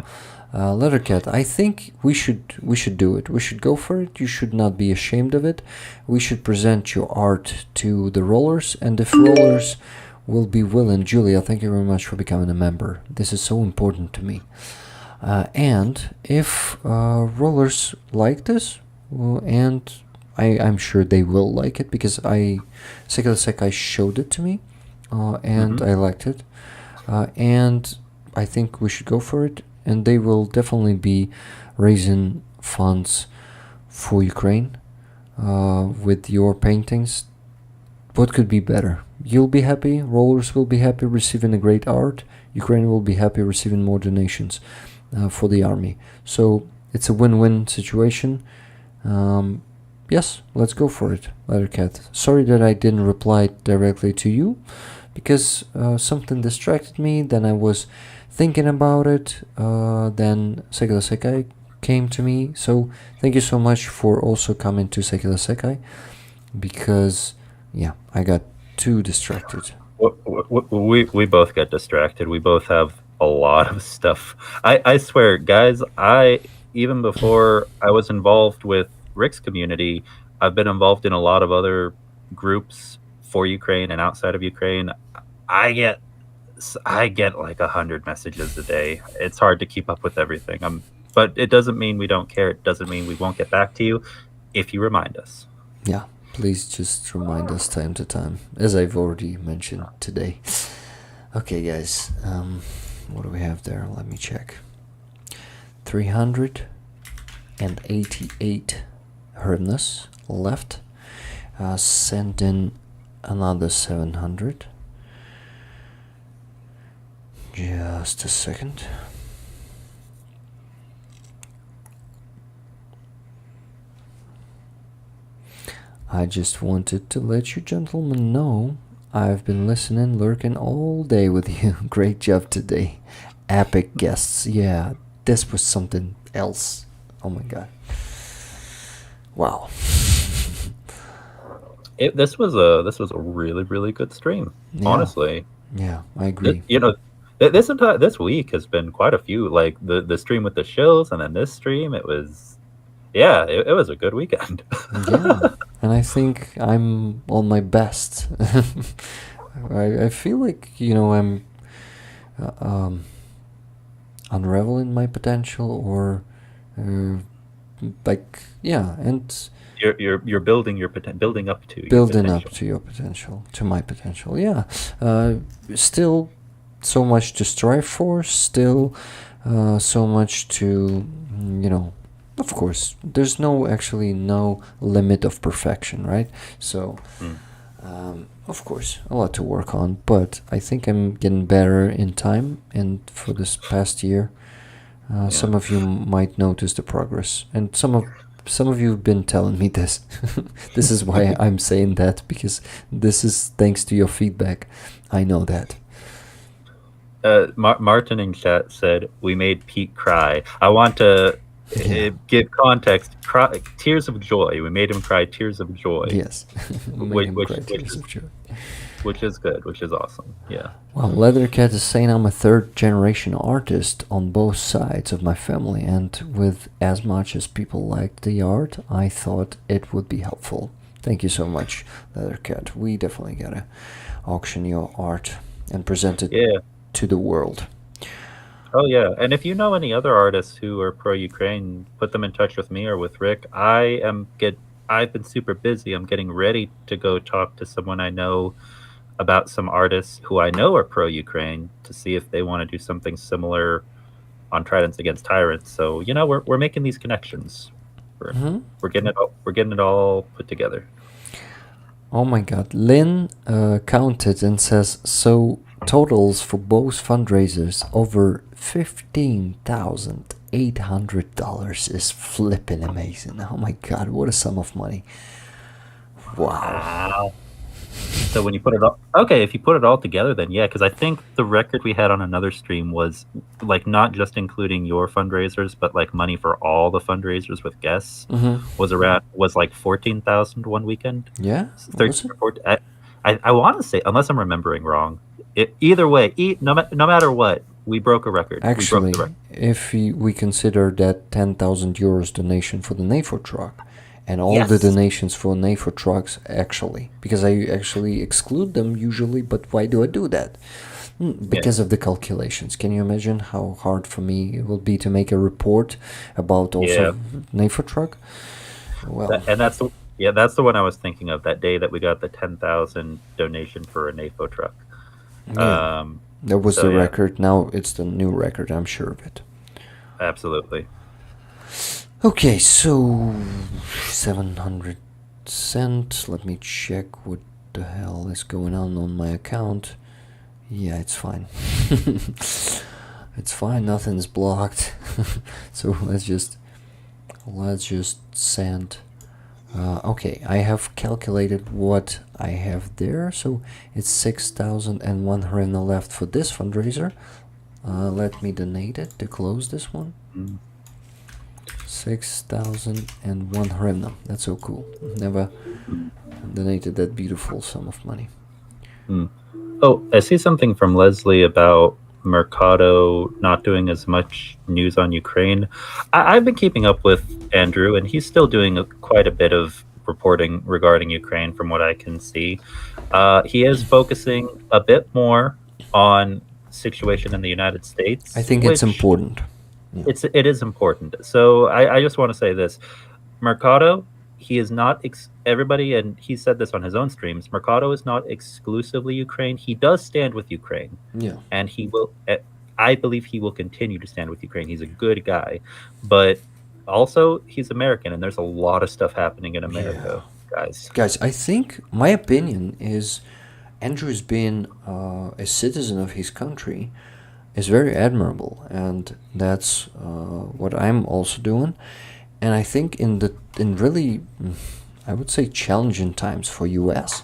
Speaker 3: Leathercat, I think we should do it. We should go for it. You should not be ashamed of it. We should present your art to the rollers, and if rollers will be willing, Julia, thank you very much for becoming a member. This is so important to me. And if rollers like this, and I'm sure they will like it, because Secai showed it to me, and I liked it, and I think we should go for it. And they will definitely be raising funds for Ukraine with your paintings. What could be better? You'll be happy, rollers will be happy receiving a great art, Ukraine will be happy receiving more donations for the army. So it's a win-win situation. Yes, let's go for it, Leathercat. Sorry that I didn't reply directly to you, because something distracted me, then I was thinking about it, then Secular Secai came to me. So thank you so much for also coming to Secular Secai, because yeah, I got too distracted.
Speaker 4: We both got distracted. We both have a lot of stuff. I swear, guys, even before I was involved with Rick's community, I've been involved in a lot of other groups for Ukraine and outside of Ukraine. I get like 100 messages a day. It's hard to keep up with everything. But it doesn't mean we don't care. It doesn't mean we won't get back to you if you remind us.
Speaker 3: Yeah, please just remind us time to time, as I've already mentioned today. Okay, guys, what do we have there? Let me check. 388 hryvnias left. Send in another 700. Just a second. I just wanted to let you gentlemen know I've been listening, lurking all day with you. Great job today. Epic guests. Yeah, this was something else. Oh my god. Wow.
Speaker 4: This was a really good stream.
Speaker 3: Yeah.
Speaker 4: Honestly,
Speaker 3: Yeah, I agree.
Speaker 4: this week has been quite a few. Like the stream with the shills, and then this stream. It was it was a good weekend.
Speaker 3: Yeah, and I think I'm on my best. I feel like I'm unraveling my potential, or like and
Speaker 4: You're building building up to
Speaker 3: building
Speaker 4: your
Speaker 3: up
Speaker 4: potential.
Speaker 3: to your potential, to my potential. Yeah, still so much to strive for. Still, so much to Of course, there's no limit of perfection, right? So, of course, a lot to work on. But I think I'm getting better in time, and for this past year, some of you might notice the progress, and some of you have been telling me this. This is why I'm saying that, because this is thanks to your feedback. I know that.
Speaker 4: Martin in chat said we made Pete cry. I want to give context. Tears of joy. We made him cry tears of joy.
Speaker 3: Yes, made him cry tears of joy.
Speaker 4: Which is good. Which is awesome. Yeah.
Speaker 3: Well, Leathercat is saying I'm a third generation artist on both sides of my family, and with as much as people liked the art, I thought it would be helpful. Thank you so much, Leathercat. We definitely gotta auction your art and present it to the world.
Speaker 4: Oh yeah, and if you know any other artists who are pro-Ukraine, put them in touch with me or with Rick. I've been super busy. I'm getting ready to go talk to someone I know about some artists who I know are pro-Ukraine to see if they want to do something similar on Tridents Against Tyrants. So we're making these connections. We're getting it all put together.
Speaker 3: Oh my God, Lynn counted and says so. Totals for both fundraisers over $15,800 is flipping amazing. Oh my God, what a sum of money! Wow.
Speaker 4: So when you put it all, if you put it all together, then because I think the record we had on another stream was like not just including your fundraisers, but like money for all the fundraisers with guests was like 14,000 one weekend.
Speaker 3: Yeah,
Speaker 4: 13 or 14. I want to say, unless I'm remembering wrong. Either way, no matter what, we broke a record.
Speaker 3: Actually,
Speaker 4: we broke the record.
Speaker 3: If we consider that 10,000 euros donation for the NAFO truck, and all the donations for NAFO trucks, actually, because I actually exclude them usually, but why do I do that? Because of the calculations. Can you imagine how hard for me it will be to make a report about also NAFO truck? Well,
Speaker 4: and that's the one I was thinking of, that day that we got the 10,000 donation for a NAFO truck.
Speaker 3: Yeah. That was the record. Now it's the new record, I'm sure of it.
Speaker 4: Absolutely.
Speaker 3: Okay, so 700 cents. Let me check what the hell is going on my account. Yeah, it's fine. It's fine, nothing's blocked. So let's just send. Okay, I have calculated what I have there, so it's 6,001 hryvnia left for this fundraiser. Let me donate it to close this one. 6,001 hryvnia. That's so cool. Never donated that beautiful sum of money.
Speaker 4: Oh, I see something from Leslie about Mercado not doing as much news on Ukraine. I've been keeping up with Andrew, and he's still doing quite a bit of reporting regarding Ukraine from what I can see. He is focusing a bit more on situation in the United States.
Speaker 3: I think it's important.
Speaker 4: Yeah. It is important. So I just want to say this. Mercado, he is not everybody, and he said this on his own streams, Mercado is not exclusively Ukraine. He does stand with Ukraine.
Speaker 3: Yeah.
Speaker 4: And he will, I believe he will continue to stand with Ukraine. He's a good guy. But also, he's American, and there's a lot of stuff happening in America, guys.
Speaker 3: Guys, I think my opinion is Andrew's being a citizen of his country is very admirable, and that's what I'm also doing. And I think in really, I would say, challenging times for US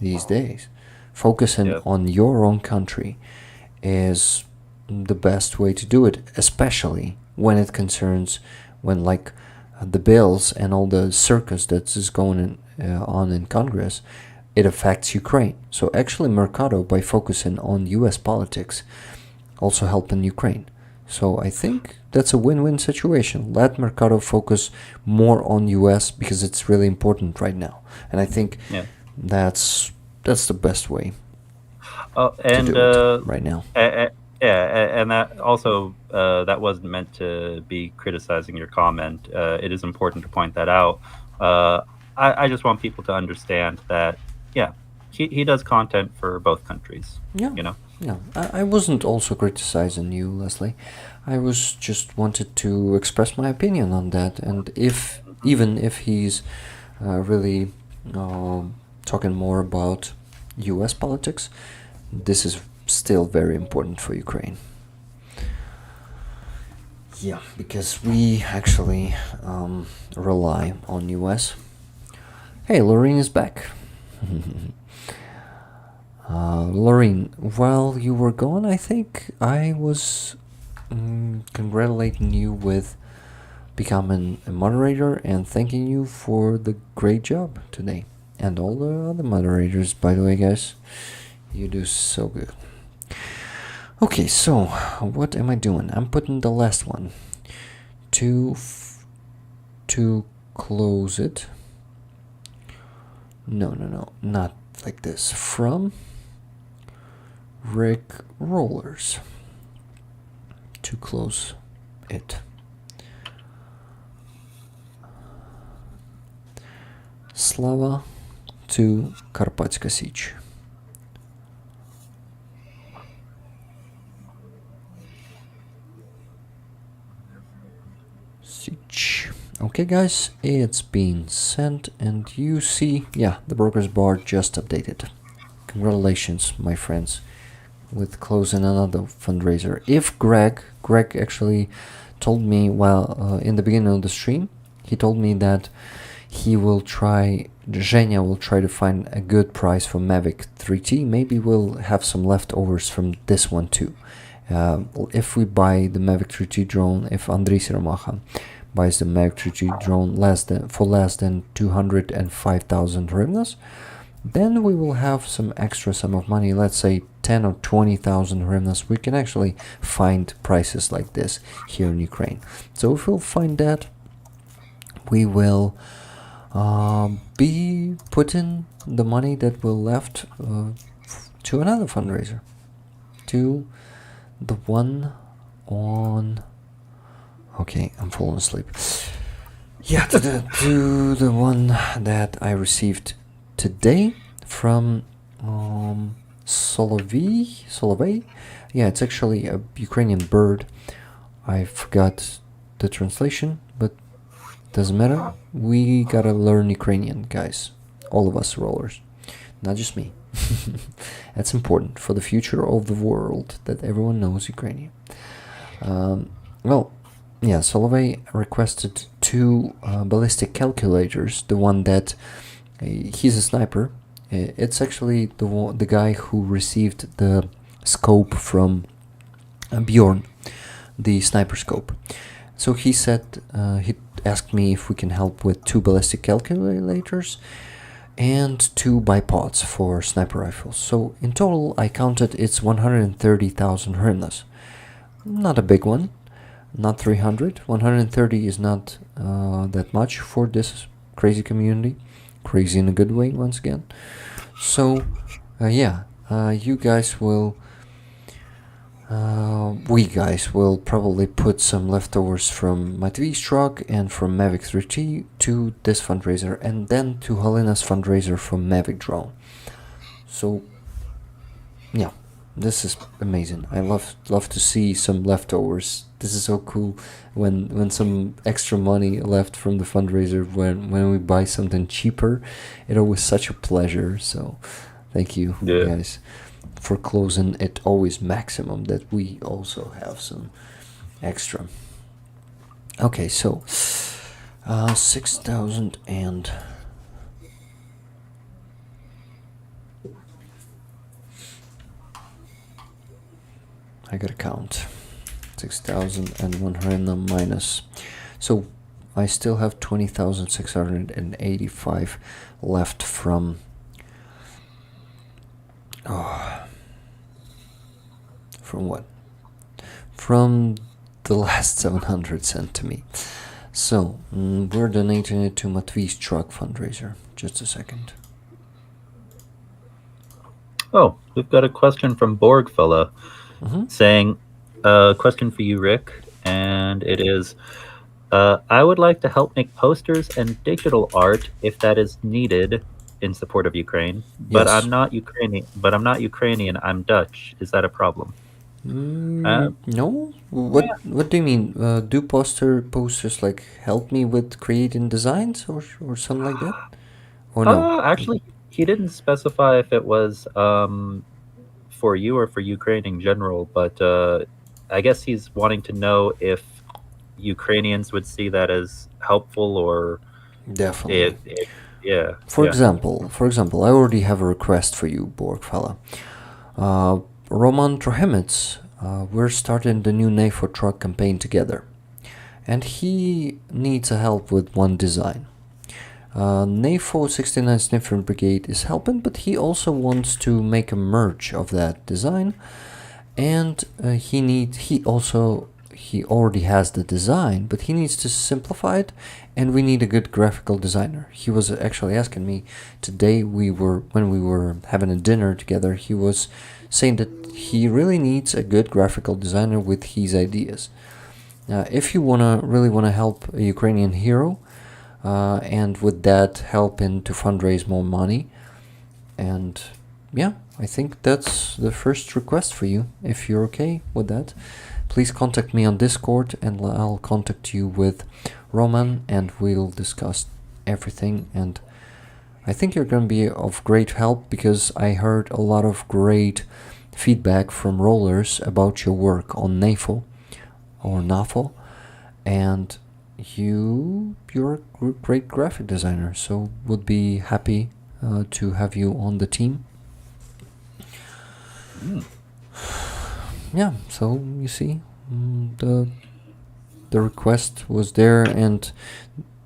Speaker 3: these days, focusing on your own country is the best way to do it, especially when it concerns, when like the bills and all the circus that is going on in Congress, it affects Ukraine. So actually Mercado, by focusing on US politics, also helping Ukraine. So I think that's a win-win situation. Let Mercado focus more on US because it's really important right now. And I think that's the best way
Speaker 4: and
Speaker 3: to do it right now.
Speaker 4: and that also that wasn't meant to be criticizing your comment. It is important to point that out. I just want people to understand that, he does content for both countries.
Speaker 3: Yeah. Yeah, I wasn't also criticizing you, Leslie. I was just wanted to express my opinion on that, and even if he's really talking more about U.S. politics, this is still very important for Ukraine. Yeah, because we actually rely on U.S. Hey, Lorraine is back. Lorraine, while you were gone, I think I was congratulating you with becoming a moderator and thanking you for the great job today. And all the other moderators, by the way, guys. You do so good. Okay, so what am I doing? I'm putting the last one to close it. No, not like this. From Rick Rollers to close it. Slava to Karpatska Sich. Okay, guys, it's been sent, and you see, the progress bar just updated. Congratulations, my friends, with closing another fundraiser. If Greg actually told me in the beginning of the stream, he told me that Zhenya will try to find a good price for Mavic 3T. Maybe we'll have some leftovers from this one too. If we buy the Mavic 3T drone, if Andriy Siromacha buys the Mavic 3T drone for less than 205,000 hryvnias, then we will have some extra sum of money, let's say 10 or 20,000 hryvnias. We can actually find prices like this here in Ukraine. So if we'll find that, we will be putting the money that will left to another fundraiser, to the one on... Okay, I'm falling asleep. Yeah, to the one that I received today from Solovey. Yeah, it's actually a Ukrainian bird. I forgot the translation, but doesn't matter. We gotta learn Ukrainian, guys. All of us rollers, not just me. That's important for the future of the world, that everyone knows Ukrainian. Solovey requested 2 ballistic calculators. The one that he's a sniper. It's actually the guy who received the scope from Bjorn, the sniper scope. So he said, he asked me if we can help with 2 ballistic calculators and 2 bipods for sniper rifles. So in total, I counted it's 130,000 hryvnias. Not a big one, not 300. 130 is not that much for this crazy community. Crazy in a good way, once again. So, you guys will... we guys will probably put some leftovers from Matvi's truck and from Mavic 3T to this fundraiser, and then to Halyna's fundraiser from Mavic drone. So, yeah, this is amazing. I love to see some leftovers. This is so cool when some extra money left from the fundraiser, when we buy something cheaper. It's always such a pleasure. So, thank you, guys, for closing it always maximum, that we also have some extra. Okay, so 6,000 and I gotta count 6,100 minus. So I still have 20,685 left from what? From the last 700 sent to me. So, we're donating it to Matvi's truck fundraiser. Just a second.
Speaker 4: Oh, we've got a question from Borgfella saying, question for you, Rick, and it is, I would like to help make posters and digital art if that is needed in support of Ukraine, but
Speaker 3: Yes.
Speaker 4: I'm not Ukrainian, I'm Dutch. Is that a problem?
Speaker 3: No? What do you mean? Do posters like help me with creating designs or something like that? Or no?
Speaker 4: Actually, he didn't specify if it was for you or for Ukraine in general, but I guess he's wanting to know if Ukrainians would see that as helpful or
Speaker 3: Definitely.
Speaker 4: yeah.
Speaker 3: For example, I already have a request for you, Borg fella. Roman Trohemets, we're starting the new NAFO truck campaign together, and he needs a help with one design. NAFO 69 Sniffer Brigade is helping, but he also wants to make a merge of that design, and he already has the design, but he needs to simplify it, and we need a good graphical designer. He was actually asking me today, when we were having a dinner together, he was saying that he really needs a good graphical designer with his ideas. If you really wanna help a Ukrainian hero, and with that helping to fundraise more money, and yeah, I think that's the first request for you. If you're okay with that, please contact me on Discord, and I'll contact you with Roman, and we'll discuss everything. And I think you're going to be of great help, because I heard a lot of great feedback from rollers about your work on NAFO or NAFO, and you're a great graphic designer, so would be happy to have you on the team. Yeah, so you see, the request was there, and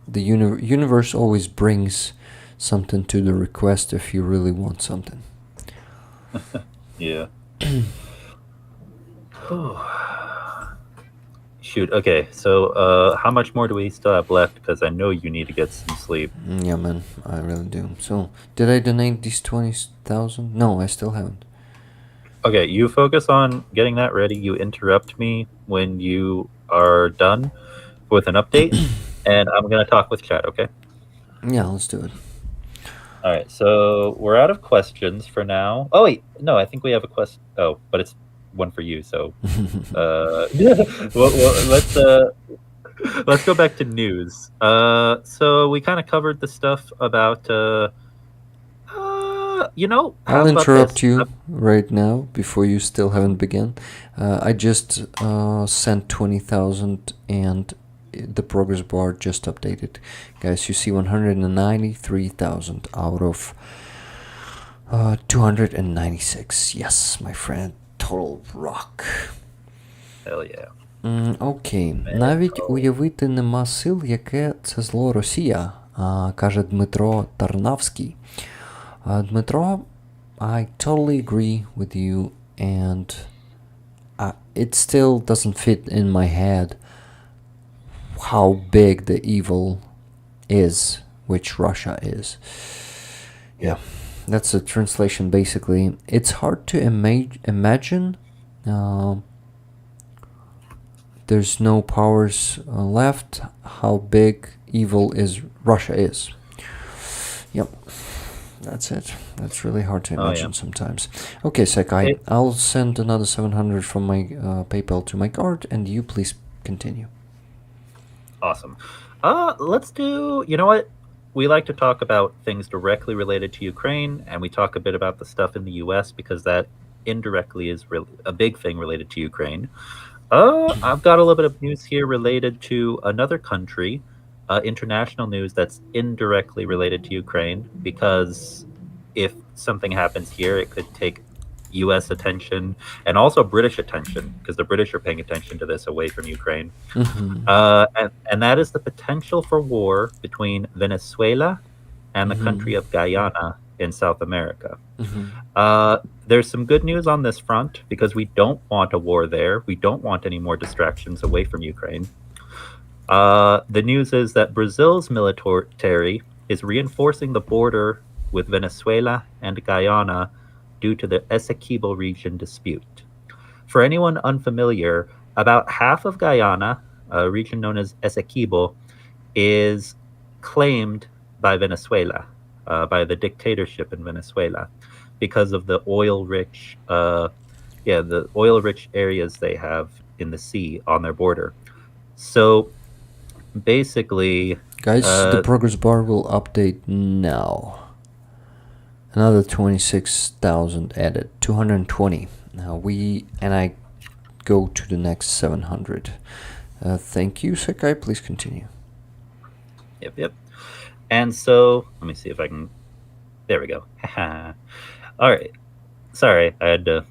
Speaker 3: the universe always brings something to the request if you really want something.
Speaker 4: Yeah. Shoot. Okay. So, how much more do we still have left? Because I know you need to get some sleep.
Speaker 3: Yeah, man, I really do. So, did I donate these 20,000? No, I still haven't.
Speaker 4: Okay, you focus on getting that ready. You interrupt me when you are done with an update, and I'm gonna talk with chat. Okay.
Speaker 3: Yeah, let's do it.
Speaker 4: All right. So we're out of questions for now. Oh wait, no, I think we have a question. Oh, but it's one for you. So, well, let's go back to news. So we kind of covered the stuff about
Speaker 3: I'll interrupt you right now before you still haven't begun. I just sent 20,000, and the progress bar just updated. Guys, you see 193,000 out of 296. Yes, my friend, total rock.
Speaker 4: Hell yeah.
Speaker 3: Окей. Навіть уявити нема сил, яке це зло Росія, каже Дмитро Тарнавський. Dmitro, I totally agree with you, and it still doesn't fit in my head how big the evil is, which Russia is. Yeah, that's the translation basically. It's hard to imagine. There's no powers left. How big evil is Russia is. Yep. That's it. That's really hard to imagine sometimes. Okay, Secai, I'll send another 700 from my PayPal to my card, and you please continue.
Speaker 4: Awesome. Let's do, you know what? We like to talk about things directly related to Ukraine, and we talk a bit about the stuff in the US, because that indirectly is really a big thing related to Ukraine. I've got a little bit of news here related to another country. International news that's indirectly related to Ukraine, because if something happens here, it could take U.S. attention and also British attention, because the British are paying attention to this away from Ukraine. And that is the potential for war between Venezuela and the country of Guyana in South America. There's some good news on this front, because we don't want a war there. We don't want any more distractions away from Ukraine. The news is that Brazil's military is reinforcing the border with Venezuela and Guyana due to the Essequibo region dispute. For anyone unfamiliar, about half of Guyana, a region known as Essequibo, is claimed by Venezuela, by the dictatorship in Venezuela, because of the oil-rich, the oil-rich areas they have in the sea on their border. So basically,
Speaker 3: guys, the progress bar will update now. Another 26,000 added, 220. Now I go to the next 700. Thank you, Secai. Please continue.
Speaker 4: Yep. And so, let me see if I can. There we go. All right. Sorry, I had to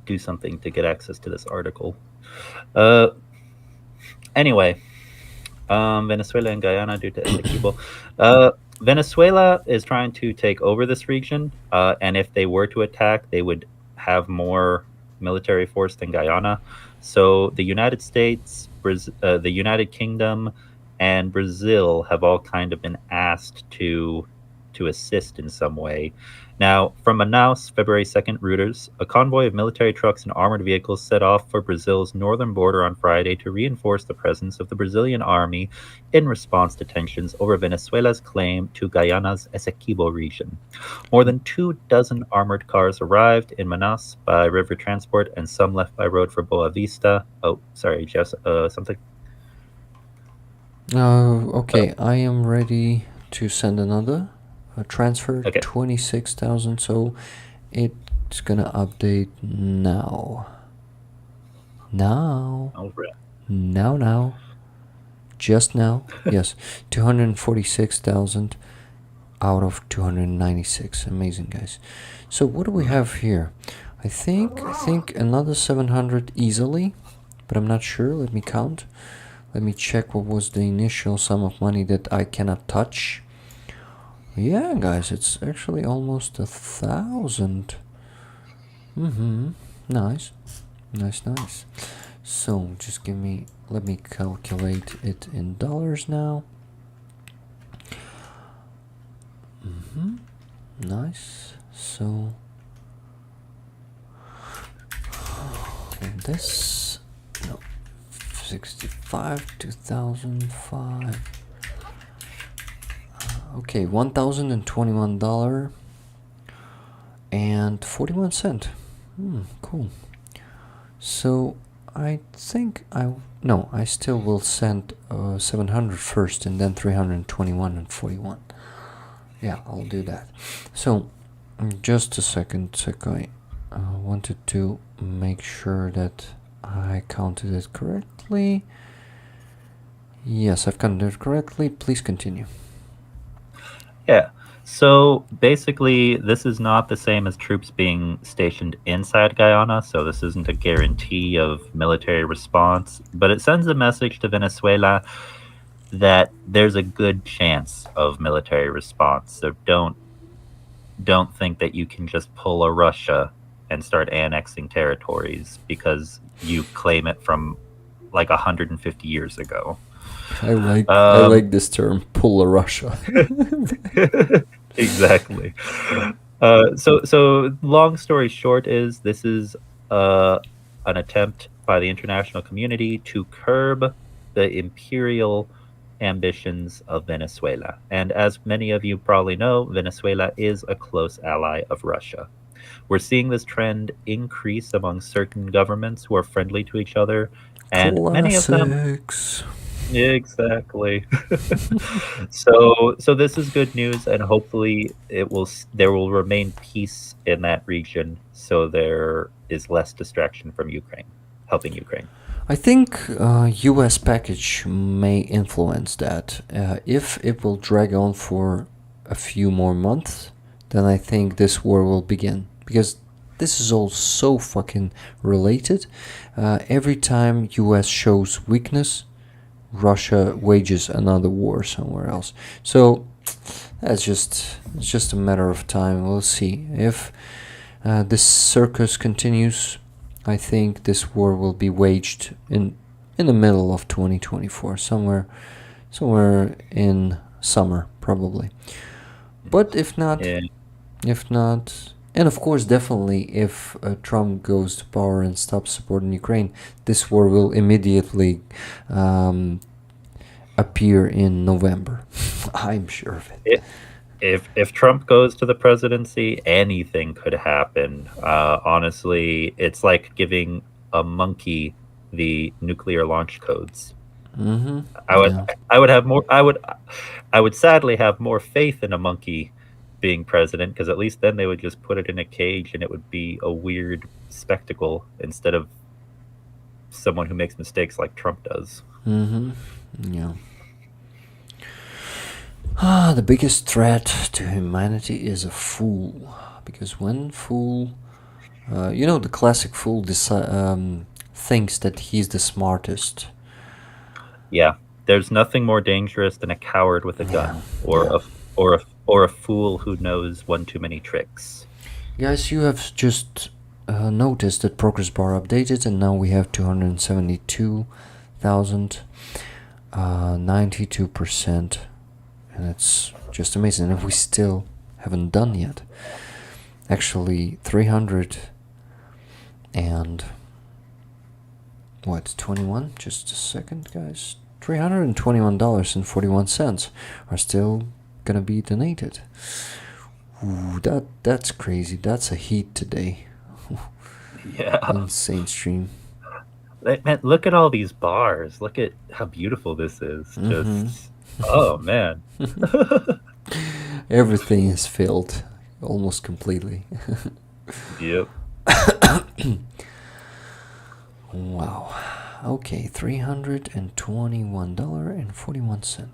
Speaker 4: do something to get access to this article. Anyway, Venezuela and Guyana due to Essequibo. Venezuela is trying to take over this region, and if they were to attack, they would have more military force than Guyana. So the United States, the United Kingdom, and Brazil have all kind of been asked to assist in some way. Now, from Manaus, February 2nd, Reuters, a convoy of military trucks and armored vehicles set off for Brazil's northern border on Friday to reinforce the presence of the Brazilian army in response to tensions over Venezuela's claim to Guyana's Essequibo region. More than 24 armored cars arrived in Manaus by river transport, and some left by road for Boa Vista. Oh, sorry, Jess, something?
Speaker 3: Okay, I am ready to send another transfer.
Speaker 4: Okay.
Speaker 3: 26,000, so it's gonna update now.
Speaker 4: All right.
Speaker 3: Now. Just now. Yes, 246,000 out of 296. Amazing, guys. So what do we have here? I think another 700 easily, but I'm not sure. Let me count. Let me check what was the initial sum of money that I cannot touch. Yeah, guys, it's actually almost 1,000. Nice. So just let me calculate it in dollars now. Nice. So this, no, 65, 2005. Okay, $1,021 and 41 cents. Cool. So I think I still will send 700 first and then 321 and 41. Yeah, I'll do that. So just a second, Secai. I wanted to make sure that I counted it correctly. Yes, I've counted it correctly. Please continue.
Speaker 4: Yeah. So basically, this is not the same as troops being stationed inside Guyana, so this isn't a guarantee of military response, but it sends a message to Venezuela that there's a good chance of military response. So don't think that you can just pull a Russia and start annexing territories because you claim it from like 150 years ago.
Speaker 3: I like this term, pull a Russia.
Speaker 4: Exactly. So long story short is this is an attempt by the international community to curb the imperial ambitions of Venezuela. And as many of you probably know, Venezuela is a close ally of Russia. We're seeing this trend increase among certain governments who are friendly to each other, and many of them. Exactly. So this is good news, and hopefully there will remain peace in that region, so there is less distraction from Ukraine, helping Ukraine.
Speaker 3: I think U.S. package may influence that. If it will drag on for a few more months, then I think this war will begin, because this is all so fucking related. Every time US shows weakness, Russia wages another war somewhere else. So it's just a matter of time. We'll see. If this circus continues, I think this war will be waged in the middle of 2024, somewhere in summer probably. But if not, and of course, definitely, if Trump goes to power and stops supporting Ukraine, this war will immediately appear in November. I'm sure of it.
Speaker 4: If Trump goes to the presidency, anything could happen. Honestly, it's like giving a monkey the nuclear launch codes.
Speaker 3: Mm-hmm.
Speaker 4: I would sadly have more faith in a monkey being president, because at least then they would just put it in a cage and it would be a weird spectacle instead of someone who makes mistakes like Trump does.
Speaker 3: Mm-hmm. Yeah. The biggest threat to humanity is a fool, because when fool, the classic fool thinks that he's the smartest.
Speaker 4: Yeah, there's nothing more dangerous than a coward with a gun, or a fool who knows one too many tricks.
Speaker 3: Guys, you have just noticed that progress bar updated, and now we have 272,000, 92%, and it's just amazing. And we still haven't done yet. Actually, 300 and 21? Just a second, guys. $321.41 are still gonna be donated. Ooh, that's crazy. That's a heat today.
Speaker 4: Yeah.
Speaker 3: Insane stream.
Speaker 4: Man, look at all these bars. Look at how beautiful this is. Just oh man.
Speaker 3: Everything is filled almost completely.
Speaker 4: Yep.
Speaker 3: Wow. Okay, $321.41.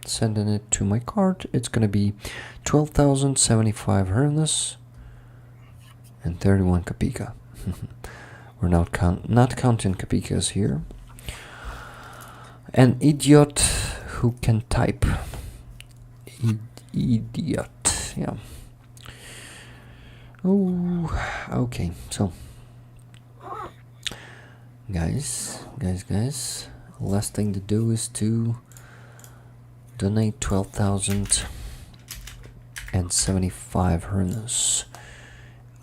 Speaker 3: Sending it to my card. It's gonna be 12,075 hryvnias and 31 kopeka. We're not counting kopekas here. An idiot who can type. Idiot. Yeah. Oh, okay. So, guys. Last thing to do is to donate 12,075 hryvnias.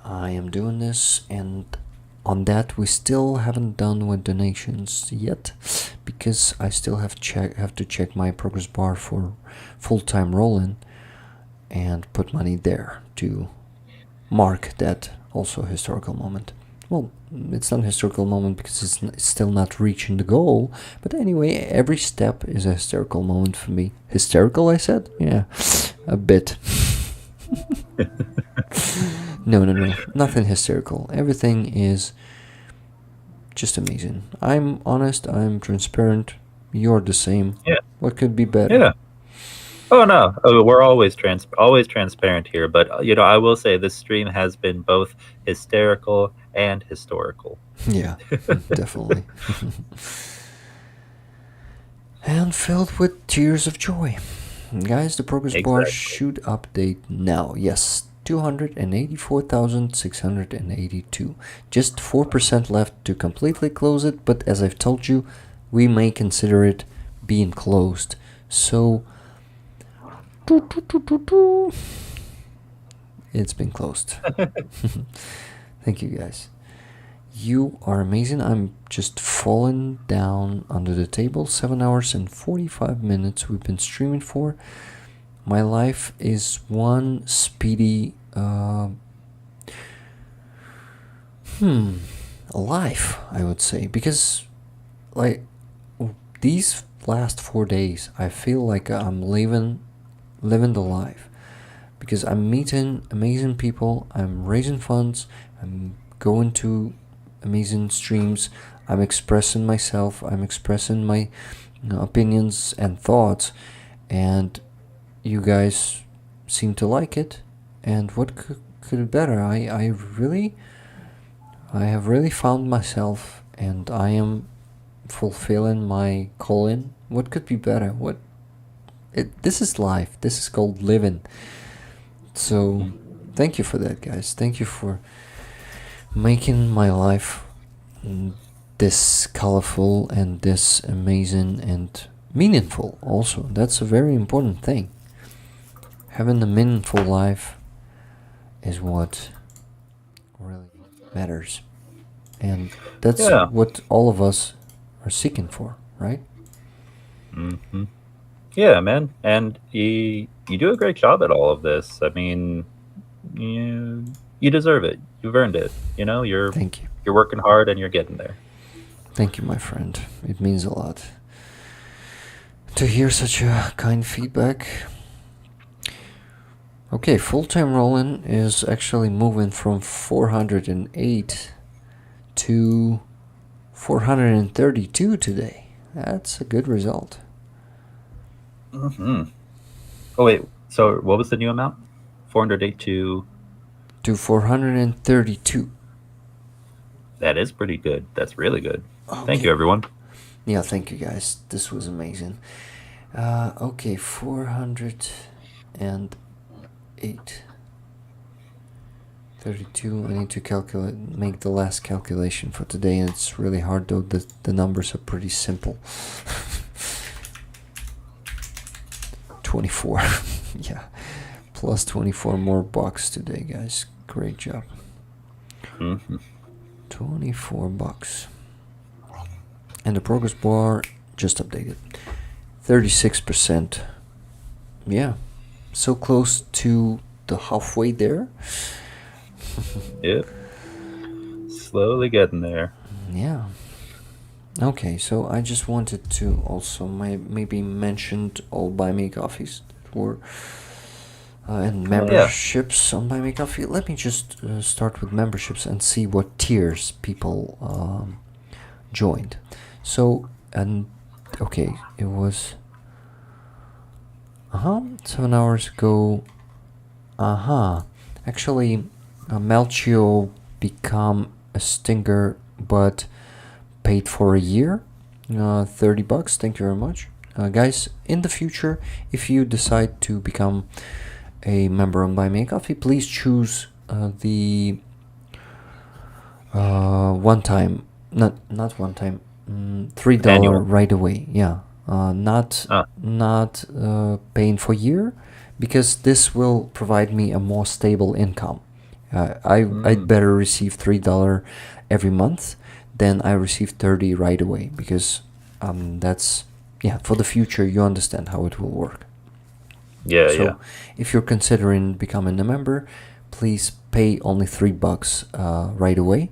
Speaker 3: I am doing this, and on that we still haven't done with donations yet, because I still have to check my progress bar for full-time roll-in and put money there to mark that also historical moment. Well, it's not a historical moment because it's still not reaching the goal, but anyway, every step is a historical moment for me. Hysterical, I said? Yeah, a bit. No, nothing hysterical. Everything is just amazing. I'm honest, I'm transparent, you're the same.
Speaker 4: Yeah.
Speaker 3: What could be better?
Speaker 4: Yeah. Oh no, we're always transparent here, but I will say this stream has been both hysterical and historical.
Speaker 3: Yeah, definitely. And filled with tears of joy. Guys, the progress bar should update now. Yes, 284,682. Just 4% left to completely close it, but as I've told you, we may consider it being closed. So, it's been closed. Thank you, guys. You are amazing. I'm just falling down under the table. 7 hours and 45 minutes we've been streaming for. My life is one speedy life, I would say, because like these last 4 days I feel like I'm living the life, because I'm meeting amazing people, I'm raising funds, I'm going to amazing streams, I'm expressing myself, I'm expressing my opinions and thoughts, and you guys seem to like it. And what could be better? I really I have really found myself, and I am fulfilling my calling. What could be better? This is life. This is called living. So, thank you for that, guys. Thank you for making my life this colorful and this amazing and meaningful. Also, that's a very important thing. Having a meaningful life is what really matters, and that's what all of us are seeking for, right?
Speaker 4: Yeah, man, and you do a great job at all of this. I mean, you deserve it. You've earned it. You're
Speaker 3: Thank you.
Speaker 4: You're working hard and you're getting there.
Speaker 3: Thank you, my friend. It means a lot to hear such a kind feedback. Okay, full-time rolling is actually moving from 408 to 432 today. That's a good result.
Speaker 4: Oh wait, so what was the new amount? 408 to
Speaker 3: 432.
Speaker 4: That is pretty good. That's really good.
Speaker 3: Okay.
Speaker 4: Thank you, everyone.
Speaker 3: Yeah, thank you, guys. This was amazing. Okay, 408. 32. I need to make the last calculation for today, and it's really hard though. The numbers are pretty simple. 24. Yeah, plus 24 more bucks today, guys. Great job. 24 bucks. And the progress bar just updated. 36%. Yeah, so close to the halfway there.
Speaker 4: Yep. Slowly getting there.
Speaker 3: Yeah. Okay, so I just wanted to also maybe mention all Buy Me Coffees that were and memberships on Buy Me Coffee. Let me just start with memberships and see what tiers people joined. So, and okay, it was 7 hours ago. Actually, Melchio become a Stinger, but paid for a year. 30 bucks. Thank you very much. Guys, in the future, if you decide to become a member on Buy Me a Coffee, please choose the one time, not one time, $3
Speaker 4: Annual.
Speaker 3: right away. Yeah, not paying for a year, because this will provide me a more stable income. I'd better receive $3 every month than I receive 30 right away, because that's for the future. You understand how it will work. So if you're considering becoming a member, please pay only $3 right away.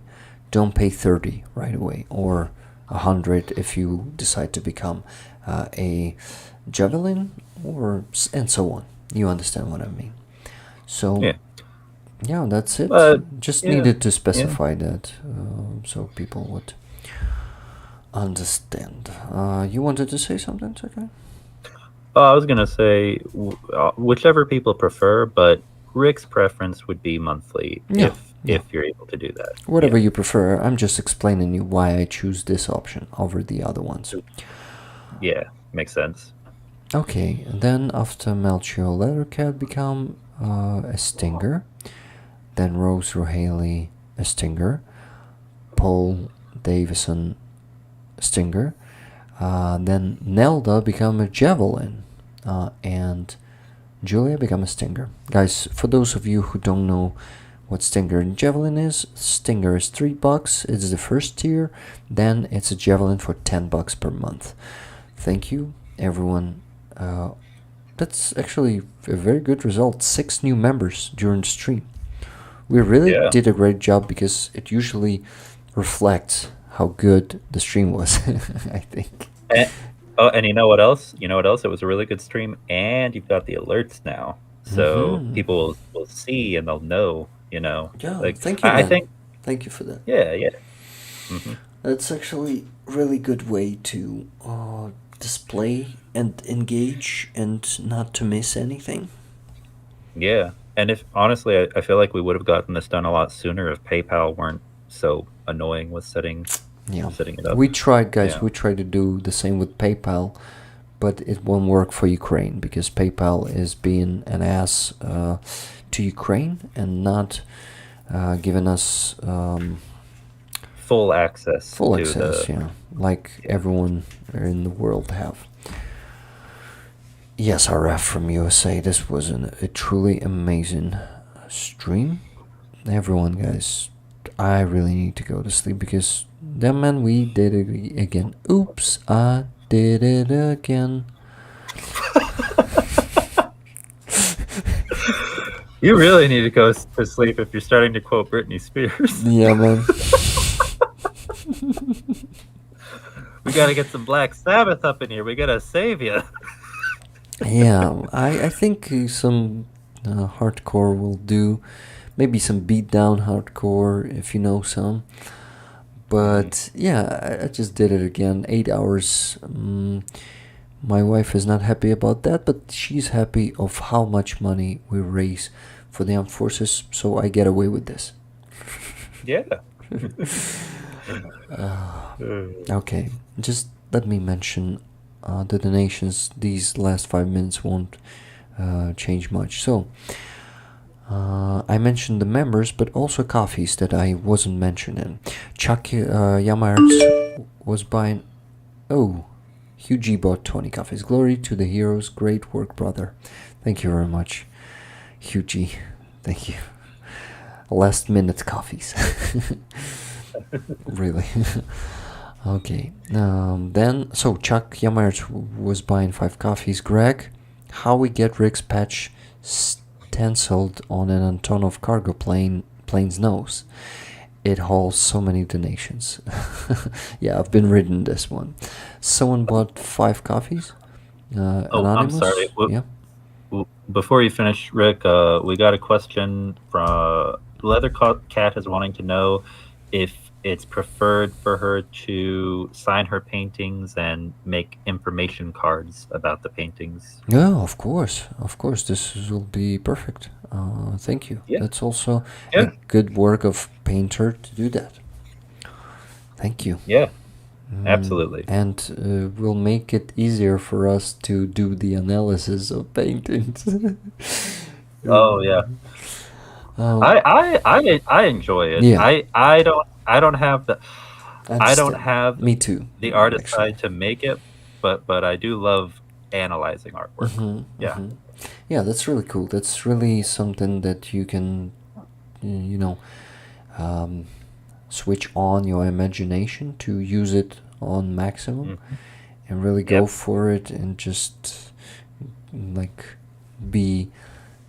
Speaker 3: Don't pay 30 right away, or 100 if you decide to become a Javelin, and so on. You understand what I mean. So yeah, that's it. Just needed to specify that so people would understand. You wanted to say something, Secai?
Speaker 4: I was gonna say whichever people prefer, but Rick's preference would be monthly if you're able to do that.
Speaker 3: Whatever you prefer. I'm just explaining you why I choose this option over the other ones.
Speaker 4: Yeah, makes sense.
Speaker 3: Okay, and then after Melchior Leathercat become a Stinger, then Rose Rohaley a Stinger, Paul Davison Stinger, then Nelda become a Javelin, and Julia become a Stinger. Guys, for those of you who don't know what Stinger and Javelin is, Stinger is $3. It's the first tier. Then it's a Javelin for $10 per month. Thank you, everyone. That's actually a very good result. 6 new members during the stream. We really did a great job, because it usually reflects how good the stream was. I think.
Speaker 4: And you know what else? It was a really good stream, and you've got the alerts now, so people will see and they'll know.
Speaker 3: Yeah,
Speaker 4: like,
Speaker 3: thank you.
Speaker 4: I think.
Speaker 3: Thank you for that.
Speaker 4: Yeah.
Speaker 3: That's actually really good way to display and engage and not to miss anything.
Speaker 4: Yeah, and if honestly, I feel like we would have gotten this done a lot sooner if PayPal weren't so annoying with setting
Speaker 3: Yeah.
Speaker 4: it up.
Speaker 3: We tried, guys.
Speaker 4: Yeah.
Speaker 3: We tried to do the same with PayPal, but it won't work for Ukraine because PayPal is being an ass to Ukraine and not giving us
Speaker 4: Full access.
Speaker 3: full
Speaker 4: to
Speaker 3: access,
Speaker 4: the,
Speaker 3: yeah, like
Speaker 4: Yeah.
Speaker 3: everyone in the world have. Yes, RF from USA. This was a truly amazing stream. Everyone, guys, I really need to go to sleep because damn man, we did it again. Oops, I did it again.
Speaker 4: You really need to go to sleep if you're starting to quote Britney Spears.
Speaker 3: Yeah, man.
Speaker 4: We gotta get some Black Sabbath up in here. We gotta save you.
Speaker 3: Yeah, I think some hardcore will do. Maybe some beatdown hardcore if you know some. But yeah, I just did it again. 8 hours. My wife is not happy about that, but she's happy of how much money we raise for the armed forces, so I get away with this.
Speaker 4: Yeah.
Speaker 3: Okay, just let me mention the donations. These last 5 minutes won't change much. So, I mentioned the members, but also coffees that I wasn't mentioning. Chuck Yamarts was buying... Oh, Hugh G bought 20 coffees. Glory to the heroes. Great work, brother. Thank you very much, Hugh G. Thank you. Last minute coffees. Really. Okay. So Chuck Yamarts was buying 5 coffees. Greg, how we get Rick's patch stenciled on an Antonov cargo plane's nose. It hauls so many donations. Yeah, I've been reading this one. Someone bought 5 coffees. Anonymous.
Speaker 4: I'm sorry.
Speaker 3: Yeah.
Speaker 4: Before you finish, Rick, we got a question from Leather Cat is wanting to know if it's preferred for her to sign her paintings and make information cards about the paintings.
Speaker 3: Yeah, of course. Of course, this will be perfect. Thank you.
Speaker 4: Yeah.
Speaker 3: That's also
Speaker 4: Yeah.
Speaker 3: a good work of painter to do that. Thank you.
Speaker 4: Yeah, absolutely.
Speaker 3: And will make it easier for us to do the analysis of paintings.
Speaker 4: Oh yeah. I enjoy it.
Speaker 3: Yeah.
Speaker 4: I don't have the I don't
Speaker 3: Understand.
Speaker 4: have
Speaker 3: Me too.
Speaker 4: the artist
Speaker 3: actually.
Speaker 4: side to make it, but I do love analyzing artwork. Yeah.
Speaker 3: Yeah, that's really cool. That's really something that you can, switch on your imagination to use it on maximum and really go
Speaker 4: Yep.
Speaker 3: for it and just like be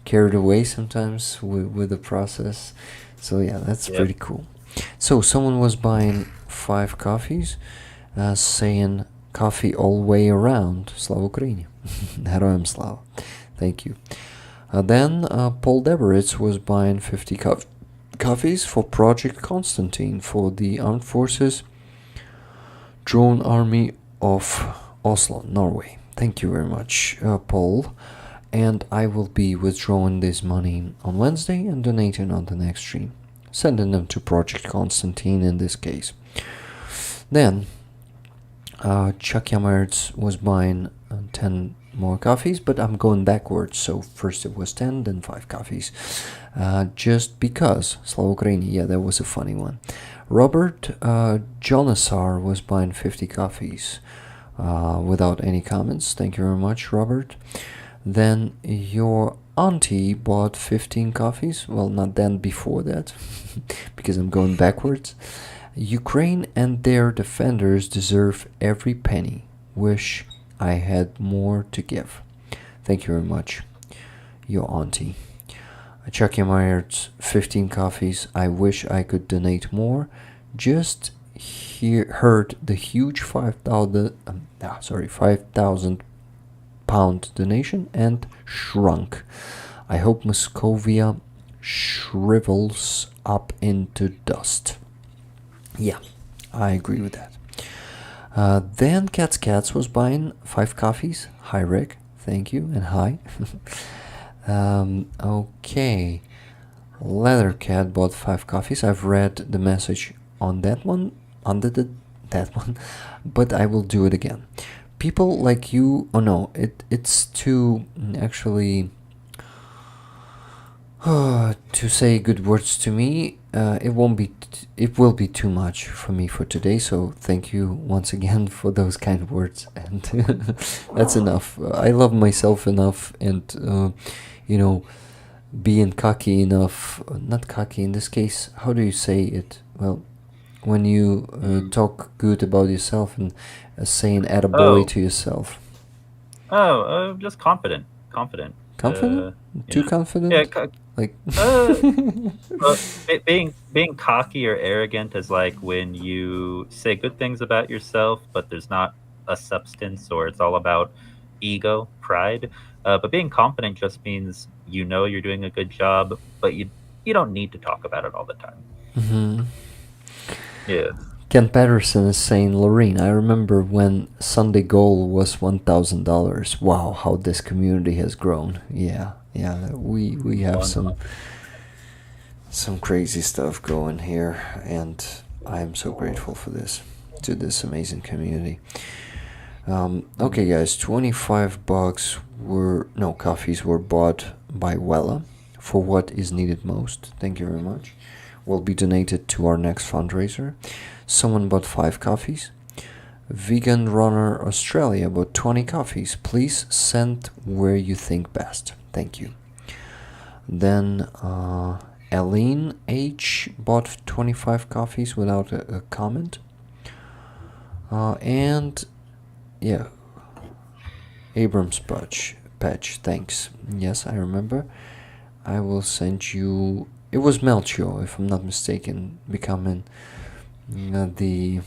Speaker 3: carried away sometimes with the process. So yeah, that's
Speaker 4: Yep.
Speaker 3: pretty cool. So someone was buying 5 coffees, saying coffee all way around. Slava Ukraini. Heroям slava. Thank you. Then Paul Deberitz was buying 50 coffees for Project Konstantin for the Armed Forces Drone Army of Oslo, Norway. Thank you very much, Paul. And I will be withdrawing this money on Wednesday and donating on the next stream. Sending them to Project Konstantin in this case. Then, Chuck Yamertz was buying 10 more coffees, but I'm going backwards. So first it was 10, then 5 coffees. Just because. Slava Ukraini, yeah, that was a funny one. Robert Jonasar was buying 50 coffees without any comments. Thank you very much, Robert. Then your auntie bought 15 coffees. Well, not then, before that, because I'm going backwards. Ukraine and their defenders deserve every penny. Wish I had more to give. Thank you very much, your auntie. Chucky Myers, 15 coffees. I wish I could donate more. Just heard the huge 5,000 pound donation and shrunk. I hope Moscovia shrivels up into dust. Yeah, I agree with that. Then Cats was buying 5 coffees. Hi Rick, thank you, and hi. Okay, Leathercat bought 5 coffees. I've read the message on that one, under that one, but I will do it again. People like you, oh no, it's too actually to say good words to me. It will be too much for me for today. So thank you once again for those kind of words, and that's enough. I love myself enough, and being cocky enough. Not cocky in this case. How do you say it? Well, when you talk good about yourself and saying "attaboy" to yourself.
Speaker 4: Just confident. Confident.
Speaker 3: Confident? Too confident?
Speaker 4: Yeah.
Speaker 3: Like.
Speaker 4: Being cocky or arrogant is like when you say good things about yourself, but there's not a substance, or it's all about ego, pride. But being confident just means you're doing a good job, but you don't need to talk about it all the time.
Speaker 3: Mm-hmm.
Speaker 4: Yeah.
Speaker 3: Ken Patterson is saying, Lorene, I remember when Sunday goal was $1,000. Wow, how this community has grown. Yeah, we have some crazy stuff going here, and I am so grateful for this, to this amazing community. Okay, guys, $25 coffees were bought by Wella for what is needed most. Thank you very much. Will be donated to our next fundraiser. Someone bought 5 coffees. Vegan Runner Australia bought 20 coffees. Please send where you think best. Thank you. Then Aline H bought 25 coffees without a comment. And yeah, Abrams Patch, thanks. Yes, I remember. I will send you. It was Melchio, if I'm not mistaken, becoming the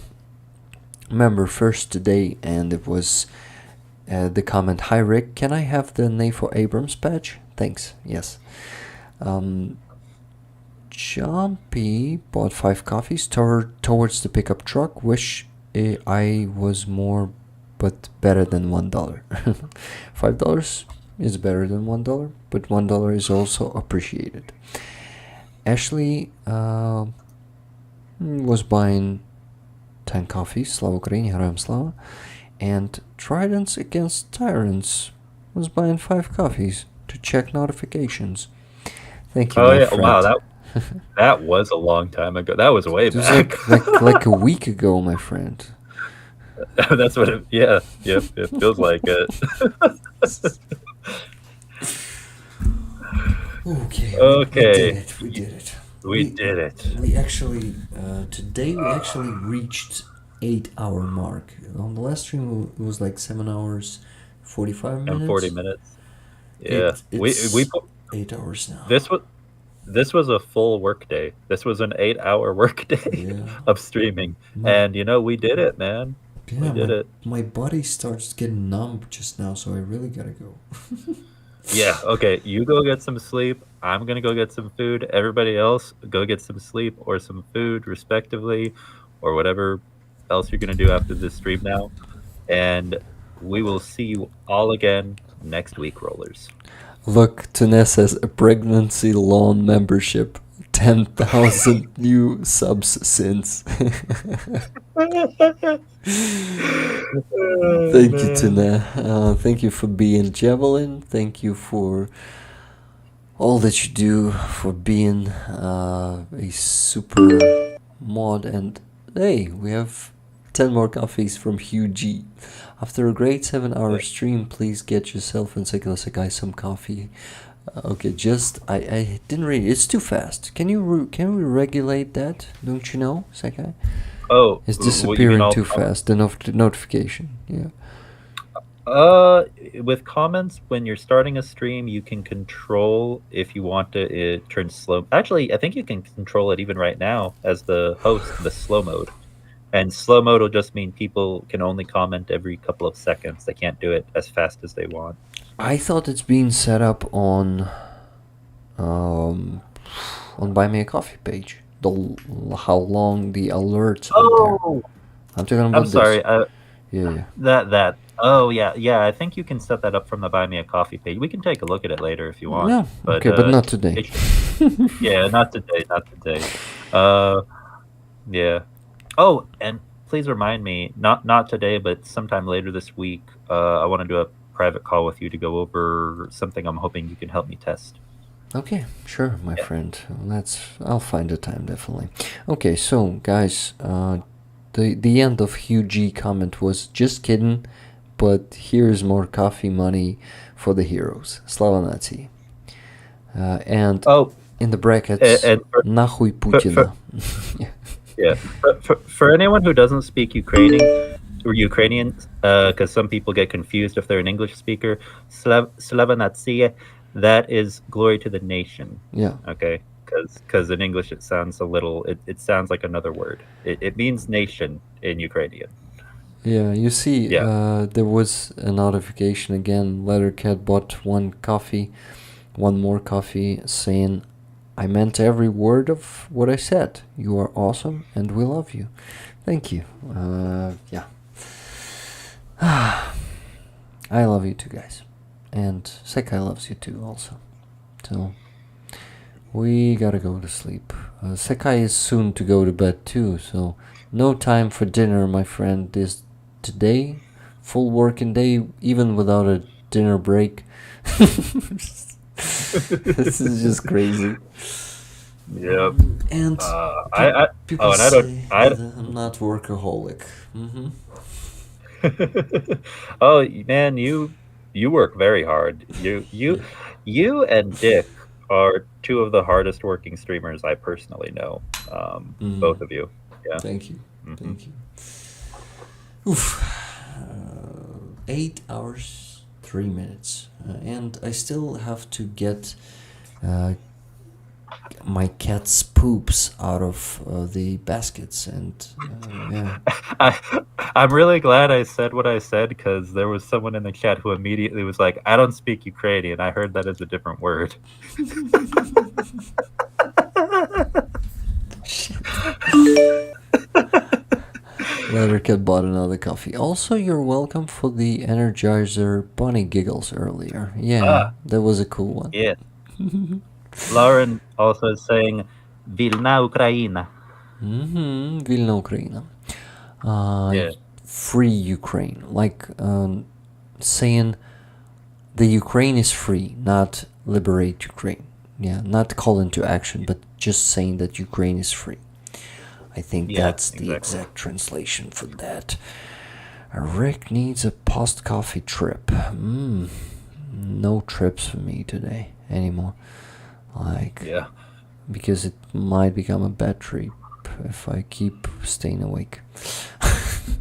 Speaker 3: member first today, and it was the comment, "Hi Rick, can I have the name for Abrams Patch? Thanks." Yes. Jumpy bought 5 coffees towards the pickup truck. Wish I was more, but better than $1. $5 is better than $1, but $1 is also appreciated. Ashley was buying 10 coffees, Slava Ukraini, Heroям Slava, and Tridents Against Tyrants was buying 5 coffees to check notifications. Thank you, my friend.
Speaker 4: Wow, that was a long time ago. That was way back.
Speaker 3: like a week ago, my friend.
Speaker 4: That's what it feels like it.
Speaker 3: Okay. We did it. We actually today we actually reached 8-hour mark. On the last stream it was like 7 hours 45 minutes.
Speaker 4: And 40 minutes. Yeah. We put
Speaker 3: 8 hours now.
Speaker 4: This was a full work day. This was an 8-hour work day of streaming. And we did it, man.
Speaker 3: Yeah, we did it. My body starts getting numb just now, so I really gotta go.
Speaker 4: Yeah, okay. You go get some sleep. I'm gonna go get some food. Everybody else, go get some sleep or some food, respectively, or whatever else you're gonna do after this stream now. And we will see you all again next week, rollers.
Speaker 3: Look, Tunes says a pregnancy loan membership. 10,000 new subs since. Thank you, Tuna. Thank you for being Javelin. Thank you for all that you do, for being a super mod. And hey, we have 10 more coffees from Hugh G. After a great 7-hour stream, please get yourself and Secai some coffee. Okay, I didn't read it. It's too fast. Can we regulate that? Don't you know, Secai?
Speaker 4: Oh,
Speaker 3: it's disappearing too fast. The notification. Yeah.
Speaker 4: With comments, when you're starting a stream, you can control if you want to turn slow. Actually, I think you can control it even right now as the host, the slow mode. And slow mode will just mean people can only comment every couple of seconds. They can't do it as fast as they want.
Speaker 3: I thought it's being set up on Buy Me a Coffee page. How long the alerts are there. I'm talking about
Speaker 4: I'm sorry.
Speaker 3: Yeah.
Speaker 4: That. Oh yeah. I think you can set that up from the Buy Me a Coffee page. We can take a look at it later if you want.
Speaker 3: Yeah. But not today.
Speaker 4: Yeah, not today. Yeah. Oh, and please remind me, not today, but sometime later this week, I want to do a private call with you to go over something I'm hoping you can help me test.
Speaker 3: Okay, sure, my friend. I'll find a time, definitely. Okay, so guys, the end of Hugh G comment was just kidding, but here's more coffee money for the heroes. Slava Nazi. And in the brackets, Nahuy Putina.
Speaker 4: Yeah. For anyone who doesn't speak Ukrainian, because some people get confused if they're an English speaker, Slava Natsiye, that is glory to the nation.
Speaker 3: Yeah.
Speaker 4: Okay. Because in English it sounds it sounds like another word. It means nation in Ukrainian.
Speaker 3: Yeah, you see, there was a notification again. Lettercat bought one more coffee, saying, I meant every word of what I said. You are awesome and we love you. Thank you. Yeah. I love you too, guys. And Secai loves you too, also. So, we gotta go to sleep. Secai is soon to go to bed too, so no time for dinner, my friend. This today, full working day, even without a dinner break. This is just crazy.
Speaker 4: Yep.
Speaker 3: And people
Speaker 4: and I
Speaker 3: say that I'm not workaholic. Mm-hmm.
Speaker 4: Oh man, you work very hard. You and Dick are two of the hardest working streamers I personally know. Both of you. Yeah.
Speaker 3: Thank you. Thank you. Oof. 8 hours, 3 minutes, and I still have to get my cat's poops out of the baskets, and yeah.
Speaker 4: I'm really glad I said what I said, because there was someone in the chat who immediately was like, I don't speak Ukrainian. I heard that as a different word.
Speaker 3: Lettercat bought another coffee. Also, you're welcome for the Energizer bunny giggles earlier. Yeah, that was a cool one.
Speaker 4: Yeah. Lauren also is saying Vilna Ukraina.
Speaker 3: Vilna Ukraina.
Speaker 4: Yeah.
Speaker 3: Free Ukraine. Like saying the Ukraine is free, not liberate Ukraine. Yeah, not call into action, but just saying that Ukraine is free. I think that's the exact translation for that. Rick needs a post-coffee trip. No trips for me today anymore. Because it might become a bad trip if I keep staying awake.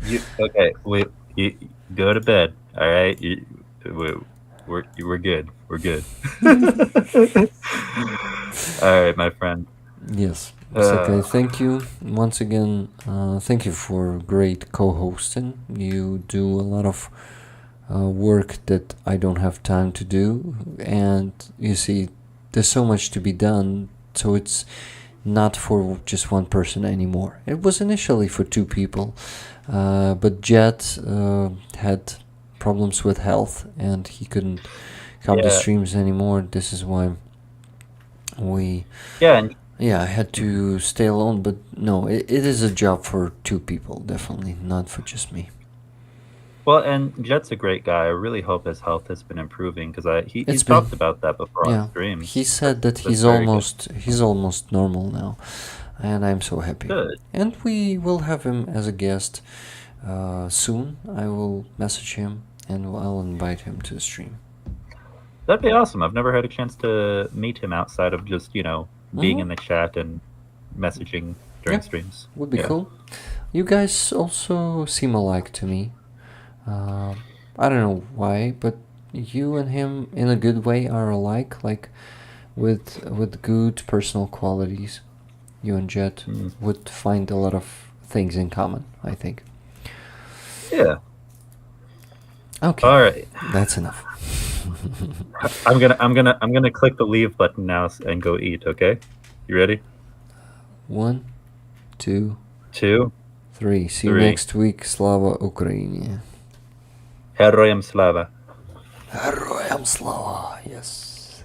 Speaker 4: You go to bed, all right? We're good. We're good. All right, my friend.
Speaker 3: Yes. Okay, thank you once again. Thank you for great co-hosting. You do a lot of work that I don't have time to do, and you see, there's so much to be done, so it's not for just one person anymore. It was initially for 2 people, but Jet had problems with health and he couldn't come to streams anymore. This is why I had to stay alone. But no, it is a job for 2 people, definitely, not for just me.
Speaker 4: Well, and Jet's a great guy. I really hope his health has been improving, because he's talked about that before on stream.
Speaker 3: He said that he's almost normal now, and I'm so happy.
Speaker 4: Good.
Speaker 3: And we will have him as a guest soon. I will message him and I'll invite him to the stream.
Speaker 4: That'd be awesome. I've never had a chance to meet him outside of just being in the chat and messaging during streams.
Speaker 3: Would be cool. You guys also seem alike to me. I don't know why, but you and him in a good way are alike, like with good personal qualities. You and Jet would find a lot of things in common, I think.
Speaker 4: Yeah.
Speaker 3: Okay.
Speaker 4: All right.
Speaker 3: That's enough.
Speaker 4: I'm gonna click the leave button now and go eat. Okay. You ready?
Speaker 3: 1, 2, 3. See you next week. Slava Ukraini.
Speaker 4: Heroyam Slava.
Speaker 3: Heroyam Slava. Yes.